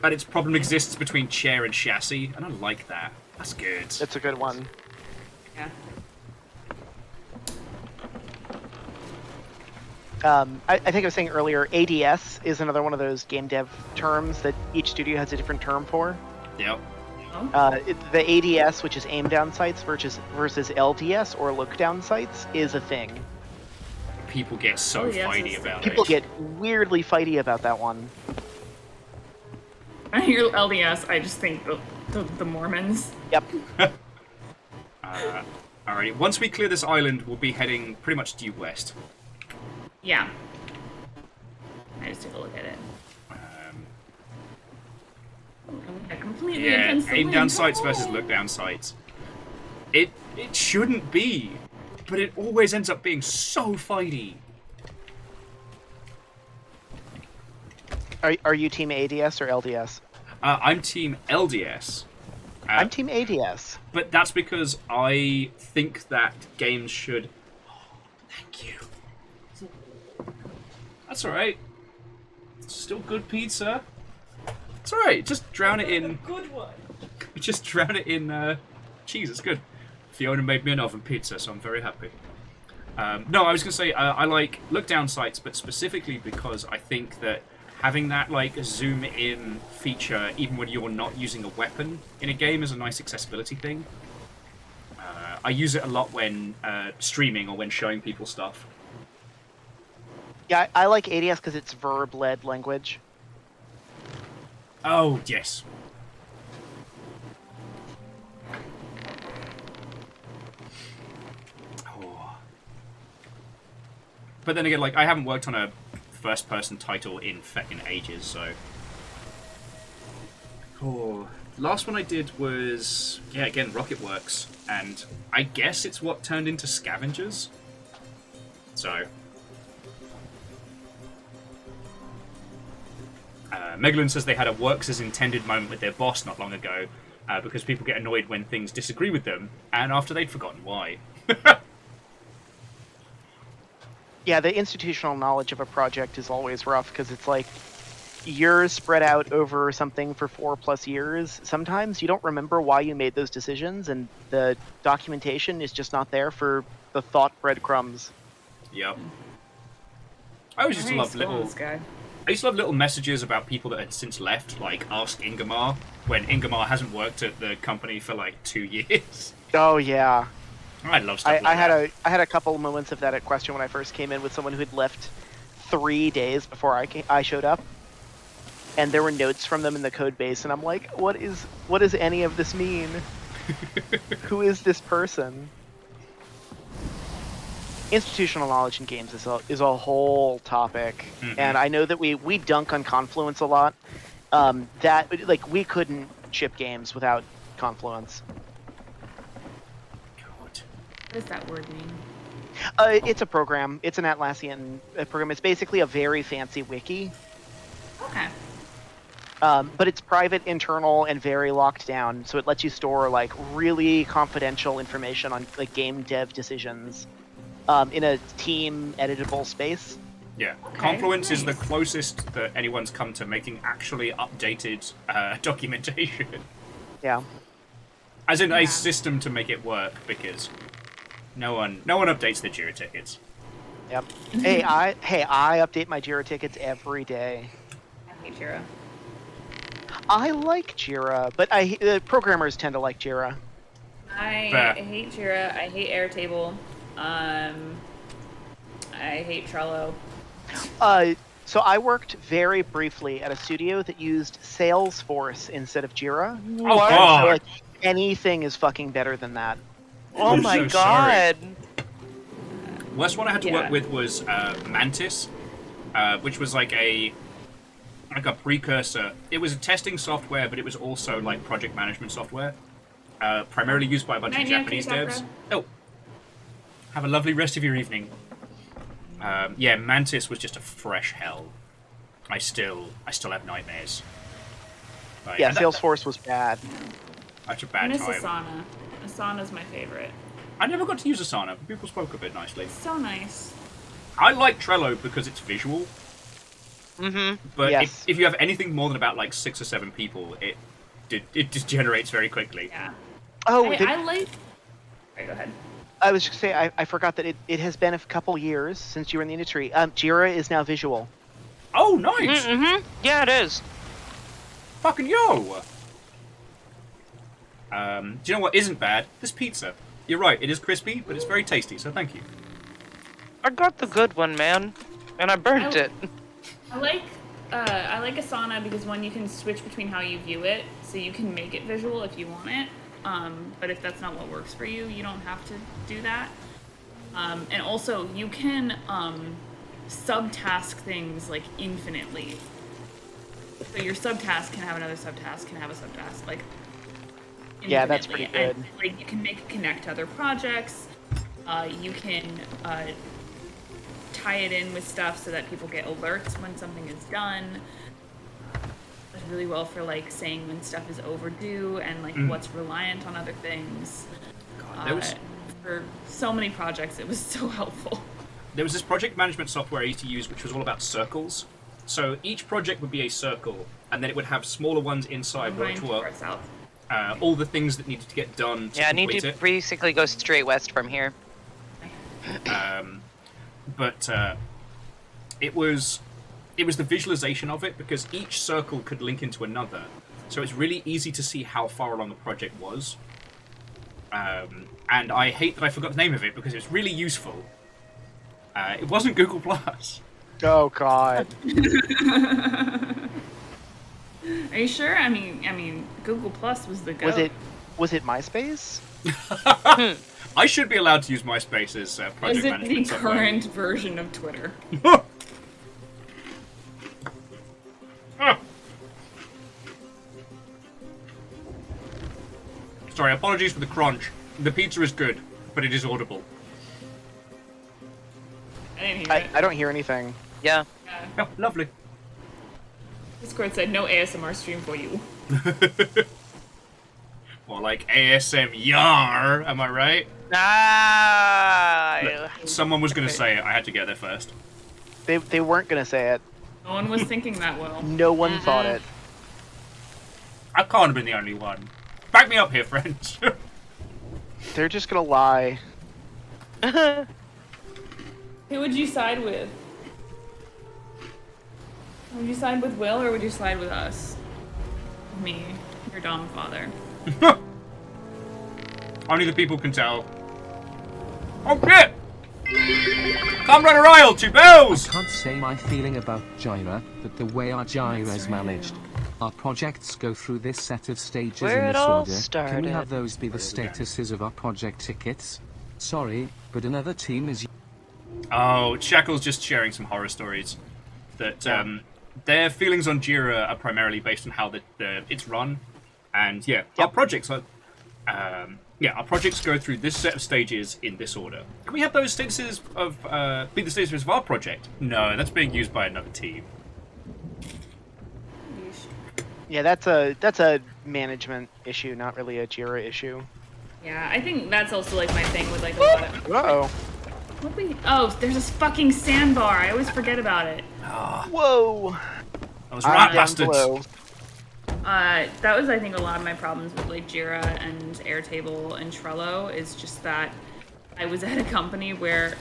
but its problem exists between chair and chassis, and I like that. That's good. That's a good one. Yeah. I think I was saying earlier, ADS is another one of those game dev terms that each studio has a different term for. Yep. The ADS, which is aim down sights, versus LDS or look down sights, is a thing. People get so yes, fighty it's- about People it. get weirdly fighty about that one. When I hear LDS, I just think the Mormons. Yep. Alrighty, once we clear this island, we'll be heading pretty much due west. Yeah. I just took a look at it. I completely Yeah, against the aim wind. down sights versus Oh. look down sights. It shouldn't be, but it always ends up being so fighty. Are you team ADS or LDS? I'm team LDS. I'm team ADS. But that's because I think that games should... Thank you. That's alright. It's still good pizza. It's alright, just drown it in... Good one. Just drown it in cheese, it's good. Fiona made me an oven pizza, so I'm very happy. No, I was going to say, I like look-down sights, but specifically because I think that having that, like, zoom-in feature, even when you're not using a weapon in a game, is a nice accessibility thing. I use it a lot when streaming or when showing people stuff. Yeah, I like ADS because it's verb-led language. Oh, yes. Oh. But then again, like, I haven't worked on a first-person title in feckin' ages, so... Oh. Last one I did was, yeah, again, Rocketworks, and I guess it's what turned into Scavengers. So... Megalyn says they had a works as intended moment with their boss not long ago, because people get annoyed when things disagree with them, and after they'd forgotten why. Yeah, the institutional knowledge of a project is always rough, because it's like years spread out over something for 4+ years. Sometimes you don't remember why you made those decisions, and the documentation is just not there for the thought breadcrumbs. Yep. I always used to love little... I used to love little messages about people that had since left, like Ask Ingemar, when Ingemar hasn't worked at the company for like 2 years. Oh yeah. I love stuff like that. that. I had a couple moments of that at Question when I first came in with someone who had left 3 days before I showed up, and there were notes from them in the code base, and I'm like, what does any of this mean? Who is this person? Institutional knowledge in games is a whole topic, and I know that we dunk on Confluence a lot. That, like, we couldn't ship games without Confluence. What does that word mean? It's a program. It's an Atlassian program. It's basically a very fancy wiki. Okay. But it's private, internal, and very locked down, so it lets you store, like, really confidential information on, like, game dev decisions. In a team editable space. Yeah, okay, Confluence is the closest that anyone's come to making actually updated documentation. Yeah. As in a system to make it work, because no one updates the Jira tickets. Yep. Hey, I update my Jira tickets every day. I hate Jira. I like Jira, but programmers tend to like Jira. I hate Jira. I hate Airtable. I hate Trello. So I worked very briefly at a studio that used Salesforce instead of Jira. Oh god! So, like, anything is fucking better than that. Oh my god! Worst one I had to work with was Mantis, which was like a precursor. It was a testing software, but it was also like project management software, primarily used by a bunch of Japanese devs. Oh. Have a lovely rest of your evening. Yeah, Mantis was just a fresh hell. I still have nightmares. Like, yeah, Salesforce was bad. Such a bad I miss time. Asana. Asana's my favorite. I never got to use Asana, but people spoke of it nicely. It's so nice. I like Trello because it's visual. But yes. if you have anything more than about like 6 or 7 people, it degenerates very quickly. Yeah. Oh, I like... Alright, go ahead. I was just going to say, I forgot that it has been a couple years since you were in the industry. Jira is now visual. Oh, nice! Yeah, it is. Fucking yo! Do you know what isn't bad? This pizza. You're right, it is crispy, but it's very tasty, so thank you. I got the good one, man. And I burnt it. I like Asana because, one, you can switch between how you view it, so you can make it visual if you want it. But if that's not what works for you, you don't have to do that. And also, you can subtask things like infinitely. So your subtask can have another subtask, can have a subtask, like infinitely. Yeah, that's pretty good. And, like, you can make it connect to other projects. You can tie it in with stuff so that people get alerts when something is done. Does really well for like saying when stuff is overdue and like what's reliant on other things. God, for so many projects, it was so helpful. There was this project management software I used to use, which was all about circles. So each project would be a circle, and then it would have smaller ones inside, which were all the things that needed to get done to Yeah, I need complete to it. basically go straight west from here. But it was the visualization of it, because each circle could link into another, so it's really easy to see how far along the project was. And I hate that I forgot the name of it, because it's really useful. It wasn't Google Plus. Oh God. Are you sure? I mean, Google Plus was the go. Was it MySpace? I should be allowed to use MySpace as project Is it management the software. current version of Twitter? Sorry, apologies for the crunch. The pizza is good, but it is audible. I didn't hear it. I don't hear anything. Yeah. Oh, lovely. Discord said no ASMR stream for you. Or like ASM yar, am I right? Ah. Someone was going to say it. I had to get there first. They weren't gonna say it. No one was thinking that well. No one thought it. I can't have been the only one. Back me up here, friends. They're just gonna lie. Who would you side with? Would you side with Will or would you side with us? Me, your dumb father. Only the people can tell. Oh shit! Comrade Ariel, 2 bells! Can't say my feeling about Gyra, but the way our Gyra is managed. Our projects go through this set of stages Where in it this all order. Can we started. have those be the statuses of our project tickets? Sorry, but another team is... Oh, Shackle's just sharing some horror stories. That their feelings on Jira are primarily based on how it's run, and our projects are. Our projects go through this set of stages in this order. Can we have those statuses of be the statuses of our project? No, that's being used by another team. Yeah, that's a management issue, not really a Jira issue. Yeah, I think that's also like my thing with like a lot of. Uh-oh. Oh, there's this fucking sandbar. I always forget about it. Whoa. Those rat Down bastards. below. That was, I think, a lot of my problems with like Jira and Airtable and Trello is just that I was at a company where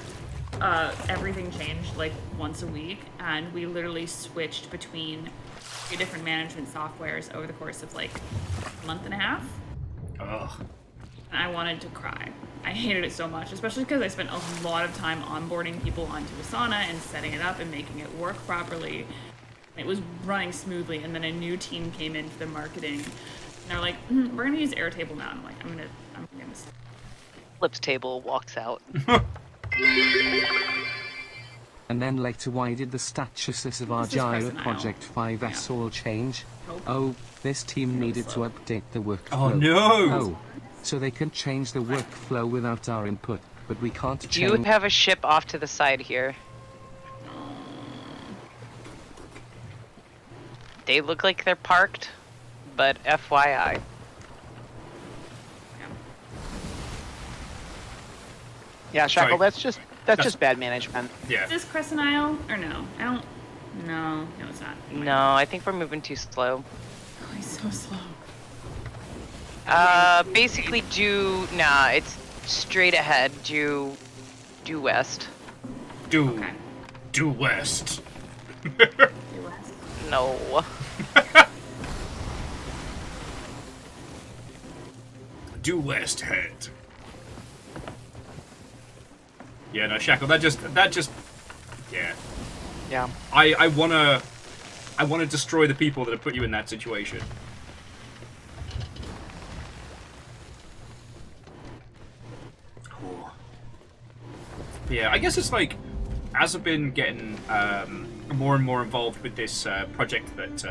everything changed like once a week, and we literally switched between 3 different management softwares over the course of like a month and a half. Ugh. And I wanted to cry. I hated it so much, especially because I spent a lot of time onboarding people onto Asana and setting it up and making it work properly. It was running smoothly, and then a new team came in for the marketing, and they're like, "We're gonna use Airtable now." And I'm like, "I'm gonna." Flips table, walks out. And then later, why did the statuses of our This is Gyra personnel. Project 5S all change? Oh, this team needed to update the workflow. Oh no! Oh, so they can change the workflow without our input, but we can't Do you change... have a ship off to the side here? They look like they're parked, but FYI. Yeah, Shackle, Sorry. that's just bad management. Yeah. Is this Crescent Isle or no? I don't. No, it's not. No, I think we're moving too slow. Oh, he's so slow. Basically it's straight ahead, due west. Due west. No. Due west head. Yeah, no, Shackle, that just yeah. Yeah. I wanna destroy the people that have put you in that situation. Yeah, I guess it's like, as I've been getting more and more involved with this project that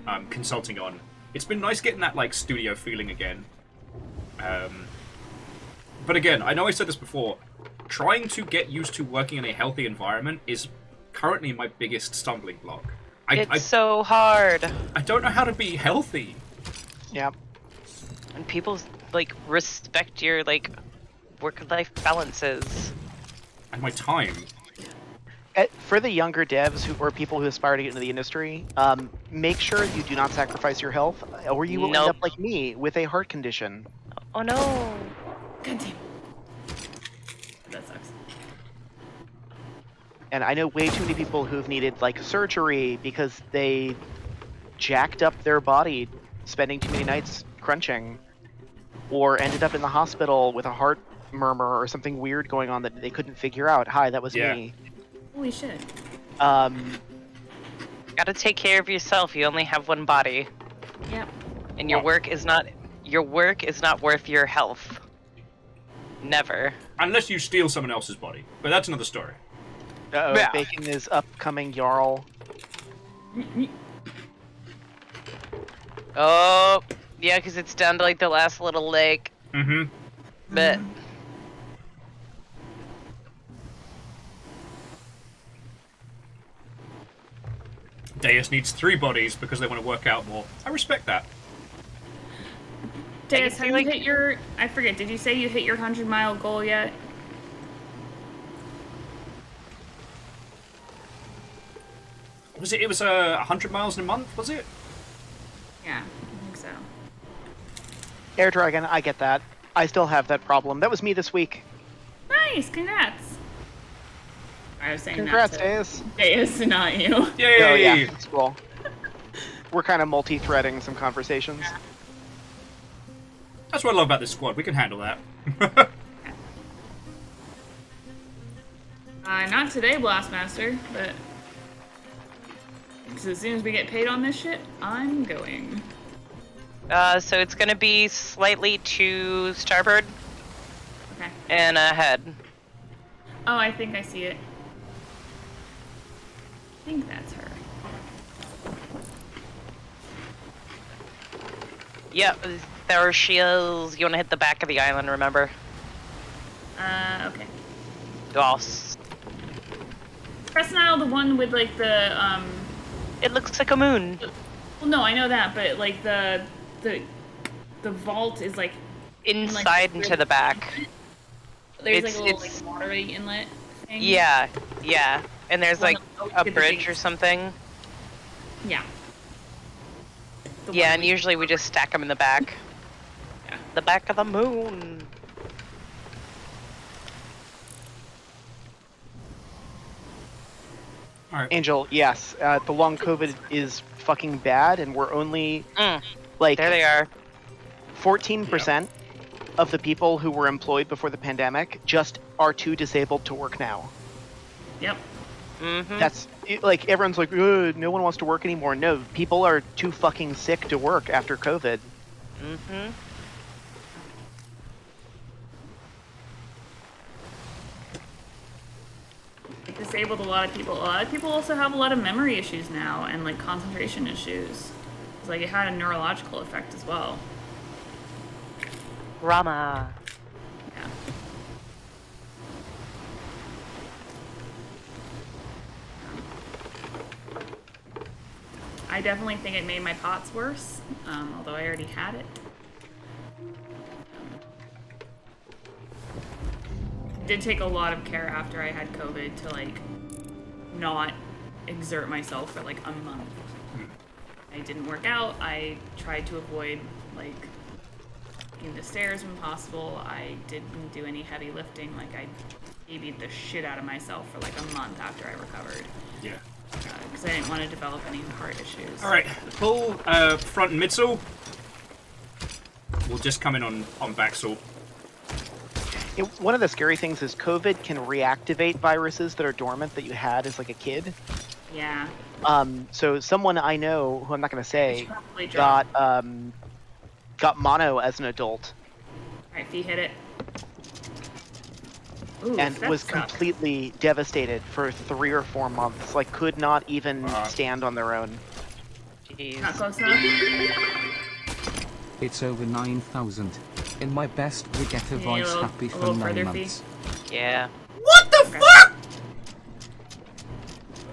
I'm consulting on, it's been nice getting that like studio feeling again. But again, I know I said this before, trying to get used to working in a healthy environment is currently my biggest stumbling block. It's so hard. I don't know how to be healthy. Yeah. And people like respect your like work-life balances. And my time. For the younger devs or people who aspire to get into the industry, make sure you do not sacrifice your health, or you will end Nope. up like me with a heart condition. Oh no. God damn. That sucks. And I know way too many people who've needed like surgery because they jacked up their body spending too many nights crunching, or ended up in the hospital with a heart murmur or something weird going on that they couldn't figure out. Hi, that was Yeah. me. Holy shit. Gotta take care of yourself. You only have one body, Yep. and your Well- work is not worth your health. Never. Unless you steal someone else's body, but that's another story. Uh-oh, Yeah. Bacon is upcoming Jarl. Oh, yeah, because it's down to like the last little lake. Mm-hmm. But Deus needs 3 bodies because they want to work out more. I respect that. Deus, see, have you like- hit your... I forget, did you say you hit your 100-mile goal yet? Was it? It was 100 miles in a month. Was it? Yeah, I think so. Air Dragon, I get that. I still have that problem. That was me this week. Nice, congrats. I was saying Congrats, that to Deus. Deus, not you. Yay! Oh yeah, it's cool. We're kind of multi-threading some conversations. That's what I love about this squad. We can handle that. Not today, Blastmaster, but... Because as soon as we get paid on this shit, I'm going. so it's gonna be slightly to starboard Okay. and ahead. Oh, I think I see it. I think that's her. Yep, there she is. You wanna hit the back of the island, remember? Okay. Goss. Crescent Isle, the one with like the It looks like a moon. well, no, I know that, but like the vault is like Inside and to the back. there's It's- like a little it's- like watery inlet thing. Yeah, yeah. And there's One like of those a with the bridge or gates. something. Yeah. The Yeah, one and with- usually we just stack them in the back. Yeah. The back of the moon. All right. Angel, yes, the long COVID is fucking bad, and we're only like There they are. 14% of the people who were employed before the pandemic just are too disabled to work now. Yep. Mm-hmm. That's like everyone's like, "Ugh, no one wants to work anymore." No, people are too fucking sick to work after COVID. Mm-hmm. It disabled a lot of people. A lot of people also have a lot of memory issues now and like concentration issues. It's like it had a neurological effect as well. Rama. Yeah. I definitely think it made my POTS worse, although I already had it. It did take a lot of care after I had COVID to like not exert myself for like a month. I didn't work out. I tried to avoid like getting the stairs when possible. I didn't do any heavy lifting. Like I babied the shit out of myself for like a month after I recovered. Yeah. Because I didn't want to develop any heart issues. All right. Pull front and midsole. We'll just come in on backsole. One of the scary things is COVID can reactivate viruses that are dormant that you had as like a kid. Yeah. So someone I know, who I'm not going to say, Probably drop. got mono as an adult Alright, Fee hit it. Ooh, and that was sucks. completely devastated for 3 or 4 months. Like, could not even stand on their own. Jeez. Not close enough. It's over 9,000. In my best Brigitte Yeah, voice, a little- happy a for little 9 further, months. Yeah. What the fuck?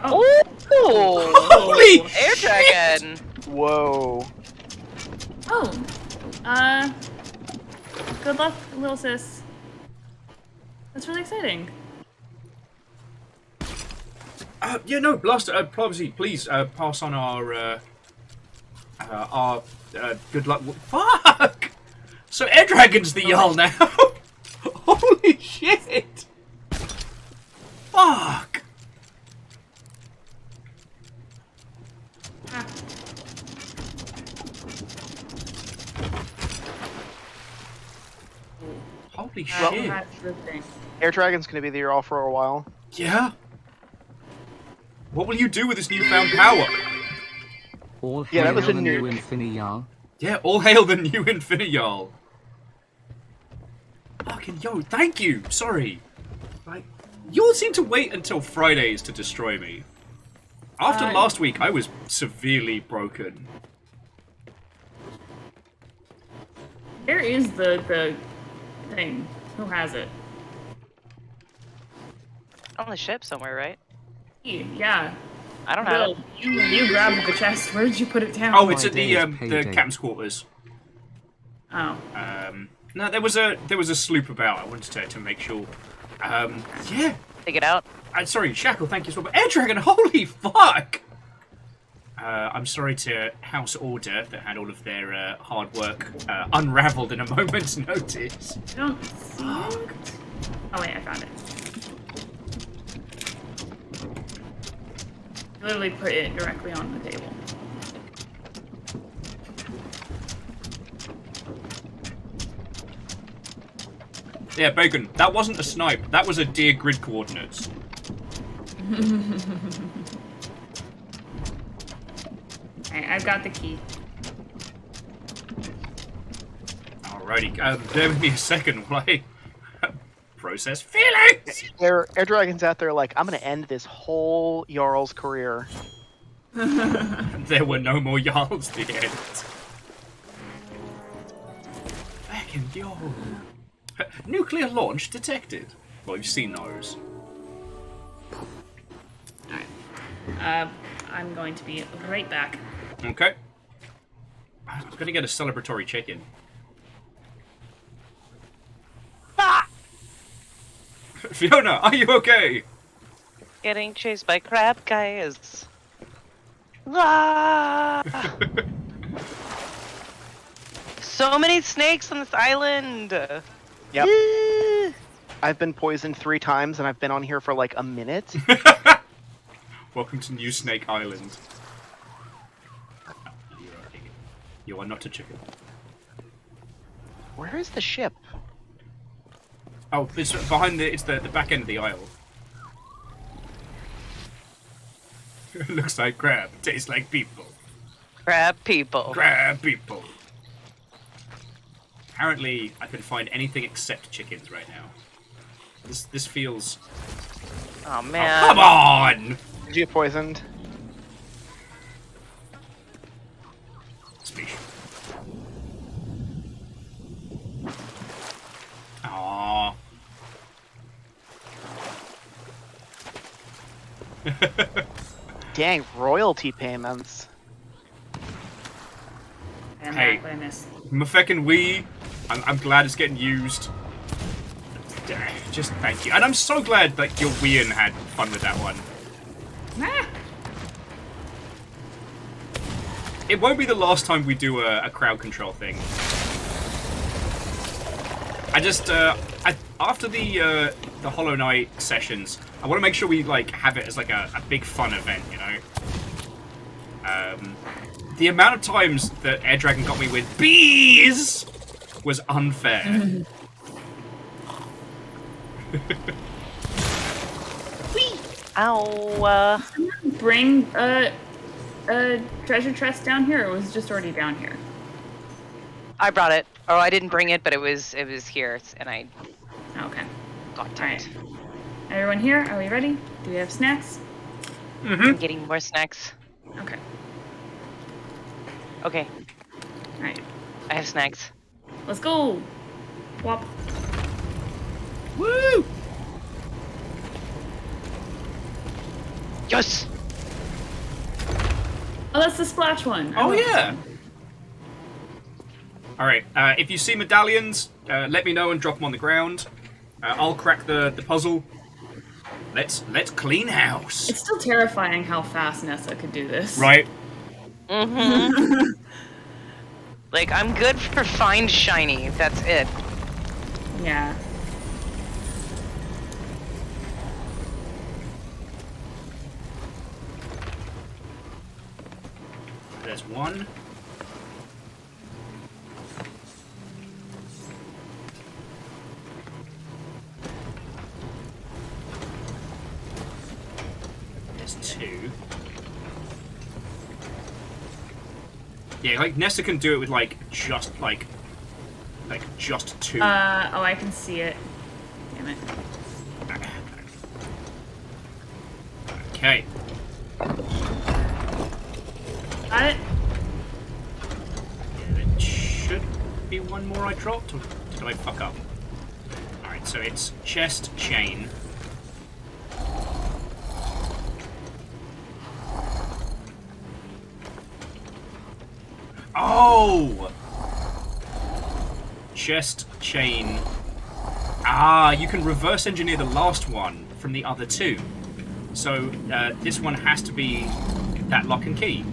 Oh, Oh! Holy Air dragon! Whoa. oh. Good luck, little sis. That's really exciting. Yeah, no, Blaster, Plumsy, please pass on our good luck. Fuck! So Air Dragon's the Jarl now? Holy shit! Fuck! Holy shit. That's the thing. Air Dragon's gonna be the Jarl for a while. Yeah? What will you do with this newfound power? All Yeah, that hail was a the new nuke. Infinial. Yeah, all hail the new Infinial. Fucking yo, thank you. Sorry. Like, you all seem to wait until Fridays to destroy me. After last week, I was severely broken. There is the thing. Who has it? On the ship somewhere, right? Yeah. I don't have Will, it. you grabbed the chest. Where did you put it down? Oh, it's at the Payday. captain's quarters. Oh. No, there was a sloop about. I wanted to make sure. Yeah. Take it out. Sorry, Shackle. Thank you so much. Air Dragon. Holy fuck. I'm sorry to House Order that had all of their hard work unraveled in a moment's notice. I don't see it. Oh wait, I found it. Literally put it directly on the table. Yeah, Bacon. That wasn't a snipe. That was a dear grid coordinates. Alright, I've got the key. Alrighty. Bear with me a second while I process feelings. Air Dragon's out there like, I'm gonna end this whole Jarl's career. There were no more Jarls at the end. Fucking yo. Nuclear launch detected. Well, you've seen those. Alright. I'm going to be right back. Okay. I'm gonna get a celebratory chicken. Ah! Fiona, are you okay? Getting chased by crab guys. Ah! So many snakes on this island. Yep. I've been poisoned 3 times and I've been on here for like a minute. Welcome to New Snake Island. You are not a chicken. Where is the ship? Oh, it's behind it's the back end of the aisle. Looks like crab, tastes like people. Crab people. Crab people. Apparently, I can find anything except chickens right now. This feels. Oh Oh, man. come on! Did you get poisoned? Speech. Aww. Dang, royalty payments. And Hey. back what I missed. Mafekin Wii, I'm glad it's getting used. Just thank you. And I'm so glad that your Wian had fun with that one. Ah! It won't be the last time we do a crowd control thing. I just, after the Hollow Knight sessions, I want to make sure we, like, have it as, like, a big fun event, you know? The amount of times that Air Dragon got me with bees was unfair. Ow. Bring a treasure chest down here, or was it just already down here? I brought it. Oh, I didn't bring it, but it was here, and I Okay. got it. Alright. Everyone here, are we ready? Do we have snacks? I'm getting more snacks. Okay. Okay, Alright. I have snacks. Let's go! Wop. Woo! Yes! Oh, that's the splash one. I Oh, love this yeah. one. Alright, if you see medallions, let me know and drop them on the ground. I'll crack the puzzle. Let's clean house. It's still terrifying how fast Nessa could do this. Right. Mm-hmm. Like, I'm good for find shiny. That's it. Yeah. There's one. There's two. Yeah, like Nessa can do it with just two. Oh, I can see it. Damn it. Okay. Got it? Yeah, there should be one more I dropped, or did I fuck up? Alright, so it's chest, chain. Oh! Chest, chain. Ah, you can reverse engineer the last one from the other two. So this one has to be that lock and key.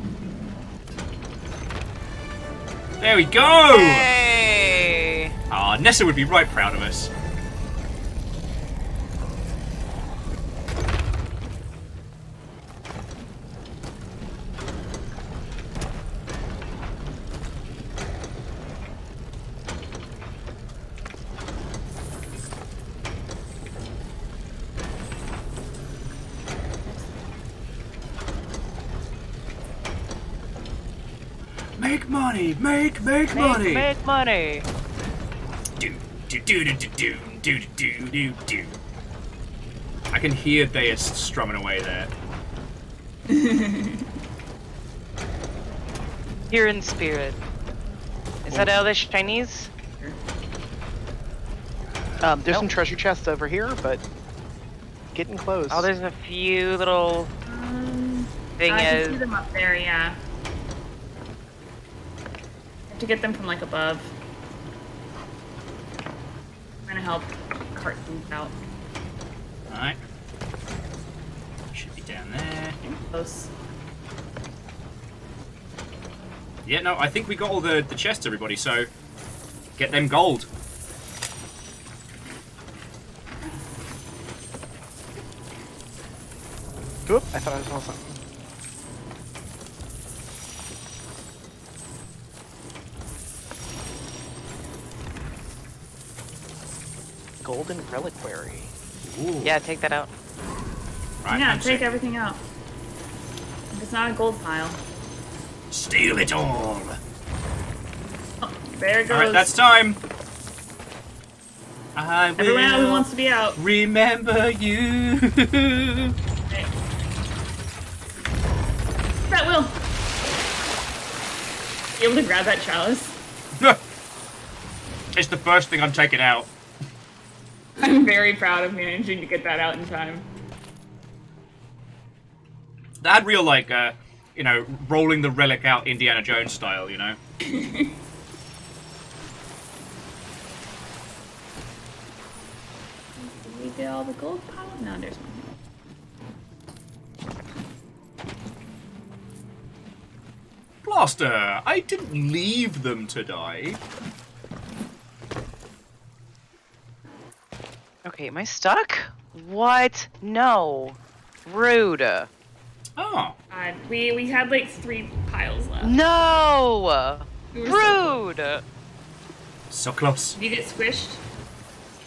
There we go! Hey! Ah, Nessa would be right proud of us. Make money, make money. Make money. Do do do do do do do do do. I can hear Deus strumming away there. Here in spirit. Is that all the Chinese? There's some treasure chests over here, but getting close. Oh, there's a few little I can see them up there, yeah. Have to get them from above. I'm gonna help cart things out. Alright. Should be down there. Close. Yeah, no, I think we got all the chests, everybody, so get them gold. Oop, I thought I saw something. Golden reliquary. Ooh. Yeah, take that out. Right, Yeah, I'm take sick. everything out. If it's not a gold pile. Steal it all. Oh, there it goes. Alright, that's time. I will Everyone else wants to be out. remember you. Okay. That will. You able to grab that chalice? It's the first thing I'm taking out. I'm very proud of managing to get that out in time. That had real, rolling the relic out Indiana Jones style, you know? Did we get all the gold pile? No, there's one. Blaster, I didn't leave them to die. Okay, am I stuck? What? No. Rude. Oh. We had 3 piles left. No! We were so Rude! So close. Did you get squished?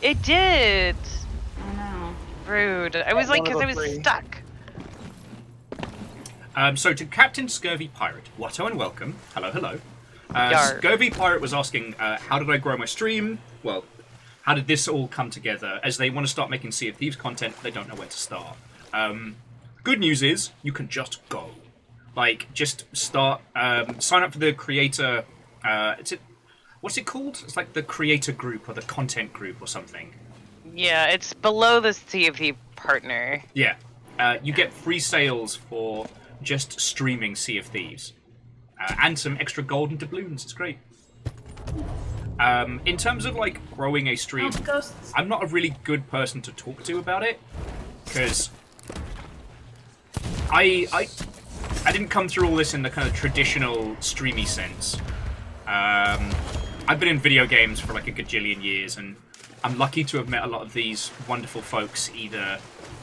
It did! Oh no. Rude. I was One of because I the was three. stuck. So to Captain Scurvy Pirate, Watto and welcome. Hello, hello. Yar. Scurvy Pirate was asking, how did I grow my stream? Well, how did this all come together? As they want to start making Sea of Thieves content, they don't know where to start. Good news is, you can just go. Just start, sign up for the creator, what's it called? It's like the creator group or the content group or something. Yeah, it's below the CFP partner. Yeah. You get free sales for just streaming Sea of Thieves. And some extra gold and doubloons. It's great. In terms of growing a stream, Oh, ghosts. I'm not a really good person to talk to about it. because I didn't come through all this in the kind of traditional streamy sense. I've been in video games for like a gajillion years, and I'm lucky to have met a lot of these wonderful folks, either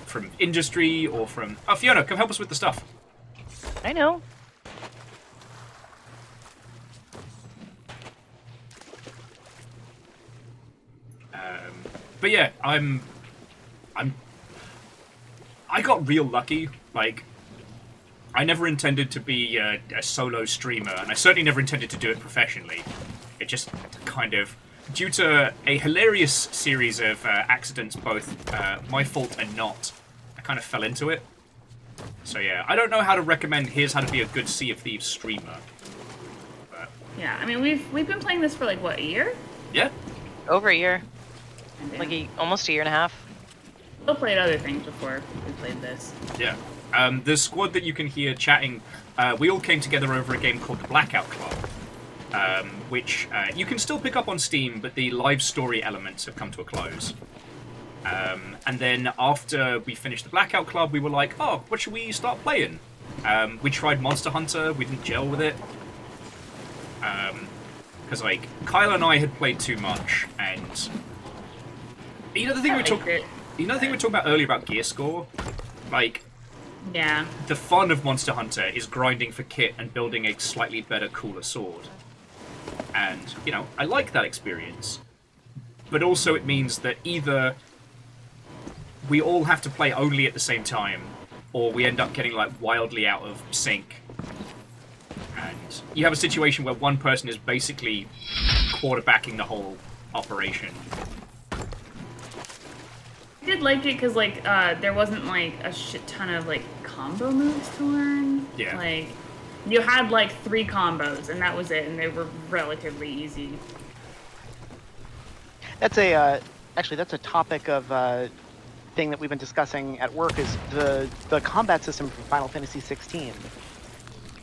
from industry or from... Oh, Fiona, come help us with the stuff. I know. But yeah, I got real lucky. Like, I never intended to be a solo streamer, and I certainly never intended to do it professionally. It just kind of, due to a hilarious series of accidents, both my fault and not, I kind of fell into it. So yeah, I don't know how to recommend here's how to be a good Sea of Thieves streamer. But, Yeah, I mean, we've been playing this for like, what, a year? yeah, Over a year. Yeah. Like almost a year and a half. Still played other things before we played this. yeah. The squad that you can hear chatting, we all came together over a game called the Blackout Club, which you can still pick up on Steam, but the live story elements have come to a close. And then after we finished the Blackout Club, we were like, oh, what should we start playing? We tried Monster Hunter, we didn't gel with it. Because, like, Kyle and I had played too much, and... You know the thing we were talking about earlier about gear score? Like, Yeah. the fun of Monster Hunter is grinding for kit and building a slightly better, cooler sword. And, you know, I like that experience. But also it means that either we all have to play only at the same time, or we end up getting, like, wildly out of sync. And you have a situation where one person is basically quarterbacking the whole operation. I did like it because, like, there wasn't, like, a shit ton of, like, combo moves to learn. Yeah. Like, you had, like, 3 combos, and that was it, and they were relatively easy. That's a actually that's a topic of thing that we've been discussing at work is the combat system from Final Fantasy 16.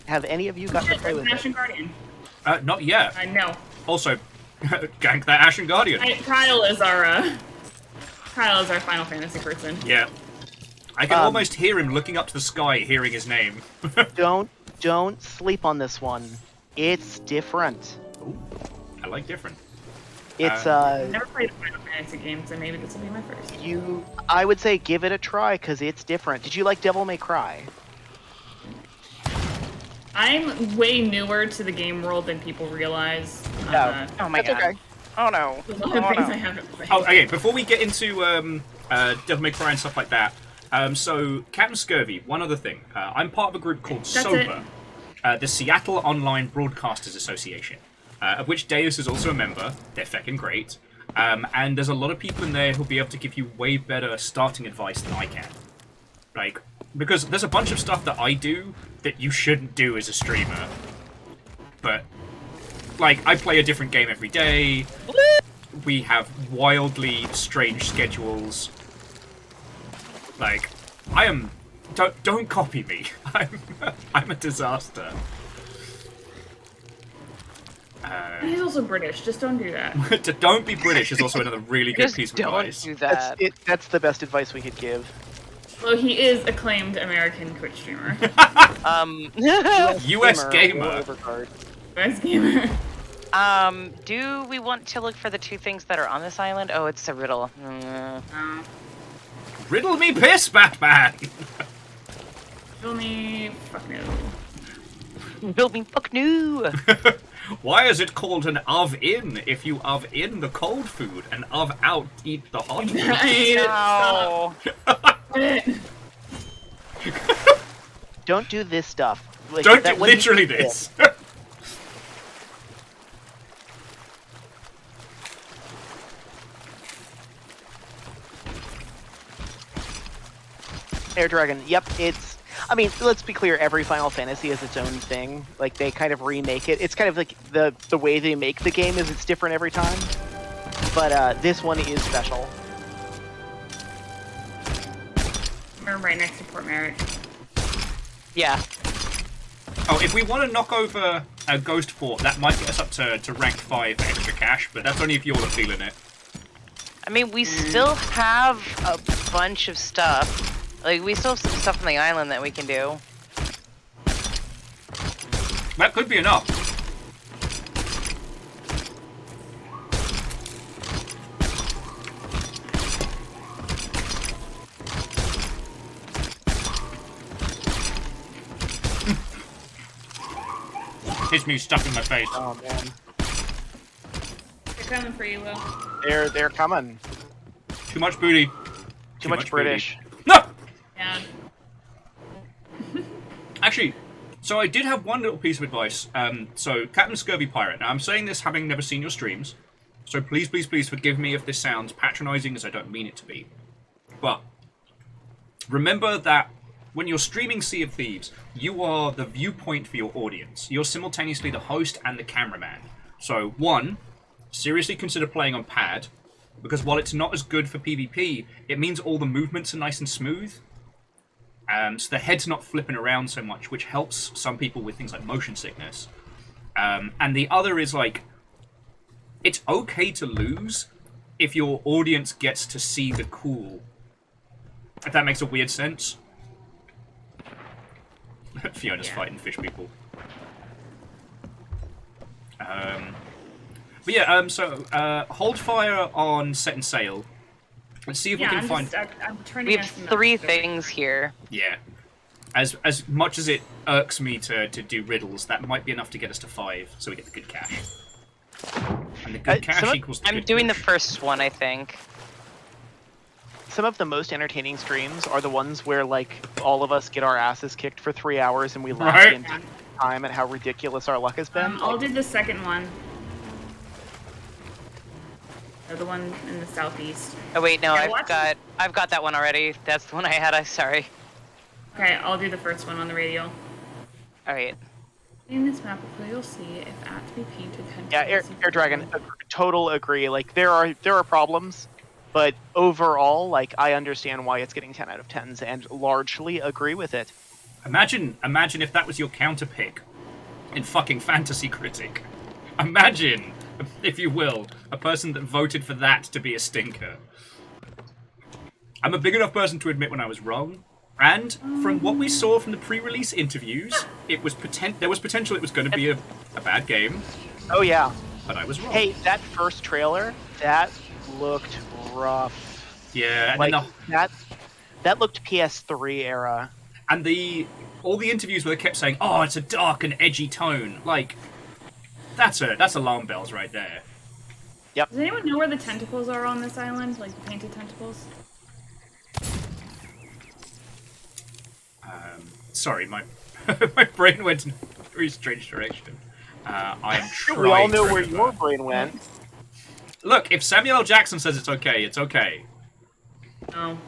Have any of you got to play with Ashen it? Guardian. Not yet. No. Also, gank that Ashen Guardian. Kyle is our Final Fantasy person. Yeah. I can almost hear him looking up to the sky, hearing his name. Don't sleep on this one. It's different. Ooh, I like different. It's I've never played a Final Fantasy game, so maybe this will be my first. I would say give it a try because it's different. Did you like Devil May Cry? I'm way newer to the game world than people realize. Oh my god. Okay. Oh no. There's a lot of things I haven't played. Oh, okay, before we get into Devil May Cry and stuff like that, so Captain Scurvy, one other thing. I'm part of a group called SOBA, the Seattle Online Broadcasters Association, of which Deus is also a member. They're feckin' great. And there's a lot of people in there who'll be able to give you way better starting advice than I can. Like, because there's a bunch of stuff that I do that you shouldn't do as a streamer. But, like, I play a different game every day. We have wildly strange schedules. Like, I am... Don't copy me. I'm a disaster. He's also British. Just don't do that. Don't be British is also another really good piece of advice. Don't do that. That's the best advice we could give. Well, he is acclaimed American Twitch streamer. US gamer. Best gamer. Do we want to look for the 2 things that are on this island? Oh, it's a riddle. Riddle me piss, Batman! Tell me, fuck no. Build me fuck no. Why is it called an of-in if you of-in the cold food and of-out eat the hot food? No. Don't do this stuff. Like, Don't do that wouldn't literally be this. Air Dragon. Yep, it's... I mean, let's be clear, every Final Fantasy is its own thing. Like, they kind of remake it. It's kind of like the way they make the game is it's different every time. But this one is special. We're right next to Port Merrick. Yeah. Oh, if we want to knock over a Ghost Port, that might get us up to rank 5 for extra cash, but that's only if you all are feeling it. I mean, we still have a bunch of stuff. Like, we still have some stuff on the island that we can do. That could be enough. Hits me stuck in my face. Oh man, They're coming for you, Will. they're coming. Too much booty. Too much booty. British. No! Yeah. Actually, so I did have one little piece of advice. So, Captain Scurvy Pirate. Now, I'm saying this having never seen your streams. So please, please, please forgive me if this sounds patronizing, as I don't mean it to be. But remember that when you're streaming Sea of Thieves, you are the viewpoint for your audience. You're simultaneously the host and the cameraman. So, one, seriously consider playing on pad, because while it's not as good for PvP, it means all the movements are nice and smooth. So the head's not flipping around so much, which helps some people with things like motion sickness. And the other is like, it's okay to lose if your audience gets to see the cool. If that makes a weird sense. Fiona's fighting fish people. But yeah, so hold fire on Setting Sail. Let's see if we can find. I'm turning We have us enough 3 to- things here. Yeah. As much as it irks me to do riddles, that might be enough to get us to 5, so we get the good cash. And the good cash equals the I'm good doing the cash. first one, I think. Some of the most entertaining streams are the ones where, like, all of us get our asses kicked for 3 hours and we laugh Right. the entire time at how ridiculous our luck has been. I'll do the second one. The one in the southeast. Oh wait, no, Yeah, I've got that one already. That's the one I had. I'm sorry. Okay, I'll do the first one on the radio. All right. In this map, you'll see if at to be painted. Yeah, Air Dragon, total agree. Like, there are problems, but overall, like, I understand why it's getting 10 out of 10s and largely agree with it. Imagine if that was your counter pick in fucking Fantasy Critic. Imagine, if you will, a person that voted for that to be a stinker. I'm a big enough person to admit when I was wrong, and from what we saw from the pre-release interviews, it was there was potential it was going to be a bad game, Oh yeah. but I was wrong. Hey, that first trailer, that looked rough. Yeah, and Like, then that looked PS3 era. and all the interviews where they kept saying, "Oh, it's a dark and edgy tone." Like, that's alarm bells right there. Does anyone know where the tentacles are on this island? Like the painted tentacles? Sorry, my my brain went in a very strange direction. I am trying. We all know to where remember. your brain went. Look, if Samuel L. Jackson says it's okay, it's okay. No.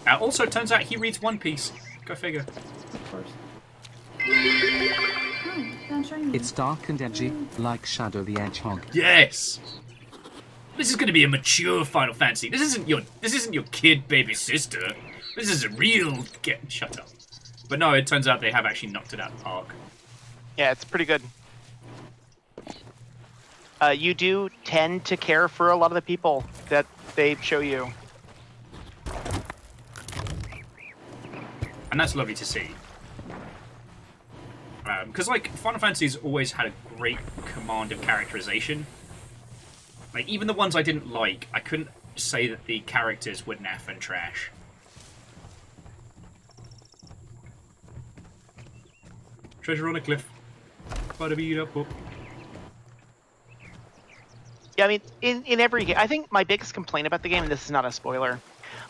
Also, it turns out he reads One Piece. Go figure. Of course. Oh, found shiny. It's dark and edgy, like Shadow the Hedgehog. Yes. This is going to be a mature Final Fantasy. This isn't your kid baby sister. This is a real shut up. But no, it turns out they have actually knocked it out of the park. Yeah, it's pretty good. You do tend to care for a lot of the people that they show you. And that's lovely to see. Because, like, Final Fantasy's always had a great command of characterization. Like, even the ones I didn't like, I couldn't say that the characters were naff and trash. Treasure on a cliff. Ba-da-bee-da-boop. Yeah, I mean, in every game, I think my biggest complaint about the game, and this is not a spoiler,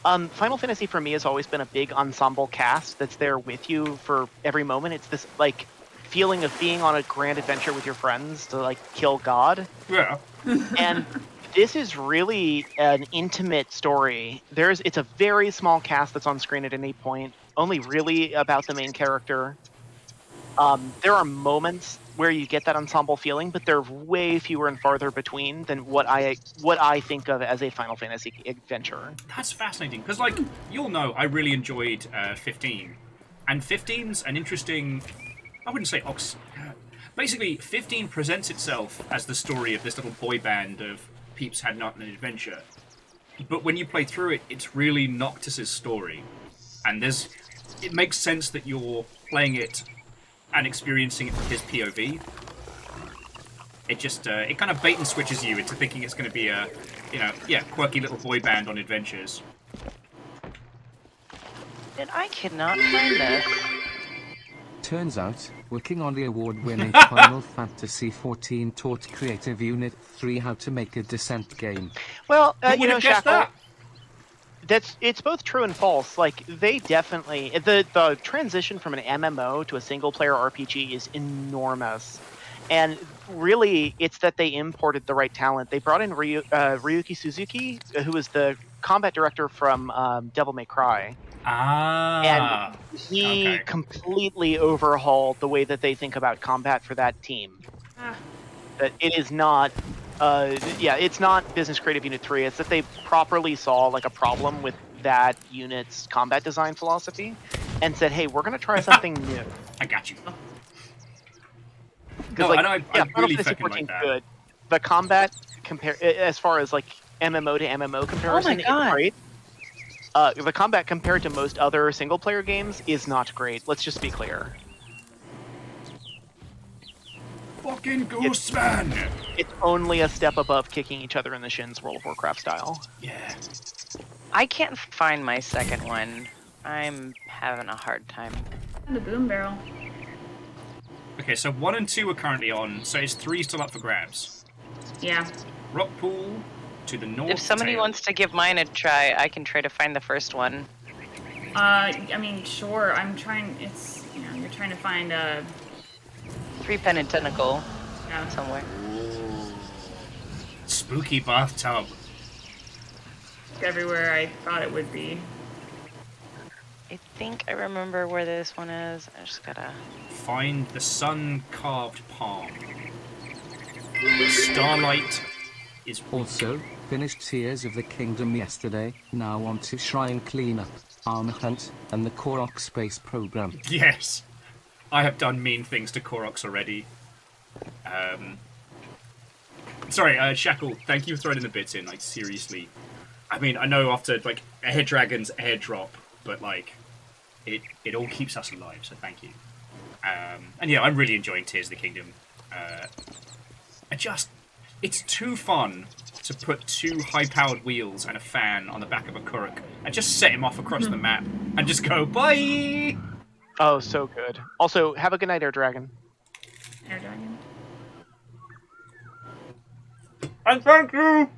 Final Fantasy for me has always been a big ensemble cast that's there with you for every moment. It's this, like, feeling of being on a grand adventure with your friends to, like, kill God. Yeah. And this is really an intimate story. It's a very small cast that's on screen at any point, only really about the main character. There are moments where you get that ensemble feeling, but they're way fewer and farther between than what I think of as a Final Fantasy adventure. That's fascinating, because, like, you'll know, I really enjoyed 15. And 15's an interesting... I wouldn't say basically, 15 presents itself as the story of this little boy band of peeps had not an adventure. but when you play through it, it's really Noctis's story, and it makes sense that you're playing it and experiencing it from his POV. It just it kind of bait and switches you into thinking it's going to be a, quirky little boy band on adventures. And I cannot find this. Turns out, working on the award-winning Final Fantasy XIV taught Creative Unit 3 how to make a Descent game. Well, Who would have guessed Shackle, that? it's both true and false. Like, they definitely... The transition from an MMO to a single-player RPG is enormous. And really, it's that they imported the right talent. They brought in Ryuki Suzuki, who was the combat director from Devil May Cry. Ah. And he completely overhauled the way that they think about combat for that team. That it is not... it's not Business Creative Unit 3. It's that they properly saw like a problem with that unit's combat design philosophy and said, hey, we're going to try something new. I got you. Because I really fucking like that. Good. The combat as far as like MMO to MMO comparison, it's great. The combat compared to most other single-player games is not great. Let's just be clear. Fucking Gooseman! It's only a step above kicking each other in the shins, World of Warcraft style. Yeah. I can't find my second one. I'm having a hard time. And the boom barrel. Okay, so 1 and 2 are currently on, so is 3 still up for grabs? Yeah. Rock pool to the north. If somebody wants to give mine a try, I can try to find the first one. I mean, sure. I'm trying. It's you're trying to find a 3-pendant tentacle somewhere. Ooh. Spooky bathtub. Everywhere I thought it would be. I think I remember where this one is. I just gotta find the sun-carved palm. Starlight is also finished Tears of the Kingdom yesterday. Now on to Shrine Cleanup, Armor Hunt, and the Korok Space Program. Yes, I have done mean things to Koroks already. Sorry, Shackle. Thank you for throwing the bits in. Like seriously, I mean, I know after like a Head Dragon's airdrop, but like it all keeps us alive. So thank you. And yeah, I'm really enjoying Tears of the Kingdom. It's too fun to put 2 high-powered wheels and a fan on the back of a Korok and just set him off across the map and just go, bye! Oh, so good. Also, have a good night, Air Dragon. Air Dragon. And thank you!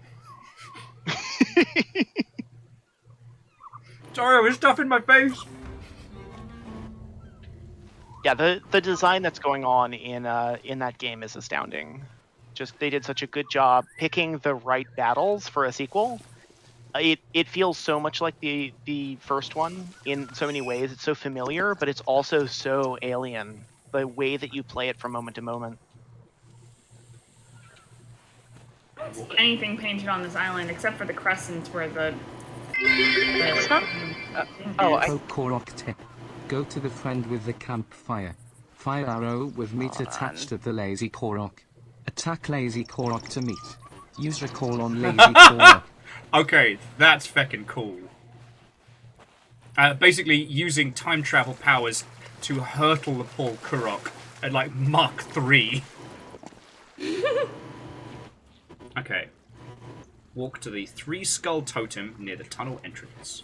Sorry, I was stuffing my face. Yeah, the design that's going on in that game is astounding. Just they did such a good job picking the right battles for a sequel. It feels so much like the first one in so many ways. It's so familiar, but it's also so alien. The way that you play it from moment to moment. I don't see anything painted on this island except for the crescents where the. It's not. Korok tip. Go to the friend with the campfire. Fire arrow with meat attached at the lazy Korok. Attack lazy Korok to meet. Use recall on lazy Korok. Okay, that's feckin' cool. Basically, using time travel powers to hurtle the poor Korok at like Mach 3. Okay. Walk to the 3 Skull Totem near the tunnel entrance.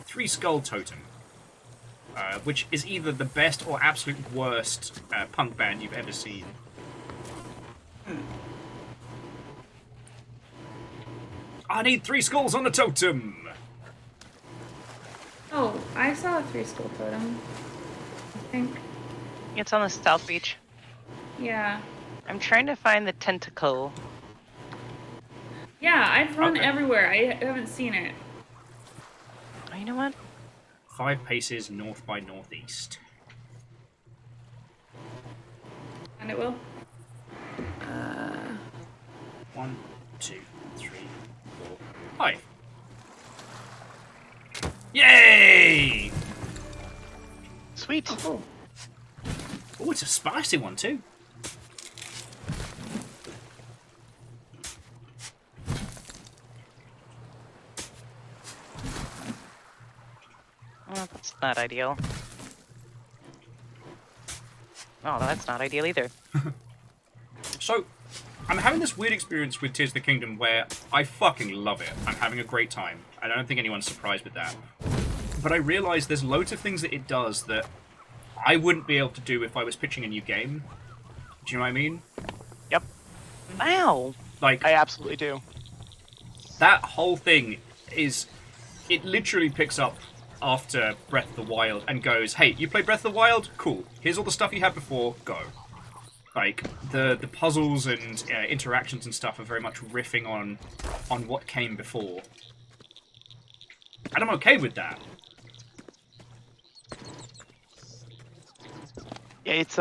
3 Skull Totem. Which is either the best or absolute worst punk band you've ever seen. I need 3 skulls on the totem! Oh, I saw a 3 skull totem. I think. It's on the South Beach. Yeah. I'm trying to find the tentacle. Yeah, I've run everywhere. I haven't seen it. Oh, you know what? 5 paces north by northeast. And it will. 1, 2, 3, 4, 5. Yay! Sweet. Oh, Oh, it's a spicy one too. not ideal. Oh, that's not ideal either. So, I'm having this weird experience with Tears of the Kingdom where I fucking love it. I'm having a great time. I don't think anyone's surprised with that. But I realise there's loads of things that it does that I wouldn't be able to do if I was pitching a new game. Do you know what I mean? Yep. Wow. Like, I absolutely do. that whole thing is... It literally picks up after Breath of the Wild and goes, hey, you played Breath of the Wild? Cool. Here's all the stuff you had before. Go. Like, the puzzles and interactions and stuff are very much riffing on what came before. And I'm okay with that. It's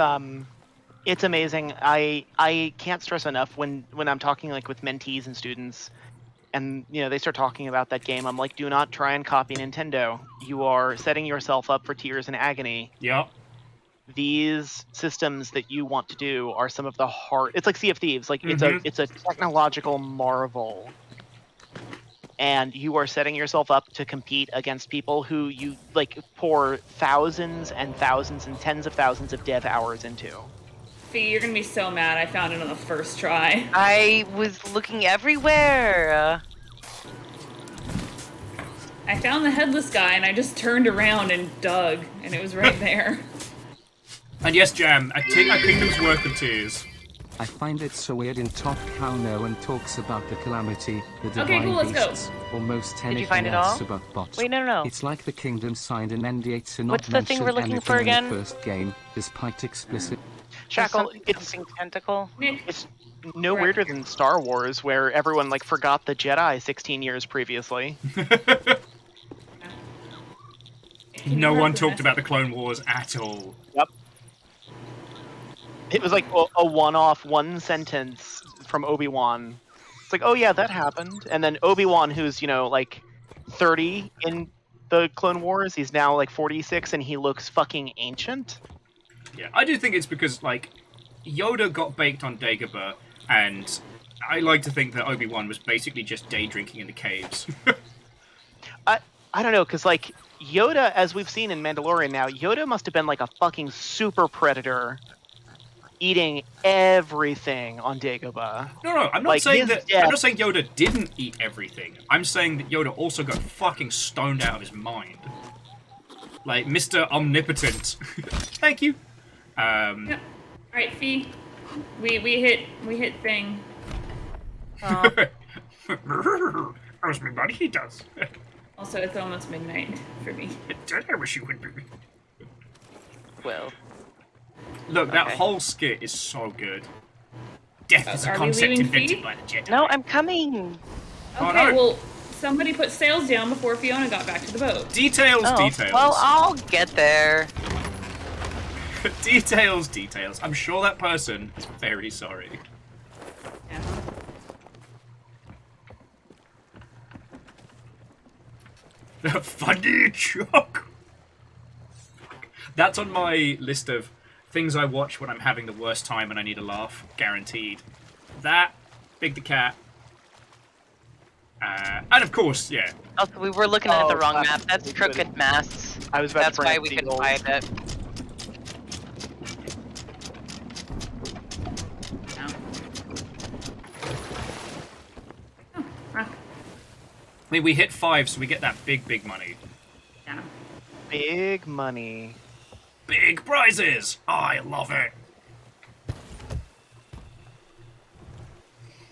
amazing. I can't stress enough when I'm talking like with mentees and students, and they start talking about that game. I'm like, do not try and copy Nintendo. You are setting yourself up for tears and agony. Yep. These systems that you want to do are some of the hard. It's like Sea of Thieves. Like Mhm. it's a technological marvel, and you are setting yourself up to compete against people who you like pour thousands and thousands and tens of thousands of dev hours into. Fee, you're gonna be so mad I found it on the first try. I was looking everywhere. I found the headless guy and I just turned around and dug, and it was right there. And yes, Jam, a kingdom's worth of tears. I find it so weird in Top Cow no one talks about the calamity, the divine Okay, cool, let's go. beasts, almost Did you anything find it else all? about bots. Wait, no. It's like the kingdom signed an NDA to not What's the thing mention we're looking anything for in again? the first game, despite explicit. Shackle, Something tentacle. Nick, it's no weirder than Star Wars, where everyone like forgot the Jedi 16 years previously. can you No one represent talked us? about the Clone Wars at all. Yep. It was like a one-off, one sentence from Obi-Wan. It's like, oh yeah, that happened. And then Obi-Wan, who's like 30 in the Clone Wars, he's now like 46, and he looks fucking ancient. Yeah, I do think it's because, like, Yoda got baked on Dagobah, and I like to think that Obi-Wan was basically just day drinking in the caves. I don't know, because like Yoda, as we've seen in Mandalorian now, Yoda must have been like a fucking super predator, eating everything on Dagobah. No, I'm not Like, saying his that. death- I'm not saying Yoda didn't eat everything. I'm saying that Yoda also got fucking stoned out of his mind, like Mr. Omnipotent. Thank you. Yeah. All right, Fee. We hit thing. How's my body? He does. Also, it's almost midnight for me. I wish you would be. Well, Look, that Okay. whole skit is so good. Death is a Are we concept leaving invented Fee? by the Jedi. no, I'm coming. Oh, Okay, no. well, somebody put sails down before Fiona got back to the boat. Details, Oh, details. well, I'll get there. Details. I'm sure that person is very sorry. Yeah. Funny joke. That's on my list of things I watch when I'm having the worst time and I need a laugh. Guaranteed. That, Big the Cat, and of course, yeah. Also, we were looking at the Oh, wrong that's map. That's good. Crooked Masts. I was about That's to bring why up we couldn't Seagulls. find it. No. Oh, rock. I mean, we hit 5, so we get that big money. Yeah. Big money. Big prizes! I love it.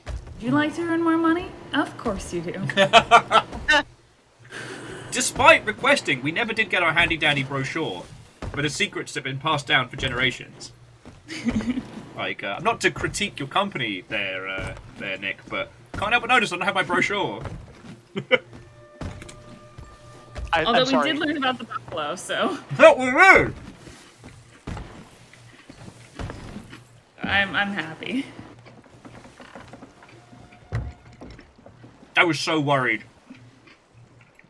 Would you like to earn more money? Of course you do. Despite requesting, we never did get our handy dandy brochure, but the secrets have been passed down for generations. Like, not to critique your company there, Nick, but can't help but notice I don't have my brochure. Although I'm we sorry. did learn about the buffalo, so That was rude! I'm happy. I was so worried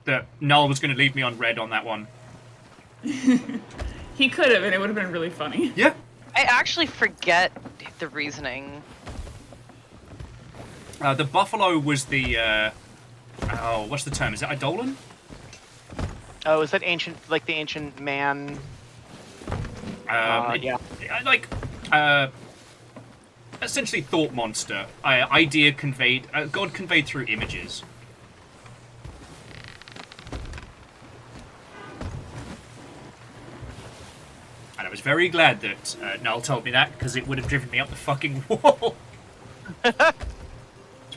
that Null was going to leave me on red on that one. He could have, and it would have been really funny. Yeah. I actually forget the reasoning. The buffalo was the, oh, what's the term? Is it Eidolon? Oh, is that ancient, like the ancient man? Yeah. Like, essentially thought monster. Idea conveyed, God conveyed through images. And I was very glad that Null told me that, because it would have driven me up the fucking wall. Yeah,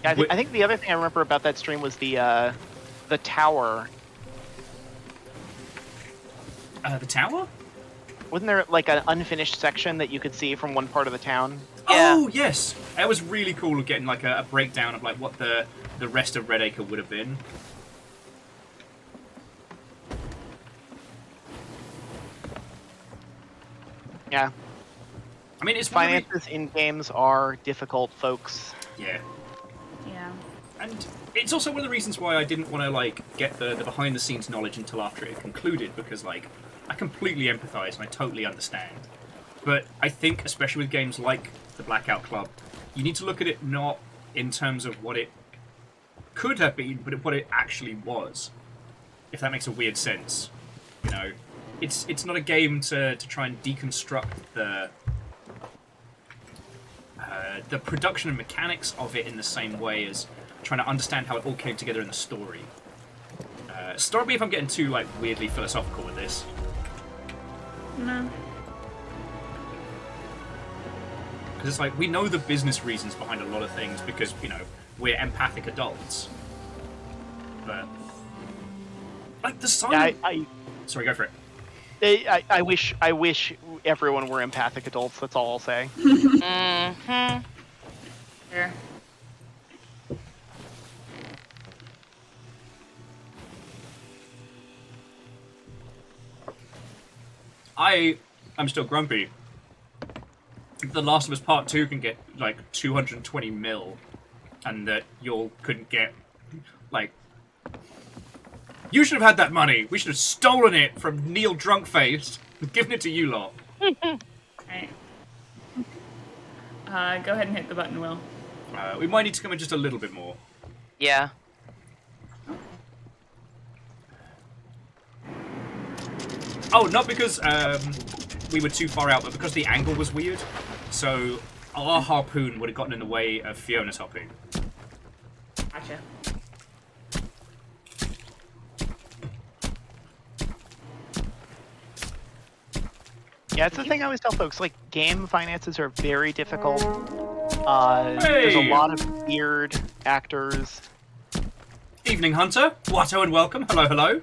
I think the other thing I remember about that stream was the tower. The tower? Wasn't there like an unfinished section that you could see from one part of the town? Yeah. Oh, yes! It was really cool getting like a breakdown of like what the rest of Redacre would have been. Yeah. I mean, it's finances in games are difficult, folks. Yeah. Yeah. And it's also one of the reasons why I didn't want to like get the behind the scenes knowledge until after it had concluded, because like I completely empathize and I totally understand. But I think, especially with games like the Blackout Club, you need to look at it not in terms of what it could have been, but what it actually was. If that makes a weird sense, you know, it's not a game to try and deconstruct the production and mechanics of it in the same way as trying to understand how it all came together in the story. Stop me if I'm getting too like weirdly philosophical with this. No. Because it's like, we know the business reasons behind a lot of things because, you know, we're empathic adults. But like the song. Yeah, Sorry, go for it. I wish everyone were empathic adults. That's all I'll say. Mm-hmm. Sure. I'm still grumpy. The Last of Us Part 2 can get like 220 mil, and that you couldn't get like. You should have had that money. We should have stolen it from Neil Drunkface and given it to you lot. Alright. Go ahead and hit the button, Will. We might need to come in just a little bit more. Yeah. Oh, not because we were too far out, but because the angle was weird. So our harpoon would have gotten in the way of Fiona's harpoon. Gotcha. Yeah, it's the thing I always tell folks. Like, game finances are very difficult. There's a lot of weird actors. Evening, Hunter. Watto and welcome. Hello, hello.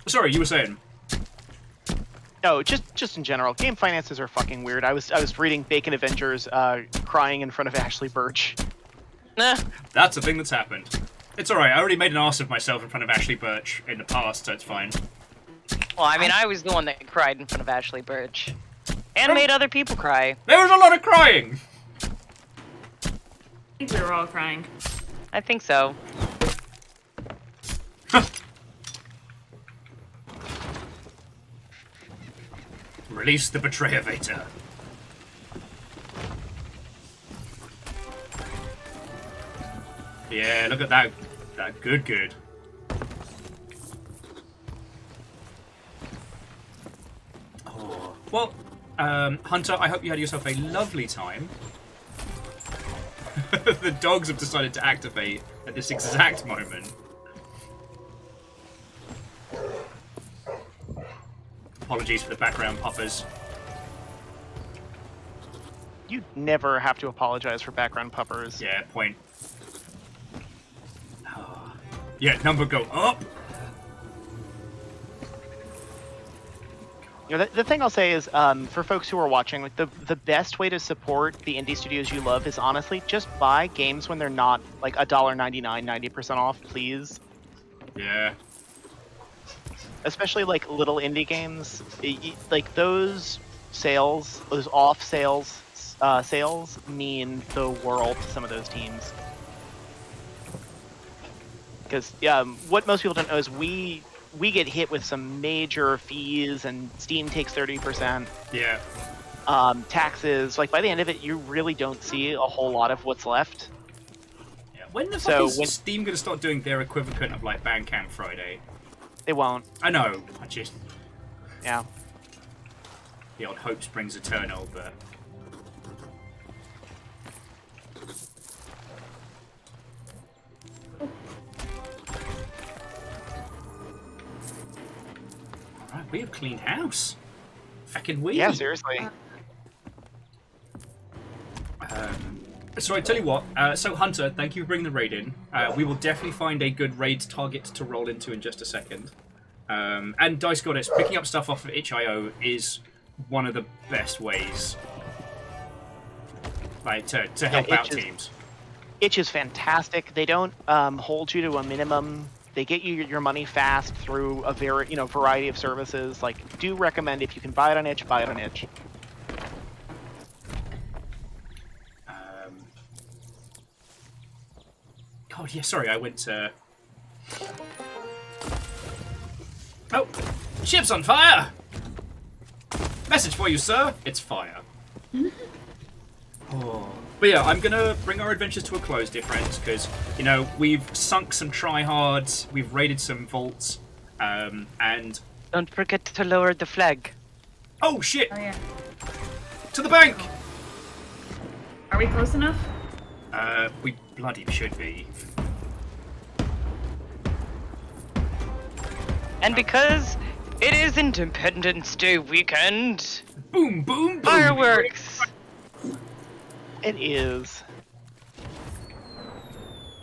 Sorry, you were saying? No, just in general, game finances are fucking weird. I was reading Bacon Avengers, crying in front of Ashley Birch. Nah. That's a thing that's happened. It's alright, I already made an ass of myself in front of Ashley Birch in the past, so it's fine. Well, I mean, I was the one that cried in front of Ashley Birch. And made other people cry. There was a lot of crying! I think we were all crying. I think so. Release the Betrayer Vator. Yeah, look at that. That good. Oh. Well, Hunter, I hope you had yourself a lovely time. The dogs have decided to activate at this exact moment. Apologies for the background puppers. You never have to apologize for background puppers. Yeah, point. Yeah, number go up. You know, the thing I'll say is, for folks who are watching, like the best way to support the indie studios you love is honestly just buy games when they're not like $1.99, 90% off, please. Yeah. Especially like little indie games, like those sales, those off sales, sales mean the world to some of those teams. Because what most people don't know is we get hit with some major fees, and Steam takes 30%. Yeah. Taxes. Like by the end of it, you really don't see a whole lot of what's left. Yeah. When the So fuck is Steam gonna start doing their equivalent of like Bandcamp Friday? They won't. I know. I just Yeah. the old hope springs eternal, but. Alright, we have cleaned house. Fucking weird. Yeah, seriously. So I tell you what, so Hunter, thank you for bringing the raid in. We will definitely find a good raid target to roll into in just a second. And Dice Goddess, picking up stuff off of itch.io is one of the best ways, like to help out teams. Itch is fantastic. They don't hold you to a minimum. They get you your money fast through a variety of services. Like, do recommend if you can buy it on Itch, buy it on Itch. God, yeah, sorry, I went to... Oh, ship's on fire! Message for you, sir. It's fire. Oh. But yeah, I'm gonna bring our adventures to a close, dear friends, because, you know, we've sunk some tryhards, we've raided some vaults, and... Don't forget to lower the flag. Oh, shit! Oh, yeah. To the bank! Are we close enough? We bloody should be. And because it is Independence Day weekend, Boom, boom, boom! fireworks! It is.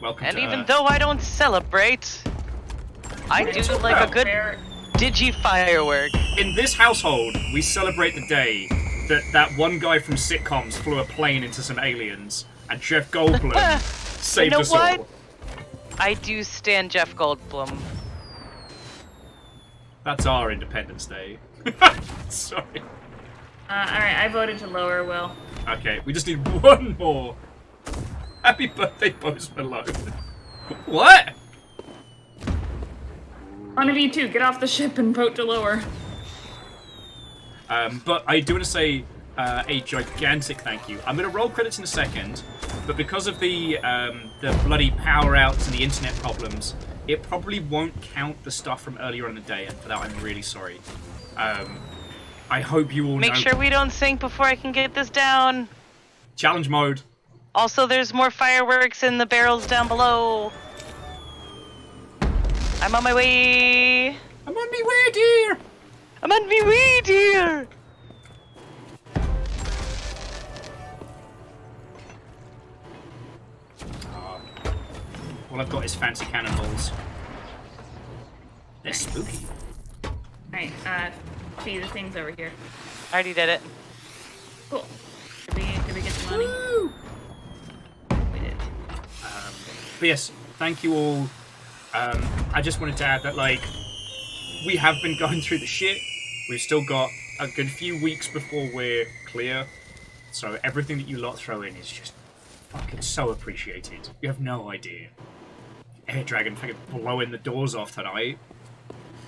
Welcome And to even though I don't celebrate, I do like a good digi firework. In this household, we celebrate the day that one guy from sitcoms flew a plane into some aliens, and Jeff Goldblum saved us all. I do stand Jeff Goldblum. That's our Independence Day. Sorry. Alright, I voted to lower, Will. Okay, we just need one more. Happy birthday, Post Malone. What? One of you two, get off the ship and vote to lower. But I do want to say a gigantic thank you. I'm going to roll credits in a second, but because of the bloody power outs and the internet problems, it probably won't count the stuff from earlier on in the day, and for that I'm really sorry. I hope you all Make sure we don't sink before I can get this down. Challenge mode. Also, there's more fireworks in the barrels down below. I'm on my way. I'm on my way, dear. I'm on my way, dear. All I've got is fancy cannonballs. They're spooky. Alright, Fee, the thing's over here. I already did it. Cool. Did we get the money? Woo! We did. But yes, thank you all. I just wanted to add that, like, we have been going through the shit. We've still got a good few weeks before we're clear. So everything that you lot throw in is just fucking so appreciated. You have no idea. Air Dragon fucking blowing the doors off tonight.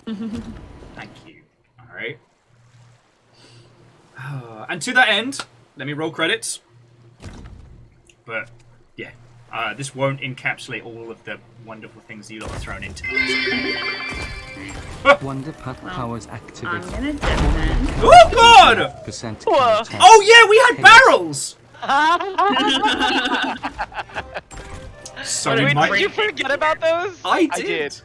Thank you. Alright. And to that end, let me roll credits. But, yeah. This won't encapsulate all of the wonderful things you lot have thrown into it. Wonder Puck powers activate. I'm gonna dip then. Oh god! Percent Whoa. content. Oh yeah, we had barrels! So Wait, might... did you forget about those? I I did.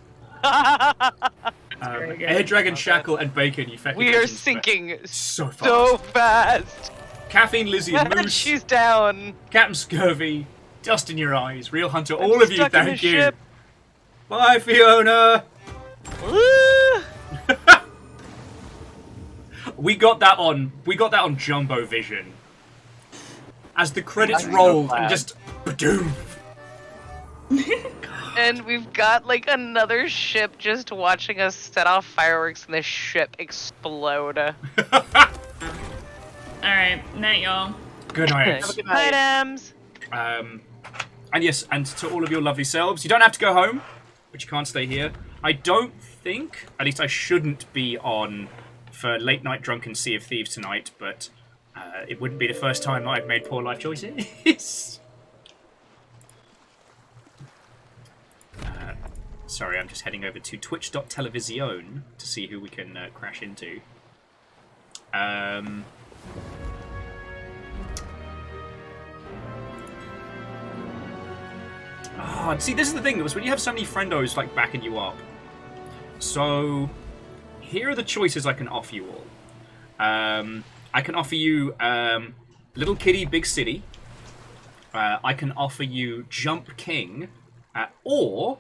Very good. Air Dragon, Shackle, and Bacon, you fucking We are legends, but sinking so fast. so fast. Caffeine, Lizzie, and Moose, She's down. Captain Scurvy, Dust in Your Eyes, Real Hunter, I'm all of you, stuck in thank the you. ship. Bye, Fiona. Woo! We got that on Jumbo Vision. As the credits I'm so rolled, glad. and just badoom. And we've got like another ship just watching us set off fireworks and the ship explode. Alright, night, y'all. Good night. Have a good night. Items. And yes, and to all of your lovely selves, you don't have to go home, but you can't stay here. I don't think, at least I shouldn't be on for late night drunken Sea of Thieves tonight, but it wouldn't be the first time that I've made poor life choices. Sorry, I'm just heading over to twitch.television to see who we can crash into. Oh, see, this is the thing, was when you have so many friendos like backing you up. So, here are the choices I can offer you all. I can offer you Little Kitty, Big City. I can offer you Jump King, or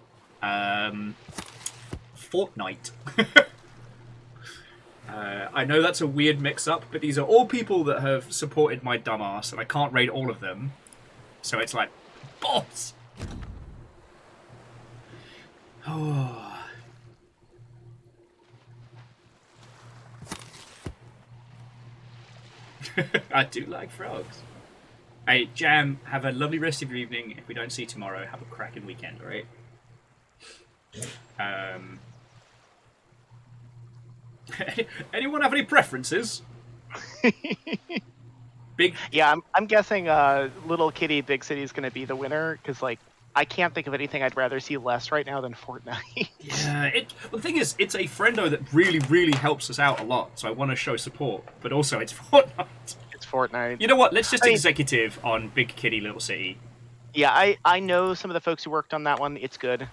Fortnite. I know that's a weird mix-up, but these are all people that have supported my dumbass, and I can't raid all of them. So it's like, balls! Oh. I do like frogs. Hey, Jam, have a lovely rest of your evening. If we don't see you tomorrow, have a cracking weekend, alright? Anyone have any preferences? Big. Yeah, I'm guessing Little Kitty Big City is going to be the winner because like I can't think of anything I'd rather see less right now than Fortnite. Yeah, well, the thing is, it's a friendo that really, really helps us out a lot. So I want to show support, but also it's Fortnite. It's Fortnite. You know what? Let's just executive on Big Kitty Little City. Yeah, I know some of the folks who worked on that one. It's good.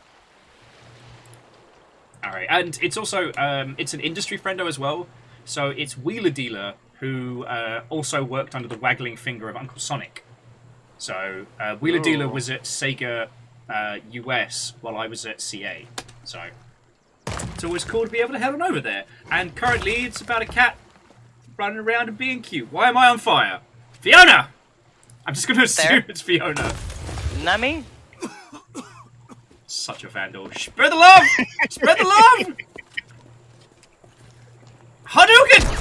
All right, and it's also it's an industry friendo as well. So it's Wheeler Dealer, who also worked under the waggling finger of Uncle Sonic. So Wheeler Dealer was at Sega US while I was at CA. So it's always cool to be able to head on over there. And currently it's about a cat running around and being cute. Why am I on fire? Fiona! I'm just going to assume it's Fiona. Not me. Such a vandal. Spread the love! Spread the love! Hadouken!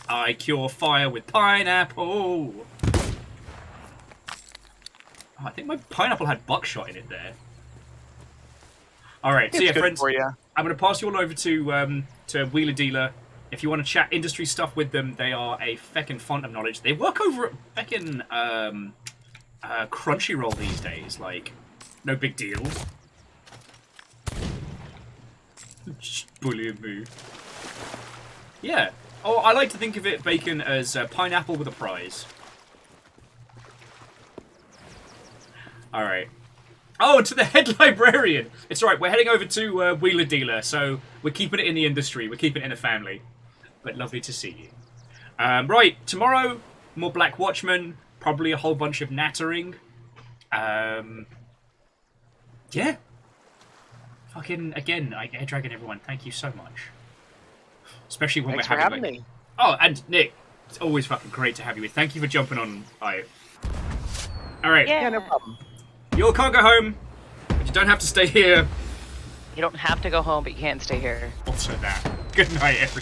I cure fire with pineapple. Oh, I think my pineapple had buckshot in it there. All right, so yeah, friends, I'm going to pass you all over to Wheeler Dealer. If you want to chat industry stuff with them, they are a feckin' font of knowledge. They work over at feckin' Crunchyroll these days. Like, no big deal. Bullying me. Yeah. Oh, I like to think of it, Bacon, as pineapple with a prize. Alright. Oh, to the head librarian! It's alright, we're heading over to Wheeler Dealer, so we're keeping it in the industry, we're keeping it in the family. But lovely to see you. Right, tomorrow, more Black Watchmen, probably a whole bunch of nattering. Yeah. Fucking, again, Air Dragon, everyone, thank you so much. Especially when Thanks we're having, for having me. Oh, and Nick, it's always fucking great to have you with. Thank you for jumping on. Alright. Yeah, no problem. You all can't go home, but you don't have to stay here. You don't have to go home, but you can't stay here. Also that. Good night, everyone.